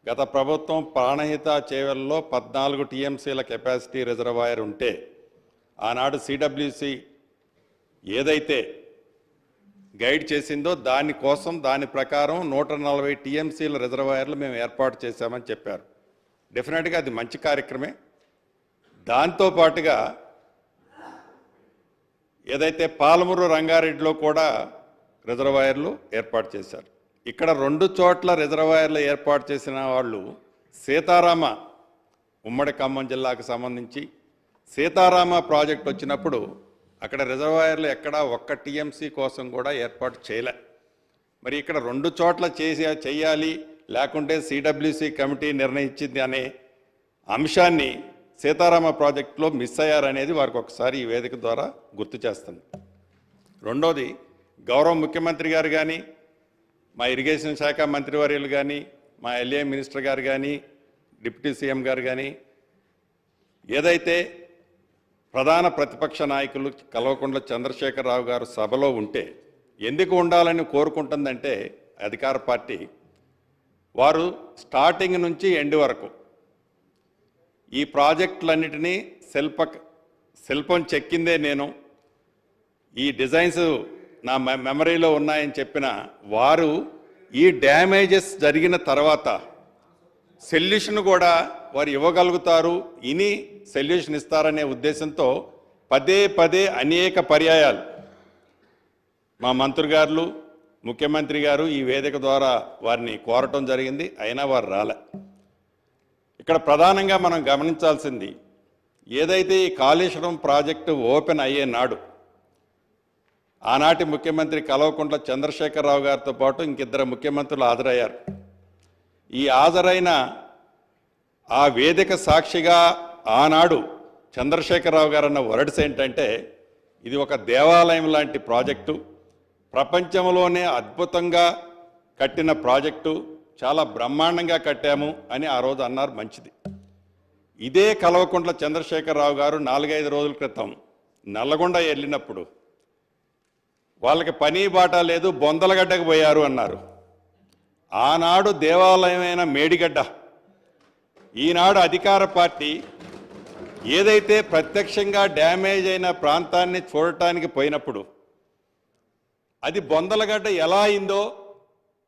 K: గత ప్రభుత్వం ప్రాణహిత చేవెల్లో 14 టీఎంసీల కెపాసిటీ రిజర్వాయర్ ఉంటే ఆనాడు సిడబ్ల్యూసి ఏదైతే గైడ్ చేసిందో దానికోసం దాని ప్రకారం 140 టీఎంసీల రిజర్వాయర్లు మేము ఏర్పాటు చేశామని చెప్పారు. డెఫినెట్గా అది మంచి కార్యక్రమే. దాంతోపాటుగా ఏదైతే పాలమూరు రంగారెడ్డిలో కూడా రిజర్వాయర్లు ఏర్పాటు చేశారు. ఇక్కడ 2 చోట్ల రిజర్వాయర్లు ఏర్పాటు చేసిన వాళ్ళు సీతారామ, ఉమ్మడి ఖమ్మం జిల్లాకు సంబంధించి సీతారామ ప్రాజెక్ట్ వచ్చినప్పుడు అక్కడ రిజర్వాయర్లు ఎక్కడా 1 టీఎంసీ కోసం కూడా ఏర్పాటు చేయలే. మరి ఇక్కడ 2 చోట్ల చేయాలి, లేకుంటే సిడబ్ల్యూసి కమిటీ నిర్ణయించింది అనే అంశాన్ని సీతారామ ప్రాజెక్టులో మిస్ అయ్యారనేది వారికి ఒకసారి ఈ వేదిక ద్వారా గుర్తు చేస్తుంది. రెండోది, గౌరవ ముఖ్యమంత్రి గారు కానీ, మా ఇరిగేషన్ శాఖ మంత్రివర్యులు కానీ, మా ఎల్ఏ మినిస్టర్ గారు కానీ, డిప్యూటీ సీఎం గారు కానీ ఏదైతే ప్రధాన ప్రతిపక్ష నాయకులు కల్వకుంట్ల చంద్రశేఖరరావు గారు సభలో ఉంటే ఎందుకు ఉండాలని కోరుకుంటుందంటే అధికార పార్టీ వారు స్టార్టింగ్ నుంచి ఎండ్ వరకు ఈ ప్రాజెక్టులన్నిటినీ శిల్పం చెక్కిందే నేను, ఈ డిజైన్స్ నా మెమరీలో ఉన్నాయని చెప్పిన వారు ఈ డ్యామేజెస్ జరిగిన తర్వాత సొల్యూషన్ కూడా వారు ఇవ్వగలుగుతారు, ఇని సొల్యూషన్ ఇస్తారనే ఉద్దేశంతో పదే పదే అనేక పర్యాయాలు మా మంత్రి గారు, ముఖ్యమంత్రి గారు ఈ వేదిక ద్వారా వారిని కోరటం జరిగింది. అయినా వారు రాలే. ఇక్కడ ప్రధానంగా మనం గమనించాల్సింది ఏదైతే ఈ కాళేశ్వరం ప్రాజెక్టు ఓపెన్ అయ్యే నాడు ఆనాటి ముఖ్యమంత్రి కల్వకుంట్ల చంద్రశేఖరరావు గారితో పాటు ఇంకిద్దరు ముఖ్యమంత్రులు హాజరయ్యారు. ఈ హాజరైన ఆ వేదిక సాక్షిగా ఆనాడు చంద్రశేఖరరావు గారు అన్న వర్డ్స్ ఏంటంటే ఇది ఒక దేవాలయం లాంటి ప్రాజెక్టు, ప్రపంచంలోనే అద్భుతంగా కట్టిన ప్రాజెక్టు, చాలా బ్రహ్మాండంగా కట్టాము అని ఆ రోజు అన్నారు. మంచిది. ఇదే కల్వకుంట్ల చంద్రశేఖరరావు గారు 4-5 రోజుల క్రితం నల్లగొండ వెళ్ళినప్పుడు వాళ్ళకి పని బాట లేదు, బొందలగడ్డకు పోయారు అన్నారు. ఆనాడు దేవాలయమైన మేడిగడ్డ, ఈనాడు అధికార పార్టీ ఏదైతే ప్రత్యక్షంగా డ్యామేజ్ అయిన ప్రాంతాన్ని చూడటానికి పోయినప్పుడు అది బొందలగడ్డ ఎలా అయిందో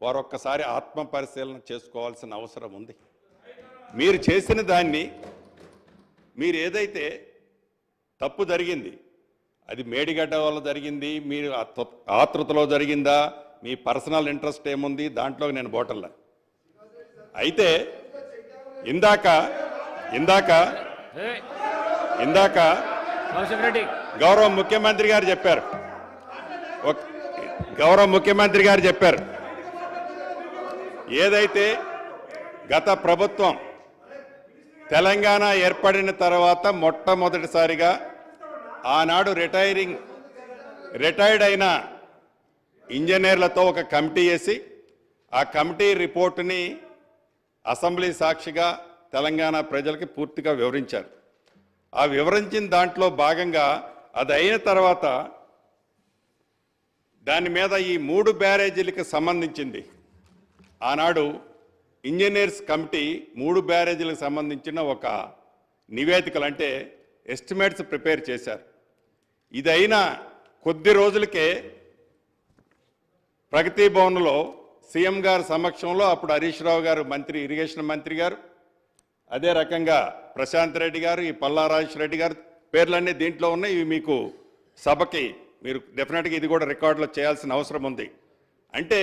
K: వారు ఒక్కసారి ఆత్మ పరిశీలన చేసుకోవాల్సిన అవసరం ఉంది. మీరు చేసిన దాన్ని, మీరు ఏదైతే తప్పు జరిగింది అది మేడిగడ్డ వల్ల జరిగింది, మీరు ఆతృతలో జరిగిందా, మీ పర్సనల్ ఇంట్రెస్ట్ ఏముంది దాంట్లో నేను బోటల్లా. అయితే ఇందాక గౌరవ ముఖ్యమంత్రి గారు చెప్పారు ఏదైతే గత ప్రభుత్వం తెలంగాణ ఏర్పడిన తర్వాత మొట్టమొదటిసారిగా ఆనాడు రిటైర్డ్ అయిన ఇంజనీర్లతో ఒక కమిటీ వేసి ఆ కమిటీ రిపోర్టుని అసెంబ్లీ సాక్షిగా తెలంగాణ ప్రజలకి పూర్తిగా వివరించారు. ఆ వివరించిన దాంట్లో భాగంగా అది అయిన తర్వాత దాని మీద ఈ 3 బ్యారేజీలకు సంబంధించింది ఆనాడు ఇంజనీర్స్ కమిటీ 3 బ్యారేజీలకు సంబంధించిన ఒక నివేదికలు అంటే ఎస్టిమేట్స్ ప్రిపేర్ చేశారు. ఇదైన కొద్ది రోజులకే ప్రగతి భవన్లో సీఎం గారి సమక్షంలో అప్పుడు హరీష్ రావు గారు మంత్రి, ఇరిగేషన్ మంత్రి గారు, అదే రకంగా ప్రశాంత్ రెడ్డి గారు, ఈ పల్లా రాజేశ్వర రెడ్డి గారు పేర్లన్నీ దీంట్లో ఉన్నాయి. ఇవి మీకు సభకి మీరు డెఫినెట్గా ఇది కూడా రికార్డులో చేయాల్సిన అవసరం ఉంది. అంటే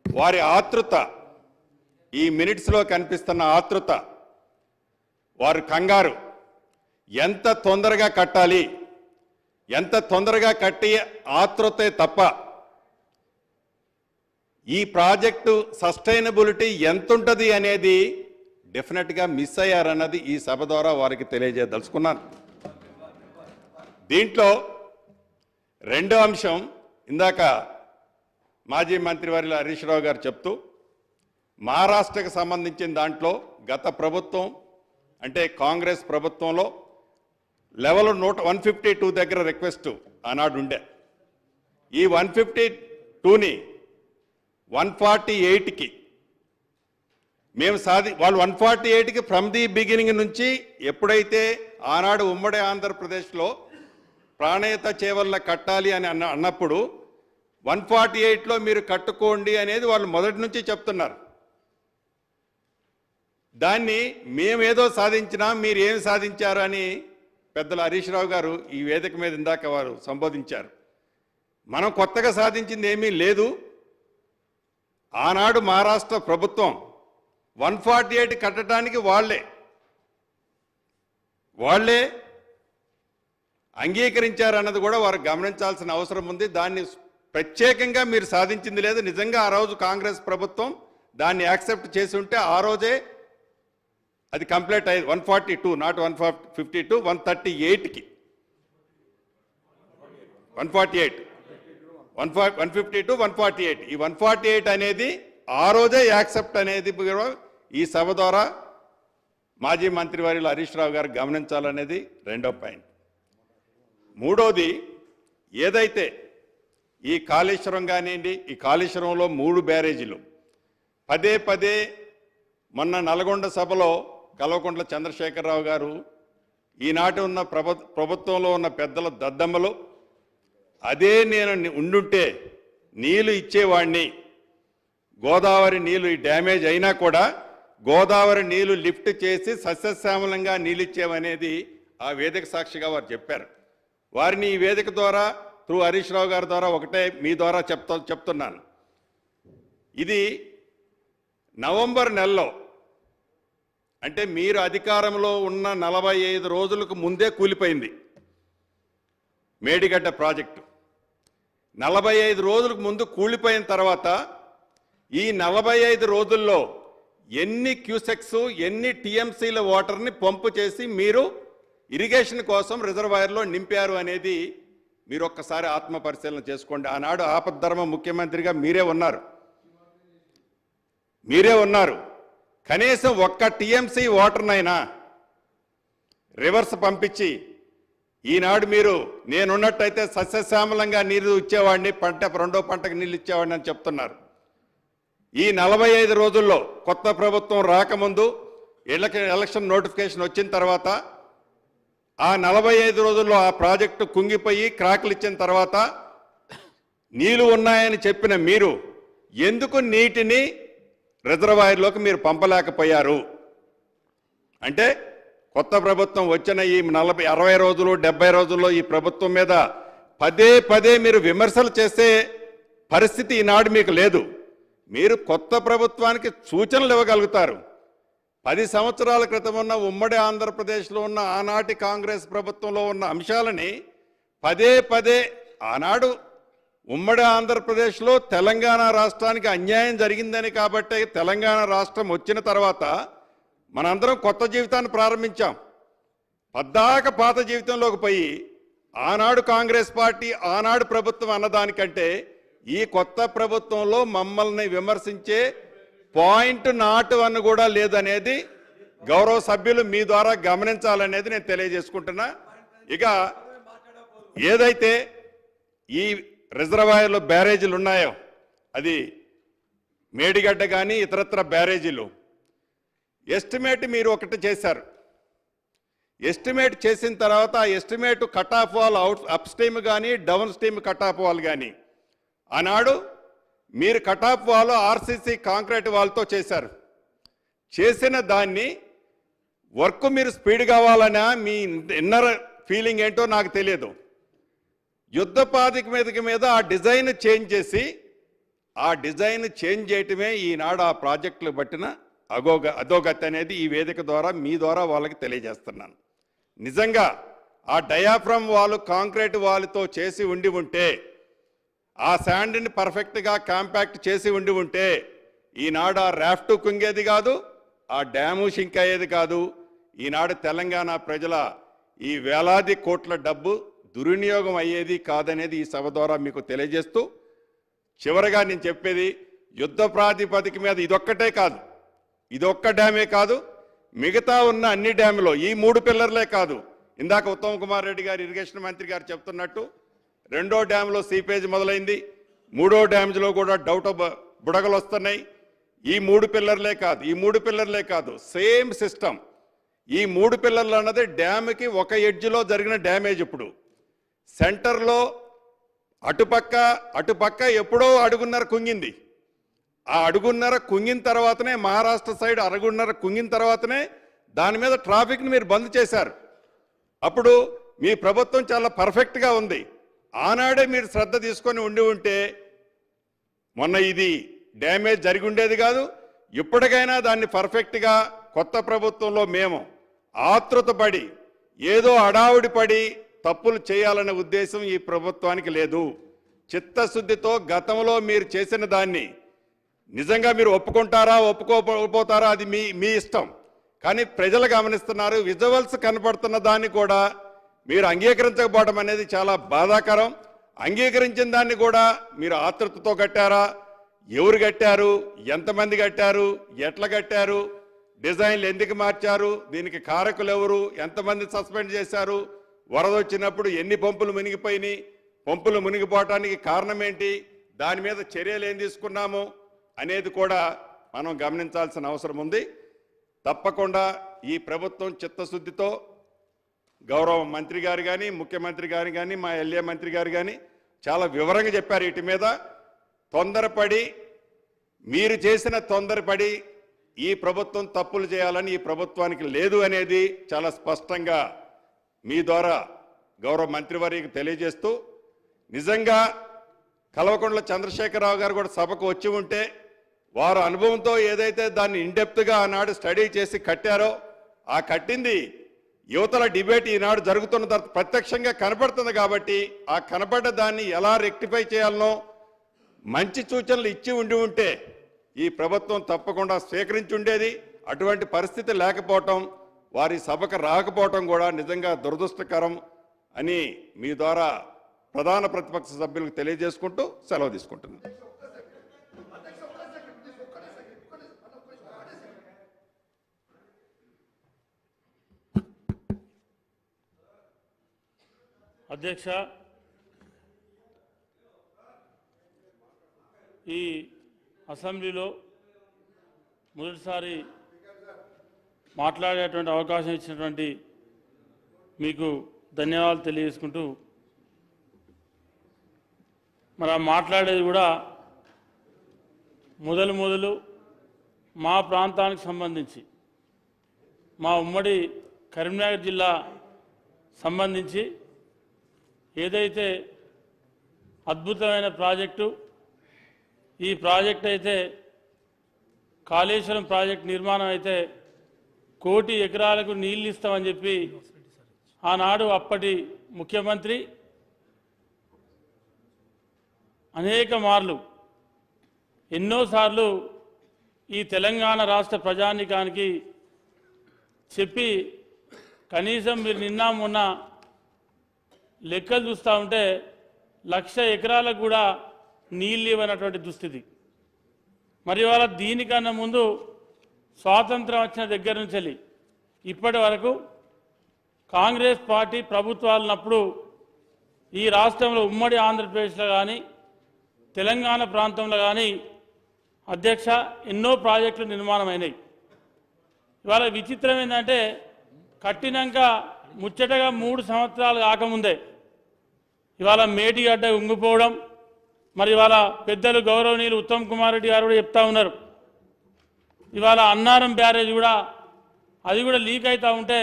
K: వారి ఆతృత, ఈ మినిట్స్లో కనిపిస్తున్న ఆతృత, వారి కంగారు, ఎంత తొందరగా కట్టాలి, ఎంత తొందరగా కట్టి ఆతృతే తప్ప ఈ ప్రాజెక్టు సస్టైనబిలిటీ ఎంతుంటుంది అనేది డెఫినెట్గా మిస్ అయ్యారన్నది ఈ సభ ద్వారా వారికి తెలియజేయదలుచుకున్నాను. దీంట్లో రెండో అంశం, ఇందాక మాజీ మంత్రివర్యులు హరీష్ రావు గారు చెప్తూ మహారాష్ట్రకు సంబంధించిన దాంట్లో గత ప్రభుత్వం అంటే కాంగ్రెస్ ప్రభుత్వంలో లెవెల్ 152 దగ్గర రిక్వెస్ట్ ఆనాడు ఉండే. ఈ 152ని 148కి మేము వాళ్ళు 148కి ఫ్రమ్ ది బిగినింగ్ నుంచి ఎప్పుడైతే ఆనాడు ఉమ్మడి ఆంధ్రప్రదేశ్లో ప్రాణేత చేవల్ల కట్టాలి అని అన్నప్పుడు 148లో మీరు కట్టుకోండి అనేది వాళ్ళు మొదటి నుంచి చెప్తున్నారు. దాన్ని మేమేదో సాధించినా మీరు ఏం సాధించారు అని పెద్దలు హరీష్ రావు గారు ఈ వేదిక మీద ఇందాక వారు సంబోధించారు. మనం కొత్తగా సాధించింది ఏమీ లేదు. ఆనాడు మహారాష్ట్ర ప్రభుత్వం 148 కట్టడానికి వాళ్ళే అంగీకరించారన్నది కూడా వారు గమనించాల్సిన అవసరం ఉంది. దాన్ని ప్రత్యేకంగా మీరు సాధించింది లేదు. నిజంగా ఆ రోజు కాంగ్రెస్ ప్రభుత్వం దాన్ని యాక్సెప్ట్ చేసి ఉంటే ఆ రోజే అది కంప్లీట్ అయ్యేది. 142 నాట్ 152, 138కి 148, 152, 148 ఈ 148 అనేది ఆ రోజే యాక్సెప్ట్ అనేది ఈ సభ ద్వారా మాజీ మంత్రివర్యులు హరీష్ రావు గారు గమనించాలనేది రెండో పాయింట్. మూడోది, ఏదైతే ఈ కాళేశ్వరం కానివ్వండి, ఈ కాళేశ్వరంలో 3 బ్యారేజీలు పదే పదే మొన్న నల్గొండ సభలో కల్వకుంట్ల చంద్రశేఖరరావు గారు ఈనాటి ఉన్న ప్రభుత్వంలో ఉన్న పెద్దల దద్దమ్మలు, అదే నేను ఉండుంటే నీళ్లు ఇచ్చేవాడిని, గోదావరి నీళ్లు డ్యామేజ్ అయినా కూడా గోదావరి నీళ్లు లిఫ్ట్ చేసి సస్యశ్యామలంగా నీళ్ళు ఇచ్చేవనేది ఆ వేదిక సాక్షిగా వారు చెప్పారు. వారిని ఈ వేదిక ద్వారా త్రూ హరీష్ రావు గారి ద్వారా ఒకటే మీ ద్వారా చెప్తున్నాను. ఇది నవంబర్ నెలలో, అంటే మీరు అధికారంలో ఉన్న 45 రోజులకు ముందే కూలిపోయింది మేడిగడ్డ ప్రాజెక్టు. 45 రోజులకు ముందు కూలిపోయిన తర్వాత ఈ 45 రోజుల్లో ఎన్ని క్యూసెక్స్, ఎన్ని టీఎంసీల వాటర్ని పంపు చేసి మీరు ఇరిగేషన్ కోసం రిజర్వాయర్లో నింపారు అనేది మీరు ఒక్కసారి ఆత్మ పరిశీలన చేసుకోండి. ఆనాడు ఆపద్ధర్మ ముఖ్యమంత్రిగా మీరే ఉన్నారు. కనీసం ఒక్క టీఎంసీ వాటర్నైనా రివర్స్ పంపించి ఈనాడు మీరు నేనున్నట్టయితే సస్యశ్యామలంగా నీరు ఇచ్చేవాడిని, రెండో పంటకు నీళ్ళు ఇచ్చేవాడిని అని చెప్తున్నారు. ఈ 45 రోజుల్లో కొత్త ప్రభుత్వం రాకముందు ఎలక్షన్ నోటిఫికేషన్ వచ్చిన తర్వాత ఆ 45 రోజుల్లో ఆ ప్రాజెక్టు కుంగిపోయి క్రాకులు ఇచ్చిన తర్వాత నీళ్లు ఉన్నాయని చెప్పిన మీరు ఎందుకు నీటిని రిజర్వాయర్లోకి మీరు పంపలేకపోయారు? అంటే కొత్త ప్రభుత్వం వచ్చిన ఈ 60 రోజులు 70 రోజుల్లో ఈ ప్రభుత్వం మీద పదే పదే మీరు విమర్శలు చేసే పరిస్థితి ఈనాడు మీకు లేదు. మీరు కొత్త ప్రభుత్వానికి సూచనలు ఇవ్వగలుగుతారు. 10 సంవత్సరాల క్రితం ఉన్న ఉమ్మడి ఆంధ్రప్రదేశ్లో ఉన్న ఆనాటి కాంగ్రెస్ ప్రభుత్వంలో ఉన్న అంశాలని పదే పదే ఆనాడు ఉమ్మడి ఆంధ్రప్రదేశ్లో తెలంగాణ రాష్ట్రానికి అన్యాయం జరిగిందని కాబట్టి తెలంగాణ రాష్ట్రం వచ్చిన తర్వాత మనందరం కొత్త జీవితాన్ని ప్రారంభించాం. పద్దాక పాత జీవితంలోకి పోయి ఆనాడు కాంగ్రెస్ పార్టీ ఆనాడు ప్రభుత్వం అన్నదానికంటే ఈ కొత్త ప్రభుత్వంలో మమ్మల్ని విమర్శించే పాయింట్ నాటు అని కూడా లేదనేది గౌరవ సభ్యులు మీ ద్వారా గమనించాలనేది నేను తెలియజేసుకుంటున్నా. ఇక ఏదైతే ఈ రిజర్వాయర్లో బ్యారేజీలు ఉన్నాయో, అది మేడిగడ్డ కానీ ఇతరత్ర బ్యారేజీలు ఎస్టిమేట్ మీరు ఒకటి చేశారు. ఎస్టిమేట్ చేసిన తర్వాత ఆ estimate cut off wall upstream కానీ downstream cut off wall కానీ ఆనాడు మీరు cut off wall RCC concrete వాల్తో చేశారు. చేసిన దాన్ని వర్క్ మీరు స్పీడ్ కావాలన్నా మీ ఇన్నర్ ఫీలింగ్ ఏంటో నాకు తెలియదు. యుద్ధ ప్రాతిపదిక మీద ఆ డిజైన్ చేంజ్ చేసి ఆ డిజైన్ చేంజ్ చేయటమే ఈనాడు ఆ ప్రాజెక్టులు పట్టిన అధోగతి అనేది ఈ వేదిక ద్వారా మీ ద్వారా వాళ్ళకి తెలియజేస్తున్నాను. నిజంగా ఆ డయాఫ్రమ్ వాల్ కాంక్రీట్ వాల్తో చేసి ఉంటే, ఆ శాండ్ని పర్ఫెక్ట్గా కాంపాక్ట్ చేసి ఉంటే ఈనాడు ఆ రాఫ్ట్ కుంగేది కాదు, ఆ డ్యాము షింక్ అయ్యేది కాదు. ఈనాడు తెలంగాణ ప్రజల ఈ వేలాది కోట్ల డబ్బు దుర్వినియోగం అయ్యేది కాదనేది ఈ సభ ద్వారా మీకు తెలియజేస్తూ, చివరగా నేను చెప్పేది, యుద్ధ ప్రాతిపదిక మీద ఇదొక్కటే కాదు, ఇదొక్క డ్యామే కాదు, మిగతా ఉన్న అన్ని డ్యాములో ఈ 3 పిల్లర్లే కాదు. ఇందాక ఉత్తమ్ కుమార్ రెడ్డి గారు ఇరిగేషన్ మంత్రి గారు చెప్తున్నట్టు 2వ డ్యామ్లో సీపేజ్ మొదలైంది, 3వ డ్యామ్లో కూడా బుడగలు వస్తున్నాయి. ఈ 3 పిల్లర్లే కాదు, సేమ్ సిస్టమ్. ఈ 3 పిల్లర్లు అన్నది డ్యామ్కి ఒక ఎడ్జ్లో జరిగిన డ్యామేజ్. ఇప్పుడు సెంటర్లో అటుపక్క ఎప్పుడో అడుగున్నర కుంగింది. ఆ అడుగున్నర కుంగిన తర్వాతనే మహారాష్ట్ర సైడ్ అడుగున్నర కుంగిన తర్వాతనే దాని మీద ట్రాఫిక్ని మీరు బంద్ చేశారు. అప్పుడు మీ ప్రభుత్వం చాలా పర్ఫెక్ట్గా ఉంది. ఆనాడే మీరు శ్రద్ధ తీసుకొని ఉంటే మొన్న ఇది డ్యామేజ్ జరిగి ఉండేది కాదు. ఇప్పటికైనా దాన్ని పర్ఫెక్ట్గా కొత్త ప్రభుత్వంలో మేము ఆతృతపడి ఏదో అడావుడి పడి తప్పులు చేయాలనే ఉద్దేశం ఈ ప్రభుత్వానికి లేదు. చిత్తశుద్ధితో గతంలో మీరు చేసిన దాన్ని నిజంగా మీరు ఒప్పుకుంటారా ఒప్పుకోపోతారా అది మీ ఇష్టం. కానీ ప్రజలు గమనిస్తున్నారు, విజువల్స్ కనపడుతున్న దాన్ని కూడా మీరు అంగీకరించకపోవడం అనేది చాలా బాధాకరం. అంగీకరించిన దాన్ని కూడా మీరు ఆతృతతో కట్టారా, ఎవరు కట్టారు, ఎంతమంది కట్టారు, ఎట్లా కట్టారు, డిజైన్లు ఎందుకు మార్చారు, దీనికి కారకులు ఎవరు, ఎంతమంది సస్పెండ్ చేశారు, వరద వచ్చినప్పుడు ఎన్ని పంపులు మునిగిపోయినాయి, పంపులు మునిగిపోవటానికి కారణం ఏంటి, దాని మీద చర్యలు ఏం తీసుకున్నాము అనేది కూడా మనం గమనించాల్సిన అవసరం ఉంది. తప్పకుండా ఈ ప్రభుత్వం చిత్తశుద్ధితో గౌరవ మంత్రి గారు కానీ, ముఖ్యమంత్రి గారు కానీ, మా ఎల్ఏ మంత్రి గారు కానీ చాలా వివరంగా చెప్పారు. వీటి మీద తొందరపడి, మీరు చేసిన తొందరపడి ఈ ప్రభుత్వం తప్పులు చేయాలని ఈ ప్రభుత్వానికి లేదు అనేది చాలా స్పష్టంగా మీ ద్వారా గౌరవ మంత్రివర్యకు తెలియజేస్తూ, నిజంగా కల్వకుంట్ల చంద్రశేఖరరావు గారు కూడా సభకు వచ్చి ఉంటే వారు అనుభవంతో ఏదైతే దాన్ని ఇండెప్త్గా ఆనాడు స్టడీ చేసి కట్టారో, ఆ కట్టింది యువతల డిబేట్ ఈనాడు జరుగుతున్న తర్వాత ప్రత్యక్షంగా కనపడుతుంది. కాబట్టి ఆ కనపడ్డ దాన్ని ఎలా రెక్టిఫై చేయాలనో మంచి సూచనలు ఇచ్చి ఉంటే ఈ ప్రభుత్వం తప్పకుండా స్వీకరించి ఉండేది. అటువంటి పరిస్థితి లేకపోవటం, వారి సభకు రాకపోవటం కూడా నిజంగా దురదృష్టకరం అని మీ ద్వారా ప్రధాన ప్రతిపక్ష సభ్యులకు తెలియజేసుకుంటూ సెలవు తీసుకుంటున్నాను.
L: అధ్యక్ష, ఈ అసెంబ్లీలో మొదటిసారి మాట్లాడేటువంటి అవకాశం ఇచ్చినటువంటి మీకు ధన్యవాదాలు తెలియజేసుకుంటూ, మరి ఆ మాట్లాడేది కూడా మొదలు మా ప్రాంతానికి సంబంధించి, మా ఉమ్మడి కరీంనగర్ జిల్లా సంబంధించి ఏదైతే అద్భుతమైన ప్రాజెక్టు, ఈ ప్రాజెక్ట్ అయితే కాళేశ్వరం ప్రాజెక్ట్ నిర్మాణం అయితే 1 కోటి ఎకరాలకు నీళ్ళు ఇస్తామని చెప్పి ఆనాడు అప్పటి ముఖ్యమంత్రి అనేక మార్లు ఎన్నోసార్లు ఈ తెలంగాణ రాష్ట్ర ప్రజానీకానికి చెప్పి, కనీసం మీరు నిన్న మొన్న లెక్కలు చూస్తూ ఉంటే 1,00,000 ఎకరాలకు కూడా నీళ్ళు ఇవ్వనటువంటి దుస్థితి. మరి ఇవాళ దీనికన్నా ముందు స్వాతంత్రం వచ్చిన దగ్గర నుంచి ఇప్పటి వరకు కాంగ్రెస్ పార్టీ ప్రభుత్వాలున్నప్పుడు ఈ రాష్ట్రంలో ఉమ్మడి ఆంధ్రప్రదేశ్లో కానీ తెలంగాణ ప్రాంతంలో కానీ అధ్యక్ష ఎన్నో ప్రాజెక్టులు నిర్మాణమైనాయి. ఇవాళ విచిత్రం ఏంటంటే కట్టినాక ముచ్చటగా 3 సంవత్సరాలు కాకముందే ఇవాళ మేడిగడ్డ ఉంగిపోవడం, మరి ఇవాళ పెద్దలు గౌరవనీయులు ఉత్తమ్ కుమార్ రెడ్డి గారు కూడా చెప్తా ఉన్నారు, ఇవాళ అన్నారం బ్యారేజ్ కూడా అది కూడా లీక్ అవుతూ ఉంటే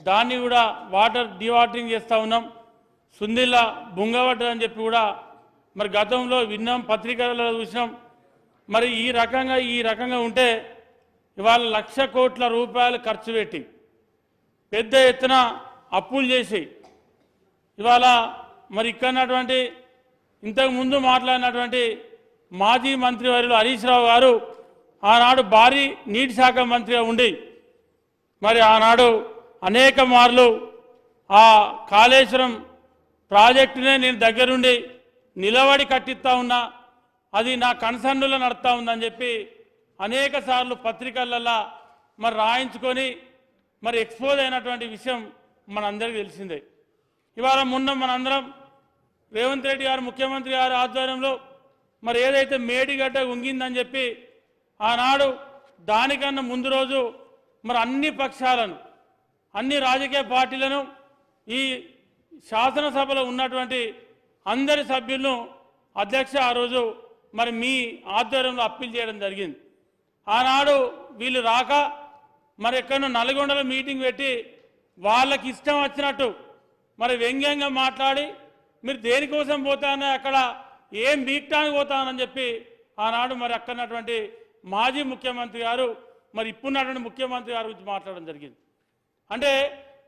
L: దాన్ని కూడా వాటర్ డివాటరింగ్ చేస్తూ ఉన్నాం, సుందిల్లా బుంగవడ్డని చెప్పి కూడా మరి గతంలో విన్నాం, పత్రికలలో చూసినాం. మరి ఈ రకంగా ఉంటే ఇవాళ 1,00,000 కోట్ల రూపాయలు ఖర్చు పెట్టి పెద్ద ఎత్తున అప్పులు చేసి ఇవాళ మరి ఇక్కడటువంటి ఇంతకుముందు మాట్లాడినటువంటి మాజీ మంత్రివర్యులు హరీష్ రావు గారు ఆనాడు భారీ నీటి శాఖ మంత్రిగా ఉండి మరి ఆనాడు అనేక మార్లు ఆ కాళేశ్వరం ప్రాజెక్టునే నేను దగ్గరుండి నిలబడి కట్టిస్తా ఉన్నా, అది నా కన్సర్నులో నడుస్తూ ఉందని చెప్పి అనేక సార్లు పత్రికలలో మరి రాయించుకొని మరి ఎక్స్పోజ్ అయినటువంటి విషయం మనందరికీ తెలిసిందే. ఇవాళ మొన్న మనందరం రేవంత్ రెడ్డి గారు ముఖ్యమంత్రి గారి ఆధ్వర్యంలో మరి ఏదైతే మేడిగడ్డ ఉంగిందని చెప్పి ఆనాడు దానికన్నా ముందు రోజు మరి అన్ని పక్షాలను, అన్ని రాజకీయ పార్టీలను, ఈ శాసనసభలో ఉన్నటువంటి అందరి సభ్యులను అధ్యక్ష ఆ రోజు మరి మీ ఆధ్వర్యంలో అప్పీల్ చేయడం జరిగింది. ఆనాడు వీళ్ళు రాక మరి ఎక్కడో నల్గొండలో మీటింగ్ పెట్టి వాళ్ళకి ఇష్టం వచ్చినట్టు మరి వ్యంగ్యంగా మాట్లాడి మీరు దేనికోసం పోతానో అక్కడ ఏం బీక్టానికి పోతానని చెప్పి ఆనాడు మరి అక్కడటువంటి మాజీ ముఖ్యమంత్రి గారు మరి ఇప్పుడున్నటువంటి ముఖ్యమంత్రి గారి గురించి మాట్లాడడం జరిగింది. అంటే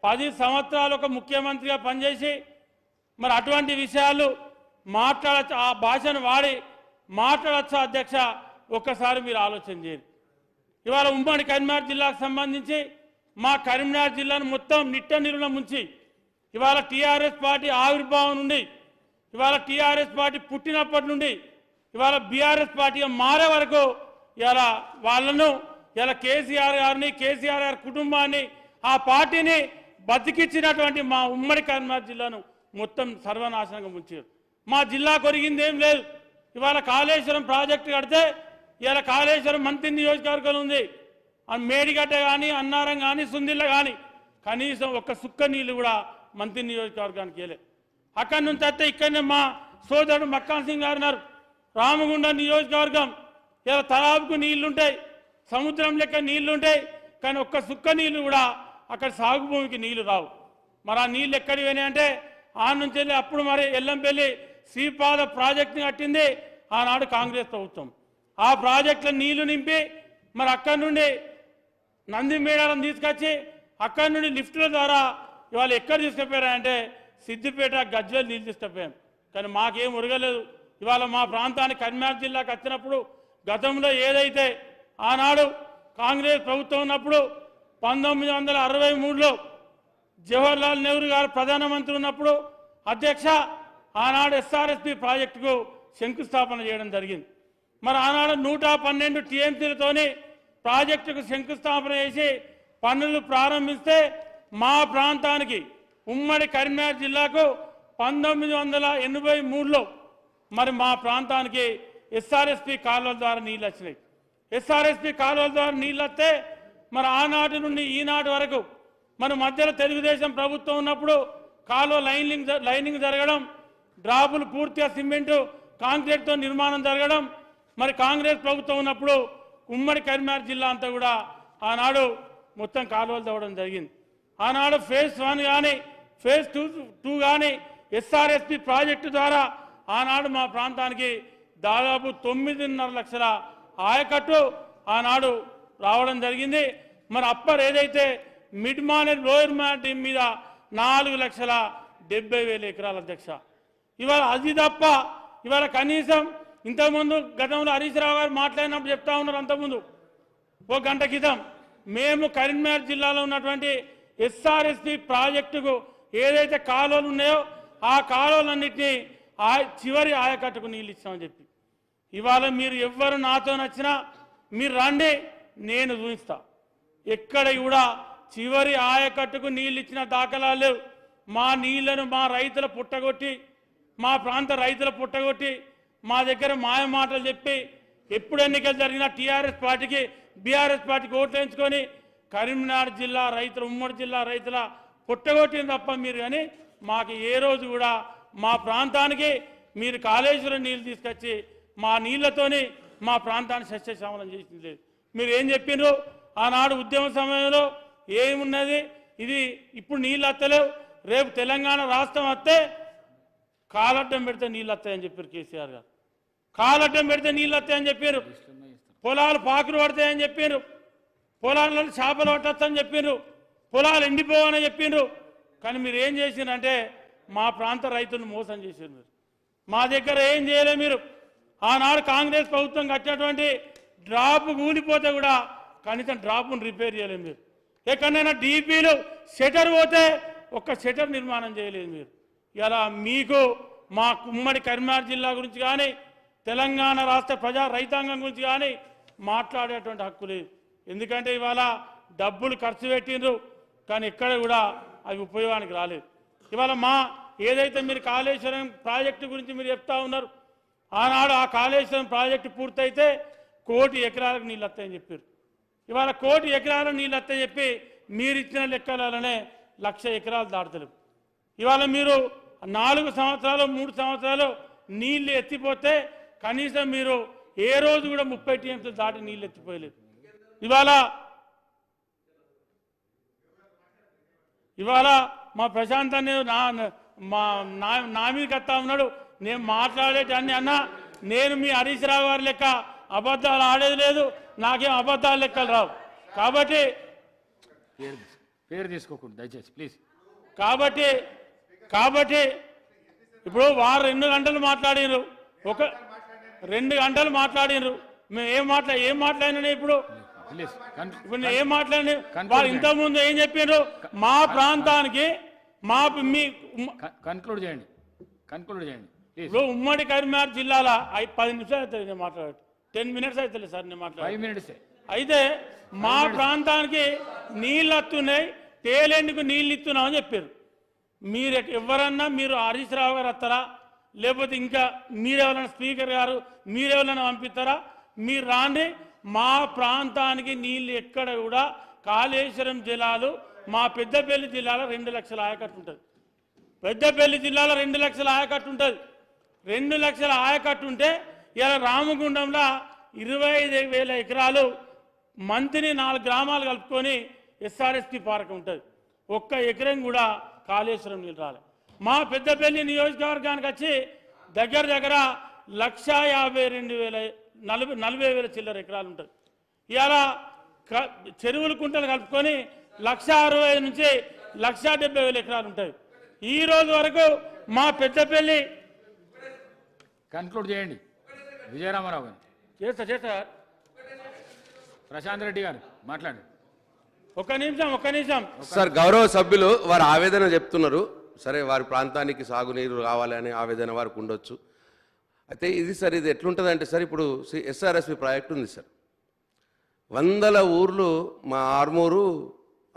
L: 10 సంవత్సరాలు ఒక ముఖ్యమంత్రిగా పనిచేసి మరి అటువంటి విషయాలు మాట్లాడచ్చు, ఆ భాషను వాడి మాట్లాడచ్చు అధ్యక్ష, ఒక్కసారి మీరు ఆలోచన చేయండి. ఇవాళ ఉమ్మడి కరీంనగర్ జిల్లాకు సంబంధించి మా కరీంనగర్ జిల్లాను మొత్తం నిట్ట నిలువున ముంచి ఇవాళ టీఆర్ఎస్ పార్టీ ఆవిర్భావం నుండి ఇవాళ టీఆర్ఎస్ పార్టీ పుట్టినప్పటి నుండి ఇవాళ బీఆర్ఎస్ పార్టీగా మారే వరకు ఇవాళ వాళ్ళను ఇలా కేసీఆర్ గారిని కేసీఆర్ గారి కుటుంబాన్ని ఆ పార్టీని బతికిచ్చినటువంటి మా ఉమ్మడి కరీంనగర్ జిల్లాను మొత్తం సర్వనాశనంగా ముంచారు. మా జిల్లా కొరిగింది ఏం లేదు. ఇవాళ కాళేశ్వరం ప్రాజెక్టు కడితే ఇవాళ కాళేశ్వరం మంత్రి నియోజకవర్గం ఉంది. మేడిగడ్డ కానీ అన్నారం కానీ సుందిల్ల కానీ కనీసం ఒక్క సుక్క నీళ్ళు కూడా మంత్రి నియోజకవర్గానికి వెళ్ళలేదు. అక్కడి నుంచి వస్తే ఇక్కడనే మా సోదరుడు మక్కాన్ సింగ్ గారు ఉన్నారు. రామగుండం నియోజకవర్గం ఇలా తలాబుకు నీళ్లుంటాయి, సముద్రం లెక్క నీళ్లుంటాయి, కానీ ఒక్క సుక్క నీళ్లు కూడా అక్కడ సాగు భూమికి నీళ్లు రావు. మరి ఆ నీళ్ళు ఎక్కడికి పోయినాయంటే ఆ నుంచి వెళ్ళి అప్పుడు మరి ఎల్లంపల్లి శ్రీపాద ప్రాజెక్టుని కట్టింది ఆనాడు కాంగ్రెస్ ప్రభుత్వం. ఆ ప్రాజెక్టులో నీళ్లు నింపి మరి అక్కడి నుండి నంది మేడాలను తీసుకొచ్చి అక్కడి నుండి లిఫ్టుల ద్వారా ఇవాళ ఎక్కడ తీసుకుపోయారంటే సిద్దిపేట గజ్వేల్ నీళ్ళు తీసుకుపోయాం. కానీ మాకేం ఉరగలేదు. ఇవాళ మా ప్రాంతానికి కరీంనగర్ జిల్లాకు వచ్చినప్పుడు గతంలో ఏదైతే ఆనాడు కాంగ్రెస్ ప్రభుత్వం ఉన్నప్పుడు 1963లో జవహర్లాల్ నెహ్రూ గారు ప్రధానమంత్రి ఉన్నప్పుడు అధ్యక్ష ఆనాడు ఎస్ఆర్ఎస్పి ప్రాజెక్టుకు శంకుస్థాపన చేయడం జరిగింది. మరి ఆనాడు 112 టీఎంసీలతోని ప్రాజెక్టుకు శంకుస్థాపన చేసి పనులు ప్రారంభిస్తే మా ప్రాంతానికి ఉమ్మడి కరీంనగర్ జిల్లాకు 1983లో మరి మా ప్రాంతానికి ఎస్ఆర్ఎస్పి కాలువల ద్వారా నీళ్ళు వచ్చినాయి. ఎస్ఆర్ఎస్పి కాలువల ద్వారా నీళ్ళు వస్తే మరి ఆనాటి నుండి ఈనాటి వరకు మన మధ్యలో తెలుగుదేశం ప్రభుత్వం ఉన్నప్పుడు కాలువ లైనింగ్ జరగడం, డ్రాపులు పూర్తిగా సిమెంటు కాంక్రీట్తో నిర్మాణం జరగడం, మరి కాంగ్రెస్ ప్రభుత్వం ఉన్నప్పుడు ఉమ్మడి కరీంనగర్ జిల్లా అంతా కూడా ఆనాడు మొత్తం కాలువలు తవ్వడం జరిగింది. ఆనాడు ఫేజ్ 1 కానీ ఫేజ్ 2 కానీ ఎస్ఆర్ఎస్పి ప్రాజెక్టు ద్వారా ఆనాడు మా ప్రాంతానికి దాదాపు 9.5 లక్షల ఆయకట్టు ఆనాడు రావడం జరిగింది. మరి అప్పర్ ఏదైతే మిడ్ మానేర్ లోయర్ మానేర్ మీద 4,70,000 ఎకరాల అధ్యక్ష. ఇవాళ అది తప్ప ఇవాళ కనీసం ఇంతకుముందు గతంలో హరీష్ రావు గారు మాట్లాడినప్పుడు చెప్తా ఉన్నారు. అంతకుముందు ఒక గంట క్రితం మేము కరీంనగర్ జిల్లాలో ఉన్నటువంటి ఎస్ఆర్ఎస్పి ప్రాజెక్టుకు ఏదైతే కాలువలు ఉన్నాయో ఆ కాలువలన్నింటినీ చివరి ఆయకట్టుకు నీళ్ళు ఇచ్చామని చెప్పి ఇవాళ మీరు ఎవ్వరు నాతో నచ్చినా మీరు రండి, నేను చూపిస్తా. ఎక్కడ కూడా చివరి ఆయకట్టుకు నీళ్ళు ఇచ్చిన దాఖలాలు లేవు. మా నీళ్లను మా రైతుల పుట్టగొట్టి, మా ప్రాంత రైతుల పుట్టగొట్టి, మా దగ్గర మాయ మాటలు చెప్పి ఎప్పుడు ఎన్నికలు జరిగినా టీఆర్ఎస్ పార్టీకి బీఆర్ఎస్ పార్టీకి ఓట్లు వేయించుకొని కరీంనగర్ జిల్లా రైతుల ఉమ్మడి జిల్లా రైతుల పుట్టగొట్టింది తప్ప మీరు కానీ మాకు ఏ రోజు కూడా మా ప్రాంతానికి మీరు కాళేశ్వరం నీళ్ళు తీసుకొచ్చి మా నీళ్లతోని మా ప్రాంతాన్ని సస్యశ్యామలం చేసింది లేదు. మీరు ఏం చెప్పిండ్రు ఆనాడు ఉద్యమ సమయంలో ఏమున్నది, ఇది ఇప్పుడు నీళ్ళు వస్తలేవు, రేపు తెలంగాణ రాష్ట్రం వస్తే కాలడ్డం పెడితే నీళ్ళు వస్తాయని చెప్పారు కేసీఆర్ గారు. కాలడ్డం పెడితే నీళ్ళు వస్తాయని చెప్పారు. పొలాలు పాకులు పడతాయని చెప్పారు. పొలాలలో చేపలు పట్టొచ్చని చెప్పారు. పొలాలు ఎండిపోవని చెప్పిండ్రు. కానీ మీరు ఏం చేసిండ్రంటే మా ప్రాంత రైతులను మోసం చేశారు. మీరు మా దగ్గర ఏం చేయలేదు. మీరు ఆనాడు కాంగ్రెస్ ప్రభుత్వం కట్టినటువంటి డ్రాప్ కూలిపోతే కూడా కనీసం డ్రాప్ను రిపేర్ చేయలేదు. మీరు ఎక్కడైనా డీపీలు షటర్ పోతే ఒక్క షటర్ నిర్మాణం చేయలేదు. మీరు ఇలా మీకు మా ఉమ్మడి కరీంనగర్ జిల్లా గురించి కానీ తెలంగాణ రాష్ట్ర ప్రజా రైతాంగం గురించి కానీ మాట్లాడేటువంటి హక్కు లేదు. ఎందుకంటే ఇవాళ డబ్బులు ఖర్చు పెట్టిండ్రు కానీ ఎక్కడ కూడా అవి ఉపయోగానికి రాలేదు. ఇవాళ మా ఏదైతే మీరు కాళేశ్వరం ప్రాజెక్టు గురించి మీరు చెప్తా ఉన్నారు, ఆనాడు ఆ కాళేశ్వరం ప్రాజెక్టు పూర్తయితే 1 కోటి ఎకరాలకు నీళ్ళు వస్తాయని చెప్పారు. ఇవాళ 1 కోటి ఎకరాలకు నీళ్ళు వస్తాయని చెప్పి మీరు ఇచ్చిన లెక్కలనే 1,00,000 ఎకరాలు దాటలేవు. ఇవాళ మీరు 4 సంవత్సరాలు 3 సంవత్సరాలు నీళ్లు ఎత్తిపోతే కనీసం మీరు ఏ రోజు కూడా 30 టీఎంసీలు దాటి నీళ్ళు ఎత్తిపోయలేదు. ఇవాళ మా ప్రశాంత్ అనే నా మీదకి వస్తా ఉన్నాడు. నేను మాట్లాడేటన్ని అన్నా నేను మీ హరీష్ రావు గారి లెక్క అబద్ధాలు ఆడేది లేదు, నాకేం అబద్ధాల లెక్కలు రావు. కాబట్టి
A: పేరు తీసుకోకుండా దయచేసి ప్లీజ్.
L: కాబట్టి ఇప్పుడు వారు 2 గంటలు మాట్లాడినారు, 2 గంటలు మాట్లాడినారు. మేము ఏం మాట్లాడినా ఇప్పుడు ఏం మాట్లాడి వారు ఇంతకుముందు ఏం చెప్పారు మా ప్రాంతానికి
A: కన్క్లూడ్ చేయండి.
L: ఇప్పుడు ఉమ్మడి కరీంనగర్ జిల్లాలో 10 నిమిషాలు అవుతుంది నేను మాట్లాడటం. 10 మినిట్స్ అవుతుంది సార్ నేను మాట్లాడాలి.
A: 5 మినిట్స్
L: అయితే మా ప్రాంతానికి నీళ్ళు వస్తున్నాయి, తేలేందుకు నీళ్ళు ఇస్తున్నామని చెప్పారు. మీరు ఎవరన్నా మీరు హరీష్ రావు గారు వస్తారా, లేకపోతే ఇంకా మీరెవరైనా స్పీకర్ గారు మీరెవరైనా పంపిస్తారా? మీరు రాండి. మా ప్రాంతానికి నీళ్ళు ఎక్కడ కూడా కాళేశ్వరం జిల్లాలో మా పెద్దపల్లి జిల్లాలో 2 లక్షల ఆయకట్టు ఉంటుంది. పెద్దపల్లి జిల్లాలో 2 లక్షల ఆయకట్టు ఉంటుంది. 2 లక్షల ఆయకట్టు ఉంటే ఇలా రామగుండంలో 25,000 ఎకరాలు మంత్ని 4 గ్రామాలు కలుపుకొని ఎస్ఆర్ఎస్పి పార్క్ ఉంటుంది. ఒక్క ఎకరం కూడా కాళేశ్వరం నీళ్ళు రాలే. మా పెద్దపల్లి నియోజకవర్గానికి వచ్చి దగ్గర 1,52,000 చిల్లర ఎకరాలు ఉంటుంది. ఇవాళ చెరువుల కుంటలు కలుపుకొని 1,60,000 నుంచి 1,70,000 ఎకరాలు ఉంటాయి. ఈ రోజు వరకు మా పెద్దపల్లి
A: కన్క్లూడ్ చేయండి. విజయరామారావు గారు
L: చేస్తా
A: ప్రశాంత్ రెడ్డి గారు మాట్లాడండి.
L: ఒక్క నిమిషం
G: సార్, గౌరవ సభ్యులు వారు ఆవేదన చెప్తున్నారు. సరే, వారి ప్రాంతానికి సాగునీరు రావాలి అనే ఆవేదన వారికి ఉండొచ్చు. అయితే ఇది సార్, ఇది ఎట్లుంటుంది అంటే సార్, ఇప్పుడు ఎస్ఆర్ఎస్పి ప్రాజెక్ట్ ఉంది సార్. 100 ఊర్లు మా ఆర్మూరు,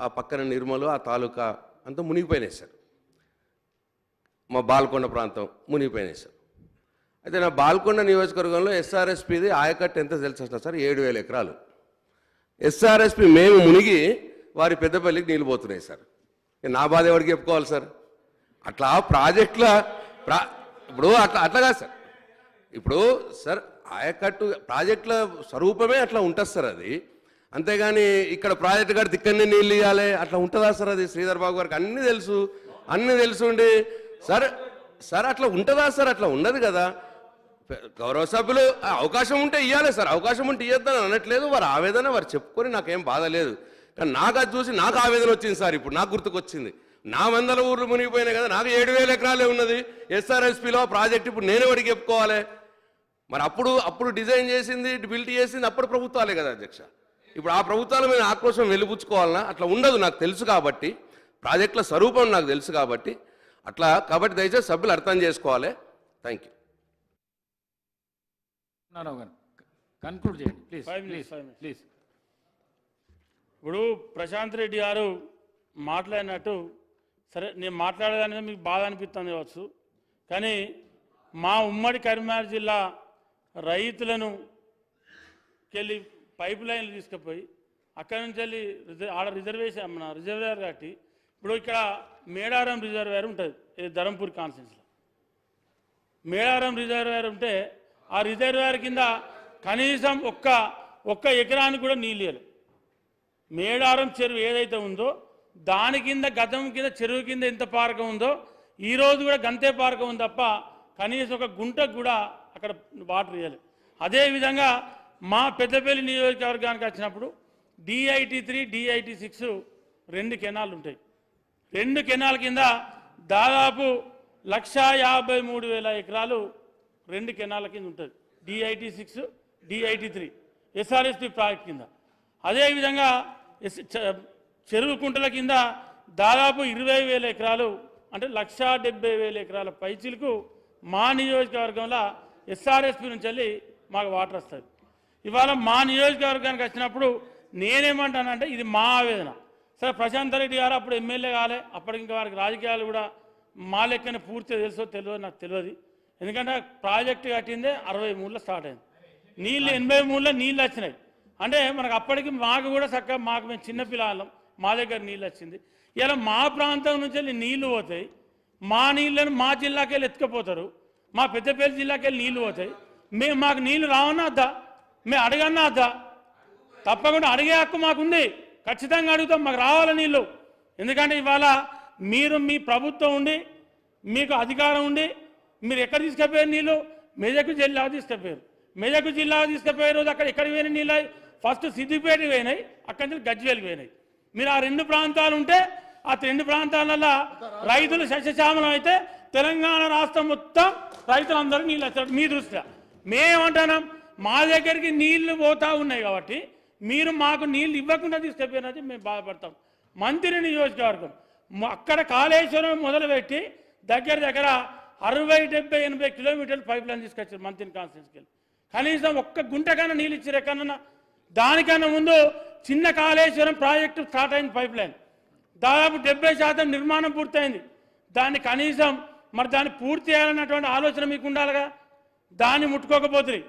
G: ఆ పక్కన నిర్మలు, ఆ తాలూకా అంతా మునిగిపోయినాయి సార్. మా బాల్కొండ ప్రాంతం మునిగిపోయినాయి సార్. అయితే నా బాల్కొండ నియోజకవర్గంలో ఎస్ఆర్ఎస్పిది ఆయకట్టు ఎంత తెలుసా సార్? 7,000 ఎకరాలు. ఎస్ఆర్ఎస్పి మేము మునిగి వారి పెద్దపల్లికి నీళ్ళు పోతున్నాయి సార్. నా బాధ ఎవరికి చెప్పుకోవాలి సార్? అట్లా ప్రాజెక్టుల ఇప్పుడు అట్లా కాదు సార్. ఇప్పుడు సార్ ఆయకట్టు ప్రాజెక్టుల స్వరూపమే అట్లా ఉంటుంది సార్. అది అంతేగాని ఇక్కడ ప్రాజెక్టు కడితే ఇక్కడనే నీళ్ళు ఇవ్వాలి అట్లా ఉంటుందా సార్? అది శ్రీధర్ బాబు గారికి అన్నీ తెలుసుండి సార్ అట్లా ఉంటుందా సార్? అట్లా ఉండదు కదా. గౌరవ సభ్యులు అవకాశం ఉంటే ఇవ్వాలి సార్, అవకాశం ఉంటే ఇవ్వద్దని అనట్లేదు. వారి ఆవేదన వారు చెప్పుకొని నాకేం బాధ లేదు. కానీ నాకు అది చూసి నాకు ఆవేదన వచ్చింది సార్. ఇప్పుడు నాకు గుర్తుకొచ్చింది, నా 100 ఊర్లు మునిగిపోయినాయి కదా, నాకు 7,000 ఎకరాలే ఉన్నది ఎస్ఆర్ఎస్పిలో ప్రాజెక్ట్. ఇప్పుడు నేను ఎవరికి చెప్పుకోవాలి మరి? అప్పుడు డిజైన్ చేసింది, బిల్ట్ చేసింది అప్పుడు ప్రభుత్వాలే కదా అధ్యక్ష. ఇప్పుడు ఆ ప్రభుత్వాల మీద ఆక్రోశం వెలిపుచ్చుకోవాలన్నా? అట్లా ఉండదు. నాకు తెలుసు కాబట్టి, ప్రాజెక్టుల స్వరూపం నాకు తెలుసు కాబట్టి కాబట్టి దయచేసి సభ్యులు అర్థం చేసుకోవాలి. Thank you.
A: కన్క్లూడ్ చేయండి ప్లీజ్.
L: ఇప్పుడు ప్రశాంత్ రెడ్డి గారు మాట్లాడినట్టు సరే, నేను మాట్లాడేదానికి మీకు బాధ అనిపిస్తుంది కావచ్చు, కానీ మా ఉమ్మడి కరీంనగర్ జిల్లా రైతులను వెళ్ళి పైప్ లైన్లు తీసుకుపోయి అక్కడి నుంచి వెళ్ళి ఆడ రిజర్వేర్ కట్టి ఇప్పుడు ఇక్కడ మేడారం రిజర్వేర్ ఉంటుంది, ఇది ధరంపూర్ కాన్స్టిట్యున్సీలో మేడారం రిజర్వేర్ ఉంటే ఆ రిజర్వేర్ కింద కనీసం ఒక్క ఎకరానికి కూడా నీళ్ళు ఇవ్వలేదు. మేడారం చెరువు ఏదైతే ఉందో దాని కింద గతం కింద చెరువు కింద ఎంత పారకం ఉందో ఈరోజు కూడా గంతే పారకం ఉంది తప్ప కనీసం ఒక గుంటకు కూడా అక్కడ వాటర్ ఇవ్వలేదు. అదేవిధంగా మా పెద్దపల్లి నియోజకవర్గానికి వచ్చినప్పుడు DIT3 DIT6 2 కెనాలు ఉంటాయి. 2 కెనాల కింద దాదాపు 1,53,000 ఎకరాలు 2 కెనాల కింద ఉంటుంది. DIT6 DIT3 ఎస్ఆర్ఎస్పి ప్రాజెక్ట్ కింద. అదేవిధంగా చెరువు కుంటల కింద దాదాపు 20,000 ఎకరాలు అంటే 1,70,000 ఎకరాల పైచిలకు మా నియోజకవర్గంలో ఎస్ఆర్ఎస్పి నుంచి వెళ్ళి మాకు వాటర్ వస్తుంది. ఇవాళ మా నియోజకవర్గానికి వచ్చినప్పుడు నేనేమంటానంటే ఇది మా ఆవేదన. సరే, ప్రశాంత్ రెడ్డి గారు అప్పుడు ఎమ్మెల్యే కాలే, అప్పటికి ఇంకా వారికి రాజకీయాలు కూడా మా లెక్కనే పూర్తిగా తెలుసో తెలియదు నాకు తెలియదు. ఎందుకంటే ప్రాజెక్టు కట్టిందే 63లో స్టార్ట్ అయింది, నీళ్ళు 83లో నీళ్ళు వచ్చినాయి. అంటే మనకు అప్పటికి మాకు కూడా చక్కగా మాకు మేము చిన్నపిల్లలం, మా దగ్గర నీళ్ళు వచ్చింది. ఇలా మా ప్రాంతం నుంచి వెళ్ళి నీళ్లు పోతాయి, మా నీళ్ళను మా జిల్లాకి వెళ్ళి ఎత్తుకపోతారు, మా పెద్దపల్లి జిల్లాకి వెళ్ళి నీళ్లు పోతాయి. మాకు నీళ్లు రావన్నా వద్దా? మేము అడగన్నా వద్దా? తప్పకుండా అడిగే హక్కు మాకుంది, ఖచ్చితంగా అడుగుతాం, మాకు రావాలి నీళ్ళు. ఎందుకంటే ఇవాళ మీరు మీ ప్రభుత్వం ఉండి మీకు అధికారం ఉండి మీరు ఎక్కడ తీసుకుపోయారు నీళ్ళు? మెదక్ జిల్లా తీసుకుపోయారు. మెదక్ జిల్లా తీసుకుపోయే రోజు అక్కడ ఎక్కడికి పోయినాయి నీళ్ళు? ఫస్ట్ సిద్దిపేటకి పోయినాయి, అక్కడి నుంచి గజ్వేల్కి పోయినాయి. మీరు ఆ 2 ప్రాంతాలు ఉంటే ఆ 2 ప్రాంతాలలో రైతులు సస్యశ్యామలం అయితే తెలంగాణ రాష్ట్రం మొత్తం రైతులందరూ నీళ్ళు వచ్చారు. మీ దృష్ట్యా మేమేమంటున్నాం, మా దగ్గరికి నీళ్లు పోతా ఉన్నాయి కాబట్టి మీరు మాకు నీళ్ళు ఇవ్వకుండా తీసుకుపోయినది మేము బాధపడతాం. మంత్రి నియోజకవర్గం అక్కడ కాళేశ్వరం మొదలుపెట్టి దగ్గర 60, 70, 80 కిలోమీటర్లు పైప్ లైన్ తీసుకొచ్చారు మంత్రి కాన్స్టిట్యున్సీకి. కనీసం ఒక్క గుంట కన్నా నీళ్ళు ఇచ్చారు ఎక్కడన్నా? దానికన్నా ముందు చిన్న కాళేశ్వరం ప్రాజెక్టు స్టార్ట్ అయింది పైప్ లైన్, దాదాపు 70% నిర్మాణం పూర్తయింది. దాన్ని కనీసం మరి దాన్ని పూర్తి చేయాలన్నటువంటి ఆలోచన మీకు ఉండాలిగా. దాన్ని ముట్టుకోకపోతుంది.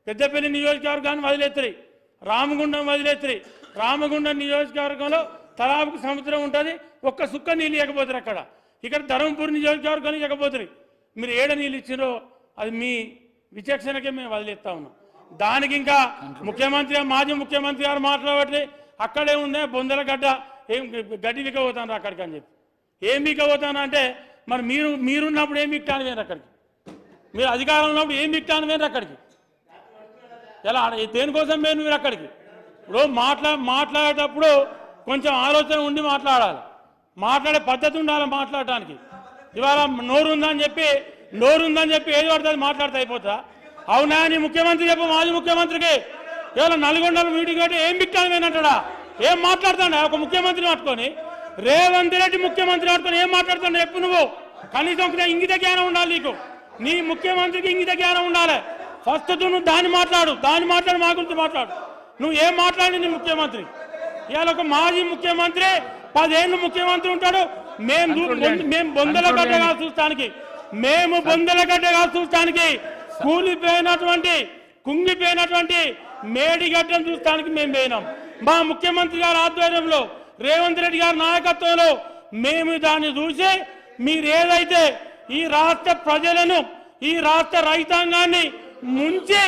L: పెద్దపల్లి నియోజకవర్గాన్ని వదిలేత్తారు, రామగుండం వదిలేత్తారు. రామగుండం నియోజకవర్గంలో తలాపుకు సముద్రం ఉంటుంది, ఒక్క సుక్క నీళ్ళు ఇవ్వకపోతారు అక్కడ. ఇక్కడ ధర్మపురి నియోజకవర్గానికి ఇవ్వకపోతారు. మీరు ఏడ నీళ్ళు ఇచ్చిరో అది మీ విచక్షణకే మేము వదిలేస్తా ఉన్నాం. దానికి ఇంకా ముఖ్యమంత్రి మాజీ ముఖ్యమంత్రి గారు మాట్లాడట్లే, అక్కడే ఉందే బొందల ఏం గడ్డి వికపోతాను అక్కడికి అని చెప్పి. ఏం వికపోతాను అంటే మరి మీరున్నప్పుడు ఏం విక్టాను వేరు అక్కడికి, మీరు అధికారంలో ఉన్నప్పుడు ఏం విక్టాను వేరు అక్కడికి. ఎలా దేనికోసం మీరు అక్కడికి? ఇప్పుడు మాట్లాడేటప్పుడు కొంచెం ఆలోచన ఉండి మాట్లాడాలి, మాట్లాడే పద్ధతి ఉండాలి మాట్లాడటానికి. ఇవాళ నోరు ఉందని చెప్పి ఏది పడుతుంది మాట్లాడితే అయిపోతా? అవునా నీ ముఖ్యమంత్రి చెప్పు, మాజీ ముఖ్యమంత్రికి ఇవాళ నల్గొండలో మీటింగ్ అంటే ఏం బిక్కాను వేనంటాడా? ఏం మాట్లాడుతాడా? ఒక ముఖ్యమంత్రిని పట్టుకొని, రేవంత్ రెడ్డి ముఖ్యమంత్రి పట్టుకొని ఏం మాట్లాడుతాడు చెప్పు నువ్వు? కనీసం ఇంగిత జ్ఞానం ఉండాలి నీకు, నీ ముఖ్యమంత్రికి ఇంగిత జ్ఞానం ఉండాలి. ఫస్ట్ నువ్వు దాన్ని మాట్లాడు మా గురించి మాట్లాడు. నువ్వు ఏం మాట్లాడి నీ ముఖ్యమంత్రి? ఇవాళ ఒక మాజీ ముఖ్యమంత్రి 10 ఏళ్ళు ముఖ్యమంత్రి ఉంటాడు. మేము బొందలగడ్డగా చూస్తానికి కుంగిపోయినటువంటి మేడిగడ్డను చూస్తానికి మేము పోయినాం. మా ముఖ్యమంత్రి గారి ఆధ్వర్యంలో, రేవంత్ రెడ్డి గారి నాయకత్వంలో మేము దాన్ని చూసి మీరు ఏదైతే ఈ రాష్ట్ర ప్రజలను, ఈ రాష్ట్ర రైతాంగాన్ని ముంచి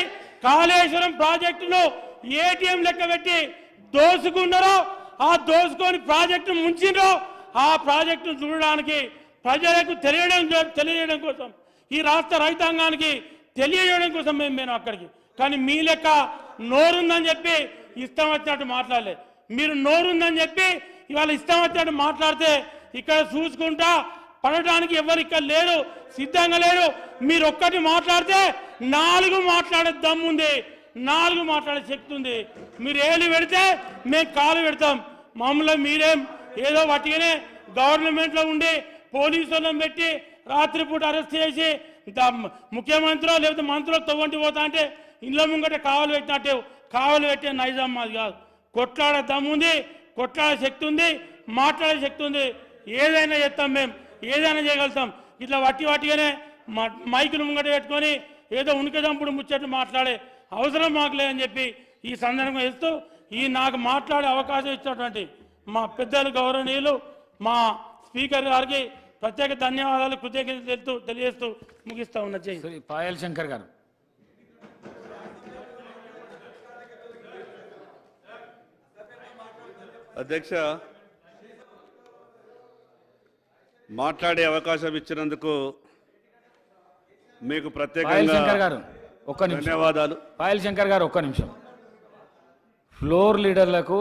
L: కాళేశ్వరం ప్రాజెక్టును ఏటీఎం లెక్క పెట్టి దోసుకున్నారో, ఆ దోసుకొని ప్రాజెక్టు ముంచిండ్రో, ఆ ప్రాజెక్టును చూడడానికి ప్రజలకు తెలియజేయడం కోసం, ఈ రాష్ట్ర రైతాంగానికి తెలియజేయడం కోసం మేము అక్కడికి. కానీ మీ లెక్క నోరుందని చెప్పి ఇష్టం వచ్చినట్టు మాట్లాడలేదు. మీరు నోరుందని చెప్పి ఇవాళ ఇష్టం వచ్చినట్టు మాట్లాడితే ఇక్కడ చూసుకుంటా పడటానికి ఎవరు ఇక్కడ లేరు, సిద్ధంగా లేరు. మీరు ఒక్కటి మాట్లాడితే 4 మాట్లాడే దమ్ముంది, 4 మాట్లాడే శక్తి ఉంది. మీరు ఏళ్ళు పెడితే మేము కాలు పెడతాం. మామూలుగా మీరేం ఏదో వాటిగానే గవర్నమెంట్లో ఉండి పోలీసులను పెట్టి రాత్రిపూట అరెస్ట్ చేసి ముఖ్యమంత్రి లేకపోతే మంత్రులు తవ్వంటి పోతా అంటే ఇళ్ళ ముంగట కావలు పెట్టే నైజాం మాది కాదు. కొట్లాడే దమ్ముంది, కొట్లాడే శక్తి ఉంది, మాట్లాడే శక్తి ఉంది. ఏదైనా చేస్తాం, మేము ఏదైనా చేయగలుగుతాం. ఇట్లా వాటిగానే మైకులు ముంగట పెట్టుకొని ఏదో ఉనికిదంపుడు ముచ్చట్టు మాట్లాడే అవసరం మాకు లేదని చెప్పి ఈ సందర్భంగా ఇస్తూ నాకు మాట్లాడే అవకాశం ఇచ్చినటువంటి మా పెద్దలు గౌరవనీయులు మా స్పీకర్ గారికి ప్రత్యేక ధన్యవాదాలు, కృతజ్ఞతలు తెలియజేస్తూ ముగిస్తా ఉన్న
A: పాయల్ శంకర్ గారు.
M: అధ్యక్ష, మాట్లాడే అవకాశం ఇచ్చినందుకు మీకు ప్రత్యేకంగా ధన్యవాదాలు.
A: పాయల్ శంకర్ గారు ఒక్క నిమిషం. ఫ్లోర్ లీడర్లకు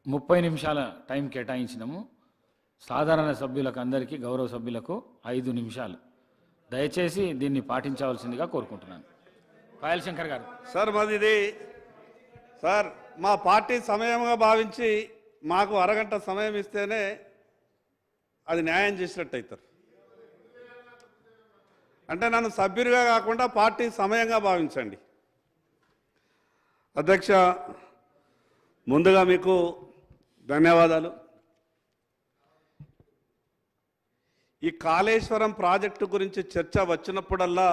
A: 30 నిమిషాల టైం కేటాయించినాము. సాధారణ సభ్యులకు అందరికీ, గౌరవ సభ్యులకు 5 నిమిషాలు. దయచేసి దీన్ని పాటించవలసిందిగా కోరుకుంటున్నాను. పాయల్ శంకర్ గారు.
M: సార్ మా పార్టీ సమయంగా భావించి మాకు అరగంట సమయం ఇస్తేనే అది న్యాయం చేసినట్టు అవుతారు. అంటే నన్ను సభ్యుడిగా కాకుండా పార్టీ సమయంగా భావించండి. అధ్యక్ష, ముందుగా మీకు ధన్యవాదాలు. ఈ కాళేశ్వరం ప్రాజెక్టు గురించి చర్చ వచ్చినప్పుడల్లా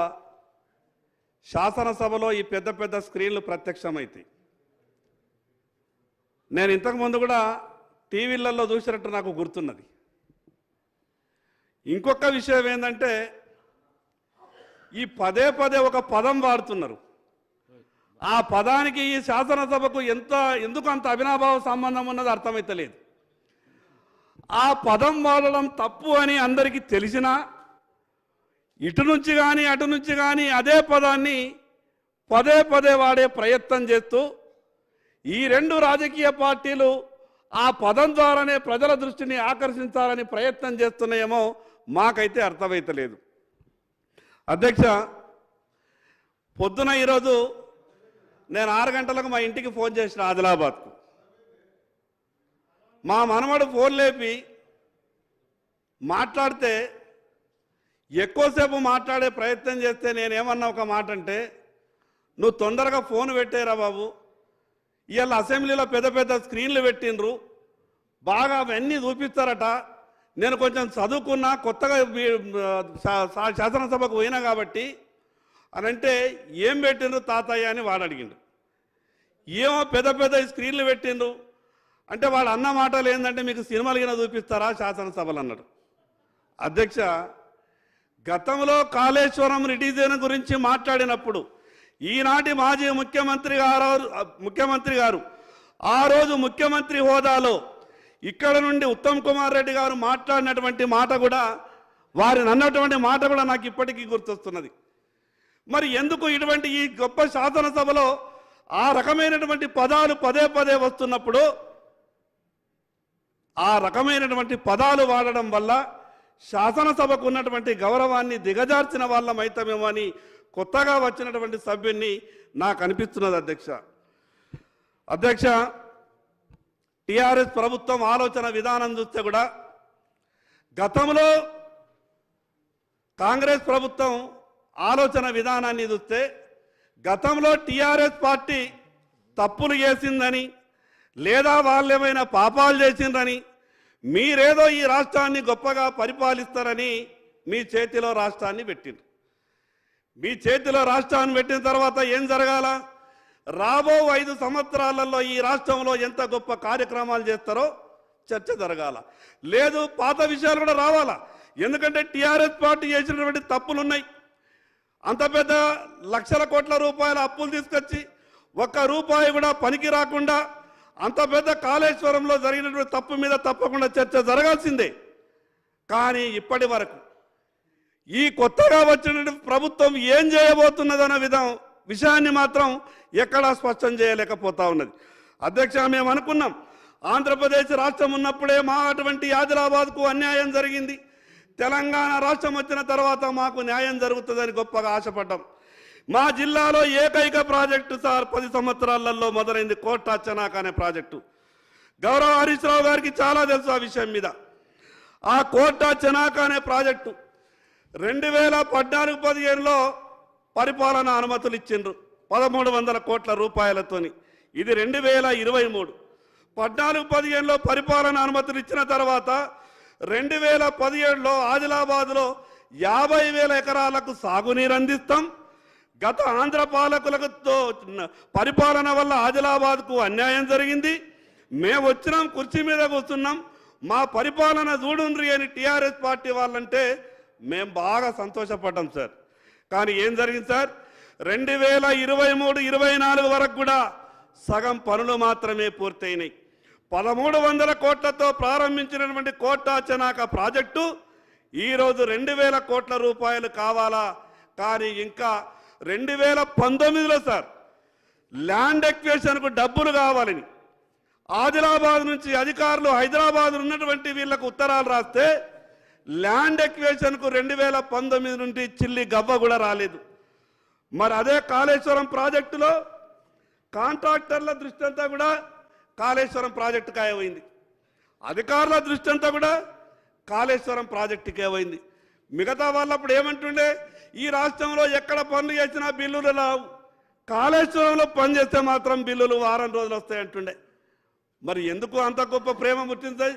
M: శాసనసభలో ఈ పెద్ద పెద్ద స్క్రీన్లు ప్రత్యక్షమవుతాయి. నేను ఇంతకుముందు కూడా టీవీలలో చూసినట్టు నాకు గుర్తున్నది. ఇంకొక విషయం ఏంటంటే ఈ పదే ఒక పదం వాడుతున్నారు. ఆ పదానికి ఈ శాసనసభకు ఎందుకు అంత అవినాభావ సంబంధం ఉన్నది అర్థమైతలేదు. ఆ పదం వాడడం తప్పు అని అందరికీ తెలిసినా ఇటు నుంచి కానీ అటు నుంచి కానీ అదే పదాన్ని పదే వాడే ప్రయత్నం చేస్తూ ఈ 2 రాజకీయ పార్టీలు ఆ పదం ద్వారానే ప్రజల దృష్టిని ఆకర్షించాలని ప్రయత్నం చేస్తున్నాయేమో మాకైతే అర్థమైతలేదు. అధ్యక్ష, పొద్దున ఈరోజు నేను 6 గంటలకు మా ఇంటికి ఫోన్ చేసిన ఆదిలాబాద్కు. మా మనవడు ఫోన్ లేపి మాట్లాడితే ఎక్కువసేపు మాట్లాడే ప్రయత్నం చేస్తే నేనేమన్నా ఒక మాట అంటే, నువ్వు తొందరగా ఫోన్ పెట్టేరా బాబు, ఇవాళ అసెంబ్లీలో పెద్ద పెద్ద స్క్రీన్లు పెట్టిండ్రు, బాగా అవన్నీ చూపిస్తారట. నేను కొంచెం చదువుకున్నా, కొత్తగా శాసనసభకు పోయినా కాబట్టి అని అంటే ఏం పెట్టిండ్రు తాతయ్య అని వాడు అడిగిండు. ఏమో పెద్ద పెద్ద స్క్రీన్లు పెట్టిండ్రు అంటే వాడు అన్న మాటలు ఏంటంటే మీకు సినిమాలు కింద చూపిస్తారా శాసనసభలు అన్నాడు. అధ్యక్ష, గతంలో కాళేశ్వరం రిడిజన్ గురించి మాట్లాడినప్పుడు ఈనాటి మాజీ ముఖ్యమంత్రి గారు ఆ రోజు ముఖ్యమంత్రి హోదాలో ఇక్కడ నుండి ఉత్తమ్ కుమార్ రెడ్డి గారు మాట్లాడినటువంటి మాట కూడా, వారిని అన్నటువంటి మాట కూడా నాకు ఇప్పటికీ గుర్తొస్తున్నది. మరి ఎందుకు ఇటువంటి ఈ గొప్ప శాసనసభలో ఆ రకమైనటువంటి పదాలు పదే పదే వస్తున్నప్పుడు ఆ రకమైనటువంటి పదాలు వాడడం వల్ల శాసనసభకు ఉన్నటువంటి గౌరవాన్ని దిగజార్చిన వాళ్ళమైతమేమో అని కొత్తగా వచ్చినటువంటి సభ్యున్ని నాకు అనిపిస్తున్నది. అధ్యక్ష, టిఆర్ఎస్ ప్రభుత్వం ఆలోచన విధానం చూస్తే కూడా గతంలో కాంగ్రెస్ ప్రభుత్వం ఆలోచన విధానాన్ని చూస్తే గతంలో టిఆర్ఎస్ పార్టీ తప్పులు చేసిందని లేదా వాళ్ళు ఏమైనా పాపాలు చేసిందని మీరేదో ఈ రాష్ట్రాన్ని గొప్పగా పరిపాలిస్తారని మీ చేతిలో రాష్ట్రాన్ని పెట్టిండ్రు. మీ చేతిలో రాష్ట్రాన్ని పెట్టిన తర్వాత ఏం జరగాల? రాబో 5 సంవత్సరాలలో ఈ రాష్ట్రంలో ఎంత గొప్ప కార్యక్రమాలు చేస్తారో చర్చ జరగాల. లేదు పాత విషయాలు కూడా రావాలా. ఎందుకంటే టిఆర్ఎస్ పార్టీ చేసినటువంటి తప్పులు ఉన్నాయి. అంత పెద్ద లక్షల కోట్ల రూపాయల అప్పులు తీసుకొచ్చి ఒక్క రూపాయి కూడా పనికి రాకుండా అంత పెద్ద కాళేశ్వరంలో జరిగినటువంటి తప్పు మీద తప్పకుండా చర్చ జరగాల్సిందే. కానీ ఇప్పటి వరకు ఈ కొత్తగా వచ్చినటువంటి ప్రభుత్వం ఏం చేయబోతున్నదన్న విషయాన్ని మాత్రం ఎక్కడా స్పష్టం చేయలేకపోతా ఉన్నది. అధ్యక్ష, మేము అనుకున్నాం ఆంధ్రప్రదేశ్ రాష్ట్రం ఉన్నప్పుడే మా అటువంటి ఆదిలాబాద్కు అన్యాయం జరిగింది, తెలంగాణ రాష్ట్రం వచ్చిన తర్వాత మాకు న్యాయం జరుగుతుందని గొప్పగా ఆశపడ్డాం. మా జిల్లాలో ఏకైక ప్రాజెక్టు సార్ 10 సంవత్సరాలలో మొదలైంది కోటా చెనాక అనే ప్రాజెక్టు. గౌరవ హరీష్ రావు గారికి చాలా తెలుసు ఆ విషయం మీద. ఆ కోటా చెనాక అనే ప్రాజెక్టు 2014-15లో పరిపాలన అనుమతులు ఇచ్చిండ్రు 1300 కోట్ల రూపాయలతోని. ఇది 2023. 14-15లో పరిపాలన అనుమతులు ఇచ్చిన తర్వాత 2017లో ఆదిలాబాద్లో 50,000 ఎకరాలకు సాగునీరు అందిస్తాం. గత ఆంధ్ర పాలకులతో పరిపాలన వల్ల ఆదిలాబాద్కు అన్యాయం జరిగింది, మేము వచ్చినాం కుర్చీ మీద కూర్చున్నాం, మా పరిపాలన చూడుండ్రి అని టీఆర్ఎస్ పార్టీ వాళ్ళంటే మేము బాగా సంతోషపడ్డాం సార్. కానీ ఏం జరిగింది సార్? 2023-24 వరకు కూడా సగం పనులు మాత్రమే పూర్తయినాయి. 1300 కోట్లతో ప్రారంభించినటువంటి కోటా చెనాక ప్రాజెక్టు ఈరోజు 2000 కోట్ల రూపాయలు కావాలా. కానీ ఇంకా 2019లో సార్ ల్యాండ్ ఎక్వేషన్కు డబ్బులు కావాలని ఆదిలాబాద్ నుంచి అధికారులు హైదరాబాద్ ఉన్నటువంటి వీళ్లకు ఉత్తరాలు రాస్తే ల్యాండ్ ఎక్వేషన్కు 2019 నుండి చిల్లి గవ్వ కూడా రాలేదు. మరి అదే కాళేశ్వరం ప్రాజెక్టులో కాంట్రాక్టర్ల దృష్టి అంతా కూడా కాళేశ్వరం ప్రాజెక్టుకి ఏమైంది, అధికారుల దృష్టి అంతా కూడా కాళేశ్వరం ప్రాజెక్టుకి ఏమైంది. మిగతా వాళ్ళప్పుడు ఏమంటుండే, ఈ రాష్ట్రంలో ఎక్కడ పనులు చేసినా బిల్లులు రావు, కాళేశ్వరంలో పని చేస్తే మాత్రం బిల్లులు వారం రోజులు వస్తాయంటుండే. మరి ఎందుకు అంత గొప్ప ప్రేమ పుట్టింది?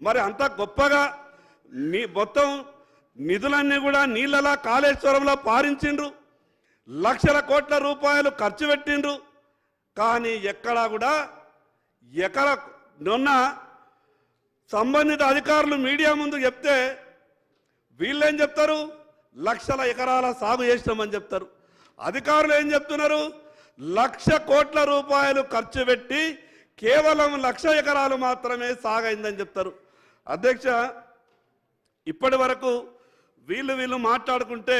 M: మరి అంత గొప్పగా మొత్తం నిధులన్నీ కూడా నీళ్ళలా కాళేశ్వరంలో పారించిండ్రు, లక్షల కోట్ల రూపాయలు ఖర్చు పెట్టిండ్రు. కానీ ఎక్కడా కూడా నిన్న సంబంధిత అధికారులు మీడియా ముందు చెప్తే వీళ్ళేం చెప్తారు, లక్షల ఎకరాల సాగు చేసినామని చెప్తారు. అధికారులు ఏం చెప్తున్నారు, 1,00,000 కోట్ల రూపాయలు ఖర్చు పెట్టి కేవలం 1,00,000 ఎకరాలు మాత్రమే సాగైందని చెప్తారు. అధ్యక్ష, ఇప్పటి వరకు వీళ్ళు మాట్లాడుకుంటే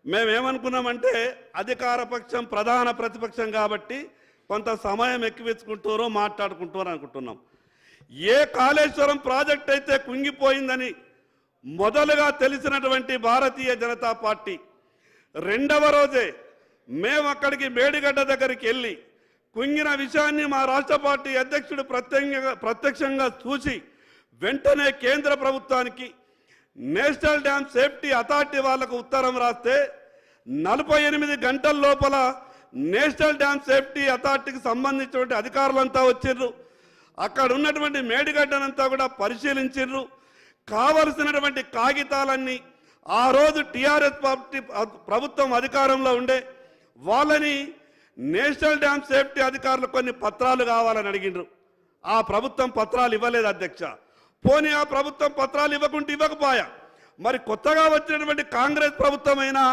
M: మేమేమనుకున్నామంటే అధికార పక్షం ప్రధాన ప్రతిపక్షం కాబట్టి కొంత సమయం ఎక్కువెచ్చుకుంటారో మాట్లాడుకుంటారో అనుకుంటున్నాం. ఏ కాళేశ్వరం ప్రాజెక్ట్ అయితే కుంగిపోయిందని మొదలుగా తెలిసినటువంటి భారతీయ జనతా పార్టీ 2వ రోజే మేము అక్కడికి మేడిగడ్డ దగ్గరికి వెళ్ళి కుంగిన విషయాన్ని మా రాష్ట్ర పార్టీ అధ్యక్షుడు ప్రత్యక్షంగా చూసి వెంటనే కేంద్ర ప్రభుత్వానికి నేషనల్ డ్యామ్ సేఫ్టీ అథారిటీ వాళ్లకు ఉత్తరం రాస్తే 48 గంటల లోపల నేషనల్ డ్యామ్ సేఫ్టీ అథారిటీకి సంబంధించినటువంటి అధికారులంతా వచ్చిర్రు. అక్కడ ఉన్నటువంటి మేడిగడ్డనంతా కూడా పరిశీలించిర్రు. కావలసినటువంటి కాగితాలన్నీ ఆ రోజు టీఆర్ఎస్ ప్రభుత్వం అధికారంలో ఉండే వాళ్ళని నేషనల్ డ్యామ్ సేఫ్టీ అధికారులు కొన్ని పత్రాలు కావాలని అడిగిండ్రు. ఆ ప్రభుత్వం పత్రాలు ఇవ్వలేదు అధ్యక్ష. పోనీ ఆ ప్రభుత్వం పత్రాలు ఇవ్వకపోయా, మరి కొత్తగా వచ్చినటువంటి కాంగ్రెస్ ప్రభుత్వం అయినా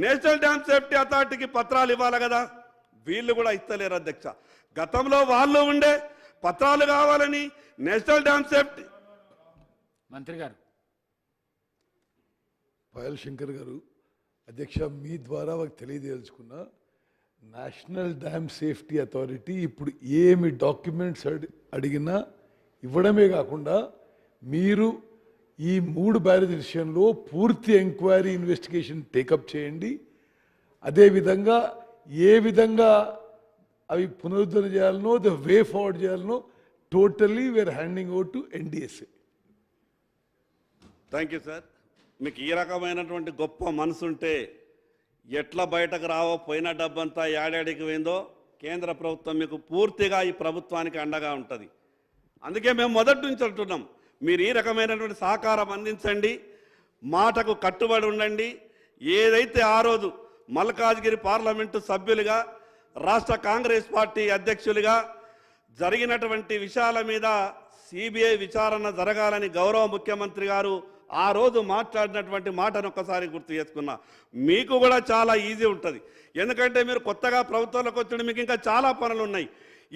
M: నేషనల్ డ్యామ్ సేఫ్టీ అథారిటీకి పత్రాలు ఇవ్వాలి కదా, వీళ్ళు కూడా ఇస్తలేరు అధ్యక్ష. గతంలో వాళ్ళు ఉండే పత్రాలు కావాలని నేషనల్ డ్యామ్ సేఫ్టీ
A: మంత్రి గారు.
E: పాయల్ శంకర్ గారు, అధ్యక్ష మీ ద్వారా మాకు తెలియదలుచుకున్నా, నేషనల్ డ్యామ్ సేఫ్టీ అథారిటీ ఇప్పుడు ఏమి డాక్యుమెంట్స్ అడిగినా ఇవ్వడమే కాకుండా మీరు ఈ 3 బ్యారేజ్ విషయంలో పూర్తి ఎంక్వైరీ ఇన్వెస్టిగేషన్ టేకప్ చేయండి. అదేవిధంగా ఏ విధంగా అవి పునరుద్ధరణ చేయాలనో, ద వే ఫార్వర్డ్ చేయాలనో totally we're handing over to NDSA.
M: Thank you sir. మీకు ఈ రకమైనటువంటి గొప్ప మనసుంటే ఎట్లా బయటకు రావో, పోయిన డబ్బంతా ఏడాడికి పోయిందో కేంద్ర ప్రభుత్వం మీకు పూర్తిగా ఈ ప్రభుత్వానికి అండగా ఉంటుంది. అందుకే మేము మొదటి నుంచి అంటున్నాం, మీరు ఈ రకమైనటువంటి సహకారం అందించండి, మాటకు కట్టుబడి ఉండండి. ఏదైతే ఆ రోజు మల్కాజ్గిరి పార్లమెంటు సభ్యులుగా, రాష్ట్ర కాంగ్రెస్ పార్టీ అధ్యక్షులుగా జరిగినటువంటి విషయాల మీద సిబిఐ విచారణ జరగాలని గౌరవ ముఖ్యమంత్రి గారు ఆ రోజు మాట్లాడినటువంటి మాటను ఒక్కసారి గుర్తు చేసుకున్నా. మీకు కూడా చాలా ఈజీ ఉంటుంది, ఎందుకంటే మీరు కొత్తగా ప్రభుత్వంలోకి వచ్చిన మీకు ఇంకా చాలా పనులు ఉన్నాయి.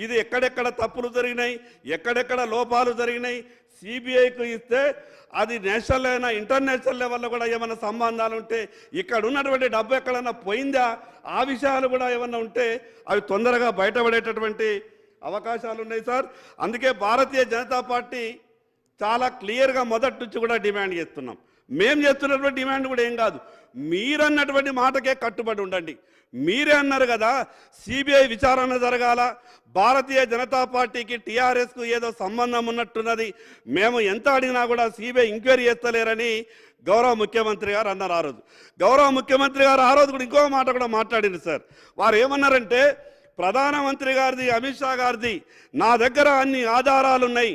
M: ఇది ఎక్కడెక్కడ తప్పులు జరిగినాయి, ఎక్కడెక్కడ లోపాలు జరిగినాయి సిబిఐకి ఇస్తే అది నేషనల్ అయినా ఇంటర్నేషనల్ లెవెల్లో కూడా ఏమైనా సంబంధాలు ఉంటే, ఇక్కడ ఉన్నటువంటి డబ్బు ఎక్కడన్నా పోయిందా, ఆ విషయాలు కూడా ఏమన్నా ఉంటే అవి తొందరగా బయటపడేటటువంటి అవకాశాలు ఉన్నాయి సార్. అందుకే భారతీయ జనతా పార్టీ చాలా క్లియర్గా మొదటి నుంచి కూడా డిమాండ్ చేస్తున్నాం. మేము చేస్తున్నటువంటి డిమాండ్ కూడా ఏం కాదు, మీరన్నటువంటి మాటకే కట్టుబడి ఉండండి. మీరే అన్నారు కదా సిబిఐ విచారణ జరగాల, భారతీయ జనతా పార్టీకి టీఆర్ఎస్కు ఏదో సంబంధం ఉన్నట్టున్నది, మేము ఎంత అడిగినా కూడా సిబిఐ ఎంక్వైరీ చేస్తలేరని గౌరవ ముఖ్యమంత్రి గారు అన్నారు. ఆ రోజు గౌరవ ముఖ్యమంత్రి గారు ఆ రోజు కూడా ఇంకో మాట కూడా మాట్లాడింది సార్. వారు ఏమన్నారంటే, ప్రధానమంత్రి గారిది, అమిత్ షా గారిది నా దగ్గర అన్ని ఆధారాలు ఉన్నాయి,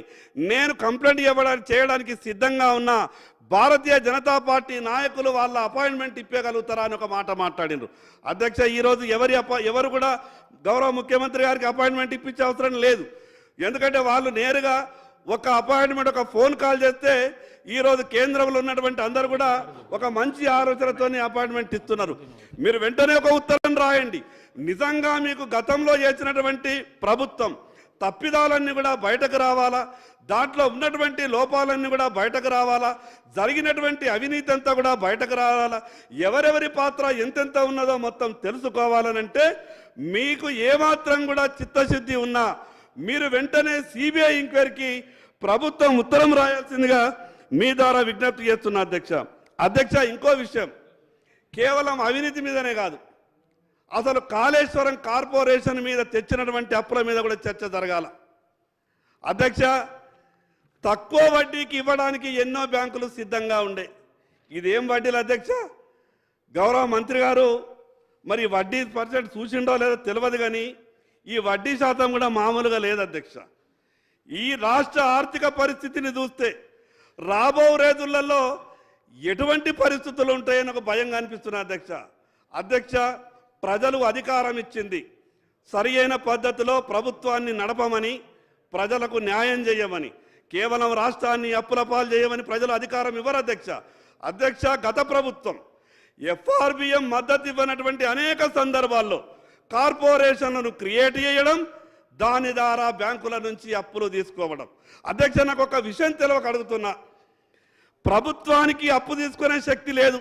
M: నేను కంప్లైంట్ చేయడానికి సిద్ధంగా ఉన్నా, భారతీయ జనతా పార్టీ నాయకులు వాళ్ళ అపాయింట్మెంట్ ఇప్పగలుగుతారా అని ఒక మాట మాట్లాడినారు. అధ్యక్ష, ఈరోజు ఎవరు కూడా గౌరవ ముఖ్యమంత్రి గారికి అపాయింట్మెంట్ ఇప్పించే అవసరం లేదు. ఎందుకంటే వాళ్ళు నేరుగా ఒక అపాయింట్మెంట్, ఒక ఫోన్ కాల్ చేస్తే ఈరోజు కేంద్రంలో ఉన్నటువంటి అందరూ కూడా ఒక మంచి ఆలోచనతో అపాయింట్మెంట్ ఇస్తున్నారు. మీరు వెంటనే ఒక ఉత్తరం రాయండి. నిజంగా మీకు గతంలో చేసినటువంటి ప్రభుత్వం తప్పిదాలన్నీ కూడా బయటకు రావాలా, దాంట్లో ఉన్నటువంటి లోపాలన్నీ కూడా బయటకు రావాలా, జరిగినటువంటి అవినీతి అంతా కూడా బయటకు రావాలా, ఎవరెవరి పాత్ర ఎంతెంత ఉన్నదో మొత్తం తెలుసుకోవాలనంటే మీకు ఏమాత్రం కూడా చిత్తశుద్ధి ఉన్నా మీరు వెంటనే సిబిఐ ఎంక్వైరీకి ప్రభుత్వం ఉత్తరం రాయాల్సిందిగా మీ ద్వారా విజ్ఞప్తి చేస్తున్నా అధ్యక్ష. అధ్యక్ష, ఇంకో విషయం, కేవలం అవినీతి మీదనే కాదు, అసలు కాళేశ్వరం కార్పొరేషన్ మీద తెచ్చినటువంటి అప్పుల మీద కూడా చర్చ జరగాల. అధ్యక్ష, తక్కువ వడ్డీకి ఇవ్వడానికి ఎన్నో బ్యాంకులు సిద్ధంగా ఉండే, ఇదేం వడ్డీలు అధ్యక్ష? గౌరవ మంత్రి గారు మరి వడ్డీ పర్సెంట్ చూసిండో లేదో తెలియదు, కానీ ఈ వడ్డీ శాతం కూడా మామూలుగా లేదు అధ్యక్ష. ఈ రాష్ట్ర ఆర్థిక పరిస్థితిని చూస్తే రాబో రోజులలో ఎటువంటి పరిస్థితులు ఉంటాయని ఒక భయంగా అనిపిస్తున్నా అధ్యక్ష. అధ్యక్ష, ప్రజలు అధికారం ఇచ్చింది సరి అయిన పద్ధతిలో ప్రభుత్వాన్ని నడపమని, ప్రజలకు న్యాయం చేయమని, కేవలం రాష్ట్రాన్ని అప్పుల పాలు చేయమని ప్రజలు అధికారం ఇవ్వరు అధ్యక్ష. అధ్యక్ష, గత ప్రభుత్వం ఎఫ్ఆర్బిఎం మద్దతు ఇవ్వనటువంటి అనేక సందర్భాల్లో కార్పొరేషన్లను క్రియేట్ చేయడం, దాని ద్వారా బ్యాంకుల నుంచి అప్పులు తీసుకోవడం. అధ్యక్ష, నాకు ఒక విషయం తెలియక అడుగుతున్నా, ప్రభుత్వానికి అప్పు తీసుకునే శక్తి లేదు,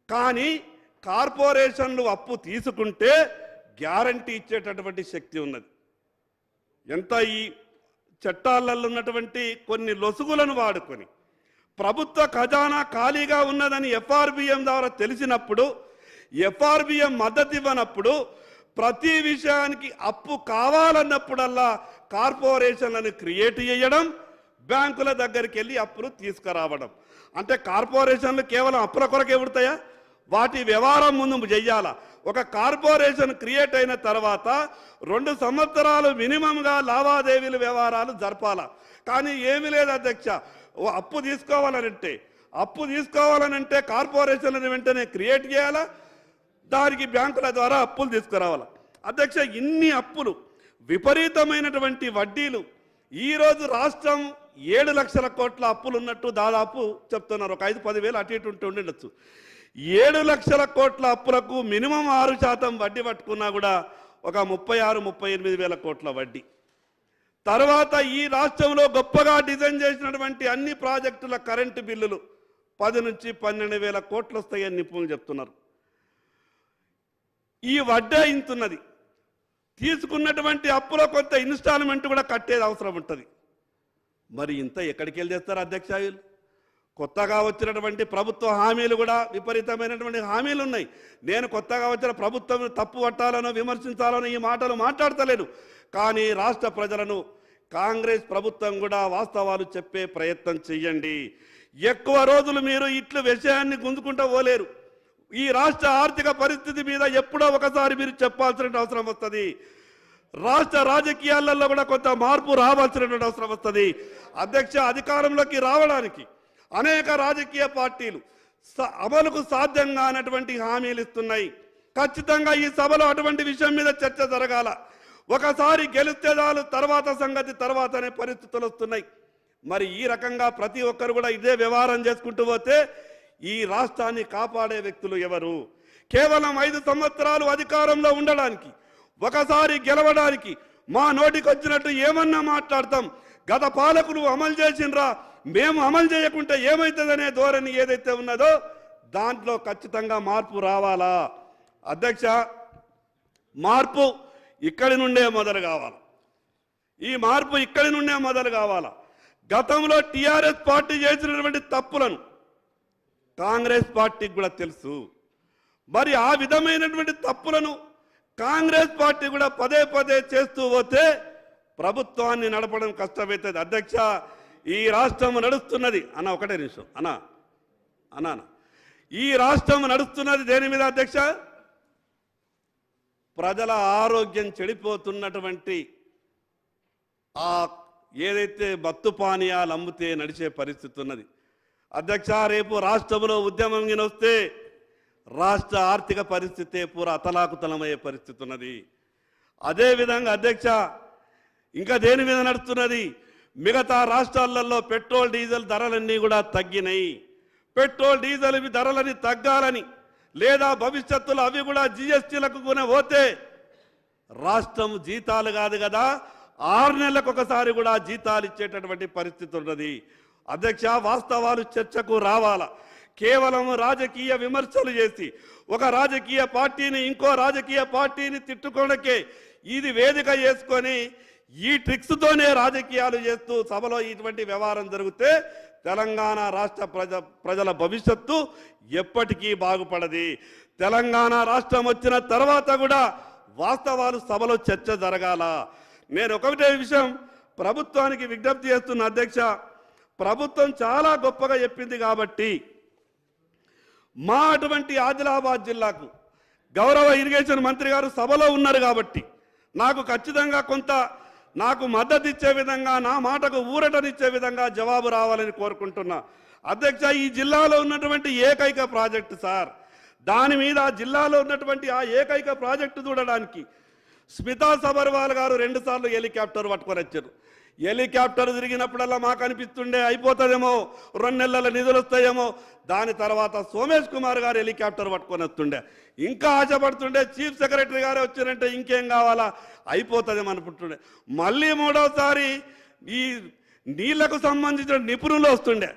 M: కానీ కార్పొరేషన్లు అప్పు తీసుకుంటే గ్యారంటీ ఇచ్చేటటువంటి శక్తి ఉన్నది. ఎంత ఈ చట్టాలలో ఉన్నటువంటి కొన్ని లొసుగులను వాడుకొని ప్రభుత్వ ఖజానా ఖాళీగా ఉన్నదని ఎఫ్ఆర్బిఎం ద్వారా తెలిసినప్పుడు, ఎఫ్ఆర్బిఎం మద్దతు ఇవ్వనప్పుడు, ప్రతి విషయానికి అప్పు కావాలన్నప్పుడల్లా కార్పొరేషన్లను క్రియేట్ చేయడం, బ్యాంకుల దగ్గరికి వెళ్ళి అప్పులు తీసుకురావడం. అంటే కార్పొరేషన్లు కేవలం అప్పుల కొరకే పుడతాయా? వాటి వ్యవహారం ముందు చెయ్యాల. ఒక కార్పొరేషన్ క్రియేట్ అయిన తర్వాత 2 సంవత్సరాలు మినిమంగా లావాదేవీలు వ్యవహారాలు జరపాల. కానీ ఏమీ లేదు అధ్యక్ష. అప్పు తీసుకోవాలనంటే కార్పొరేషన్లను వెంటనే క్రియేట్ చేయాలా, దానికి బ్యాంకుల ద్వారా అప్పులు తీసుకురావాలా. అధ్యక్ష, ఇన్ని అప్పులు, విపరీతమైనటువంటి వడ్డీలు. ఈరోజు రాష్ట్రం 7 లక్షల కోట్ల అప్పులు ఉన్నట్టు దాదాపు చెప్తున్నారు. ఒక 5-10 వేలు అటు ఇటు ఉండొచ్చు. 7 లక్షల కోట్ల అప్పులకు మినిమం 6% వడ్డీ పట్టుకున్నా కూడా ఒక 36-38 వేల కోట్ల వడ్డీ. తర్వాత ఈ రాష్ట్రంలో గొప్పగా డిజైన్ చేసినటువంటి అన్ని ప్రాజెక్టుల కరెంటు బిల్లులు 10-12 వేల కోట్లు వస్తాయని నిపుణులు చెప్తున్నారు. ఈ వడ్డీ ఇంతున్నది. తీసుకున్నటువంటి అప్పులో కొంత ఇన్స్టాల్మెంట్ కూడా కట్టేది అవసరం ఉంటుంది. మరి ఇంత ఎక్కడికి వెళ్ళి చేస్తారు అధ్యక్ష? కొత్తగా వచ్చినటువంటి ప్రభుత్వ హామీలు కూడా విపరీతమైనటువంటి హామీలు ఉన్నాయి. నేను కొత్తగా వచ్చిన ప్రభుత్వం తప్పు పట్టాలనో విమర్శించాలనో ఈ మాటలు మాట్లాడతలేను. కానీ రాష్ట్ర ప్రజలను కాంగ్రెస్ ప్రభుత్వం కూడా వాస్తవాలు చెప్పే ప్రయత్నం చెయ్యండి. ఎక్కువ రోజులు మీరు ఇట్లు విషయాన్ని గుంజుకుంటూ పోలేరు. ఈ రాష్ట్ర ఆర్థిక పరిస్థితి మీద ఎప్పుడో ఒకసారి మీరు చెప్పాల్సిన అవసరం వస్తుంది. రాష్ట్ర రాజకీయాలలో కూడా కొంత మార్పు రావాల్సినటువంటి అవసరం వస్తుంది. అధ్యక్ష, అధికారంలోకి రావడానికి అనేక రాజకీయ పార్టీలు అమలుకు సాధ్యం కానటువంటి హామీలు ఇస్తున్నాయి. ఖచ్చితంగా ఈ సభలో అటువంటి విషయం మీద చర్చ జరగాల. ఒకసారి గెలిస్తే చాలు, తర్వాత సంగతి తర్వాత అనే పరిస్థితులు వస్తున్నాయి. మరి ఈ రకంగా ప్రతి ఒక్కరు కూడా ఇదే వ్యవహారం చేసుకుంటూ పోతే ఈ రాష్ట్రాన్ని కాపాడే వ్యక్తులు ఎవరు? కేవలం 5 సంవత్సరాలు అధికారంలో ఉండడానికి, ఒకసారి గెలవడానికి మా నోటికి వచ్చినట్టు ఏమన్నా మాట్లాడతాం. గత పాలకులు అమలు చేసినరా, మేము అమలు చేయకుంటే ఏమవుతుందనే ధోరణి ఏదైతే ఉన్నదో దాంట్లో ఖచ్చితంగా మార్పు రావాలా. అధ్యక్ష, మార్పు ఇక్కడి నుండే మొదలు కావాలి. ఈ మార్పు ఇక్కడి నుండే మొదలు కావాలా. గతంలో టీఆర్ఎస్ పార్టీ చేసినటువంటి తప్పులను కాంగ్రెస్ పార్టీకి కూడా తెలుసు. మరి ఆ విధమైనటువంటి తప్పులను కాంగ్రెస్ పార్టీ కూడా పదే పదే చేస్తూ పోతే ప్రభుత్వాన్ని నడపడం కష్టమవుతుంది. అధ్యక్ష, ఈ రాష్ట్రం నడుస్తున్నది అన్న, ఒకటే నిమిషం అన్న, ఈ రాష్ట్రం నడుస్తున్నది దేని మీద అధ్యక్ష? ప్రజల ఆరోగ్యం చెడిపోతున్నటువంటి ఆ ఏదైతే మత్తు పానీయాలు అమ్మితే నడిచే పరిస్థితి ఉన్నది. అధ్యక్ష, రేపు రాష్ట్రంలో ఉద్యమం వస్తే రాష్ట్ర ఆర్థిక పరిస్థితి పూరా అతలాకుతలమయ్యే పరిస్థితి ఉన్నది. అదేవిధంగా అధ్యక్ష, ఇంకా దేని మీద నడుస్తున్నది? మిగతా రాష్ట్రాలలో పెట్రోల్ డీజిల్ ధరలన్నీ కూడా తగ్గినాయి. పెట్రోల్ డీజిల్ ధరలని తగ్గాలని, లేదా భవిష్యత్తులో అవి కూడా జిఎస్టీలకు పోతే రాష్ట్రం జీతాలు కాదు కదా, 6 నెలలకు ఒకసారి కూడా జీతాలు ఇచ్చేటటువంటి పరిస్థితి ఉన్నది. అధ్యక్ష, వాస్తవాలు చర్చకు రావాలా. కేవలం రాజకీయ విమర్శలు చేసి ఒక రాజకీయ పార్టీని ఇంకో రాజకీయ పార్టీని తిట్టుకోవడానికే ఇది వేదిక చేసుకొని ఈ ట్రిక్స్తోనే రాజకీయాలు చేస్తూ సభలో ఇటువంటి వ్యవహారం జరిగితే తెలంగాణ రాష్ట్ర ప్రజల భవిష్యత్తు ఎప్పటికీ బాగుపడది. తెలంగాణ రాష్ట్రం వచ్చిన తర్వాత కూడా వాస్తవాలు సభలో చర్చ జరగాల. నేను ఒకటే విషయం ప్రభుత్వానికి విజ్ఞప్తి చేస్తున్న అధ్యక్ష, ప్రభుత్వం చాలా గొప్పగా చెప్పింది కాబట్టి మా అటువంటి ఆదిలాబాద్ జిల్లాకు గౌరవ ఇరిగేషన్ మంత్రి గారు సభలో ఉన్నారు కాబట్టి నాకు ఖచ్చితంగా కొంత నాకు మద్దతు ఇచ్చే విధంగా, నా మాటకు ఊరటనిచ్చే విధంగా జవాబు రావాలని కోరుకుంటున్నా. అధ్యక్ష, ఈ జిల్లాలో ఉన్నటువంటి ఏకైక ప్రాజెక్టు సార్, దాని మీద జిల్లాలో ఉన్నటువంటి ఆ ఏకైక ప్రాజెక్టు చూడడానికి స్మితా సబర్వాల్ గారు 2 సార్లు హెలికాప్టర్ పట్టుకొని వచ్చారు. హెలికాప్టర్ తిరిగినప్పుడల్లా మాకు అనిపిస్తుండే అయిపోతుందేమో, 2 నెలల నిధులు వస్తాయేమో. దాని తర్వాత సోమేష్ కుమార్ గారు హెలికాప్టర్ పట్టుకొని వస్తుండే, ఇంకా ఆశపడుతుండే. చీఫ్ సెక్రటరీ గారు వచ్చారంటే ఇంకేం కావాలా, అయిపోతుందేమో అనుకుంటుండే. మళ్ళీ 3వసారి ఈ నీళ్లకు సంబంధించిన నిపుణులు వస్తుండే,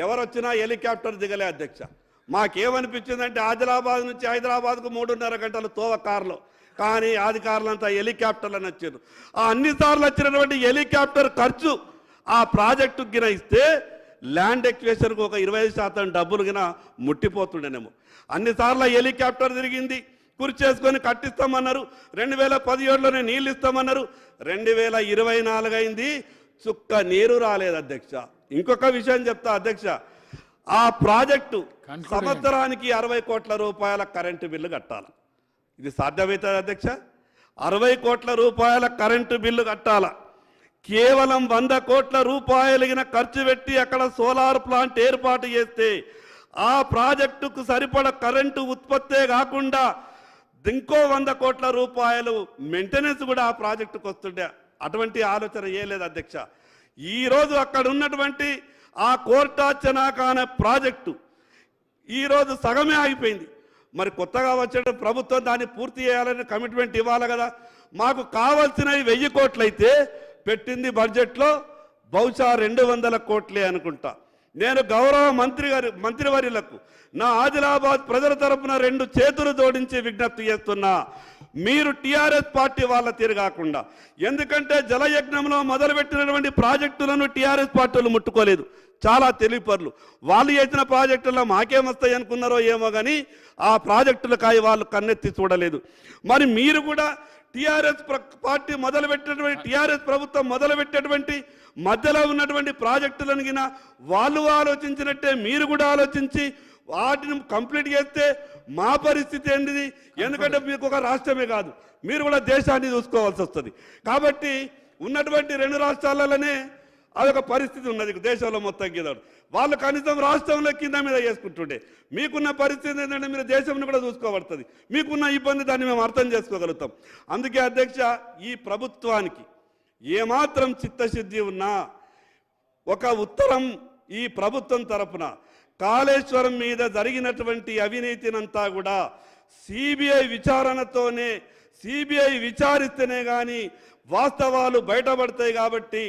M: ఎవరు వచ్చినా హెలికాప్టర్ దిగలే. అధ్యక్ష, మాకేమనిపించిందంటే ఆదిలాబాద్ నుంచి హైదరాబాద్కు 3.5 గంటలు తోవ కారులో, కానీ అధికారులంతా హెలికాప్టర్లను వచ్చారు. ఆ అన్నిసార్లు వచ్చినటువంటి హెలికాప్టర్ ఖర్చు ఆ ప్రాజెక్టు గిన ఇస్తే ల్యాండ్ ఎక్వేషన్కు ఒక 25% డబ్బులు గిన ముట్టిపోతుండేనేమో. అన్నిసార్లు హెలికాప్టర్ తిరిగింది, కుర్చేసుకొని కట్టిస్తామన్నారు. 2017లోనే నీళ్ళు ఇస్తామన్నారు. 2024 అయింది, చుక్క నీరు రాలేదు అధ్యక్ష. ఇంకొక విషయం చెప్తా అధ్యక్ష, ఆ ప్రాజెక్టు సంవత్సరానికి 60 కోట్ల రూపాయల కరెంటు బిల్లు కట్టాలి. ఇది సాధ్యమవుతుంది అధ్యక్ష? 60 కోట్ల రూపాయల కరెంటు బిల్లు కట్టాల. కేవలం 100 కోట్ల రూపాయలు ఖర్చు పెట్టి అక్కడ సోలార్ ప్లాంట్ ఏర్పాటు చేస్తే ఆ ప్రాజెక్టుకు సరిపడ కరెంటు ఉత్పత్తే కాకుండా ఇంకో 100 కోట్ల రూపాయలు మెయింటెనెన్స్ కూడా ఆ ప్రాజెక్టుకు వస్తుండే. అటువంటి ఆలోచన చేయలేదు అధ్యక్ష. ఈరోజు అక్కడ ఉన్నటువంటి ఆ కోర్టాచనాక అనే ప్రాజెక్టు ఈరోజు సగమే ఆగిపోయింది. మరి కొత్తగా వచ్చే ప్రభుత్వం దాన్ని పూర్తి చేయాలని కమిట్మెంట్ ఇవ్వాలి కదా. మాకు కావాల్సినవి 1000 కోట్లయితే పెట్టింది బడ్జెట్లో బహుశా 200 కోట్లే అనుకుంటా. నేను గౌరవ మంత్రివర్యులకు నా ఆదిలాబాద్ ప్రజల తరపున 2 చేతులు జోడించి విజ్ఞప్తి చేస్తున్నా, మీరు టీఆర్ఎస్ పార్టీ వాళ్ళ తిరగాకుండా. ఎందుకంటే జలయజ్ఞంలో మొదలుపెట్టినటువంటి ప్రాజెక్టులను టీఆర్ఎస్ పార్టీలు ముట్టుకోలేదు. చాలా తెలివిపరులు. వాళ్ళు చేసిన ప్రాజెక్టుల్లో మాకేమొస్తాయి అనుకున్నారో ఏమో కానీ ఆ ప్రాజెక్టులకాయ వాళ్ళు కన్నెత్తి చూడలేదు. మరి మీరు కూడా టీఆర్ఎస్ పార్టీ మొదలుపెట్టినటువంటి టీఆర్ఎస్ ప్రభుత్వం మొదలుపెట్టేటువంటి మధ్యలో ఉన్నటువంటి ప్రాజెక్టులను గిన వాళ్ళు ఆలోచించినట్టే మీరు కూడా ఆలోచించి వాటిని కంప్లీట్ చేస్తే మా పరిస్థితి ఏంటిది? ఎందుకంటే మీకు ఒక రాష్ట్రమే కాదు, మీరు కూడా దేశాన్ని చూసుకోవాల్సి వస్తుంది. కాబట్టి ఉన్నటువంటి 2 రాష్ట్రాలలోనే అదొక పరిస్థితి ఉన్నది దేశంలో మొత్తం కింద. వాళ్ళు కనీసం రాష్ట్రంలో కింద మీద చేసుకుంటుండే. మీకున్న పరిస్థితి ఏంటంటే మీరు దేశంలో కూడా చూసుకోబడుతుంది. మీకున్న ఇబ్బంది దాన్ని మేము అర్థం చేసుకోగలుగుతాం. అందుకే అధ్యక్ష, ఈ ప్రభుత్వానికి ఏమాత్రం చిత్తశుద్ధి ఉన్నా ఒక ఉత్తరం ఈ ప్రభుత్వం తరపున కాళేశ్వరం మీద జరిగినటువంటి అవినీతినంతా కూడా సిబిఐ విచారణతోనే, సిబిఐ విచారిస్తేనే కానీ వాస్తవాలు బయటపడతాయి. కాబట్టి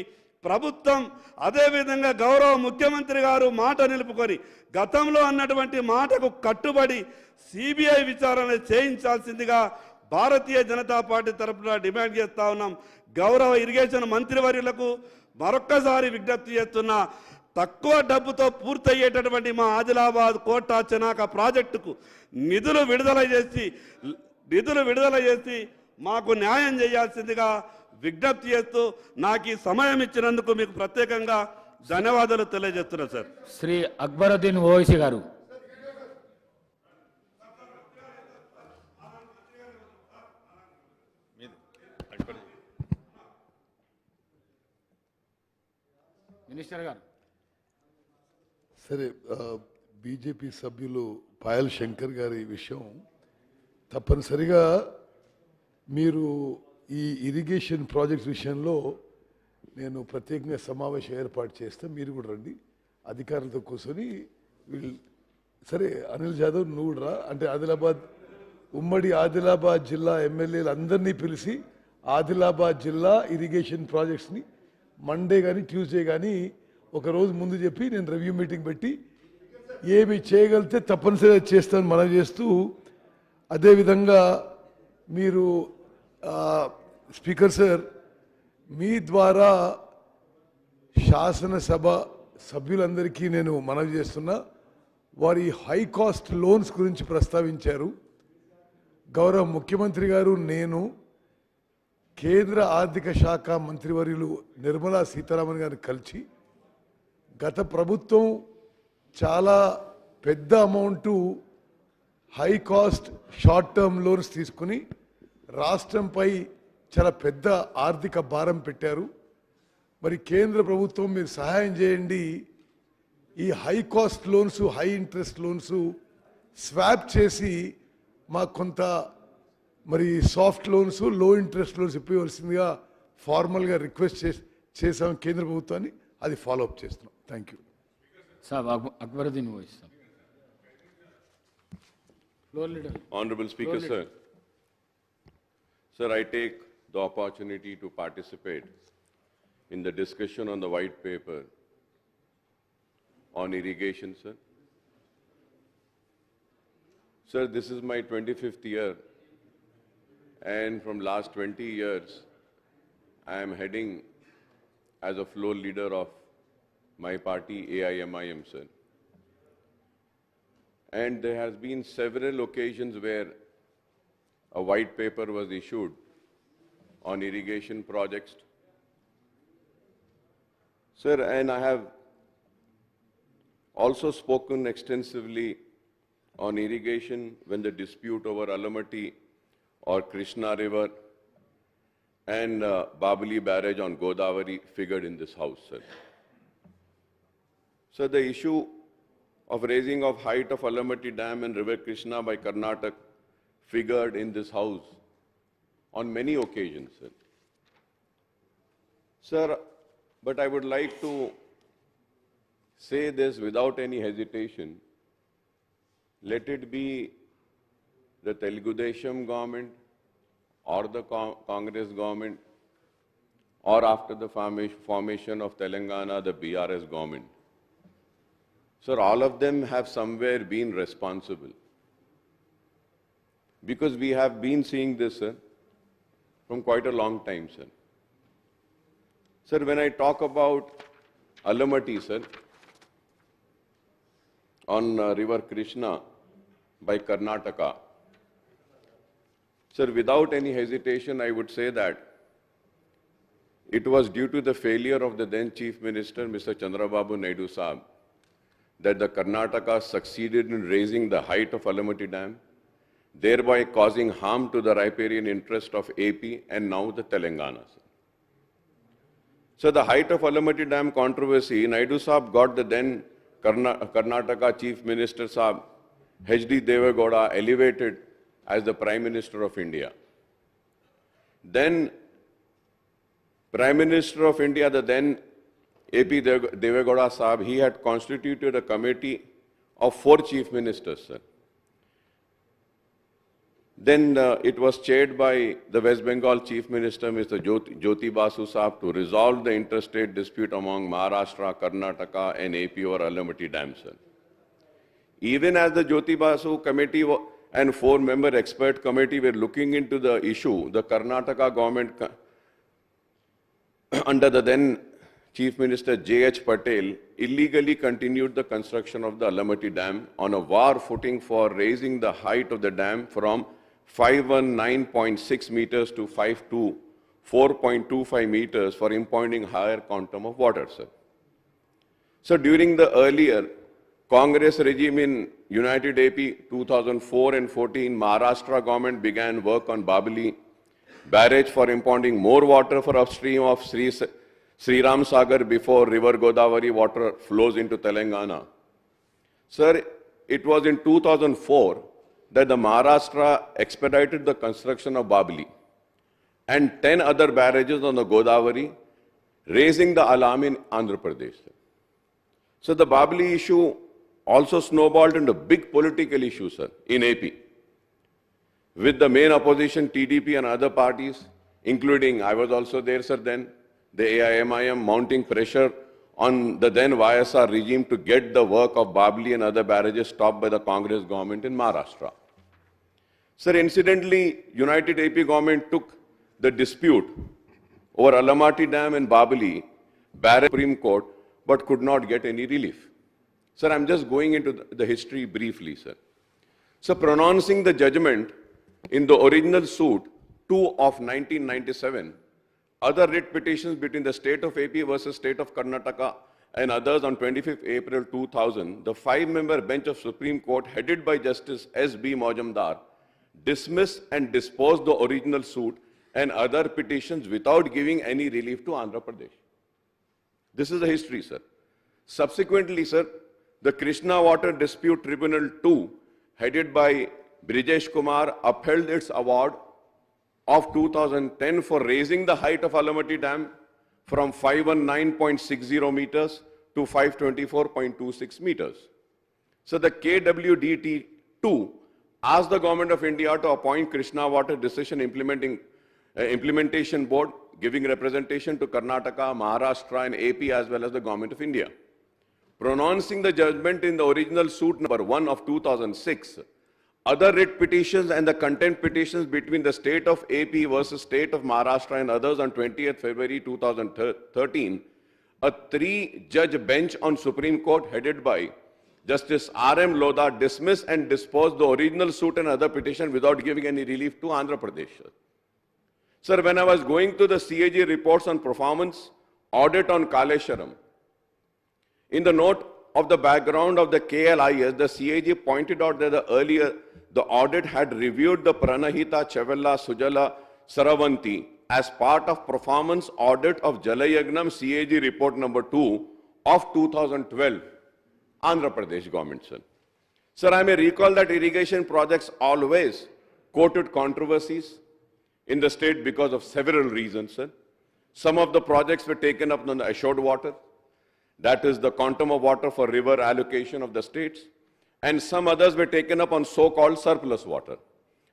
M: ప్రభుత్వం అదేవిధంగా గౌరవ ముఖ్యమంత్రి గారు మాట నిలుపుకొని గతంలో అన్నటువంటి మాటకు కట్టుబడి సిబిఐ విచారణ చేయించాల్సిందిగా భారతీయ జనతా పార్టీ తరఫున డిమాండ్ చేస్తా ఉన్నాం. గౌరవ ఇరిగేషన్ మంత్రివర్యులకు మరొక్కసారి విజ్ఞప్తి చేస్తున్నా, తక్కువ డబ్బుతో పూర్తయ్యేటటువంటి మా ఆదిలాబాద్ కోట చెనాక ప్రాజెక్టుకు నిధులు విడుదల చేసి మాకు న్యాయం చేయాల్సిందిగా విజ్ఞప్తి చేస్తూ నాకు ఈ సమయం ఇచ్చినందుకు మీకు ప్రత్యేకంగా ధన్యవాదాలు తెలియజేస్తున్నా సార్.
A: శ్రీ అక్బరుద్దీన్ ఓవైసీ గారు. మినిస్టర్ గారు.
E: సరే, బీజేపీ సభ్యులు పాయల్ శంకర్ గారి విషయం తప్పనిసరిగా మీరు ఈ ఇరిగేషన్ ప్రాజెక్ట్స్ విషయంలో నేను ప్రత్యేకంగా సమావేశం ఏర్పాటు చేస్తే మీరు కూడా రండి, అధికారులతో కూర్చొని సరే అనిల్ జాదవ్ నువ్వు కూడా రా, అంటే ఆదిలాబాద్ ఉమ్మడి ఆదిలాబాద్ జిల్లా ఎమ్మెల్యేలు అందరినీ పిలిచి ఆదిలాబాద్ జిల్లా ఇరిగేషన్ ప్రాజెక్ట్స్ని మండే కానీ ట్యూస్డే కానీ ఒకరోజు ముందు చెప్పి నేను రివ్యూ మీటింగ్ పెట్టి ఏమి చేయగలిగితే తప్పనిసరిగా చేస్తాను మనం చేస్తూ, అదేవిధంగా మీరు స్పీకర్ సార్ మీ ద్వారా శాసనసభ సభ్యులందరికీ నేను మనవి చేస్తున్నా, వారి హై కాస్ట్ లోన్స్ గురించి ప్రస్తావించారు. గౌరవ ముఖ్యమంత్రి గారు, నేను కేంద్ర ఆర్థిక శాఖ మంత్రివర్యులు నిర్మలా సీతారామన్ గారిని కలిసి గత ప్రభుత్వం చాలా పెద్ద amount high cost short term loans తీసుకుని రాష్ట్రంపై చాలా పెద్ద ఆర్థిక భారం పెట్టారు. మరి కేంద్ర ప్రభుత్వం మీరు సహాయం చేయండి, ఈ high cost loans, high interest loans swap చేసి మాకు కొంత మరి సాఫ్ట్ లోన్స్, లో ఇంట్రెస్ట్ లోన్స్ ఇవ్వవలసిందిగా ఫార్మల్గా రిక్వెస్ట్ చేసాం కేంద్ర ప్రభుత్వాన్ని. అది ఫాలో అప్ చేస్తున్నాం. Thank you
A: sir. Akbaruddin Owaisi sir.
N: Honorable Speaker, sir. Sir, I take the opportunity to participate in the discussion on the white paper on irrigation, sir. Sir, this is my 25th year, and from last 20 years, I am heading as a floor leader of my party, AIMIM, sir. And there has been several occasions where a white paper was issued on irrigation projects. Sir, and I have also spoken extensively on irrigation when the dispute over Alamati or Krishna River and Babali barrage on Godavari figured in this house, sir. So the issue of raising of height of Alamati Dam and River Krishna by Karnataka figured in this house on many occasions, sir. Sir, but I would like to say this without any hesitation. Let it be the Telugu Desam government or the Congress government or after the formation of Telangana, the BRS government. Sir, all of them have somewhere been responsible. Because we have been seeing this, sir, from quite a long time, sir. Sir, when I talk about Alamati, sir, on River Krishna by Karnataka, sir, without any hesitation, I would say that it was due to the failure of the then Chief Minister, Mr. Chandrababu Naidu Saab, that the Karnataka succeeded in raising the height of Alamati Dam, thereby causing harm to the riparian interest of AP and now the Telangana. So the height of Alamati Dam controversy, Naidu Saab got the then Karnataka Chief Minister Saab, H.D. Devegowda, elevated as the Prime Minister of India. Then Prime Minister of India, the then AP Devegowda Saab, he had constituted a committee of 4 Chief Ministers, sir. Then it was chaired by the West Bengal Chief Minister, Mr. Jyoti Basu Saab, to resolve the interstate dispute among Maharashtra, Karnataka and AP over Alamati Dam, sir. Even as the Jyoti Basu committee and 4-member expert committee were looking into the issue, the Karnataka government under the then Chief Minister J.H. Patel illegally continued the construction of the Alamati Dam on a war footing for raising the height of the dam from 519.6 meters to 4.25 meters for impounding higher quantum of water, sir. So during the earlier Congress regime in United AP 2004 and 14, Maharashtra government began work on Babali barrage for impounding more water for upstream of Sriram Sagar before River Godavari water flows into Telangana. Sir, it was in 2004 that the Maharashtra expedited the construction of Babali and 10 other barrages on the Godavari, raising the alarm in Andhra Pradesh. So the Babali issue also snowballed into big political issue, sir, in AP, with the main opposition, TDP and other parties, including, I was also there, sir, then, the AIMIM mounting pressure on the then YSR regime to get the work of Babali and other barrages stopped by the Congress government in Maharashtra. Sir, incidentally, United AP government took the dispute over Alamati Dam and Babali barrage Supreme Court, but could not get any relief. Sir, I'm just going into the history briefly, sir. So, pronouncing the judgment in the original suit 2 of 1997, other writ petitions between the state of AP versus state of Karnataka and others on 25th April 2000, the 5-member bench of Supreme Court headed by Justice S.B. Majumdar dismissed and disposed the original suit and other petitions without giving any relief to Andhra Pradesh. This is the history, sir. Subsequently, sir, the Krishna Water Dispute Tribunal 2, headed by Brijesh Kumar, upheld its award of 2010 for raising the height of Alamati Dam from 519.60 meters to 524.26 meters. So the KWDT2 asked the Government of India to appoint Krishna Water Decision Implementation Board, giving representation to Karnataka, Maharashtra and AP as well as the Government of India. Pronouncing the judgment in the original suit number 1 of 2006, other writ petitions and the contempt petitions between the state of AP versus state of Maharashtra and others on 20th February 2013, a 3-judge bench on Supreme Court headed by Justice R.M. Lodha dismissed and disposed the original suit and other petition without giving any relief to Andhra Pradesh. Sir, when I was going to the CAG reports on performance, audit on Kaleshwaram, in the note of the background of the KLIS, the CAG pointed out that the audit had reviewed the Pranahita, Chevella, Sujala, Saravanti as part of performance audit of Jalayagnam CAG report number 2 of 2012, Andhra Pradesh government, sir. Sir, I may recall that irrigation projects always quoted controversies in the state because of several reasons, sir. Some of the projects were taken up on the assured water, that is the quantum of water for river allocation of the states, and some others were taken up on so-called surplus water.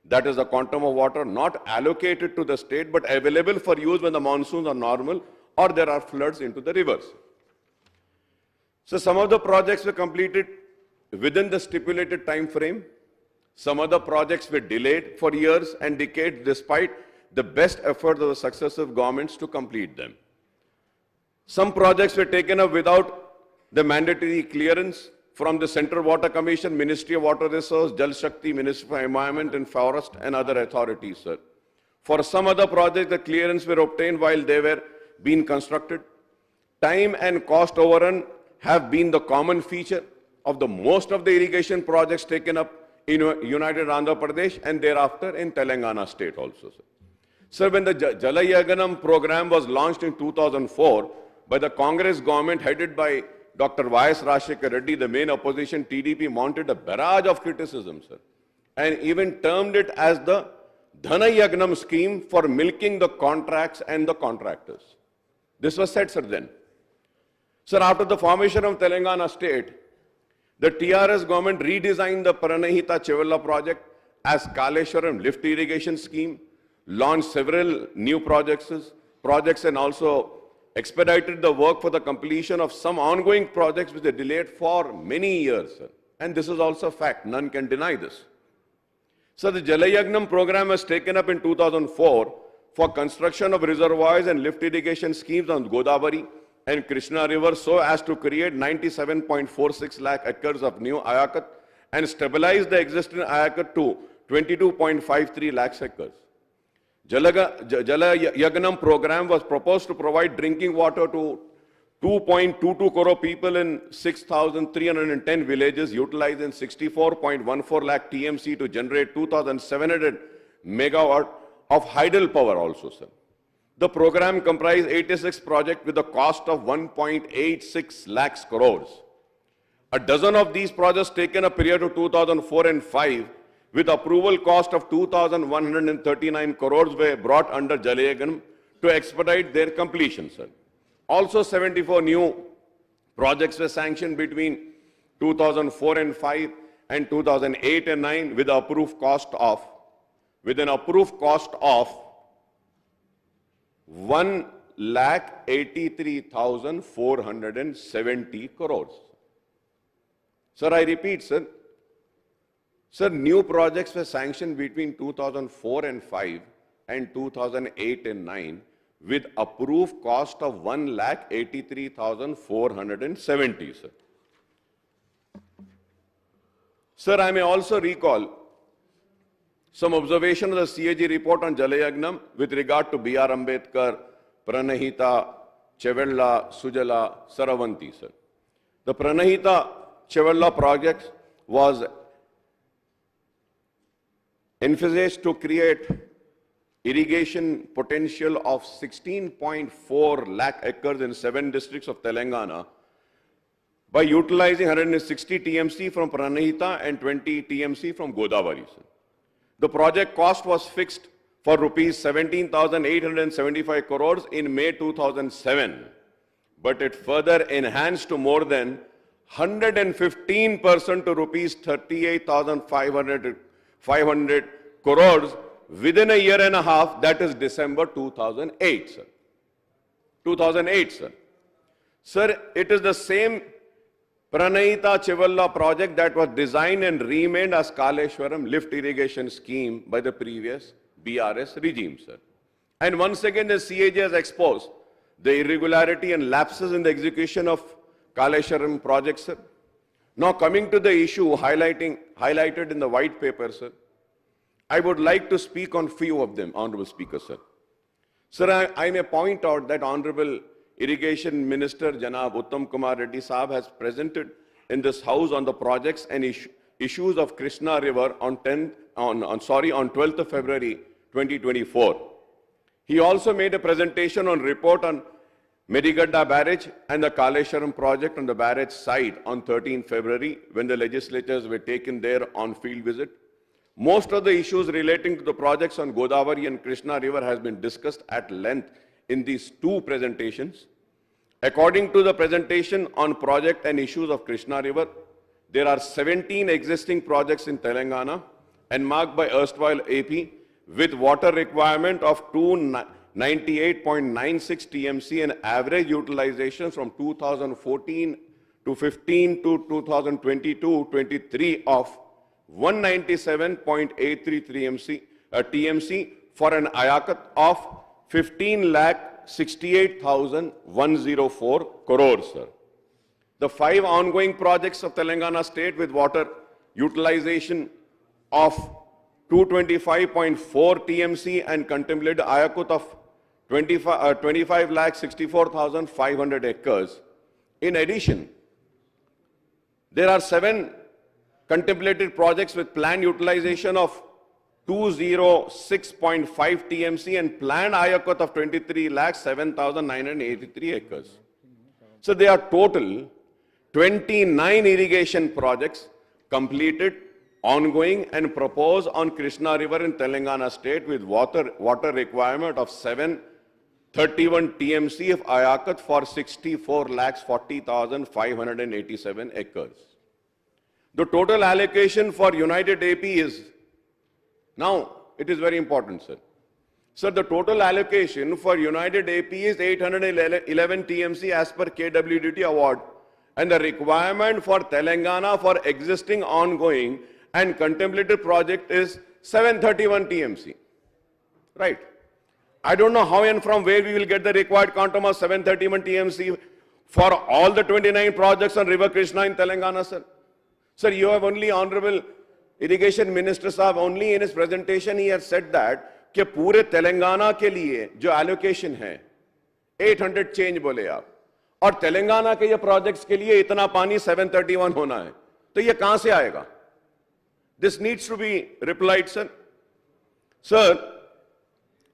N: That is the quantum of water not allocated to the state but available for use when the monsoons are normal or there are floods into the rivers. So some of the projects were completed within the stipulated time frame. Some other projects were delayed for years and decades despite the best efforts of the successive governments to complete them. Some projects were taken up without the mandatory clearance from the Central Water Commission, Ministry of Water Resources, Jal Shakti, Ministry for Environment and Forest and other authorities, sir. For some other projects, the clearance were obtained while they were being constructed. Time and cost overrun have been the common feature of the most of the irrigation projects taken up in United Andhra Pradesh and thereafter in Telangana state also, sir. Sir, when the Jalayagnam program was launched in 2004 by the Congress government headed by Dr. Y.S. Rajshekar Reddy, the main opposition TDP mounted a barrage of criticism, sir, and even termed it as the Dhanayagnam scheme for milking the contracts and the contractors. This was said, sir, then. Sir, after the formation of Telangana state, the TRS government redesigned the Pranahita Chevella project as Kaleshwaram lift irrigation scheme, launched several new projects and also expedited the work for the completion of some ongoing projects which were delayed for many years, sir. And this is also a fact, none can deny this. So the Jalayagnam program was taken up in 2004 for construction of reservoirs and lift irrigation schemes on Godavari and Krishna River so as to create 97.46 lakh acres of new ayakat and stabilize the existing ayakat to 22.53 lakh acres. Jalayagnam program was proposed to provide drinking water to 2.22 crore people in 6,310 villages, utilizing 64.14 lakh TMC to generate 2,700 megawatt of hydel power also, sir. The program comprised 86 projects with a cost of 1.86 lakhs crores. A dozen of these projects taken a period of 2004 and 5 with approval cost of 2,139 crores were brought under Jalayagnam to expedite their completion, sir. Also, 74 new projects were sanctioned between 2004 and 5 and 2008 and 9 with an approved cost of 1,83,470 crores. Sir, I repeat, sir. Sir, new projects were sanctioned between 2004 and 5 and 2008 and 9 with approved cost of 1,83,470, sir. Sir, I may also recall some observation of the CAG report on Jalayagnam with regard to B.R. Ambedkar, Pranahita, Chevella, Sujala, Saravanti, sir. The Pranahita Chevella project was envisaged to create irrigation potential of 16.4 lakh acres in 7 districts of Telangana by utilizing 160 TMC from Pranahita and 20 TMC from Godavari, sir. The project cost was fixed for rupees 17,875 crores in May 2007, but it further enhanced to more than 115% to rupees 38,500 crores within a year and a half, that is December 2008, sir. 2008, sir. Sir, it is the same Pranahita Chevella project that was designed and renamed as Kaleshwaram lift irrigation scheme by the previous BRS regime, sir. And once again, the CAG has exposed the irregularity and lapses in the execution of Kaleshwaram project, sir. Now coming to the issue highlighted in the white paper, sir, I would like to speak on few of them, Honorable Speaker, sir. Sir, I may point out that Honorable Irrigation Minister Janab Uttam Kumar Reddy Saab has presented in this House on the projects and issues of Krishna River on 12th of February 2024. He also made a presentation on report on Medigadda Barrage and the Kaleshwaram project on the barrage site on 13th February when the legislators were taken there on field visit. Most of the issues relating to the projects on Godavari and Krishna River has been discussed at length in these two presentations. According to the presentation on project and issues of Krishna River, there are 17 existing projects in Telangana and marked by erstwhile AP with water requirement of 298.96 TMC and average utilization from 2014 to 15 to 2022-23 of 197.83 TMC for an ayakat of 15,68,104 crores, sir. The 5 ongoing projects of Telangana state with water utilization of 225.4 TMC and contemplated ayakut of 25,64,500 acres. In addition, there are 7 contemplated projects with planned utilization of 206.5 TMC and planned ayakut of 23,07,983 acres. So there are total 29 irrigation projects completed, ongoing and proposed on Krishna River in Telangana state with water requirement of 731 TMC of ayakat for 64,40,587 acres. The total allocation for United AP is, now it is very important, sir. Sir, the total allocation for United AP is 811 TMC as per KWDT award, and the requirement for Telangana for existing, ongoing and contemplated project is 731 TMC. Right. I don't know how and from where we will get the required quantum of 731 TMC for all the 29 projects on River Krishna in Telangana, sir. Sir, you have only Honorable Irrigation Minister Saab, only in his presentation he has said that कि पूरे तेलंगाना के लिए जो allocation है 800 change बोले आप, और तेलंगाना के ये projects के लिए इतना पानी 731 होना है, तो ये कहां से आएगा? This needs to be replied, sir. Sir,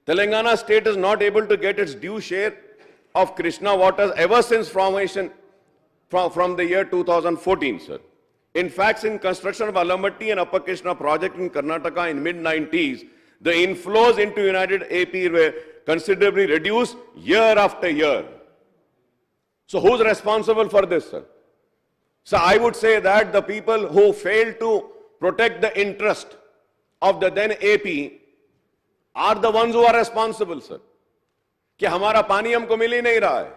N: Telangana state is not able to get its due share of Krishna waters ever since formation from the year 2014, sir. In fact, in construction of Alamatti and Upper Krishna project in Karnataka in mid-90s, the inflows into United AP were considerably reduced year after year. So who's responsible for this, sir? So I would say that the people who failed to protect the interest of the then AP are the ones who are responsible, sir. कि हमारा पानी हमको मिल ही नहीं रहा है,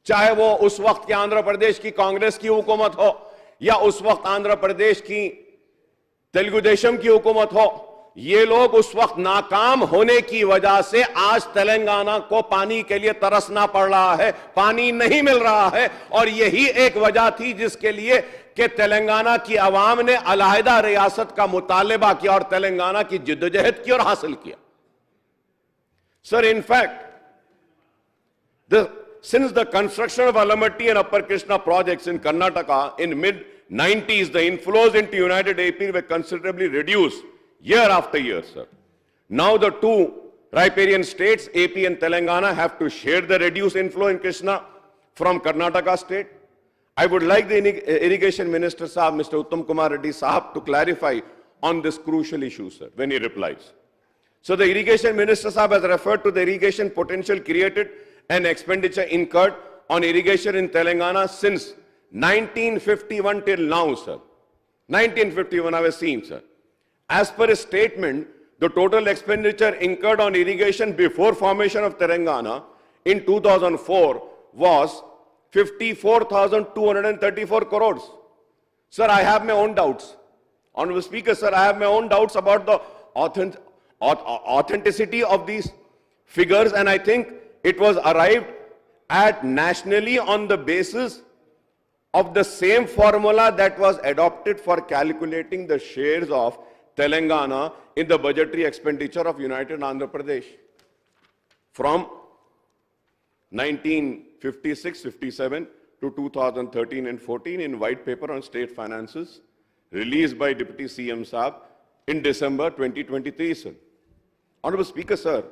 N: चाहे वो उस वक्त के आंध्र प्रदेश की कांग्रेस की हुकूमत हो या उस वक्त आंध्र प्रदेश की तेलुगु देशम की हुकूमत हो, ये लोग उस वक्त नाकाम होने की वजह से आज तेलंगाना को पानी के लिए तरसना पड़ रहा है, पानी नहीं मिल रहा है, और यही एक वजह थी जिसके लिए कि तेलंगाना की आवाम ने अलहदा रियासत का मुतालबा किया और तेलंगाना की जिद्दोजहद की और हासिल किया. Sir, in fact, since the construction of Alamatti and Upper Krishna projects in Karnataka in mid-90s, the inflows into United AP were considerably reduced year after year, sir. Now the two riparian states, AP and Telangana, have to share the reduced inflow in Krishna from Karnataka state. I would like the Irrigation Minister, Sahab, Mr. Uttam Kumar Reddy Sahab, to clarify on this crucial issue, sir, when he replies. So the Irrigation Minister Sahab has referred to the irrigation potential created and expenditure incurred on irrigation in Telangana since 1951 till now, sir. 1951 I was seeing, sir. As per his statement, the total expenditure incurred on irrigation before formation of Telangana in 2004 was 54,234 crores. Sir, I have my own doubts. Honorable Speaker, sir, I have my own doubts about the authenticity of these figures, and I think it was arrived at nationally on the basis of the same formula that was adopted for calculating the shares of Telangana in the budgetary expenditure of United Andhra Pradesh from 1956-57 to 2013 and 14 in White Paper on State Finances released by Deputy CM Saab in December 2023, sir. Honorable Speaker, sir,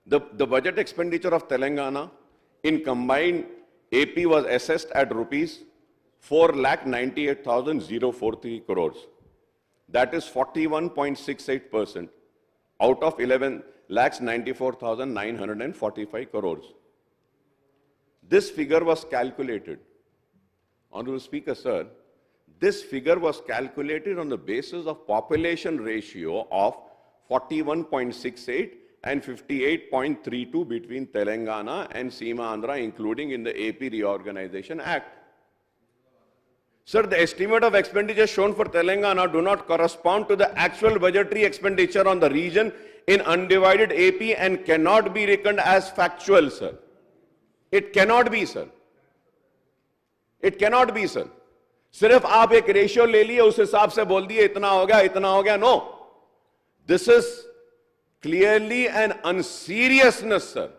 N: the budget expenditure of Telangana in combined AP was assessed at rupees 4,98,043 crores. That is 41.68% out of 11,94,945 crores. This figure was calculated, Honorable Speaker, sir, this figure was calculated on the basis of population ratio of 41.68 and 58.32 between Telangana and Seema Andhra, including in the AP Reorganization Act. Sir, the estimate of expenditure shown for Telangana do not correspond to the actual budgetary expenditure on the region in undivided AP and cannot be reckoned as factual, sir. It cannot be, sir. It cannot be, sir. सिर्फ आप एक ratio ले लिए उस हिसाब से बोल दिए इतना हो गया. No. This is clearly an unseriousness, sir.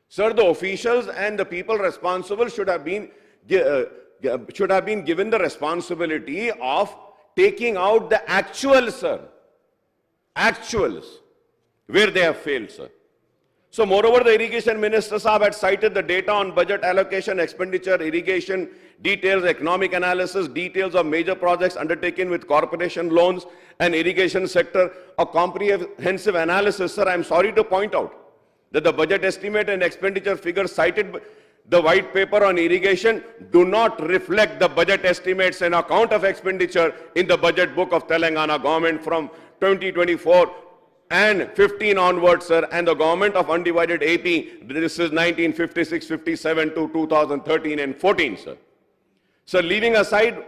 N: Sir, the officials and the people responsible should have been given the responsibility of taking out the actuals, sir. Actuals, where they have failed, sir. So, moreover, the Irrigation Minister Saab had cited the data on budget allocation, expenditure, irrigation, details, economic analysis, details of major projects undertaken with corporation loans and irrigation sector, a comprehensive analysis, sir. I am sorry to point out that the budget estimate and expenditure figures cited the white paper on irrigation do not reflect the budget estimates and account of expenditure in the budget book of Telangana government from 2024 and 15 onwards, sir, and the government of undivided AP, this is 1956-57 to 2013 and 14, sir. So leaving aside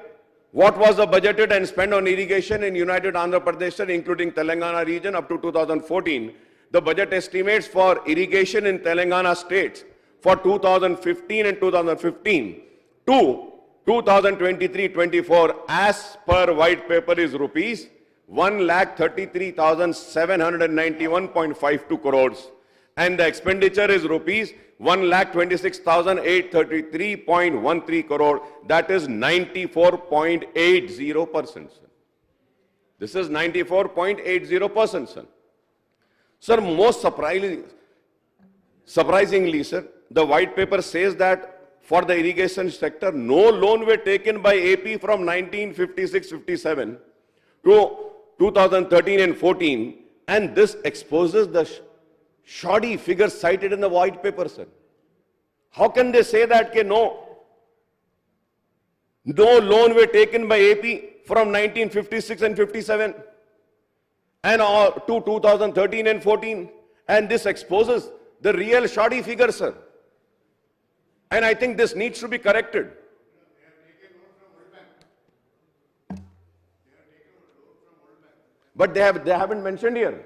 N: what was the budgeted and spent on irrigation in United Andhra Pradesh, sir, including Telangana region up to 2014, the budget estimates for irrigation in Telangana states for 2015 and 2015 to 2023-24 as per white paper is rupees 1,33,791.52 crores and the expenditure is rupees 1,26,833.13 crore, that is 94.80%. This is 94.80%, sir. Sir, most surprisingly, sir, the white paper says that for the irrigation sector, no loan were taken by AP from 1956-57 to 2013 and 14, and this exposes the shoddy figures cited in the white paper, sir. How can they say that no loan were taken by AP from 1956 and 57 and to 2013 and 14, and this exposes the real shoddy figures, sir. And I think this needs to be corrected. But they haven't mentioned here.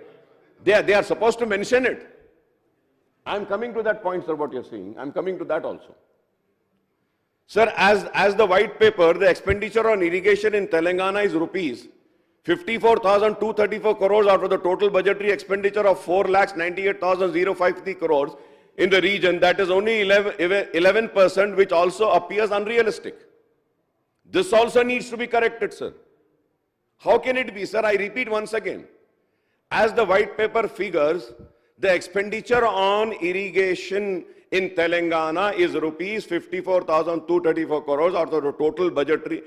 N: They are supposed to mention it. I'm coming to that point, sir, what you're saying. I'm coming to that also. Sir, as the white paper, the expenditure on irrigation in Telangana is rupees 54,234 crores out of the total budgetary expenditure of 4,98,053 crores in the region. That is only 11%, which also appears unrealistic. This also needs to be corrected, sir. How can it be, sir? I repeat once again. As the white paper figures, the expenditure on irrigation in Telangana is rupees 54,234 crores out of the total budgetary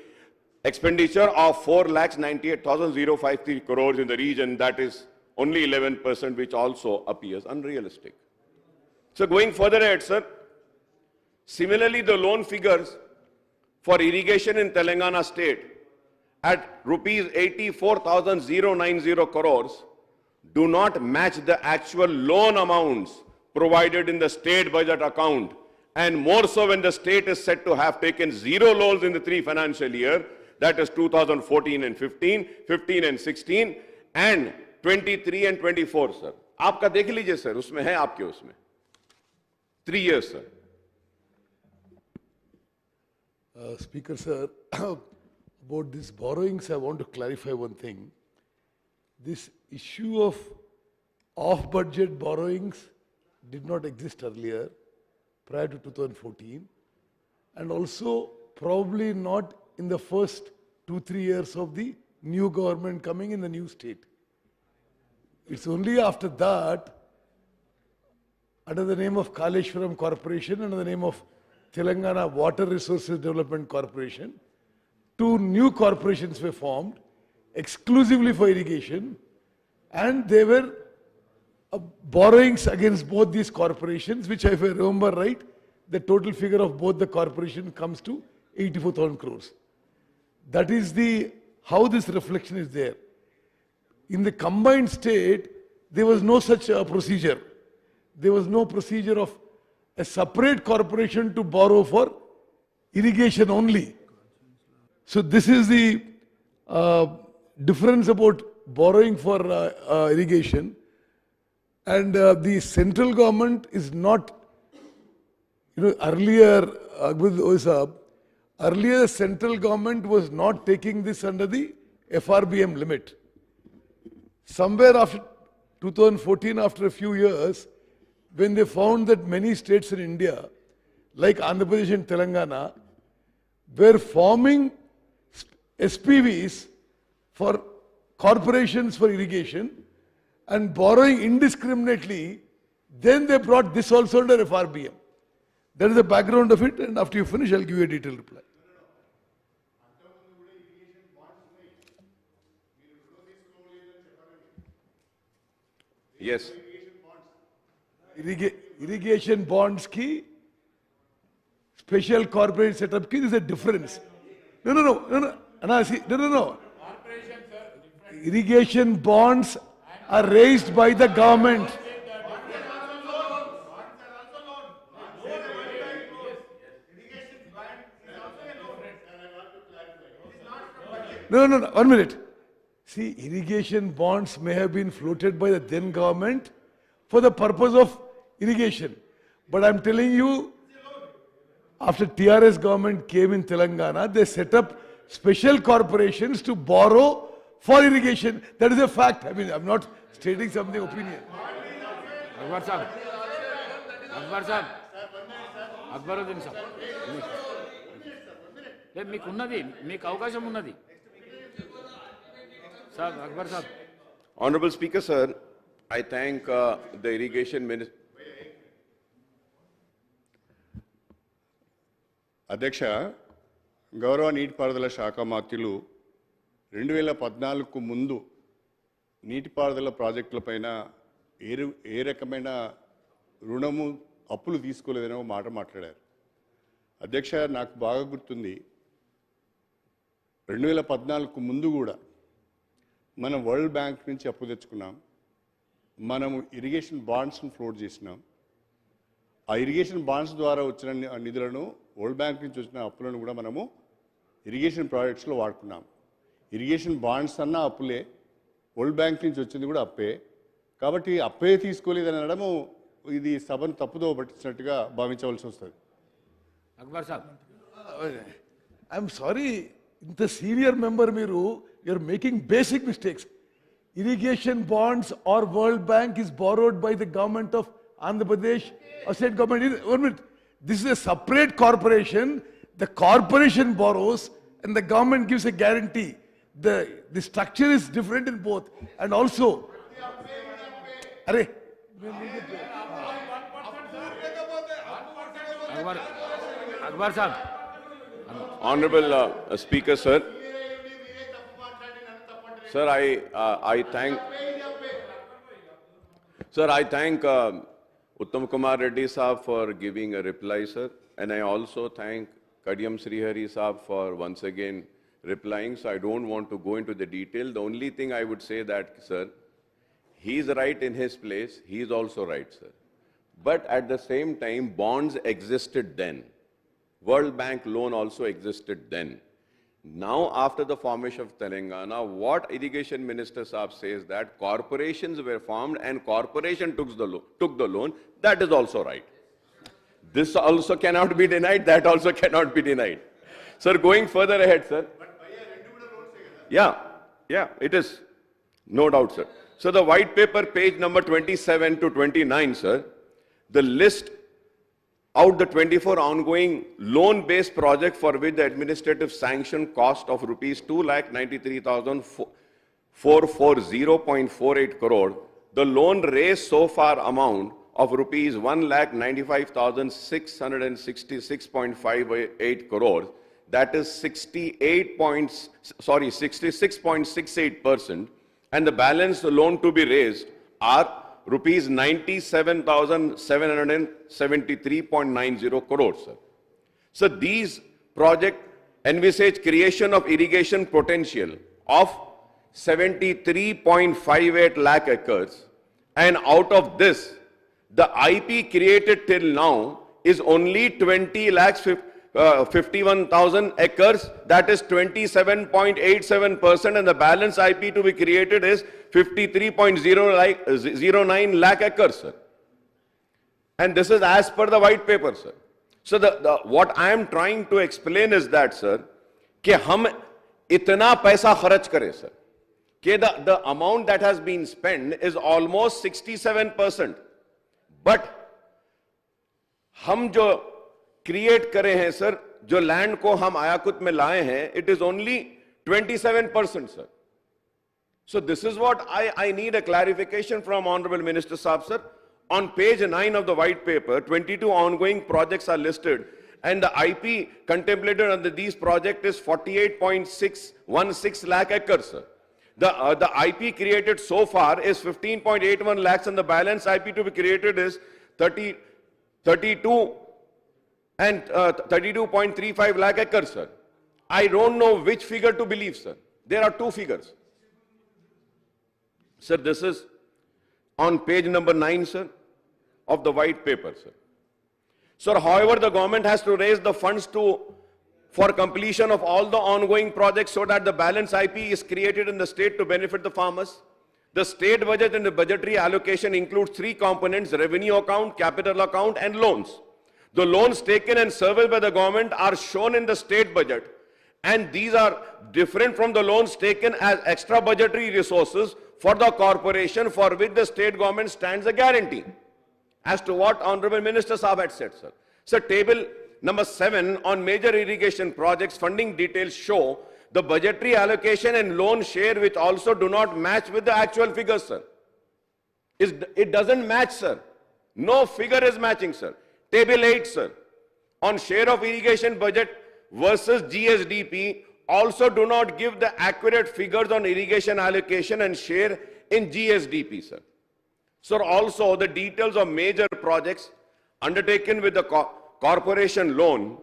N: expenditure of 4,98,053 crores in the region. That is only 11%, which also appears unrealistic. So going further ahead, sir, similarly, the loan figures for irrigation in Telangana state at rupees 84,090 crores do not match the actual loan amounts provided in the state budget account, and more so when the state is said to have taken 0 loans in the 3 financial year, that is 2014 and 15, 15 and 16, and 23 and 24, sir. आपका देख लीजिए sir, उसमें है आपके उसमें 3 years, sir.
E: Speaker, sir, about these borrowings, I want to clarify one thing. This issue of off-budget borrowings did not exist earlier, prior to 2014. and also probably not in the first 2-3 years of the new government coming in the new state. It's only after that, under the name of Kaleshwaram Corporation, under the name of Telangana Water Resources Development Corporation, 2 new corporations were formed exclusively for irrigation, and they were borrowings against both these corporations, which, if I remember right, the total figure of both the corporations comes to 84,000 crores. That is how this reflection is there. In the combined state, there was no such procedure. There was no procedure of a separate corporation to borrow for irrigation only. So this is the difference about borrowing for irrigation. And the central government is not, earlier the central government was not taking this under the FRBM limit. Somewhere after 2014, after a few years, when they found that many states in India, like Andhra Pradesh and Telangana, were forming SPVs for corporations for irrigation and borrowing indiscriminately, then they brought this also under FRBM. That is the background of it, and after you finish, I'll give you a detailed reply.
N: Yes.
E: Irrigation bonds ki special corporate setup ki, there is a difference. No. Irrigation bonds are raised by the government. No, 1 minute. See, irrigation bonds may have been floated by the then government for the purpose of irrigation. But I'm telling you, after TRS government came in Telangana, they set up special corporations to borrow for irrigation. That is a fact. I mean, I'm not stating something opinion.
A: Akbar sahab. Akbaruddin sahab. మీకు ఉన్నది, మీకు అవకాశం ఉన్నది. Akbar sahab.
N: Honorable Speaker, sir, I thank the irrigation minister.
O: అధ్యక్ష, గౌరవ నీటిపారుదల శాఖ మంత్రులు 2014కు ముందు నీటిపారుదల ప్రాజెక్టులపైన ఏ రకమైన రుణము అప్పులు తీసుకోలేదనే మాట మాట్లాడారు. అధ్యక్ష, నాకు బాగా గుర్తుంది, 2014కు ముందు కూడా మనం వరల్డ్ బ్యాంక్ నుంచి అప్పు తెచ్చుకున్నాం. మనము ఇరిగేషన్ బాండ్స్ను ఫ్లోట్ చేసినాం. ఆ ఇరిగేషన్ బాండ్స్ ద్వారా వచ్చిన నిధులను, వరల్డ్ బ్యాంక్ నుంచి వచ్చిన అప్పులను కూడా మనము ఇరిగేషన్ ప్రాజెక్ట్స్లో వాడుకున్నాం. ఇరిగేషన్ బాండ్స్ అన్నా అప్పులే, వరల్డ్ బ్యాంక్ నుంచి వచ్చింది కూడా అప్పే. కాబట్టి అప్పే తీసుకోలేదని అనడము ఇది సభను తప్పుదో పట్టించినట్టుగా భావించవలసి వస్తుంది.
A: అక్బర్ సాబ్,
E: ఐఎమ్ సారీ, ఇంత సీనియర్ మెంబర్ మీరు, you're making basic mistakes. Irrigation bonds or World Bank is borrowed by the government of Andhra Pradesh or state government. 1 minute. This is a separate corporation. The corporation borrows and the government gives a guarantee. The structure is different in both. And also,
A: Akbar sahab.
N: Honorable Speaker, sir. Sir, I thank Uttam Kumar Reddy Saab for giving a reply, sir. And I also thank Kadiyam Srihari Saab for once again replying. So I don't want to go into the detail. The only thing I would say that, sir, he's right in his place. He's also right, sir. But at the same time, bonds existed then. World Bank loan also existed then. Now, after the formation of Telangana, what Irrigation Minister Saab says that corporations were formed and corporation took the loan, that is also right. This also cannot be denied, that also cannot be denied. Sir, going further ahead, sir. Yeah, it is. No doubt, sir. So the white paper, page number 27 to 29, sir, the list out the 24 ongoing loan-based project for which the administrative sanction cost of rupees 2,93,440.48 crore, the loan raised so far amount of rupees 1,95,666.58 crore, that is 66.68%, and the balance loan to be raised are rupees 97,773.90 crores, sir. So these project envisage creation of irrigation potential of 73.58 lakh acres, and out of this, the IP created till now is only 20 lakhs 51,000 acres, that is 27.87%, and the balance IP to be created is 53.09 lakh acres, sir. And this is as per the white paper, sir. So what I am trying to explain is that, sir, कि हम इतना पैसा खर्च करें, sir, कि the amount that has been spent is almost 67%, but हम जो create करे हैं सर, जो लैंड को हम आयाकुत में लाए हैं, it is only 27%, sir. So this is what I need a clarification from Honorable Minister Saab, sir. On page 9 of the white paper, 22 ongoing projects are listed, and the IP contemplated under these projects is 48.616 lakh acres, sir. The IP created so far is 15.81 lakhs, and the balance IP to be created is 32.35 lakh acres, sir. I don't know which figure to believe, sir. There are two figures. Sir, this is on page number 9, sir, of the white paper, sir. Sir, however, the government has to raise the funds for completion of all the ongoing projects so that the balance IP is created in the state to benefit the farmers. The state budget and the budgetary allocation includes three components: revenue account, capital account, and loans. The loans taken and serviced by the government are shown in the state budget, and these are different from the loans taken as extra budgetary resources for the corporation, for which the state government stands a guarantee. As to what Honorable Minister Saab had said, sir. Sir, table number 7 on major irrigation projects funding details show the budgetary allocation and loan share, which also do not match with the actual figures, sir. It doesn't match, sir. No figure is matching, sir. Table 8, sir, on share of irrigation budget versus GSDP also do not give the accurate figures on irrigation allocation and share in GSDP, sir. Sir, also the details of major projects undertaken with the corporation loan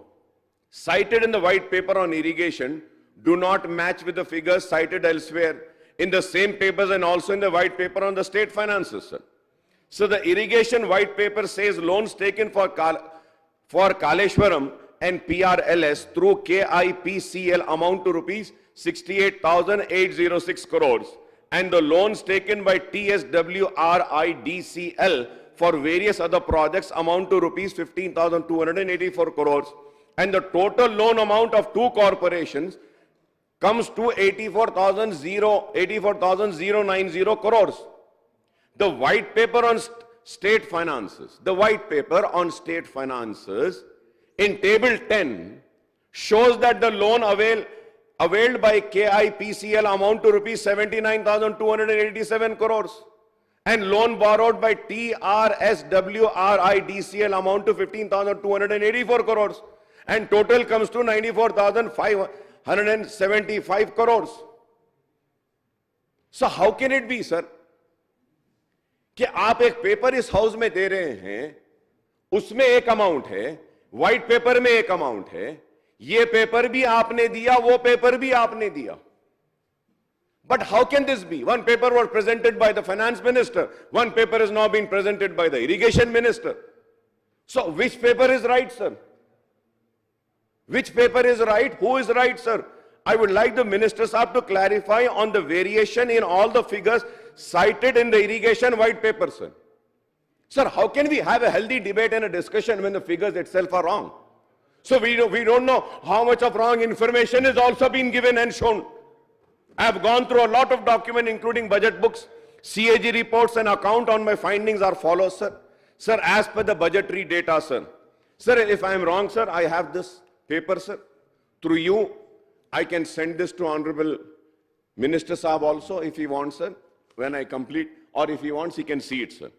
N: cited in the white paper on irrigation do not match with the figures cited elsewhere in the same papers and also in the white paper on the state finances, sir. So the irrigation white paper says loans taken for Kaleshwaram and PRLS through KIPCL amount to rupees 68,806 crores, and the loans taken by TSWRIDCL for various other projects amount to rupees 15,284 crores, and the total loan amount of two corporations comes to 84,090 crores. The white paper on state finances, in table 10 shows that the loan availed by KIPCL amount to rupees 79,287 crores, and loan borrowed by TRSWRIDCL amount to 15,284 crores, and total comes to 94,575 crores. So how can it be, sir, कि आप एक paper इस house में दे रहे हैं, उसमें एक amount है, व्हाइट पेपर में एक अमाउंट है, ये पेपर भी आपने दिया, वो पेपर भी आपने दिया. But how can this be? One paper was presented by the finance minister, one paper is now being presented by the irrigation minister. So which paper is right, sir? Which paper is right? Who is right, sir? I would like the Minister Saab to clarify on the variation in all the figures cited in the irrigation white paper, sir. Sir, how can we have a healthy debate and a discussion when the figures itself are wrong? So we don't know how much of wrong information is also being given and shown. I have gone through a lot of documents, including budget books, CAG reports, and account on my findings are follows, sir. Sir, as per the budgetary data, sir, Sir, if I am wrong, sir, I have this paper, sir. Through you, I can send this to Honorable Minister Saab also, if he wants, sir, when I complete, or if he wants, he can see it, sir.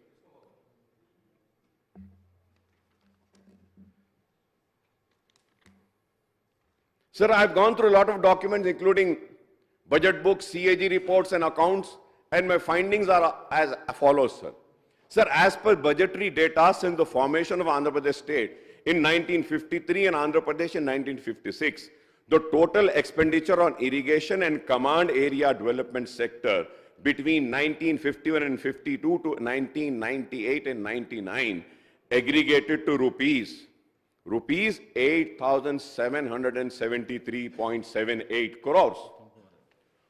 N: Sir, I've gone through a lot of documents, including budget books, CAG reports and accounts, and my findings are as follows, sir. Sir, as per budgetary data since the formation of Andhra Pradesh state in 1953 and Andhra Pradesh in 1956, the total expenditure on irrigation and command area development sector between 1951 and 52 to 1998 and 99 aggregated to rupees 8,773.78 crores.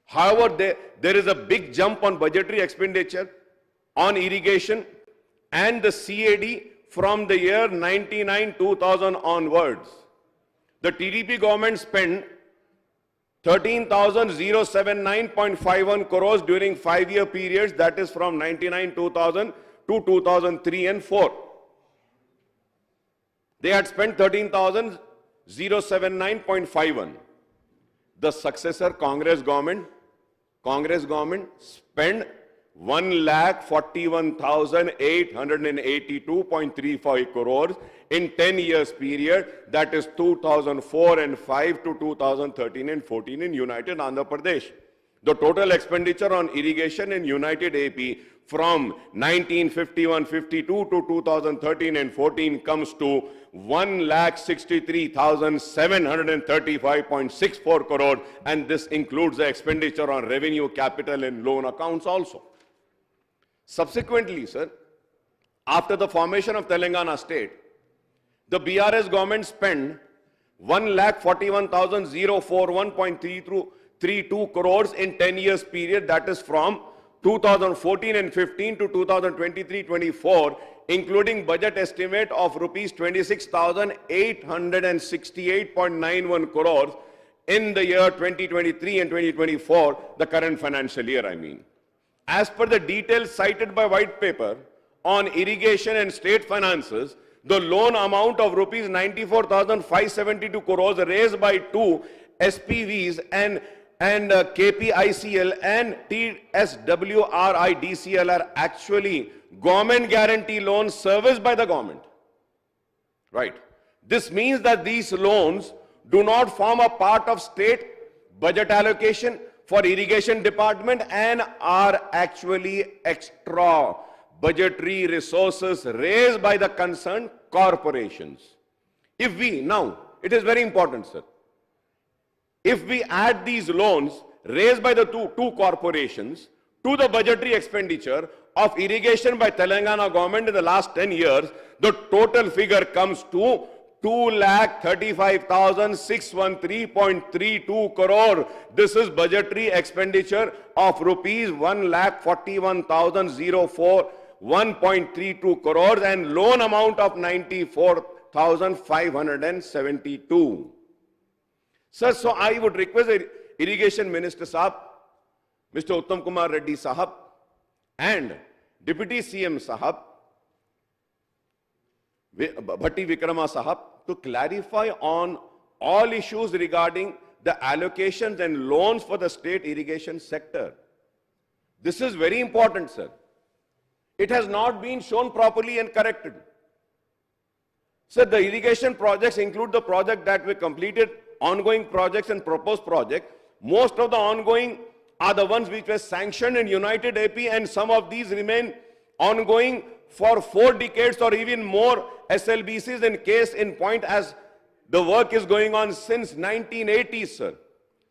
N: However, there is a big jump on budgetary expenditure on irrigation and the CAD from the year 99-2000 onwards. The TDP government spent 13,079.51 crores during 5-year periods, that is from 99-2000 to 2003 and 4. They had spent 13,079.51. The successor Congress government spent 1,41,882.35 crores in 10 years period, that is 2004 and 5 to 2013 and 14 in United Andhra Pradesh. The total expenditure on irrigation in United AP from 1951-52 to 2013 and 14 comes to 1,63,735.64 crore, and this includes the expenditure on revenue, capital and loan accounts also. Subsequently, sir, after the formation of Telangana state, the BRS government spent 1,41,041.32 crores in 10 years period, that is from 2014 and 15 to 2023-24, including budget estimate of rupees 26,868.91 crores in the year 2023 and 2024, the current financial year, I mean. As per the details cited by white paper on irrigation and state finances, the loan amount of rupees 94,572 crores raised by two SPVs and KPICL and TSWRIDCL are actually government guarantee loans serviced by the government. Right. This means that these loans do not form a part of state budget allocation for irrigation department and are actually extra budgetary resources raised by the concerned corporations. If we, now, it is very important, sir. If we add these loans raised by the two corporations to the budgetary expenditure of irrigation by Telangana government in the last 10 years, the total figure comes to 2,35,613.32 crore. This is budgetary expenditure of rupees 1,41,041.32 crores and loan amount of 94,572. Sir, so I would request Irrigation Minister Sahab, Mr. Uttam Kumar Reddy Sahab and Deputy CM Sahab, Bhatti Vikrama Sahab, to clarify on all issues regarding the allocations and loans for the state irrigation sector. This is very important, sir. It has not been shown properly and corrected. Sir, the irrigation projects include the project that we completed, ongoing projects and proposed projects. Most of the ongoing are the ones which were sanctioned in United AP, and some of these remain ongoing for 4 decades or even more SLBCs in case in point, as the work is going on since 1980s, sir.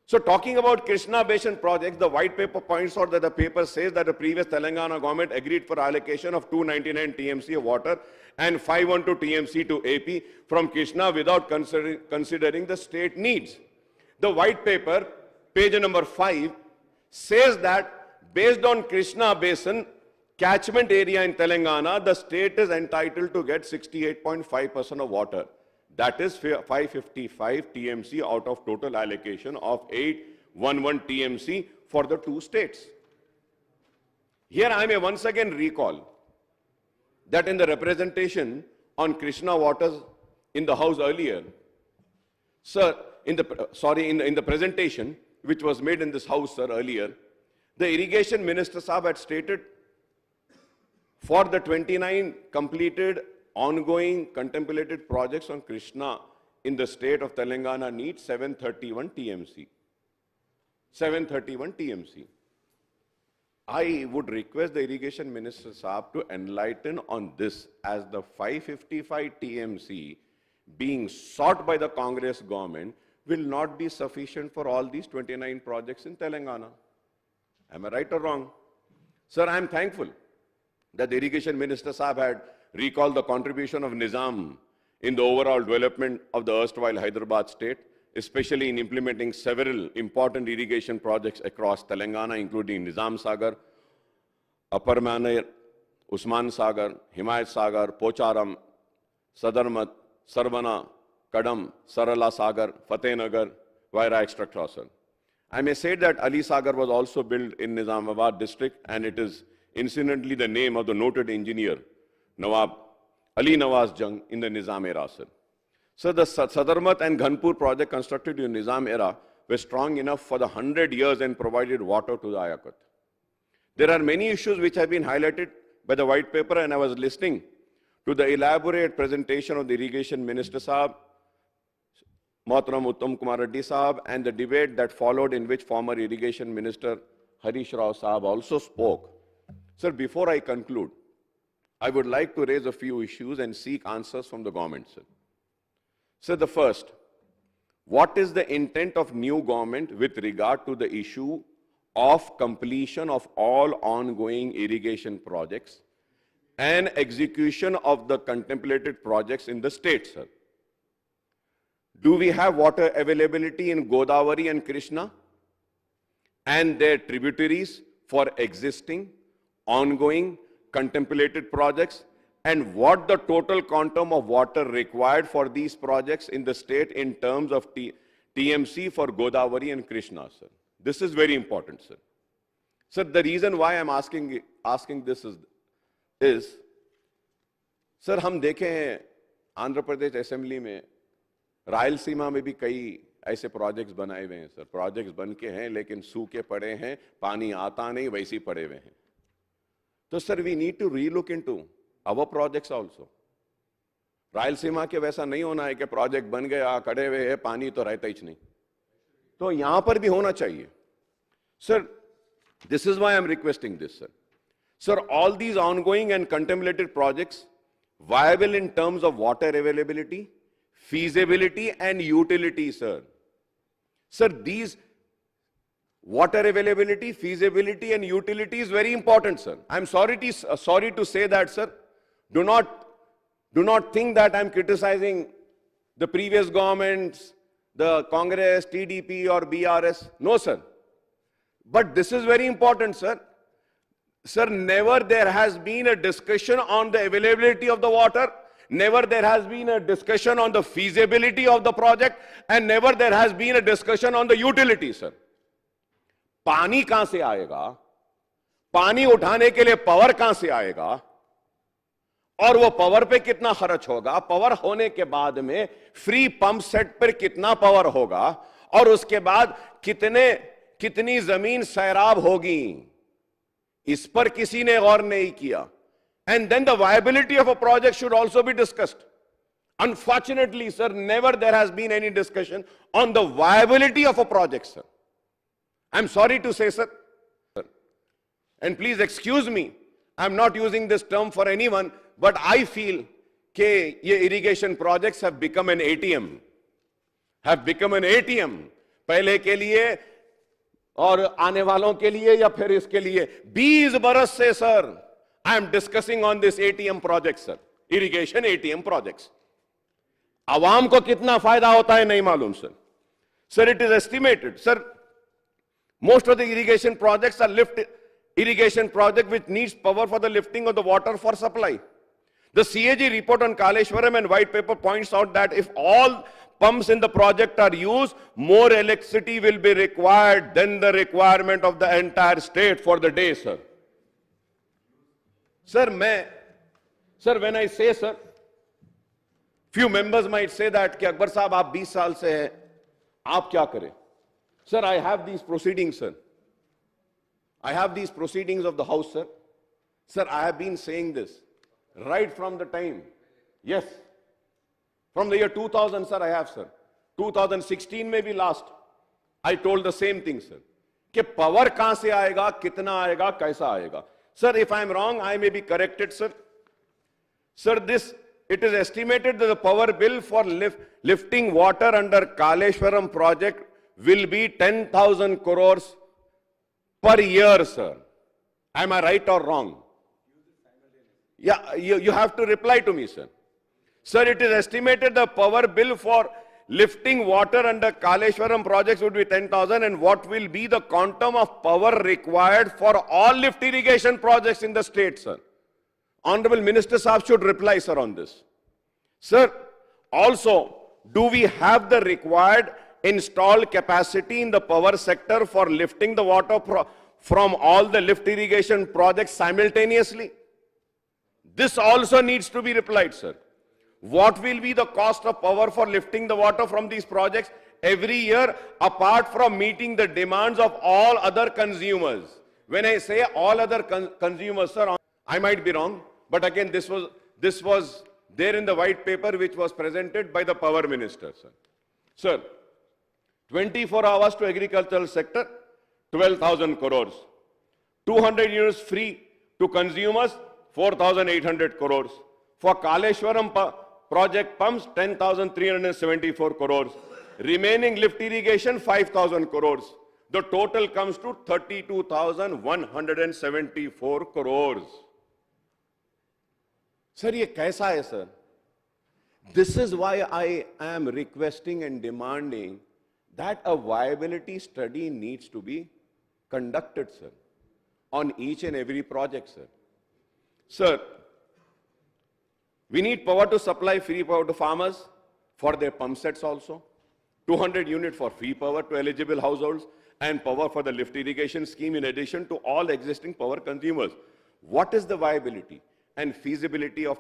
N: So talking about Krishna Basin projects, the white paper points out that the paper says that the previous Telangana government agreed for allocation of 299 TMC of water and 512 TMC to AP from Krishna without considering the state needs. The white paper, page number 5, says that based on Krishna Basin catchment area in Telangana, the state is entitled to get 68.5% of water. That is 555 TMC out of total allocation of 811 TMC for the 2 states. Here I may once again recall that in the representation on Krishna waters in the House earlier, sir, in the presentation which was made in this House, sir, earlier, the Irrigation Minister Saab had stated for the 29 completed ongoing contemplated projects on Krishna in the state of Telangana need 731 TMC. 731 TMC. I would request the Irrigation Minister Saab to enlighten on this, as the 555 TMC being sought by the Congress government will not be sufficient for all these 29 projects in Telangana. Am I right or wrong? Sir, I am thankful that the Irrigation Minister Saab had recalled the contribution of Nizam in the overall development of the erstwhile Hyderabad state, especially in implementing several important irrigation projects across Telangana, including Nizam Sagar, Upper Manar, Usman Sagar, Himayat Sagar, Pocharam, Sadarmat, Sarvana, Kadam, Sarala Sagar, Fatehnagar, Vaira, etc. Sir. I may say that Ali Sagar was also built in Nizamabad district, and it is incidentally the name of the noted engineer Nawab Ali Nawaz Jung in the Nizam era, sir. So the Sadarmat and Ghanpur project constructed in Nizam era were strong enough for the 100 years and provided water to the Ayakat. There are many issues which have been highlighted by the white paper, and I was listening to the elaborate presentation of the Irrigation Minister Saab, Mohtaram Uttam Kumar Reddy Saab, and the debate that followed, in which former Irrigation Minister Harish Rao Saab also spoke. Sir, before I conclude, I would like to raise a few issues and seek answers from the government, sir. Sir, the first, what is the intent of new government with regard to the issue of completion of all ongoing irrigation projects and execution of the contemplated projects in the state, sir? Do we have water availability in Godavari and Krishna and their tributaries for existing, ongoing, contemplated projects, and what the total quantum of water required for these projects in the state in terms of TMC for Godavari and Krishna, sir? This is very important, sir. Sir, the reason why I'm asking this is, sir, हम देखे हैं Andhra Pradesh assembly में, रायलसीमा में भी कई ऐसे projects बनाए हुए हैं, सर. प्रोजेक्ट्स बन के हैं लेकिन सूखे पड़े हैं, पानी आता नहीं, वैसे ही पड़े हुए हैं. तो sir, we need to relook into our projects also. Rayalaseema के वैसा नहीं होना है कि प्रोजेक्ट बन गया, खड़े हुए हैं, पानी तो रहता ही नहीं. तो यहां पर भी होना चाहिए. Sir, this is why I'm requesting this, sir. Sir, all these ongoing and contemplated projects viable in terms of water availability, feasibility and utility, sir. Sir, these water availability, feasibility and utility is very important, sir. I'm sorry to say that, sir. Do not think that I'm criticizing the previous governments, the Congress, TDP or BRS. No, sir. But this is very important, sir. Sir, never there has been a discussion on the availability of the water, never there has been a discussion on the feasibility of the project, and never there has been a discussion on the utility, sir. पानी कहां से आएगा, पानी उठाने के लिए power कहां से आएगा, और वो पावर पे कितना खर्च होगा, पावर होने के बाद में फ्री पंप सेट पर कितना पावर होगा, और उसके बाद कितनी जमीन सैराब होगी, इस पर किसी ने गौर नहीं किया. And then the viability of a project should also be discussed. Unfortunately, sir, never there has been any discussion on the viability of a project, sir. I'm sorry to say, sir. And please excuse me, I'm not using this term for anyone, but I feel that ye irrigation projects have become an ATM. Have become an ATM. पहले के लिए और आने वालों के लिए या फिर इसके लिए 20 बरस से, sir, I am discussing on this ATM project, sir. Irrigation ATM projects. आवाम को कितना फायदा होता है नहीं मालूम, sir. Sir, it is estimated, sir, most of the irrigation projects are irrigation project which needs power for the lifting of the water for supply. The CAG report on Kaleshwaram and white paper points out that if all pumps in the project are used, more electricity will be required than the requirement of the entire state for the day, sir. Sir, when I say, sir, Few members might say that कि अकबर साहब आप 20 साल से हैं, आप क्या करें? Sir, I have these proceedings, sir. I have these proceedings of the House, sir. Sir, I have been saying this right from the time. Yes. From the year 2000, sir, I have, sir. 2016 में भी last. I told the same thing, sir. कि power कहां से आएगा, कितना आएगा, कैसा आएगा? Sir, if I am wrong, I may be corrected, sir. Sir, it is estimated that the power bill for lifting water under Kaleshwaram project will be 10,000 crores per year, sir. Am I right or wrong? Yeah, you have to reply to me, sir. Sir, it is estimated the power bill for lifting water under Kaleshwaram projects would be 10,000, and what will be the quantum of power required for all lift irrigation projects in the state, sir? Honorable Minister Saab should reply, sir, on this. Sir, also, do we have the required installed capacity in the power sector for lifting the water from all the lift irrigation projects simultaneously? This also needs to be replied, sir. What will be the cost of power for lifting the water from these projects every year, apart from meeting the demands of all other consumers? When I say all other consumers, sir, I might be wrong, but again, this was there in the white paper which was presented by the power minister, sir. Sir, 24 hours to agricultural sector, 12,000 crores. 200 units free to consumers, 4,800 crores. For Kaleshwaram project pumps, 10,374 crores. Remaining lift irrigation, 5,000 crores. The total comes to 32,174 crores. Sir, ये कैसा है, sir? This is why I am requesting and demanding that a viability study needs to be conducted, sir, on each and every project, sir. Sir, we need power to supply free power to farmers for their pump sets also. 200 units for free power to eligible households and power for the lift irrigation scheme in addition to all existing power consumers. What is the viability and feasibility of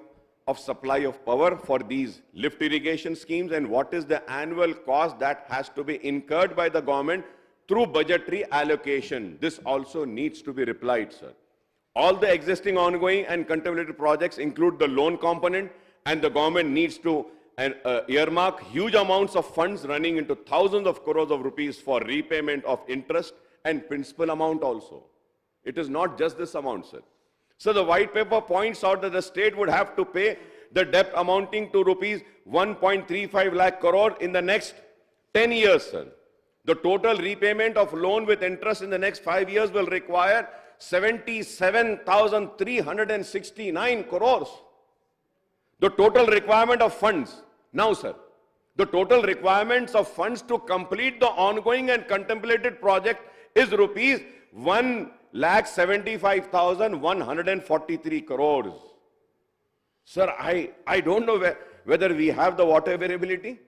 N: supply of power for these lift irrigation schemes, and what is the annual cost that has to be incurred by the government through budgetary allocation? This also needs to be replied, sir. All the existing ongoing and contemplated projects include the loan component, and the government needs to earmark huge amounts of funds running into thousands of crores of rupees for repayment of interest and principal amount also. It is not just this amount, sir. So the white paper points out that the state would have to pay the debt amounting to rupees 1.35 lakh crore in the next 10 years, sir. The total repayment of loan with interest in the next 5 years will require 77,369 crores. The total requirement of funds, now, sir, the total requirements of funds to complete the ongoing and contemplated project is rupees 1,75,143 crores. Sir, I don't know whether we have the water availability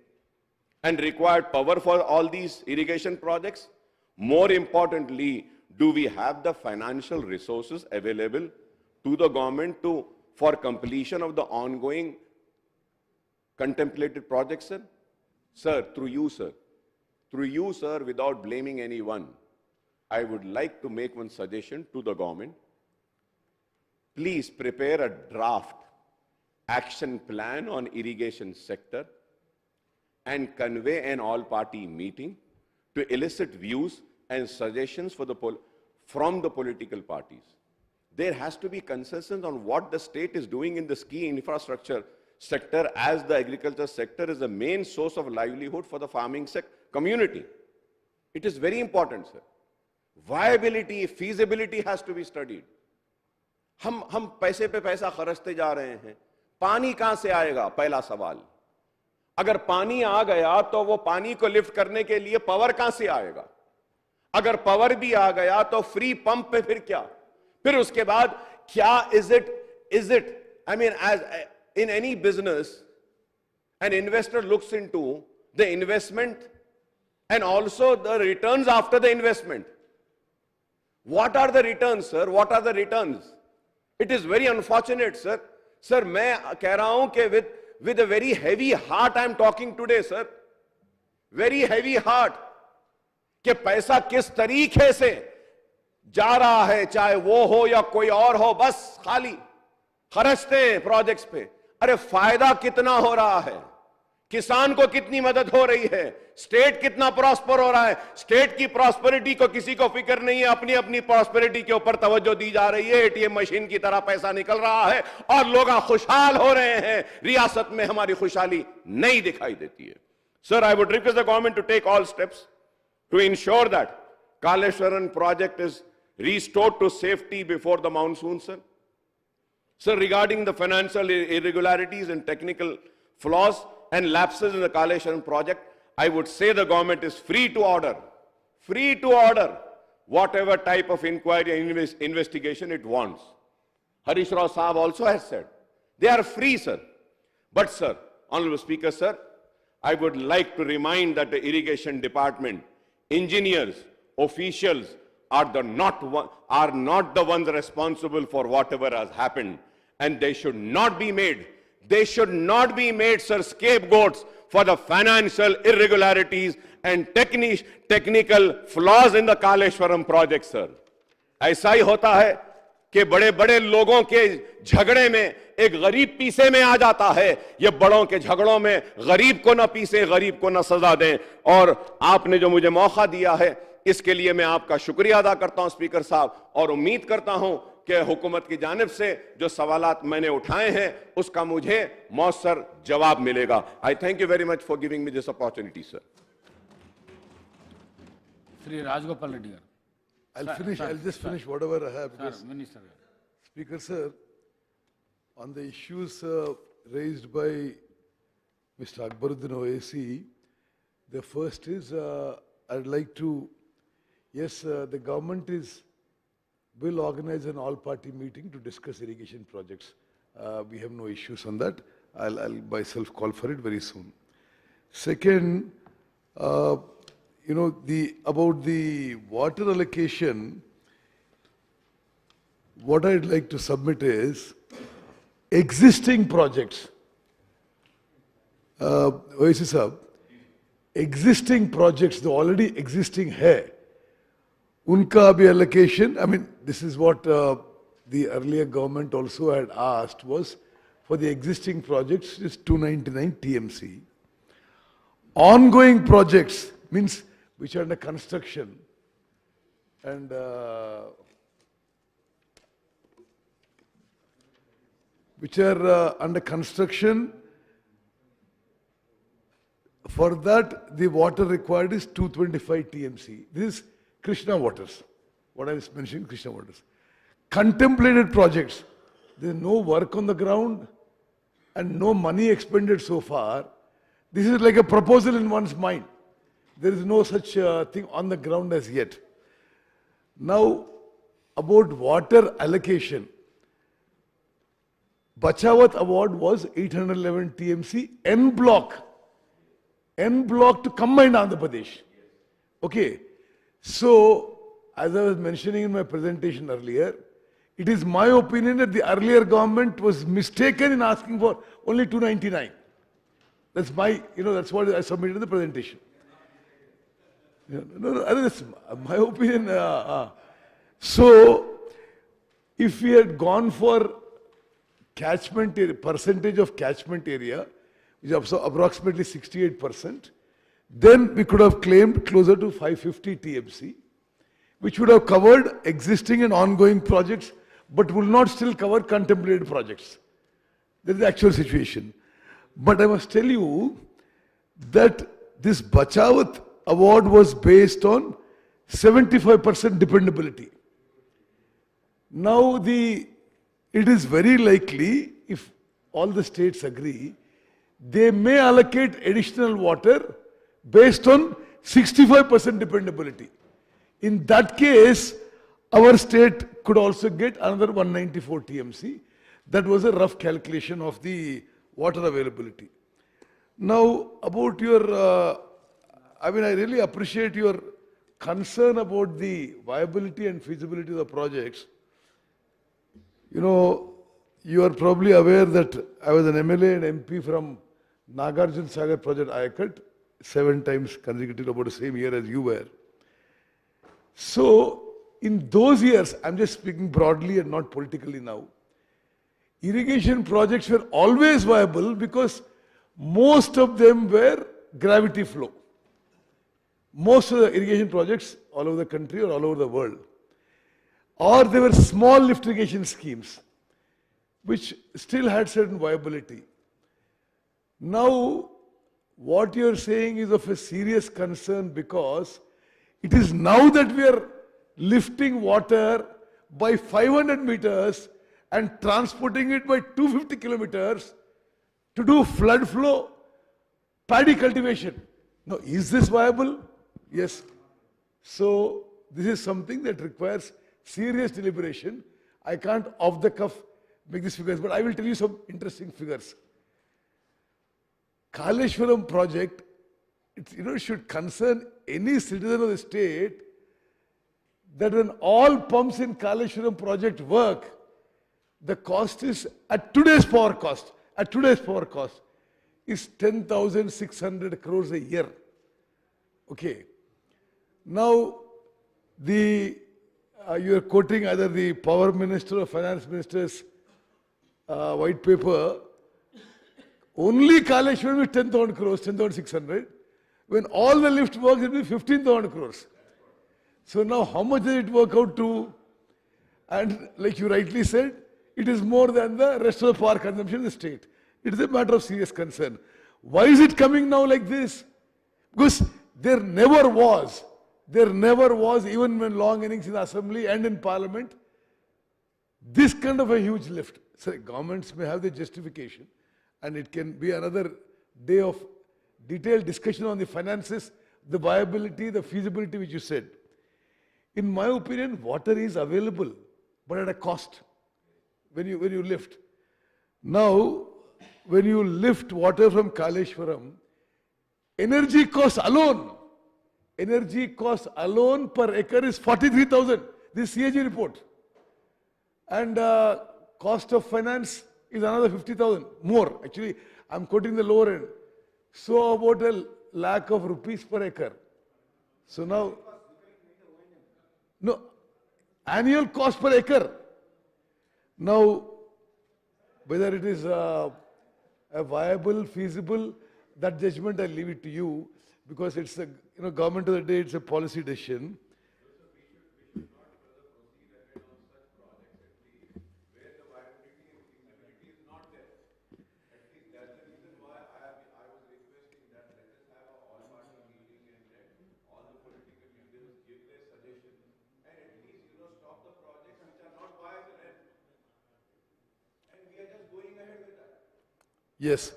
N: and required power for all these irrigation projects. More importantly, do we have the financial resources available to the government for completion of the ongoing contemplated projects, sir? Sir, through you, sir, without blaming anyone, I would like to make one suggestion to the government. Please prepare a draft action plan on irrigation sector and convey an all-party meeting to elicit views and suggestions from the political parties. There has to be consensus on what the state is doing in the key infrastructure sector, as the agriculture sector is the main source of livelihood for the farming community. It is very important, sir. Viability, feasibility has to be studied. हम पैसे पे पैसा खर्चते जा रहे हैं, पानी कहां से आएगा? पहला सवाल. अगर पानी आ गया तो वो पानी को लिफ्ट करने के लिए पावर कहां से आएगा? अगर पावर भी आ गया तो फ्री पंप पे फिर क्या? फिर उसके बाद क्या is it I mean, as in any business, an investor looks into the investment and also the returns after the investment. What are the returns, sir? What are the returns? It is very unfortunate, sir. Sir, मैं कह रहा हूं कि
P: with a very heavy heart I am talking today, sir. Very heavy heart. कि पैसा किस तरीके से जा रहा है, चाहे वो हो या कोई और हो, बस खाली खर्चते हैं प्रोजेक्ट्स पे। अरे फायदा कितना हो रहा है, किसान को कितनी मदद हो रही है, स्टेट कितना प्रॉस्पर हो रहा है। स्टेट की प्रॉस्पेरिटी को किसी को फिक्र नहीं है, अपनी अपनी प्रॉस्पेरिटी के ऊपर तवज्जो दी जा रही है। एटीएम मशीन की तरह पैसा निकल रहा है और लोग खुशहाल हो रहे हैं। रियासत में हमारी खुशहाली नहीं दिखाई देती है। Sir, I would request the government to take all steps to ensure that Kaleshwaram project is restored to safety before the monsoon, sir. Sir, regarding the financial irregularities and technical flaws and lapses in the Kaleshwaram project, I would say the government is free to order whatever type of inquiry and investigation it wants. Harish Rao Saab also has said, they are free, sir. But, sir, Honorable Speaker, sir, I would like to remind that the irrigation department, engineers, officials are not the ones responsible for whatever has happened, and they should not be made, sir, scapegoats for the financial irregularities and technical flaws in the Kaleshwaram project, sir. ऐसा ही होता है कि बड़े बड़े लोगों के झगड़े में एक गरीब पीछे में आ जाता है। ये बड़ों के झगड़ों में गरीब को ना पीसे, गरीब को ना सजा दें। और आपने जो मुझे मौका दिया है, इसके लिए मैं आपका शुक्रिया अदा करता हूं स्पीकर साहब, और उम्मीद करता हूं कि हुकूमत की जानिब से जो सवालात मैंने उठाए हैं उसका मुझे मौसर जवाब मिलेगा। I thank you very much for giving me this opportunity, sir.
A: Shri Rajgopal Reddy garu.
E: I'll just finish whatever I have.
A: Sir, Minister.
E: Speaker, sir, on the issues raised by Mr. Akbaruddin OAC, the first is, I'd like to, yes, the government will organize an all-party meeting to discuss irrigation projects. We have no issues on that. I'll myself call for it very soon. Second, about the water allocation, what I'd like to submit is existing projects. OAC sahab, existing projects, the already existing hai, unka abhi allocation, I mean, this is what the earlier government also had asked, was for the existing projects is 299 TMC. Ongoing projects means which are under construction and which are under construction, for that the water required is 225 TMC. This is Krishna waters. What I was mentioning, Krishna waters. Contemplated projects, there is no work on the ground and no money expended so far. This is like a proposal in one's mind. There is no such thing on the ground as yet. Now, about water allocation, Bachawat award was 811 TMC N block to combined Andhra Pradesh. Okay, so as I was mentioning in my presentation earlier, it is my opinion that the earlier government was mistaken in asking for only 299. That's my, that's what I submitted in the presentation. No, that's my opinion. So, if we had gone for catchment area, percentage of catchment area, which is approximately 68%, then we could have claimed closer to 550 TMC, which would have covered existing and ongoing projects, but will not still cover contemplated projects. That is the actual situation. But I must tell you that this Bachawat award was based on 75% dependability. Now it is very likely, if all the states agree, they may allocate additional water based on 65% dependability. In that case, our state could also get another 194 TMC. That was a rough calculation of the water availability. Now, about your I really appreciate your concern about the viability and feasibility of the projects. you are probably aware that I was an MLA and MP from Nagarjun Sagar project Ayakat, 7 times consecutive about the same year as you were. So in those years, I'm just speaking broadly and not politically now, irrigation projects were always viable because most of them were gravity flow. Most of the irrigation projects all over the country or all over the world. Or they were small lift irrigation schemes, which still had certain viability. Now, what you're saying is of a serious concern because it is now that we are lifting water by 500 meters and transporting it by 250 kilometers to do flood flow paddy cultivation. Now, is this viable? Yes. So, this is something that requires serious deliberation. I can't off the cuff make these figures, but I will tell you some interesting figures. Kaleshwaram project, it should concern any citizen of the state that when all pumps in Kaleshwaram project work, the cost is at today's power cost is 10,600 crores a year. Okay. Now, you are quoting either the power minister or finance minister's white paper. Only Kaleshwaram is 10,000 crores, 10,600. When all the lift works, it will be 15,000 crores. So now how much does it work out to? And like you rightly said, it is more than the rest of the power consumption in the state. It is a matter of serious concern. Why is it coming now like this? Because there never was, even when long innings in the assembly and in parliament, this kind of a huge lift. So governments may have the justification, and it can be another day of detailed discussion on the finances, the viability, the feasibility which you said. In my opinion, water is available, but at a cost when you lift. Now, when you lift water from Kaleshwaram, energy cost alone per acre is 43,000. This CAG report. And cost of finance is another 50,000 more. Actually, I'm quoting the lower end. So about a lakh of rupees per acre. So now, no, annual cost per acre. Now, whether it is a viable, feasible, that judgment I leave it to you, because it's a government of the day, it's a policy decision. Yes.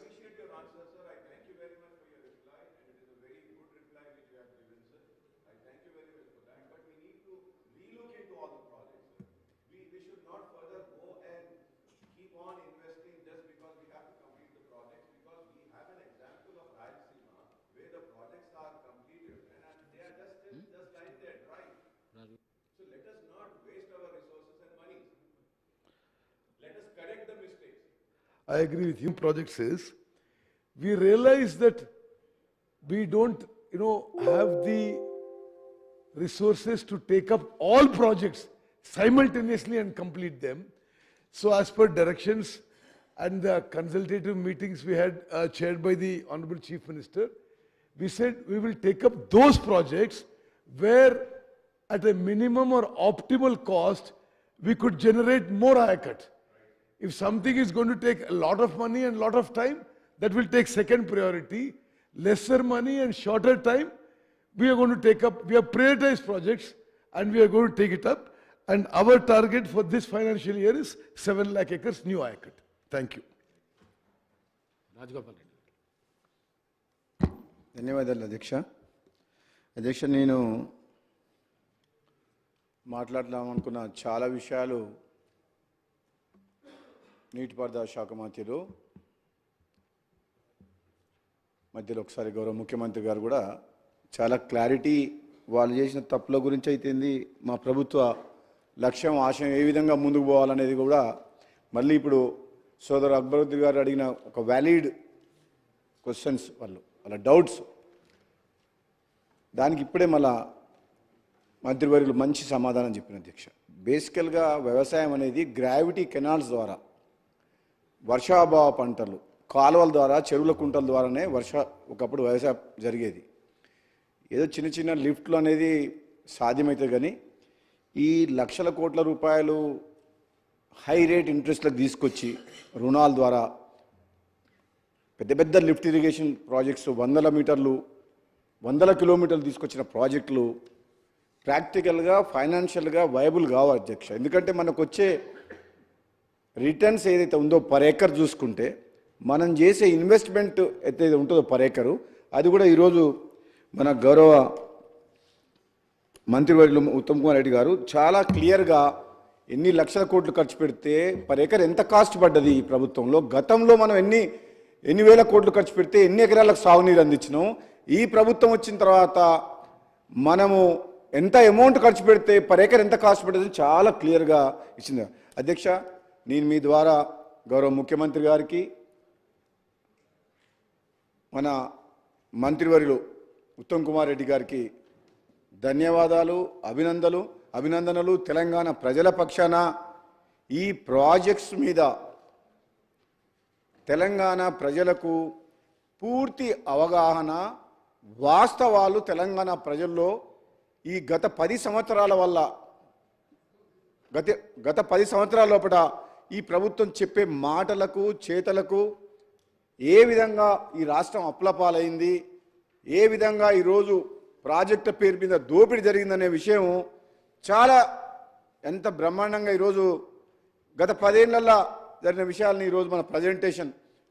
E: I agree with you. Project says, we realize that we don't, have the resources to take up all projects simultaneously and complete them. So as per directions and the consultative meetings we had chaired by the Honorable Chief Minister, we said we will take up those projects where at a minimum or optimal cost, we could generate more Ayakat. If something is going to take a lot of money and a lot of time, that will take second priority. Lesser money and shorter time, we are going to take up, we have prioritized projects and we are going to take it up. And our target for this financial year is 7 lakh acres new Ayakat. Thank you.
Q: ధన్యవాదాలు అధ్యక్ష. అధ్యక్ష, నేను మాట్లాడదామనుకున్న చాలా విషయాలు నీటిపారుదల శాఖ మంత్రులు మధ్యలో ఒకసారి గౌరవ ముఖ్యమంత్రి గారు కూడా చాలా క్లారిటీ వాళ్ళు చేసిన తప్పుల గురించి అయితేంది, మా ప్రభుత్వ లక్ష్యం ఆశయం ఏ విధంగా ముందుకు పోవాలనేది కూడా మళ్ళీ ఇప్పుడు సోదరు అక్బరుద్దీన్ గారు అడిగిన ఒక వ్యాలిడ్ క్వశ్చన్స్ వాళ్ళ డౌట్స్, దానికి ఇప్పుడే మళ్ళా మంత్రివర్యులు మంచి సమాధానం చెప్పిన అధ్యక్ష. బేసికల్గా వ్యవసాయం అనేది గ్రావిటీ కెనాల్స్ ద్వారా, వర్షాభావ పంటలు, కాలువల ద్వారా, చెరువుల కుంటల ద్వారానే ఒకప్పుడు వ్యవసాయం జరిగేది. ఏదో చిన్న చిన్న లిఫ్ట్లు అనేది సాధ్యమవుతుంది, కానీ ఈ లక్షల కోట్ల రూపాయలు హై రేట్ ఇంట్రెస్ట్లకు తీసుకొచ్చి రుణాల ద్వారా పెద్ద పెద్ద లిఫ్ట్ ఇరిగేషన్ ప్రాజెక్ట్స్ 100 మీటర్లు 100 కిలోమీటర్లు తీసుకొచ్చిన ప్రాజెక్టులు ప్రాక్టికల్గా ఫైనాన్షియల్గా వైబుల్ కావాలి అధ్యక్ష. ఎందుకంటే మనకు వచ్చే రిటర్న్స్ ఏదైతే ఉందో పర్ ఏకర్ చూసుకుంటే, మనం చేసే ఇన్వెస్ట్మెంట్ ఏదైతే ఉంటుందో పర్ ఏకరు, అది కూడా ఈరోజు మన గౌరవ మంత్రివర్యులు ఉత్తమ్ కుమార్ రెడ్డి గారు చాలా క్లియర్గా ఎన్ని లక్షల కోట్లు ఖర్చు పెడితే పర్ ఏకర్ ఎంత కాస్ట్ పడ్డది ఈ ప్రభుత్వంలో, గతంలో మనం ఎన్ని వేల కోట్లు ఖర్చు పెడితే ఎన్ని ఎకరాలకు సాగునీరు అందించినాం, ఈ ప్రభుత్వం వచ్చిన తర్వాత మనము ఎంత అమౌంట్ ఖర్చు పెడితే పర్ ఏకర్ ఎంత కాస్ట్ పడ్డది చాలా క్లియర్గా ఇచ్చింది అధ్యక్ష. నేను మీ ద్వారా గౌరవ ముఖ్యమంత్రి గారికి, మన మంత్రివర్యులు ఉత్తమ్ కుమార్ రెడ్డి గారికి ధన్యవాదాలు, అభినందనలు. తెలంగాణ ప్రజల పక్షాన ఈ ప్రాజెక్ట్స్ మీద తెలంగాణ ప్రజలకు పూర్తి అవగాహన, వాస్తవాలు తెలంగాణ ప్రజల్లో ఈ గత 10 సంవత్సరాల వల్ల గత 10 సంవత్సరాల లోపల ఈ ప్రభుత్వం చెప్పే మాటలకు చేతలకు ఏ విధంగా ఈ రాష్ట్రం అప్లపాలైంది, ఏ విధంగా ఈరోజు ప్రాజెక్టు పేరు మీద దోపిడీ జరిగిందనే విషయం చాలా ఎంత బ్రహ్మాండంగా ఈరోజు గత 10 ఏళ్లలో జరిగిన విషయాలని ఈరోజు మన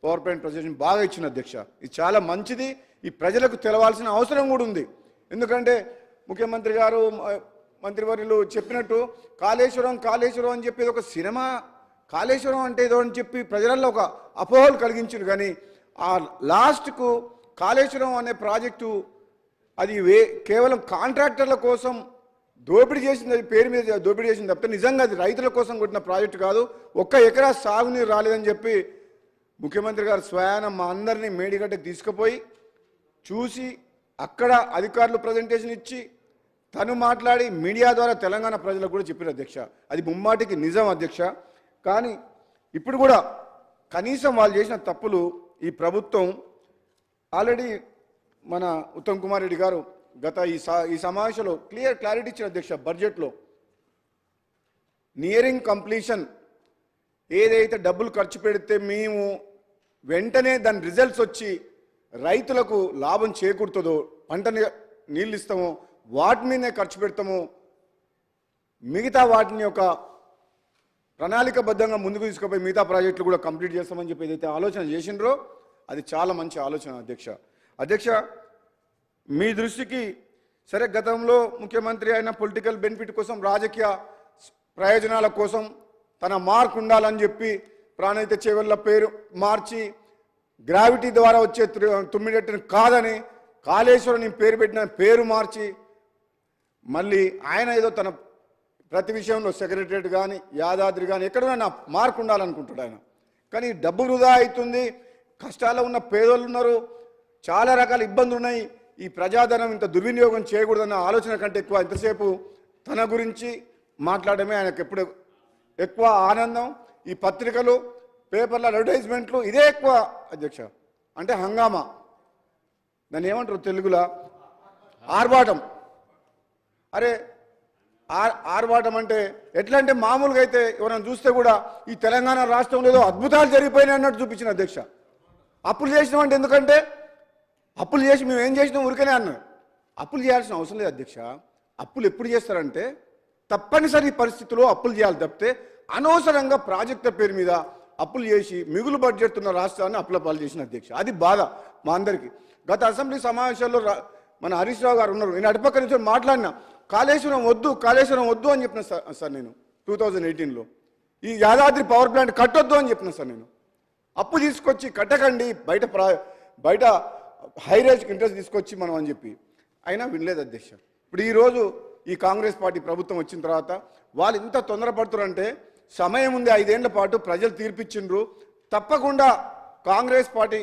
Q: పవర్ పాయింట్ ప్రజెంటేషన్ బాగా ఇచ్చిన అధ్యక్ష. ఇది చాలా మంచిది, ఈ ప్రజలకు తెలవాల్సిన అవసరం కూడా ఉంది. ఎందుకంటే ముఖ్యమంత్రి గారు మంత్రివర్యులు చెప్పినట్టు కాళేశ్వరం అని చెప్పేది ఒక సినిమా, కాళేశ్వరం అంటే ఏదో అని చెప్పి ప్రజలలో ఒక అపోహలు కలిగించారు. కానీ ఆ లాస్ట్కు కాళేశ్వరం అనే ప్రాజెక్టు అది కేవలం కాంట్రాక్టర్ల కోసం దోపిడీ చేసింది, అది పేరు మీద దోపిడీ చేసింది తప్పితే నిజంగా అది రైతుల కోసం కొట్టిన ప్రాజెక్టు కాదు. 1 ఎకరా సాగునీరు రాలేదని చెప్పి ముఖ్యమంత్రి గారు స్వయాన మా అందరినీ మేడిగడ్డకు తీసుకుపోయి చూసి అక్కడ అధికారులు ప్రజెంటేషన్ ఇచ్చి తను మాట్లాడి మీడియా ద్వారా తెలంగాణ ప్రజలకు కూడా చెప్పారు అధ్యక్ష. అది ముమ్మాటికి నిజం అధ్యక్ష. కానీ ఇప్పుడు కూడా కనీసం వాళ్ళు చేసిన తప్పులు ఈ ప్రభుత్వం ఆల్రెడీ మన ఉత్తమ్ కుమార్ రెడ్డి గారు గత ఈ సమావేశంలో క్లారిటీ ఇచ్చిన అధ్యక్ష. బడ్జెట్లో నియరింగ్ కంప్లీషన్ ఏదైతే డబ్బులు ఖర్చు పెడితే మేము వెంటనే దాని రిజల్ట్స్ వచ్చి రైతులకు లాభం చేకూరుతుందో, పంట నీళ్ళు ఇస్తామో వాటి మీదనే ఖర్చు పెడతాము, మిగతా వాటిని ఒక ప్రణాళికబద్ధంగా ముందుకు తీసుకుపోయి మిగతా ప్రాజెక్టులు కూడా కంప్లీట్ చేస్తామని చెప్పి ఏదైతే ఆలోచన చేసిండ్రో అది చాలా మంచి ఆలోచన అధ్యక్ష. మీ దృష్టికి సరే, గతంలో ముఖ్యమంత్రి అయిన పొలిటికల్ బెనిఫిట్ కోసం, రాజకీయ ప్రయోజనాల కోసం తన మార్క్ ఉండాలని చెప్పి ప్రాణహిత చేవెళ్ళ పేరు మార్చి గ్రావిటీ ద్వారా వచ్చే తుమ్మిడెట్టుని కాదని కాళేశ్వరం పేరు పెట్టిన పేరు మార్చి మళ్ళీ ఆయన ఏదో తన ప్రతి విషయంలో సెక్రటరియట్ కానీ యాదాద్రి కానీ ఎక్కడైనా నా మార్క్ ఉండాలనుకుంటాడు ఆయన. కానీ డబ్బు వృధా అవుతుంది, కష్టాల్లో ఉన్న పేదోళ్ళు ఉన్నారు, చాలా రకాల ఇబ్బందులు ఉన్నాయి, ఈ ప్రజాధనం ఇంత దుర్వినియోగం చేయకూడదన్న ఆలోచన కంటే ఎక్కువ ఇంతసేపు తన గురించి మాట్లాడమే ఆయనకు ఎప్పుడు ఎక్కువ ఆనందం. ఈ పత్రికలు, పేపర్ల అడ్వర్టైజ్మెంట్లు ఇదే ఎక్కువ అధ్యక్ష. అంటే హంగామా, దాన్ని ఏమంటారు తెలుగులో ఆర్భాటం. అరే ఆర్భాటం అంటే ఎట్లా అంటే మామూలుగా అయితే ఎవరైనా చూస్తే కూడా ఈ తెలంగాణ రాష్ట్రంలో ఏదో అద్భుతాలు జరిగిపోయినాయి అన్నట్టు చూపించిన అధ్యక్ష. అప్పులు చేసినాం అంటే ఎందుకంటే అప్పులు చేసి మేము ఏం చేసినాం ఊరికనే అన్నారు. అప్పులు చేయాల్సిన అవసరం లేదు అధ్యక్ష. అప్పులు ఎప్పుడు చేస్తారంటే తప్పనిసరి పరిస్థితుల్లో అప్పులు చేయాలి తప్పితే అనవసరంగా ప్రాజెక్టుల పేరు మీద అప్పులు చేసి మిగులు బడ్జెట్ ఉన్న రాష్ట్రాన్ని అప్పుల పాలు చేసిన అధ్యక్ష. అది బాధ మా అందరికీ. గత అసెంబ్లీ సమావేశాల్లో మన హరీష్ రావు గారు ఉన్నారు, నేను అటుపక్క నుంచి మాట్లాడినా కాళేశ్వరం వద్దు అని చెప్పిన సార్ నేను 2018లో. ఈ యాదాద్రి పవర్ ప్లాంట్ కట్టొద్దు అని చెప్పిన సార్ నేను. అప్పు తీసుకొచ్చి కట్టకండి, బయట హైరేజ్కి ఇంట్రెస్ట్ తీసుకొచ్చి మనం అని చెప్పి అయినా వినలేదు అధ్యక్ష. ఇప్పుడు ఈరోజు ఈ కాంగ్రెస్ పార్టీ ప్రభుత్వం వచ్చిన తర్వాత వాళ్ళు ఇంత తొందరపడుతున్నారంటే సమయం ఉంది, 5 ఏళ్ల పాటు ప్రజలు తీర్పిచ్చిండ్రు. తప్పకుండా కాంగ్రెస్ పార్టీ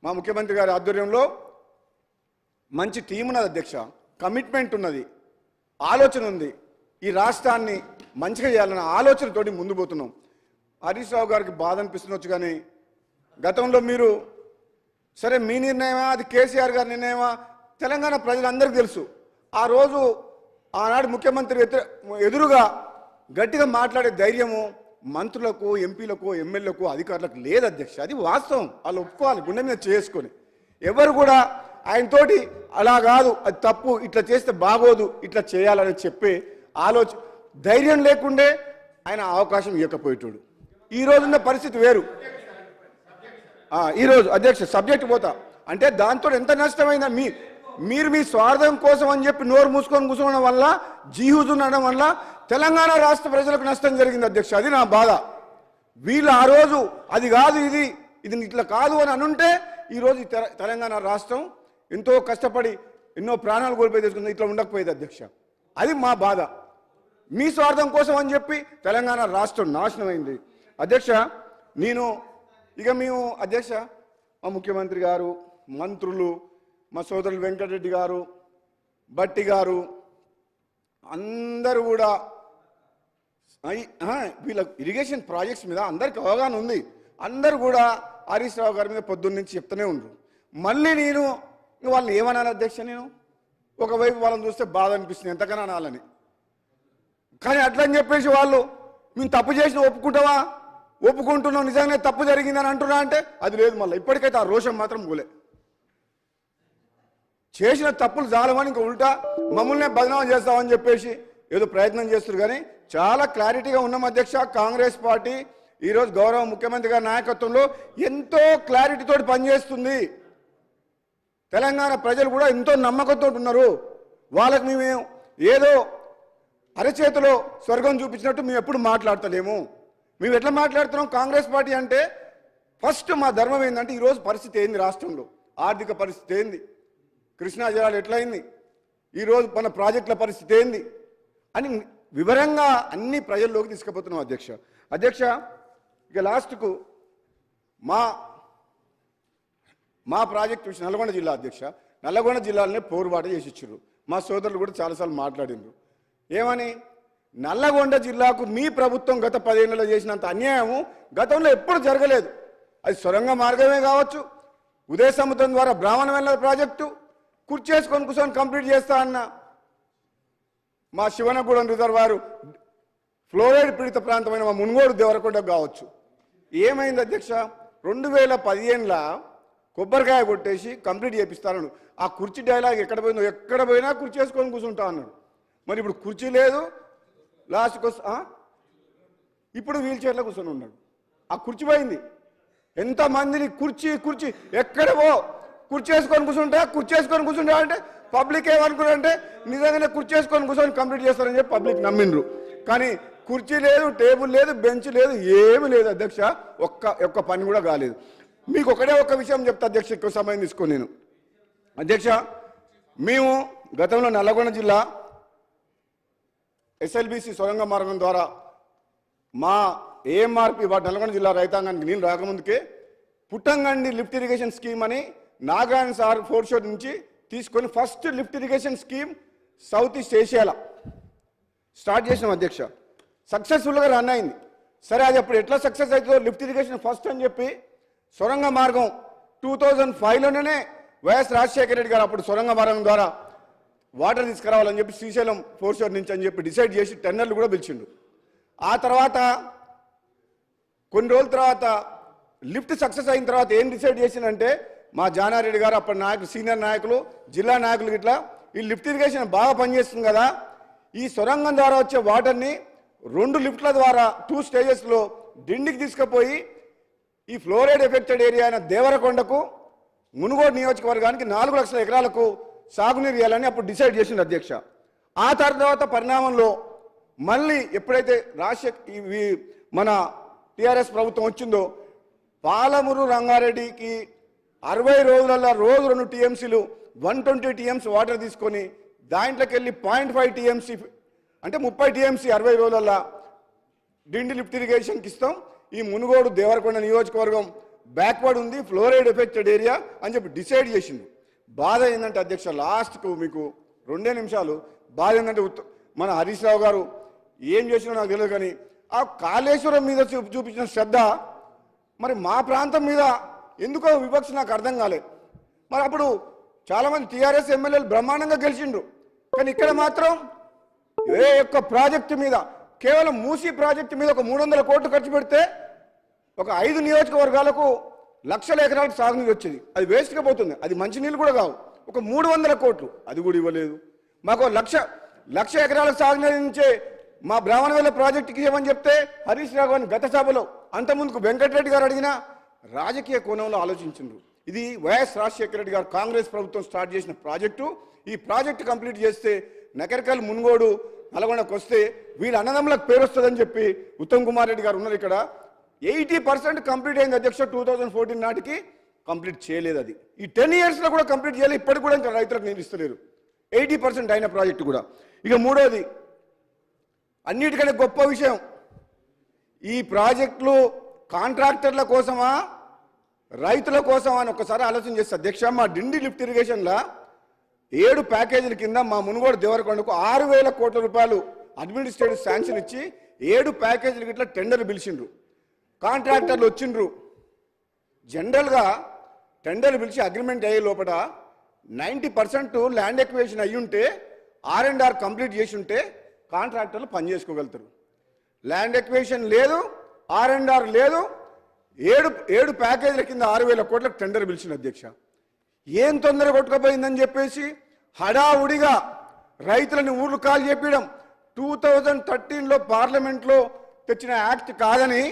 Q: మా ముఖ్యమంత్రి గారి ఆధ్వర్యంలో మంచి టీం ఉన్నది అధ్యక్ష, కమిట్మెంట్ ఉన్నది, ఆలోచన ఉంది. ఈ రాష్ట్రాన్ని మంచిగా చేయాలన్న ఆలోచనతోటి ముందు పోతున్నాం. హరీష్ రావు గారికి బాధ అనిపిస్తుండొచ్చు, కానీ గతంలో మీరు సరే మీ నిర్ణయమా అది కేసీఆర్ గారి నిర్ణయమా తెలంగాణ ప్రజలందరికీ తెలుసు. ఆ రోజు ఆనాడు ముఖ్యమంత్రి ఎదురుగా గట్టిగా మాట్లాడే ధైర్యము మంత్రులకు, ఎంపీలకు, ఎమ్మెల్యేలకు, అధికారులకు లేదు అధ్యక్ష. అది వాస్తవం, వాళ్ళు ఒప్పుకోవాలి, గుండె మీద చేసుకొని. ఎవరు కూడా ఆయనతోటి అలా కాదు, అది తప్పు, ఇట్లా చేస్తే బాగోదు, ఇట్లా చేయాలని చెప్పే ధైర్యం లేకుండే ఆయన అవకాశం ఇవ్వకపోయేటోడు. ఈ రోజున్న పరిస్థితి వేరు. ఈరోజు అధ్యక్ష సబ్జెక్ట్ పోతా అంటే దాంతో ఎంత నష్టమైందా, మీరు మీ స్వార్థం కోసం అని చెప్పి నోరు మూసుకొని కూర్చోవడం వల్ల, జీహుజు ఉండడం వల్ల తెలంగాణ రాష్ట్ర ప్రజలకు నష్టం జరిగింది అధ్యక్ష. అది నా బాధ. వీళ్ళు ఆ రోజు అది కాదు, ఇది ఇట్లా కాదు అని అనుంటే ఈరోజు తెలంగాణ రాష్ట్రం ఎంతో కష్టపడి ఎన్నో ప్రాణాలు కోల్పోయి తెచ్చుకుంది, ఇట్లా ఉండకపోయేది అధ్యక్ష. అది మా బాధ. మీ స్వార్థం కోసం అని చెప్పి తెలంగాణ రాష్ట్రం నాశనం అయింది అధ్యక్ష. మేము అధ్యక్ష మా ముఖ్యమంత్రి గారు, మంత్రులు, మా సోదరులు వెంకటరెడ్డి గారు, బట్టి గారు అందరూ కూడా వీళ్ళ ఇరిగేషన్ ప్రాజెక్ట్స్ మీద అందరికి అవగాహన ఉంది. అందరూ కూడా హరీష్ రావు గారి మీద పొద్దున్న నుంచి చెప్తూనే ఉన్నారు. మళ్ళీ నేను వాళ్ళని ఏమనాలి అధ్యక్ష? నేను ఒకవైపు వాళ్ళని చూస్తే బాధ అనిపిస్తుంది, ఎంతకన్నా అనాలని. కానీ అట్లని చెప్పేసి వాళ్ళు మేము తప్పు చేసిన ఒప్పుకుంటావా, ఒప్పుకుంటున్నాం, నిజంగానే తప్పు జరిగిందని అంటున్నా అంటే అది లేదు. మళ్ళీ ఇప్పటికైతే ఆ రోషం మాత్రం పోలే. చేసిన తప్పులు జాలమని ఇంకా ఉల్టా మమ్మల్నే బదనామం చేస్తామని చెప్పేసి ఏదో ప్రయత్నం చేస్తారు. కానీ చాలా క్లారిటీగా ఉన్నాం అధ్యక్ష. కాంగ్రెస్ పార్టీ ఈరోజు గౌరవ ముఖ్యమంత్రి గారి నాయకత్వంలో ఎంతో క్లారిటీతో పనిచేస్తుంది. తెలంగాణ ప్రజలు కూడా ఎంతో నమ్మకంతో ఉన్నారు. వాళ్ళకి మేము ఏదో అరచేతిలో స్వర్గం చూపించినట్టు మేము ఎప్పుడు మాట్లాడతలేము. మేము ఎట్లా మాట్లాడుతున్నాం? కాంగ్రెస్ పార్టీ అంటే ఫస్ట్ మా ధర్మం ఏంటంటే ఈరోజు పరిస్థితి ఏంది, రాష్ట్రంలో ఆర్థిక పరిస్థితి ఏంది, కృష్ణా జలాలు ఎట్లయింది, ఈరోజు మన ప్రాజెక్టుల పరిస్థితి ఏంది అని వివరంగా అన్ని ప్రజల్లోకి తీసుకుపోతున్నాం అధ్యక్ష. ఇక లాస్ట్కు మా ప్రాజెక్టు విషయం నల్గొండ జిల్లా అధ్యక్ష. నల్గొండ జిల్లాలోనే పోరుబాట చేసి ఇచ్చారు. మా సోదరులు కూడా చాలాసార్లు మాట్లాడిండ్రు. ఏమని? నల్లగొండ జిల్లాకు మీ ప్రభుత్వం గత 10 ఏళ్లలో చేసినంత అన్యాయము గతంలో ఎప్పుడు జరగలేదు. అది సొరంగ మార్గమే కావచ్చు, ఉదయ సముద్రం ద్వారా బ్రాహ్మణ వెల్ల ప్రాజెక్టు కుర్చేసుకొని కూర్చొని కంప్లీట్ చేస్తా అన్న మా శివనగూడెం రిజర్వాయర్ ఫ్లోరైడ్ పీడిత ప్రాంతమైన మా మున్గోడు దేవరకొండ కావచ్చు. ఏమైంది అధ్యక్ష? 2015లో కొబ్బరికాయ కొట్టేసి కంప్లీట్ చేపిస్తాను. ఆ కుర్చీ డైలాగ్ ఎక్కడ పోయిందో, ఎక్కడ పోయినా కుర్చీ వేసుకొని కూర్చుంటా అన్నాడు. మరి ఇప్పుడు కుర్చీ లేదు, లాస్ట్కి ఇప్పుడు వీల్ చైర్లో కూర్చొని ఉన్నాడు. ఆ కుర్చీ పోయింది. ఎంతమందిని కుర్చీ ఎక్కడవో కుర్చీ వేసుకొని కూర్చుంటా అంటే పబ్లిక్ ఏమనుకున్నారంటే నిజంగానే కుర్చీ వేసుకొని కూర్చొని కంప్లీట్ చేస్తారని చెప్పి పబ్లిక్ నమ్మిండ్రు. కానీ కుర్చీ లేదు, టేబుల్ లేదు, బెంచ్ లేదు, ఏమీ లేదు అధ్యక్ష. ఒక్క పని కూడా కాలేదు. మీకు ఒక్క విషయం చెప్తా అధ్యక్ష, ఎక్కువ సమయం తీసుకొని నేను. అధ్యక్ష, మేము గతంలో నల్లగొండ జిల్లా ఎస్ఎల్బిసి సొరంగ మార్గం ద్వారా మా ఏఎంఆర్పి నల్గొండ జిల్లా రైతాంగానికి నేను రాకముందుకే పుట్టంగండి లిఫ్ట్ ఇరిగేషన్ స్కీమ్ అని నాగార్జున సార్ 4 షోర్ నుంచి తీసుకొని first lift irrigation scheme south east ఏషియాలో స్టార్ట్ చేసినాం అధ్యక్ష. సక్సెస్ఫుల్గా రన్ అయింది. సరే, అది అప్పుడు ఎట్లా సక్సెస్ అవుతుందో లిఫ్ట్ ఇరిగేషన్ ఫస్ట్ అని చెప్పి సొరంగ మార్గం 2005లోనే వైఎస్ రాజశేఖర రెడ్డి గారు అప్పుడు సొరంగ మార్గం ద్వారా వాటర్ తీసుకురావాలని చెప్పి శ్రీశైలం 4 షోర్ నుంచి అని చెప్పి డిసైడ్ చేసి టెండర్లు కూడా పిలిచిండు. ఆ తర్వాత కొన్ని రోజుల తర్వాత లిఫ్ట్ సక్సెస్ అయిన తర్వాత ఏం డిసైడ్ చేసిందంటే మా జానారెడ్డి గారు అప్పటి నాయకులు, సీనియర్ నాయకులు, జిల్లా నాయకులు ఇట్లా ఈ లిఫ్ట్ ఇరిగేషన్ బాగా పనిచేస్తుంది కదా, ఈ సొరంగం ద్వారా వచ్చే వాటర్ని 2 లిఫ్ట్ల ద్వారా 2 స్టేజెస్లో డిండికి తీసుకుపోయి ఈ ఫ్లోరైడ్ ఎఫెక్టెడ్ ఏరియా అయిన దేవరకొండకు మునుగోడు నియోజకవర్గానికి 4 లక్షల ఎకరాలకు సాగునీరు ఇవ్వాలని అప్పుడు డిసైడ్ చేసింది అధ్యక్ష. ఆ తర్వాత పరిణామంలో మళ్ళీ ఎప్పుడైతే మన టీఆర్ఎస్ ప్రభుత్వం వచ్చిందో పాలమూరు రంగారెడ్డికి 60 రోజులలో రోజు 2 టీఎంసీలు 120 టీఎంసీ వాటర్ తీసుకొని దాంట్లోకి వెళ్ళి 0.5 టీఎంసీ అంటే 30 టీఎంసీ 60 రోజులలో డిండి లిఫ్ట్ ఇరిగేషన్కి ఇస్తాం, ఈ మునుగోడు దేవరకొండ నియోజకవర్గం బ్యాక్వర్డ్ ఉంది, ఫ్లోరైడ్ ఎఫెక్టెడ్ ఏరియా అని చెప్పి డిసైడ్ చేసింది. బాధ ఏంటంటే అధ్యక్ష, లాస్ట్కు మీకు 2 నిమిషాలు బాధ ఏంటంటే మన హరీష్ రావు గారు ఏం చేసినా నాకు తెలియదు, కానీ ఆ కాళేశ్వరం మీద చూపించిన శ్రద్ధ మరి మా ప్రాంతం మీద ఎందుకో వివక్ష నాకు అర్థం కాలేదు. మరి అప్పుడు చాలామంది టీఆర్ఎస్ ఎమ్మెల్యేలు బ్రహ్మాండంగా గెలిచిండ్రు, కానీ ఇక్కడ మాత్రం ఏ ఒక్క ప్రాజెక్టు మీద, కేవలం మూసీ ప్రాజెక్టు మీద ఒక 300 కోట్లు ఖర్చు పెడితే ఒక 5 నియోజకవర్గాలకు లక్షల ఎకరాలకు సాగునీరు వచ్చేది. అది వేస్ట్గా పోతుంది, అది మంచినీళ్ళు కూడా కావు. ఒక 300 కోట్లు అది కూడా ఇవ్వలేదు. మాకు లక్ష ఎకరాలకు సాగునీరు నుంచే మా బ్రాహ్మణవేల ప్రాజెక్టుకి ఇవ్వమని చెప్తే హరీష్ రావు గారిని గత సభలో అంతకుముందుకు వెంకటరెడ్డి గారు అడిగినా రాజకీయ కోణంలో ఆలోచించిండ్రు. ఇది వైఎస్ రాజశేఖర రెడ్డి గారు కాంగ్రెస్ ప్రభుత్వం స్టార్ట్ చేసిన ప్రాజెక్టు. ఈ ప్రాజెక్టు కంప్లీట్ చేస్తే నకరికల్ మునుగోడు నల్గొండకు వస్తే వీళ్ళ అన్నదమ్ములకు పేరు వస్తుందని చెప్పి ఉత్తమ్ కుమార్ రెడ్డి గారు ఉన్నారు ఇక్కడ. 80% కంప్లీట్ అయింది అధ్యక్ష. 2014 నాటికి కంప్లీట్ చేయలేదు. అది ఈ 10 ఇయర్స్లో కూడా కంప్లీట్ చేయలేదు. ఇప్పటికి కూడా ఇంకా రైతులకు నీళ్ళు ఇస్తలేరు. 80% అయిన ప్రాజెక్టు కూడా. ఇక మూడోది, అన్నిటికంటే గొప్ప విషయం, ఈ ప్రాజెక్టులు కాంట్రాక్టర్ల కోసమా రైతుల కోసమా అని ఒక్కసారి ఆలోచన చేస్తే అధ్యక్ష, మా డిండి లిఫ్ట్ ఇరిగేషన్లో 7 ప్యాకేజీల కింద మా మునుగోడు దేవరకొండకు 6,000 కోట్ల రూపాయలు అడ్మినిస్ట్రేటివ్ శాంక్షన్ ఇచ్చి 7 ప్యాకేజీలకి ఇట్లా టెండర్ పిలిచిండ్రు. కాంట్రాక్టర్లు వచ్చిండ్రు. జనరల్గా టెండర్ పిలిచి అగ్రిమెంట్ అయ్యే లోపల 90% ల్యాండ్ ఎక్విజిషన్ అయ్యి ఉంటే R&R కంప్లీట్ చేసి ఉంటే కాంట్రాక్టర్లు పనిచేసుకోగలుగుతారు. ల్యాండ్ ఎక్విజిషన్ లేదు, R&R లేదు. 7 ప్యాకేజీల కింద 6,000 కోట్లకు టెండర్ పిలిచిన అధ్యక్ష. ఏం తొందర కొట్టుకుపోయిందని చెప్పేసి హడావుడిగా రైతులని ఊర్లు కాల్ చెప్పడం. 2013లో పార్లమెంట్లో తెచ్చిన యాక్ట్ కాదని,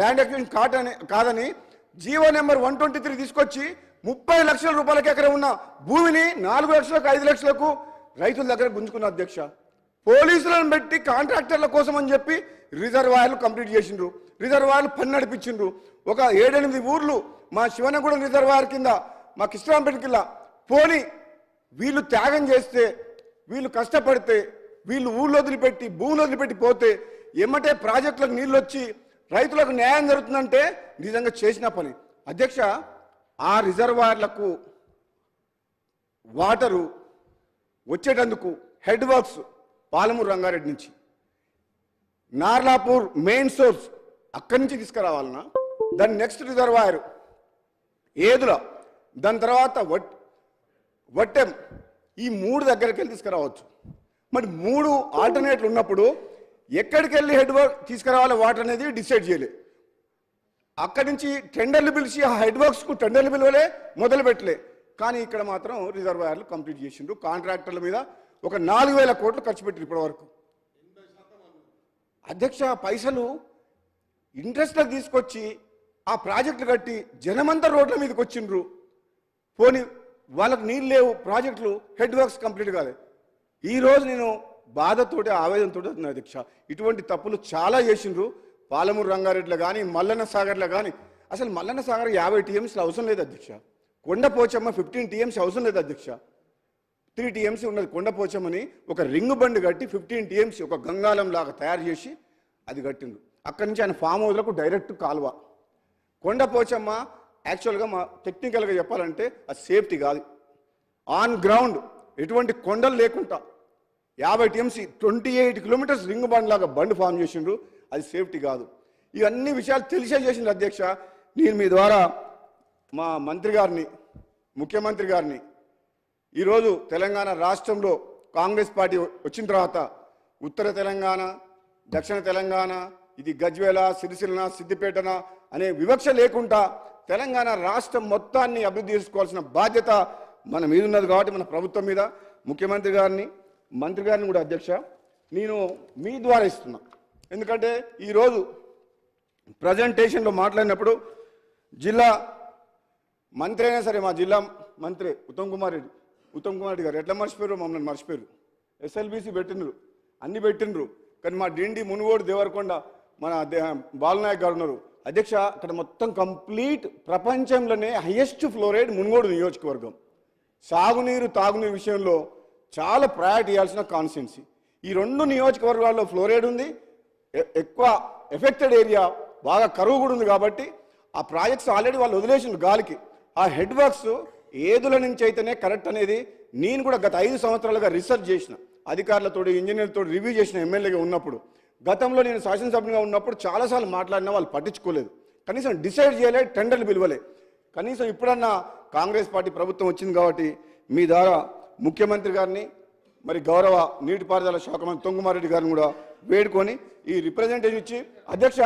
Q: ల్యాండ్ ఎక్విజిషన్ కాదని జీవో నెంబర్ 123 తీసుకొచ్చి 30 లక్షల రూపాయలకి ఎకరం ఉన్న భూమిని 4 లక్షలకు 5 లక్షలకు రైతుల దగ్గర గుంజుకున్న అధ్యక్ష. పోలీసులను పెట్టి కాంట్రాక్టర్ల కోసం అని చెప్పి రిజర్వాయర్లు కంప్లీట్ చేసిండ్రు. రిజర్వాయర్లు పని నడిపించిండ్రు. ఒక 7-8 ఊర్లు మా శివనగూడెం రిజర్వాయర్ కింద, మా కృష్ణరాంపేట కింద పోని వీళ్ళు త్యాగం చేస్తే, వీళ్ళు కష్టపడితే, వీళ్ళు ఊళ్ళో వదిలిపెట్టి భూములు వదిలిపెట్టి పోతే ఎమ్మటే ప్రాజెక్టులకు నీళ్ళు వచ్చి రైతులకు న్యాయం జరుగుతుందంటే నిజంగా చేసిన పని అధ్యక్ష. ఆ రిజర్వాయర్లకు వాటరు వచ్చేటందుకు హెడ్ వర్క్స్ పాలమూరు రంగారెడ్డి నుంచి, నార్లాపూర్ మెయిన్ సోర్స్ అక్కడి నుంచి తీసుకురావాలన్నా, దాని నెక్స్ట్ రిజర్వాయర్ ఏదుల, దాని తర్వాత వట్టెం, ఈ 3 దగ్గరికి వెళ్ళి తీసుకురావచ్చు. మరి 3 ఆల్టర్నేట్లు ఉన్నప్పుడు ఎక్కడికి వెళ్ళి హెడ్ వర్క్ తీసుకురావాలి వాటర్ అనేది డిసైడ్ చేయలే. అక్కడి నుంచి టెండర్లు పిలిచి ఆ హెడ్ వర్క్స్కు టెండర్లు పిలవలే, మొదలు పెట్టలే. కానీ ఇక్కడ మాత్రం రిజర్వాయర్లు కంప్లీట్ చేసిండ్రు. కాంట్రాక్టర్ల మీద ఒక 4,000 కోట్లు ఖర్చు పెట్టారు ఇప్పటి వరకు అధ్యక్ష. పైసలు ఇంట్రెస్ట్లో తీసుకొచ్చి ఆ ప్రాజెక్టులు కట్టి జనమంతా రోడ్ల మీదకి వచ్చిండ్రు. పోనీ వాళ్ళకు నీళ్ళు లేవు, ప్రాజెక్టులు హెడ్ వర్క్స్ కంప్లీట్ కాలేదు. ఈరోజు నేను బాధతోటి ఆవేదనతో అధ్యక్ష, ఇటువంటి తప్పులు చాలా చేసిండ్రు. పాలమూరు రంగారెడ్డిలో కానీ మల్లన్న సాగర్లో కానీ, అసలు మల్లన్న సాగర్ 50 TMCలు అవసరం లేదు అధ్యక్ష. కొండపోచమ్మ 15 TMC అవసరం లేదు అధ్యక్ష. 3 TMC ఉన్నది కొండపోచమ్మని ఒక రింగ్ బండి కట్టి 15 TMC ఒక గంగాలం లాగా తయారు చేసి అది కట్టిండ్రు. అక్కడి నుంచి ఆయన ఫామ్ హౌస్లకు డైరెక్ట్ కాలువ. కొండపోచమ్మ యాక్చువల్గా మా టెక్నికల్గా చెప్పాలంటే అది సేఫ్టీ కాదు. ఆన్ గ్రౌండ్ ఎటువంటి కొండలు లేకుండా 50 TMC 28 కిలోమీటర్స్ రింగ్ బండ్ లాగా బండ్ ఫామ్ చేసిండ్రు. అది సేఫ్టీ కాదు. ఇవన్నీ విషయాలు తెలిసే చేసిండ్రు అధ్యక్ష. నేను మీ ద్వారా మా మంత్రి గారిని, ముఖ్యమంత్రి గారిని, ఈరోజు తెలంగాణ రాష్ట్రంలో కాంగ్రెస్ పార్టీ వచ్చిన తర్వాత ఉత్తర తెలంగాణ, దక్షిణ తెలంగాణ, ఇది గజ్వేల, సిరిసిల్ల, సిద్దిపేటన అనే వివక్ష లేకుండా తెలంగాణ రాష్ట్రం మొత్తాన్ని అభివృద్ధి చేసుకోవాల్సిన బాధ్యత మన మీద ఉన్నది. కాబట్టి మన ప్రభుత్వం మీద ముఖ్యమంత్రి గారిని, మంత్రి గారిని కూడా అధ్యక్ష నేను మీ ద్వారా ఇస్తున్నా. ఎందుకంటే ఈరోజు ప్రజెంటేషన్లో మాట్లాడినప్పుడు జిల్లా మంత్రి అయినా సరే, మా జిల్లా మంత్రి ఉత్తమ్ కుమార్ రెడ్డి గారు ఎట్లా మర్చిపోయారు, మమ్మల్ని మర్చిపోయారు. SLBC పెట్టినరు, అన్ని పెట్టినరు. కానీ మా డిండి, మునుగోడు, దేవరకొండ మన బాలనాయక్ గారు ఉన్నారు అధ్యక్ష. అక్కడ మొత్తం కంప్లీట్ ప్రపంచంలోనే హైయెస్ట్ ఫ్లోరైడ్ మునుగోడు నియోజకవర్గం. సాగునీరు, తాగునీరు విషయంలో చాలా ప్రయారిటీ ఇవ్వాల్సిన కాన్స్టిట్యున్సీ. ఈ 2 నియోజకవర్గాల్లో ఫ్లోరైడ్ ఉంది, ఎక్కువ ఎఫెక్టెడ్ ఏరియా, బాగా కరువు కూడా ఉంది కాబట్టి ఆ ప్రాజెక్ట్స్ ఆల్రెడీ వాళ్ళు వదిలేసిండ్రు గాలికి. ఆ హెడ్ వర్క్స్ ఏదుల నుంచి అయితేనే కరెక్ట్ అనేది నేను కూడా గత 5 సంవత్సరాలుగా రీసెర్చ్ చేసిన, అధికారులతో ఇంజనీర్లతో రివ్యూ చేసిన ఎమ్మెల్యేగా ఉన్నప్పుడు. గతంలో నేను శాసనసభ్యునిగా ఉన్నప్పుడు చాలాసార్లు మాట్లాడినా వాళ్ళు పట్టించుకోలేదు, కనీసం డిసైడ్ చేయలే, టెండర్లు పిలవలే. కనీసం ఇప్పుడన్నా కాంగ్రెస్ పార్టీ ప్రభుత్వం వచ్చింది కాబట్టి మీ ద్వారా ముఖ్యమంత్రి గారిని, మరి గౌరవ నీటిపారుదల శాఖ మంత్రి తొంగుమారెడ్డి గారిని కూడా వేడుకొని ఈ రిప్రజెంటేషన్ ఇచ్చి, అధ్యక్ష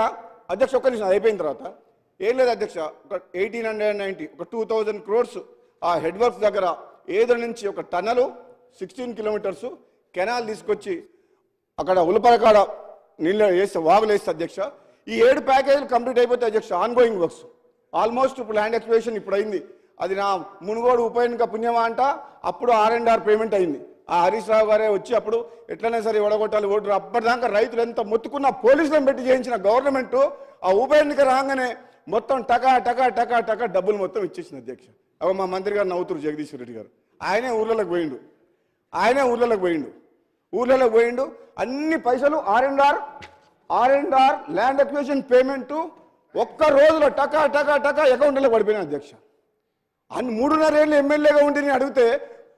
Q: ఒక్క నిమిషం అయిపోయిన తర్వాత ఏం లేదు అధ్యక్ష, ఒక 1890 ఒక 2000 crores ఆ హెడ్ వర్క్స్ దగ్గర ఏదో నుంచి ఒక టన్నలు 16 kilometers కెనాల్ తీసుకొచ్చి అక్కడ ఉలపరకాడ నీళ్ళు వేస్తే, వాగులు వేస్తే అధ్యక్ష, ఈ 7 ప్యాకేజీలు కంప్లీట్ అయిపోతే అధ్యక్ష. ఆన్గోయింగ్ వర్క్స్ ఆల్మోస్ట్ ఇప్పుడు ల్యాండ్ ఎక్స్ప్లోరేషన్ ఇప్పుడు అయింది. అది నా మునుగోడు ఉప ఎన్నిక పుణ్యమా అంట, అప్పుడు R&R పేమెంట్ అయింది. ఆ హరీష్ రావు గారే వచ్చి అప్పుడు ఎట్లనే సరే ఓడగొట్టాలి ఓటు, అప్పటిదాకా రైతులు ఎంత మొత్తుకున్న పోలీసులను పెట్టి చేయించిన గవర్నమెంట్ ఆ ఉప ఎన్నిక రాగానే మొత్తం టకా టకా టకా టకా డబ్బులు మొత్తం ఇచ్చేసింది అధ్యక్ష. అవ మా మంత్రి గారు నవ్వుతురు జగదీశ్వర్ రెడ్డి గారు, ఆయనే ఊర్లలోకి పోయిండు, అన్ని పైసలు R&R ల్యాండ్ అక్విజిషన్ పేమెంట్ ఒక్క రోజులో టకా టకా టకా అకౌంట్లో పడిపోయినా అధ్యక్ష. అన్ని 3.5 ఏళ్ళు ఎమ్మెల్యేగా ఉండి నేను అడిగితే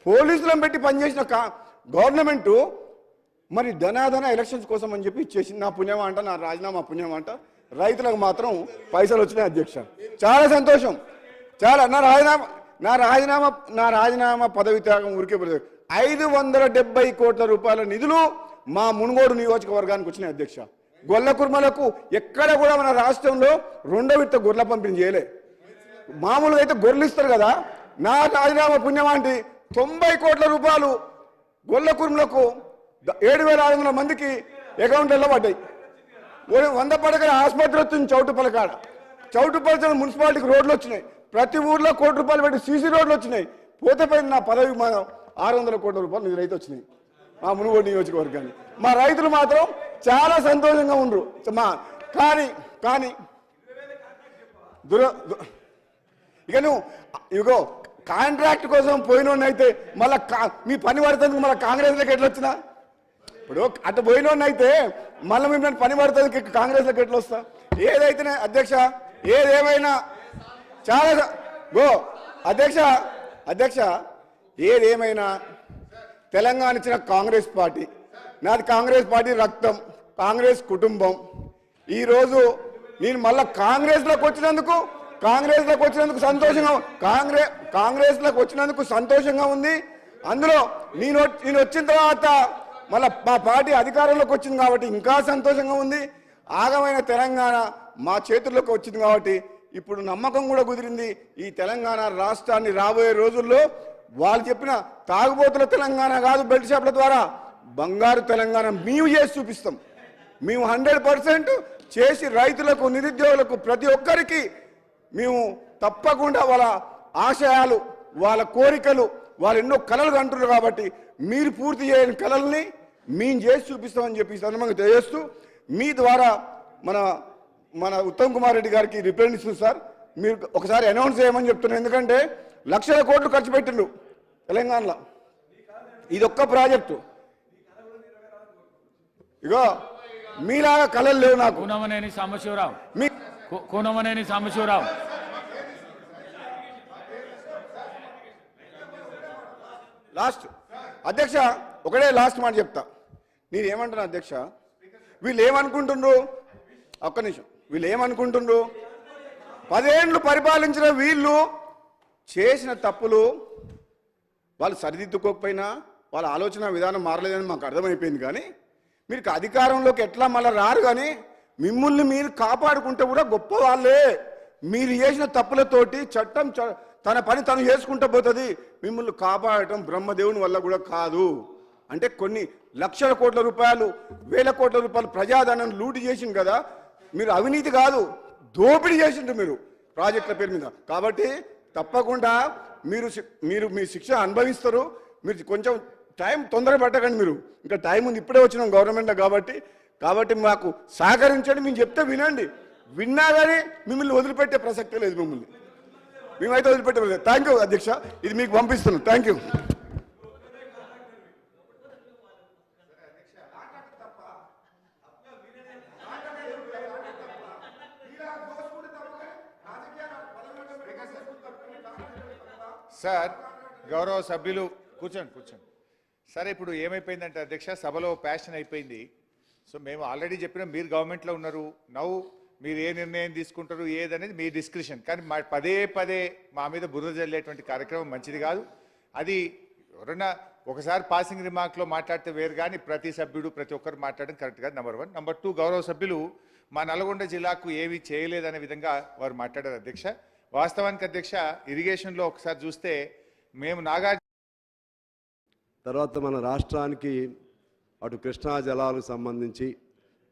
Q: పోలీసులను పెట్టి పనిచేసిన గవర్నమెంటు మరి ధనాధన ఎలక్షన్స్ కోసం అని చెప్పి ఇచ్చేసింది. నా పుణ్యమా అంట, నా రాజీనామా పుణ్యమా అంట, రైతులకు మాత్రం పైసలు వచ్చినాయి అధ్యక్ష. చాలా సంతోషం, చాలా. నా రాజీనామా పదవి త్యాగం ఊరికే 570 కోట్ల రూపాయల నిధులు మా మునుగోడు నియోజకవర్గానికి వచ్చినాయి అధ్యక్ష. గొల్ల కుర్మలకు ఎక్కడ కూడా మన రాష్ట్రంలో 2వ విడత గొర్రెల పంపిణీ చేయలే. మామూలుగా అయితే గొర్రెలు ఇస్తారు కదా, నా రాజీనామా పుణ్యమా అంటే 90 కోట్ల రూపాయలు గొల్ల కుర్మలకు 7,600 మందికి అకౌంట్లలో పడ్డాయి. 100 పడకల ఆసుపత్రి వచ్చింది చౌటుపల్లి మున్సిపాలిటీకి రోడ్లు వచ్చినాయి, ప్రతి ఊర్లో ₹1 కోటి పెట్టి సీసీ రోడ్లు వచ్చినాయి. పోతే పైన నా పదవి 600 కోట్ల రూపాయలు నిధులైతే వచ్చినాయి మా మునుగోడు నియోజకవర్గాన్ని. మా రైతులు మాత్రం చాలా సంతోషంగా ఉండరు. కానీ ఇక ఇగో కాంట్రాక్ట్ కోసం పోయినోన్నైతే మళ్ళీ మీ పని పడుతుంది, మళ్ళీ కాంగ్రెస్లోకి ఎట్లా వచ్చినా? ఇప్పుడు అటు పోయినోన్నైతే మళ్ళీ మిమ్మల్ని పని పడుతుంది, కాంగ్రెస్లోకి ఎట్లా వస్తా? ఏదైతేనే అధ్యక్ష, ఏదేమైనా చాలా అధ్యక్ష ఏదేమైనా తెలంగాణ ఇచ్చిన కాంగ్రెస్ పార్టీ, నాది కాంగ్రెస్ పార్టీ రక్తం, కాంగ్రెస్ కుటుంబం. ఈరోజు నేను మళ్ళీ కాంగ్రెస్లోకి వచ్చినందుకు సంతోషంగా ఉంది. అందులో నేను వచ్చిన తర్వాత మళ్ళీ మా పార్టీ అధికారంలోకి వచ్చింది కాబట్టి ఇంకా సంతోషంగా ఉంది. ఆగమైన తెలంగాణ మా చేతుల్లోకి వచ్చింది కాబట్టి ఇప్పుడు నమ్మకం కూడా కుదిరింది. ఈ తెలంగాణ రాష్ట్రాన్ని రాబోయే రోజుల్లో వాళ్ళు చెప్పిన తాగుబోతుల తెలంగాణ కాదు, బెల్ట్ షాప్ల ద్వారా బంగారు తెలంగాణ మేము చేసి చూపిస్తాం. మేము 100% చేసి రైతులకు, నిరుద్యోగులకు, ప్రతి ఒక్కరికి మేము తప్పకుండా వాళ్ళ ఆశయాలు, వాళ్ళ కోరికలు, వాళ్ళు ఎన్నో కళలు అంటున్నారు కాబట్టి మీరు పూర్తి చేయని కళల్ని మేము చేసి చూపిస్తామని చెప్పి సందర్భంగా తెలియజేస్తూ మీ ద్వారా మన ఉత్తమ్ కుమార్ రెడ్డి గారికి రిప్రజెంటేషన్ సార్ మీరు ఒకసారి అనౌన్స్ చేయమని చెప్తున్నాను. ఎందుకంటే లక్షల కోట్లు ఖర్చు పెట్టిండు తెలంగాణలో, ఇదొక్క ప్రాజెక్టు. ఇగో మీలాగా కళలు లేవు నాకు.
A: కూనమనేని సాంబశివరావు
Q: లాస్ట్ అధ్యక్ష, ఒకటే లాస్ట్ మాట చెప్తా. నేనేమంటున్నా అధ్యక్ష, వీళ్ళు ఏమనుకుంటుండ్రు, ఒక్క నిమిషం, వీళ్ళు ఏమనుకుంటుండ్రు, 10 ఏళ్ళు పరిపాలించిన వీళ్ళు చేసిన తప్పులు వాళ్ళు సరిదిద్దుకోకపోయినా వాళ్ళ ఆలోచన విధానం మారలేదని మాకు అర్థమైపోయింది. కానీ మీరు అధికారంలోకి ఎట్లా మళ్ళీ రారు, కానీ మిమ్మల్ని మీరు కాపాడుకుంటే కూడా గొప్ప వాళ్ళే. మీరు చేసిన తప్పులతోటి చట్టం తన పని తను చేసుకుంటూ పోతుంది. మిమ్మల్ని కాపాడటం బ్రహ్మదేవుని వల్ల కూడా కాదు. అంటే కొన్ని లక్షల కోట్ల రూపాయలు, వేల కోట్ల రూపాయలు ప్రజాధనం లూటి చేసింది కదా, మీరు అవినీతి కాదు దోపిడీ చేసిండ్రు మీరు ప్రాజెక్టుల పేరు మీద. కాబట్టి తప్పకుండా మీరు మీ శిక్ష అనుభవిస్తారు. మీరు కొంచెం టైం తొందర పట్టకండి, మీరు ఇంకా టైం ఉంది, ఇప్పుడే వచ్చినాం గవర్నమెంట్లో కాబట్టి మాకు సహకరించండి. మేము చెప్తే వినండి, విన్నా కానీ మిమ్మల్ని వదిలిపెట్టే ప్రసక్తే లేదు. మేమైతే వదిలిపెట్టే. థ్యాంక్ యూ అధ్యక్ష, ఇది మీకు పంపిస్తున్నాను. Thank you.
C: సార్ గౌరవ సభ్యులు కూర్చోండి. సరే, ఇప్పుడు ఏమైపోయిందంటే అధ్యక్ష, సభలో ప్యాషన్ అయిపోయింది. సో మేము ఆల్రెడీ చెప్పినాం, మీరు గవర్నమెంట్లో ఉన్నారు, నవ్వు మీరు ఏ నిర్ణయం తీసుకుంటారు ఏదనేది మీ డిస్క్రిప్షన్. కానీ పదే పదే మా మీద బురద జల్లేటువంటి కార్యక్రమం మంచిది కాదు. అది ఎవరన్నా ఒకసారి పాసింగ్ రిమార్క్లో మాట్లాడితే వేరు, కానీ ప్రతి సభ్యుడు ప్రతి ఒక్కరు మాట్లాడడం కరెక్ట్ కాదు. నెంబర్ 1. నెంబర్ 2, గౌరవ సభ్యులు మా నల్గొండ జిల్లాకు ఏమీ చేయలేదనే విధంగా వారు మాట్లాడారు అధ్యక్ష. వాస్తవానికి అధ్యక్ష, ఇరిగేషన్లో ఒకసారి చూస్తే మేము
R: తర్వాత మన రాష్ట్రానికి అటు కృష్ణా జలాలకు సంబంధించి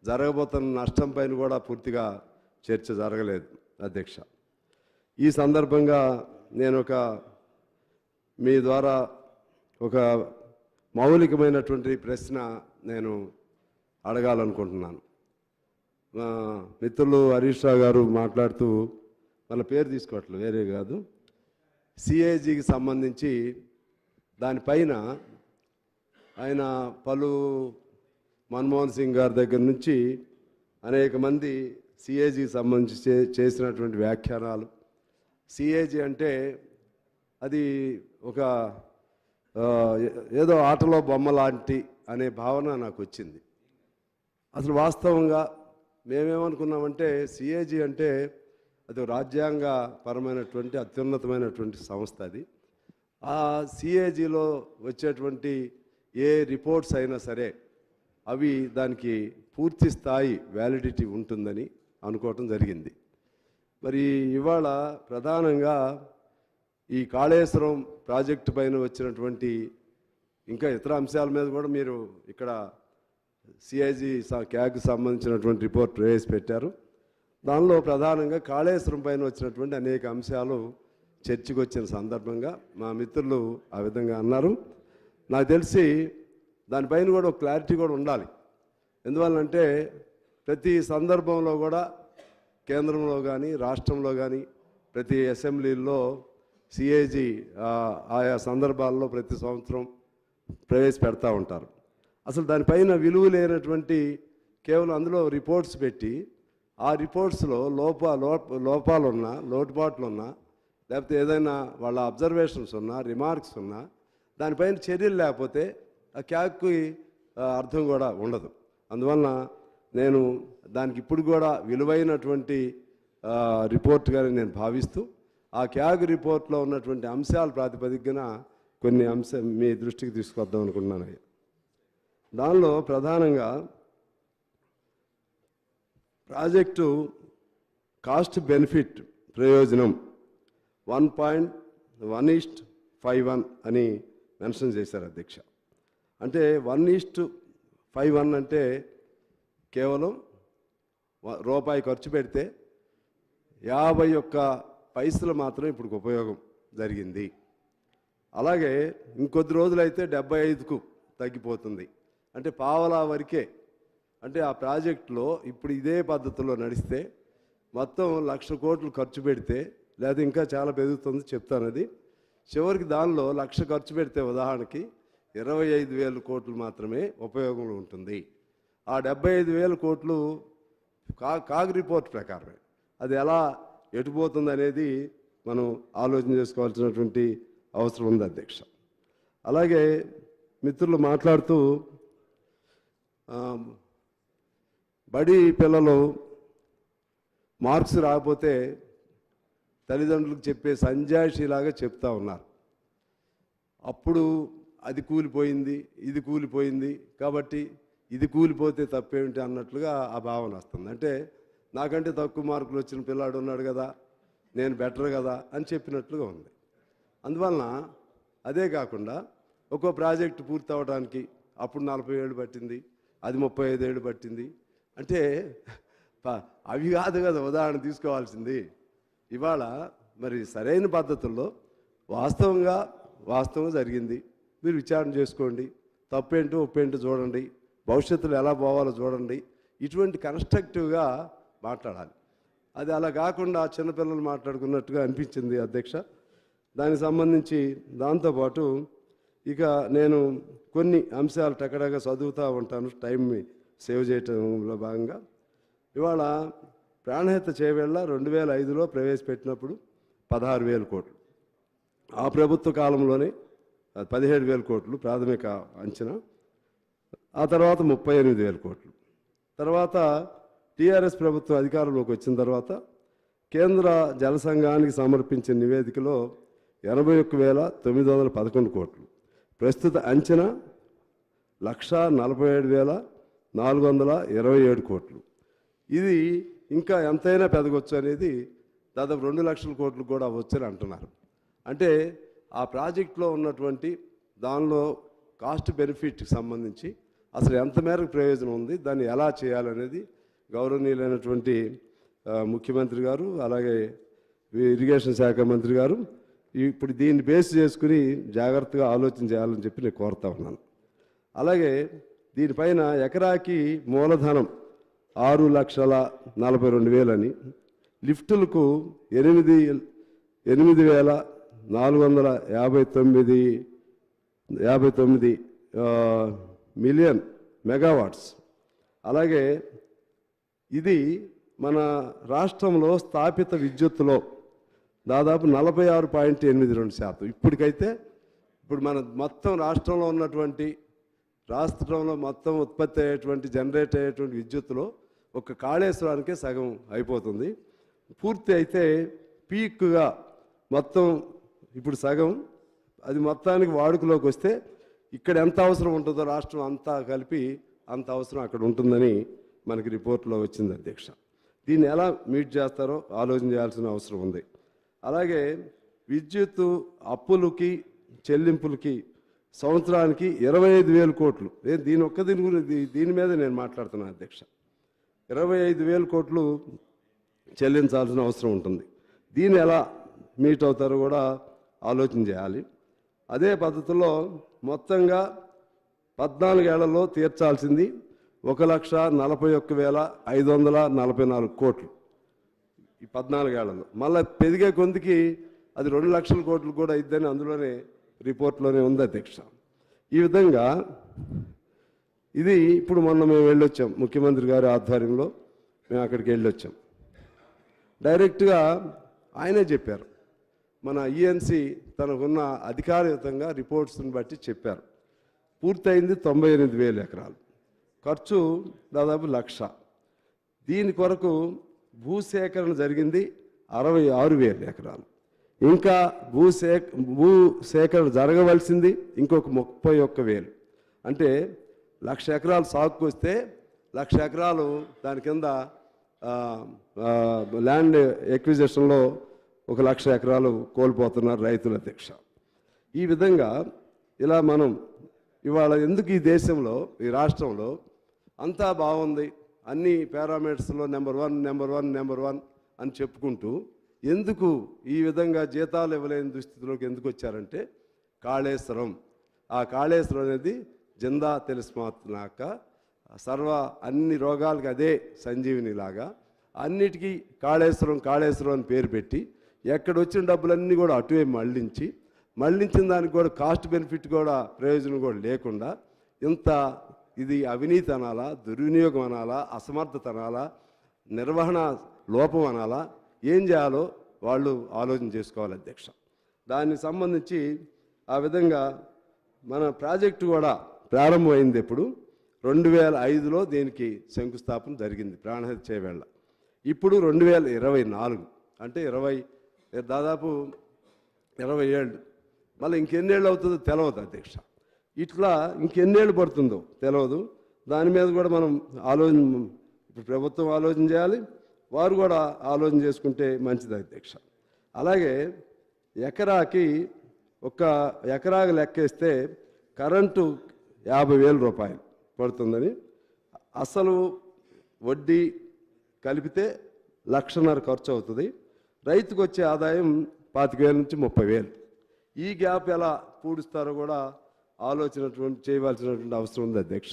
R: జరగబోతున్న నష్టం పైన కూడా పూర్తిగా చర్చ జరగలేదు అధ్యక్ష. ఈ సందర్భంగా నేను మీ ద్వారా ఒక మౌలికమైనటువంటి ప్రశ్న నేను అడగాలనుకుంటున్నాను. మిత్రులు హరీష్ రావు గారు మాట్లాడుతూ, వాళ్ళ పేరు తీసుకోవట్లేదు, వేరే కాదు, సిఏజీకి సంబంధించి దానిపైన ఆయన మన్మోహన్ సింగ్ గారి దగ్గర నుంచి అనేక మంది సిఏజీకి సంబంధించి చేసినటువంటి వ్యాఖ్యానాలు. సిఏజీ అంటే అది ఒక ఏదో ఆటలో బొమ్మ లాంటి అనే భావన నాకు వచ్చింది. అసలు వాస్తవంగా మేమేమనుకున్నామంటే సిఏజీ అంటే అది రాజ్యాంగ పరమైనటువంటి అత్యున్నతమైనటువంటి సంస్థ. అది ఆ సిఏజీలో వచ్చేటువంటి ఏ రిపోర్ట్స్ అయినా సరే అవి దానికి పూర్తి స్థాయి వ్యాలిడిటీ ఉంటుందని అనుకోవటం జరిగింది. మరి ఇవాళ ప్రధానంగా ఈ కాళేశ్వరం ప్రాజెక్టు పైన వచ్చినటువంటి ఇంకా ఇతర అంశాల మీద కూడా మీరు ఇక్కడ సిఐజీ క్యాగ్కి సంబంధించినటువంటి రిపోర్ట్ ప్రవేశపెట్టారు. దానిలో ప్రధానంగా కాళేశ్వరం పైన వచ్చినటువంటి అనేక అంశాలు చర్చకు వచ్చిన సందర్భంగా మా మిత్రులు ఆ విధంగా అన్నారు. నాకు తెలిసి దానిపైన కూడా ఒక క్లారిటీ కూడా ఉండాలి. ఎందువల్లంటే ప్రతి సందర్భంలో కూడా కేంద్రంలో కానీ రాష్ట్రంలో కానీ ప్రతి అసెంబ్లీల్లో సిఏజీ ఆయా సందర్భాల్లో ప్రతి సంవత్సరం ప్రవేశపెడతా ఉంటారు. అసలు దానిపైన విలువ లేనటువంటి కేవలం అందులో రిపోర్ట్స్ పెట్టి ఆ రిపోర్ట్స్లో లోపాలున్నా లోటుపాట్లున్నా లేకపోతే ఏదైనా వాళ్ళ అబ్జర్వేషన్స్ ఉన్నా రిమార్క్స్ ఉన్నా దానిపైన చర్యలు లేకపోతే ఆ క్యాగ్కి అర్థం కూడా ఉండదు. అందువలన నేను దానికి ఇప్పుడు కూడా విలువైనటువంటి రిపోర్ట్గా నేను భావిస్తూ ఆ క్యాగ్ రిపోర్ట్లో ఉన్నటువంటి అంశాల ప్రాతిపదికన కొన్ని మీ దృష్టికి తీసుకొద్దాం అనుకుంటున్నాను. దానిలో ప్రధానంగా ప్రాజెక్టు కాస్ట్ బెనిఫిట్ ప్రయోజనం 1.1:51 అని మెన్షన్ చేశారు అధ్యక్ష. అంటే 1:51 అంటే కేవలం రూపాయి ఖర్చు పెడితే 51 పైసలు మాత్రం ఇప్పుడు ఉపయోగం జరిగింది. అలాగే ఇంకొద్ది రోజులైతే 75కు తగ్గిపోతుంది. అంటే పావలా వరకే. అంటే ఆ ప్రాజెక్టులో ఇప్పుడు ఇదే పద్ధతిలో నడిస్తే మొత్తం 1,00,000 కోట్లు ఖర్చు పెడితే, లేదా ఇంకా చాలా పెరుగుతుంది చెప్తాను, అది చివరికి దానిలో 1,00,000 ఖర్చు పెడితే ఉదాహరణకి 25,000 కోట్లు మాత్రమే ఉపయోగంలో ఉంటుంది. ఆ 75,000 కోట్లు కాగ్ రిపోర్ట్ ప్రకారమే. అది ఎలా ఎటుపోతుంది అనేది మనం ఆలోచన చేసుకోవాల్సినటువంటి అవసరం ఉంది అధ్యక్ష. అలాగే మిత్రులు మాట్లాడుతూ బడి పిల్లలు మార్క్స్ రాకపోతే తల్లిదండ్రులకు చెప్పే సంజాయిషిలాగా చెప్తా ఉన్నారు. అప్పుడు అది కూలిపోయింది, ఇది కూలిపోయింది, కాబట్టి ఇది కూలిపోతే తప్పేమిటి అన్నట్లుగా ఆ భావన వస్తుంది. అంటే నాకంటే తక్కువ మార్కులు వచ్చిన పిల్లాడు ఉన్నాడు కదా, నేను బెటర్ కదా అని చెప్పినట్లుగా ఉంది. అందువలన అదే కాకుండా ఒక్కో ప్రాజెక్టు పూర్తి అవ్వడానికి అప్పుడు 40 ఏళ్ళు పట్టింది, అది 35 ఏళ్ళు పట్టింది. అంటే అవి కాదు కదా ఉదాహరణ తీసుకోవాల్సింది. ఇవాళ మరి సరైన పద్ధతుల్లో వాస్తవం జరిగింది, మీరు విచారణ చేసుకోండి, తప్పేంటో ఒప్పేంటో చూడండి, భవిష్యత్తులో ఎలా పోవాలో చూడండి, ఇటువంటి కన్స్ట్రక్టివ్గా మాట్లాడాలి. అది అలా కాకుండా చిన్నపిల్లలు మాట్లాడుకున్నట్టుగా అనిపించింది అధ్యక్ష. దానికి సంబంధించి దాంతోపాటు ఇక నేను కొన్ని అంశాలు టకటగా చదువుతూ ఉంటాను టైం సేవ్ చేయటంలో భాగంగా. ఇవాళ ప్రాణహిత చేవేళ్ళ 2005లో ప్రవేశపెట్టినప్పుడు 16,000 కోట్లు, ఆ ప్రభుత్వ కాలంలోనే 17,000 కోట్లు ప్రాథమిక అంచనా, ఆ తర్వాత 38,000 కోట్లు. తర్వాత టీఆర్ఎస్ ప్రభుత్వం అధికారంలోకి వచ్చిన తర్వాత కేంద్ర జల సంఘానికి సమర్పించిన నివేదికలో 81,911 కోట్లు, ప్రస్తుత అంచనా 1,47,427 కోట్లు. ఇది ఇంకా ఎంతైనా పెరగవచ్చు అనేది దాదాపు 2 లక్షల కోట్లు కూడా వచ్చని అంటున్నారు. అంటే ఆ ప్రాజెక్టులో ఉన్నటువంటి దానిలో కాస్ట్ బెనిఫిట్కి సంబంధించి అసలు ఎంత మేరకు ప్రయోజనం ఉంది, దాన్ని ఎలా చేయాలనేది గౌరవనీయులైనటువంటి ముఖ్యమంత్రి గారు అలాగే ఇరిగేషన్ శాఖ మంత్రి గారు ఇప్పుడు దీన్ని బేస్ చేసుకుని జాగ్రత్తగా ఆలోచన చేయాలని చెప్పి నేను కోరుతా ఉన్నాను. అలాగే దీనిపైన ఎకరాకి మూలధనం 6,42,000 అని, లిఫ్టులకు 8,459 మిలియన్ మెగావాట్స్. అలాగే ఇది మన రాష్ట్రంలో స్థాపిత విద్యుత్తులో దాదాపు 46.82%. ఇప్పటికైతే ఇప్పుడు మన మొత్తం రాష్ట్రంలో ఉన్నటువంటి మొత్తం ఉత్పత్తి అయ్యేటువంటి జనరేట్ అయ్యేటువంటి విద్యుత్తులో ఒక కాళేశ్వరానికే సగం అయిపోతుంది. పూర్తి అయితే పీక్గా మొత్తం ఇప్పుడు సగం, అది మొత్తానికి వాడుకలోకి వస్తే ఇక్కడ ఎంత అవసరం ఉంటుందో రాష్ట్రం అంతా కలిపి అంత అవసరం అక్కడ ఉంటుందని మనకి రిపోర్ట్లో వచ్చింది అధ్యక్ష. దీన్ని ఎలా మీట్ చేస్తారో ఆలోచన చేయాల్సిన అవసరం ఉంది. అలాగే విద్యుత్ అప్పులకి చెల్లింపులకి సంవత్సరానికి 25,000 కోట్లు, దీని మీద నేను మాట్లాడుతున్నాను అధ్యక్ష. 25,000 కోట్లు చెల్లించాల్సిన అవసరం ఉంటుంది. దీన్ని ఎలా మీట్ అవుతారో కూడా ఆలోచన చేయాలి. అదే పద్ధతిలో మొత్తంగా 14 ఏళ్లలో తీర్చాల్సింది 1,41,544 కోట్లు ఈ 14 ఏళ్లలో. మళ్ళీ పెరిగే కొందికి అది 2 లక్షల కోట్లు కూడా ఇద్దని అందులోనే రిపోర్ట్లోనే ఉంది అధ్యక్ష. ఈ విధంగా ఇది ఇప్పుడు మొన్న మేము వెళ్ళొచ్చాం, ముఖ్యమంత్రి గారి ఆధ్వర్యంలో మేము అక్కడికి వెళ్ళొచ్చాం. డైరెక్ట్గా ఆయనే చెప్పారు, మన ఈఎన్సీ తనకున్న అధికారయుతంగా రిపోర్ట్స్ని బట్టి చెప్పారు. పూర్తయింది 98,000 ఎకరాలు, ఖర్చు దాదాపు 1,00,000. దీని కొరకు భూసేకరణ జరిగింది 66,000 ఎకరాలు. ఇంకా భూసేకరణ జరగవలసింది ఇంకొక 31,000. అంటే 1,00,000 ఎకరాలు సాగుకు వస్తే 1,00,000 ఎకరాలు దాని కింద ల్యాండ్ ఎక్విజిషన్లో 1,00,000 ఎకరాలు కోల్పోతున్నారు రైతుల అధ్యక్ష. ఈ విధంగా ఇలా మనం ఇవాళ ఎందుకు ఈ దేశంలో ఈ రాష్ట్రంలో అంతా బాగుంది, అన్ని పారామీటర్స్లో నెంబర్ వన్ అని చెప్పుకుంటూ ఎందుకు ఈ విధంగా జీతాలు ఇవ్వలేని దుస్థితిలోకి ఎందుకు వచ్చారంటే కాళేశ్వరం. ఆ కాళేశ్వరం అనేది జిందా తెలిస్మాత్నాక అన్ని రోగాలకి అదే సంజీవినిలాగా అన్నిటికీ కాళేశ్వరం అని పేరు పెట్టి ఎక్కడ వచ్చిన డబ్బులన్నీ కూడా అటువే మళ్ళించిన దానికి కూడా కాస్ట్ బెనిఫిట్ కూడా ప్రయోజనం కూడా లేకుండా ఇది అవినీతి అనాలా, దుర్వినియోగం అనాలా, అసమర్థత అనాలా, నిర్వహణ లోపం అనాలా, ఏం చేయాలో వాళ్ళు ఆలోచన చేసుకోవాలి అధ్యక్ష. దానికి సంబంధించి ఆ విధంగా మన ప్రాజెక్టు కూడా ప్రారంభమైంది. ఇప్పుడు 2005లో దీనికి శంకుస్థాపన జరిగింది ప్రాణహిత చేవేళ్ళ. ఇప్పుడు 2024 అంటే దాదాపు 20 ఏళ్ళు. మళ్ళీ ఇంకెన్నేళ్ళు అవుతుందో తెలియదు అధ్యక్ష. ఇట్లా ఇంకెన్నేళ్ళు పడుతుందో తెలియదు. దాని మీద కూడా మనం ఇప్పుడు ప్రభుత్వం ఆలోచన చేయాలి, వారు కూడా ఆలోచన చేసుకుంటే మంచిది అధ్యక్ష. అలాగే ఎకరాకి లెక్కేస్తే కరెంటు 50,000 రూపాయలు పడుతుందని, అసలు వడ్డీ కలిపితే 1,50,000 ఖర్చు అవుతుంది. రైతుకు వచ్చే ఆదాయం 25,000 నుంచి 30,000. ఈ గ్యాప్ ఎలా పూడుస్తారో కూడా చేయవలసినటువంటి అవసరం ఉంది అధ్యక్ష.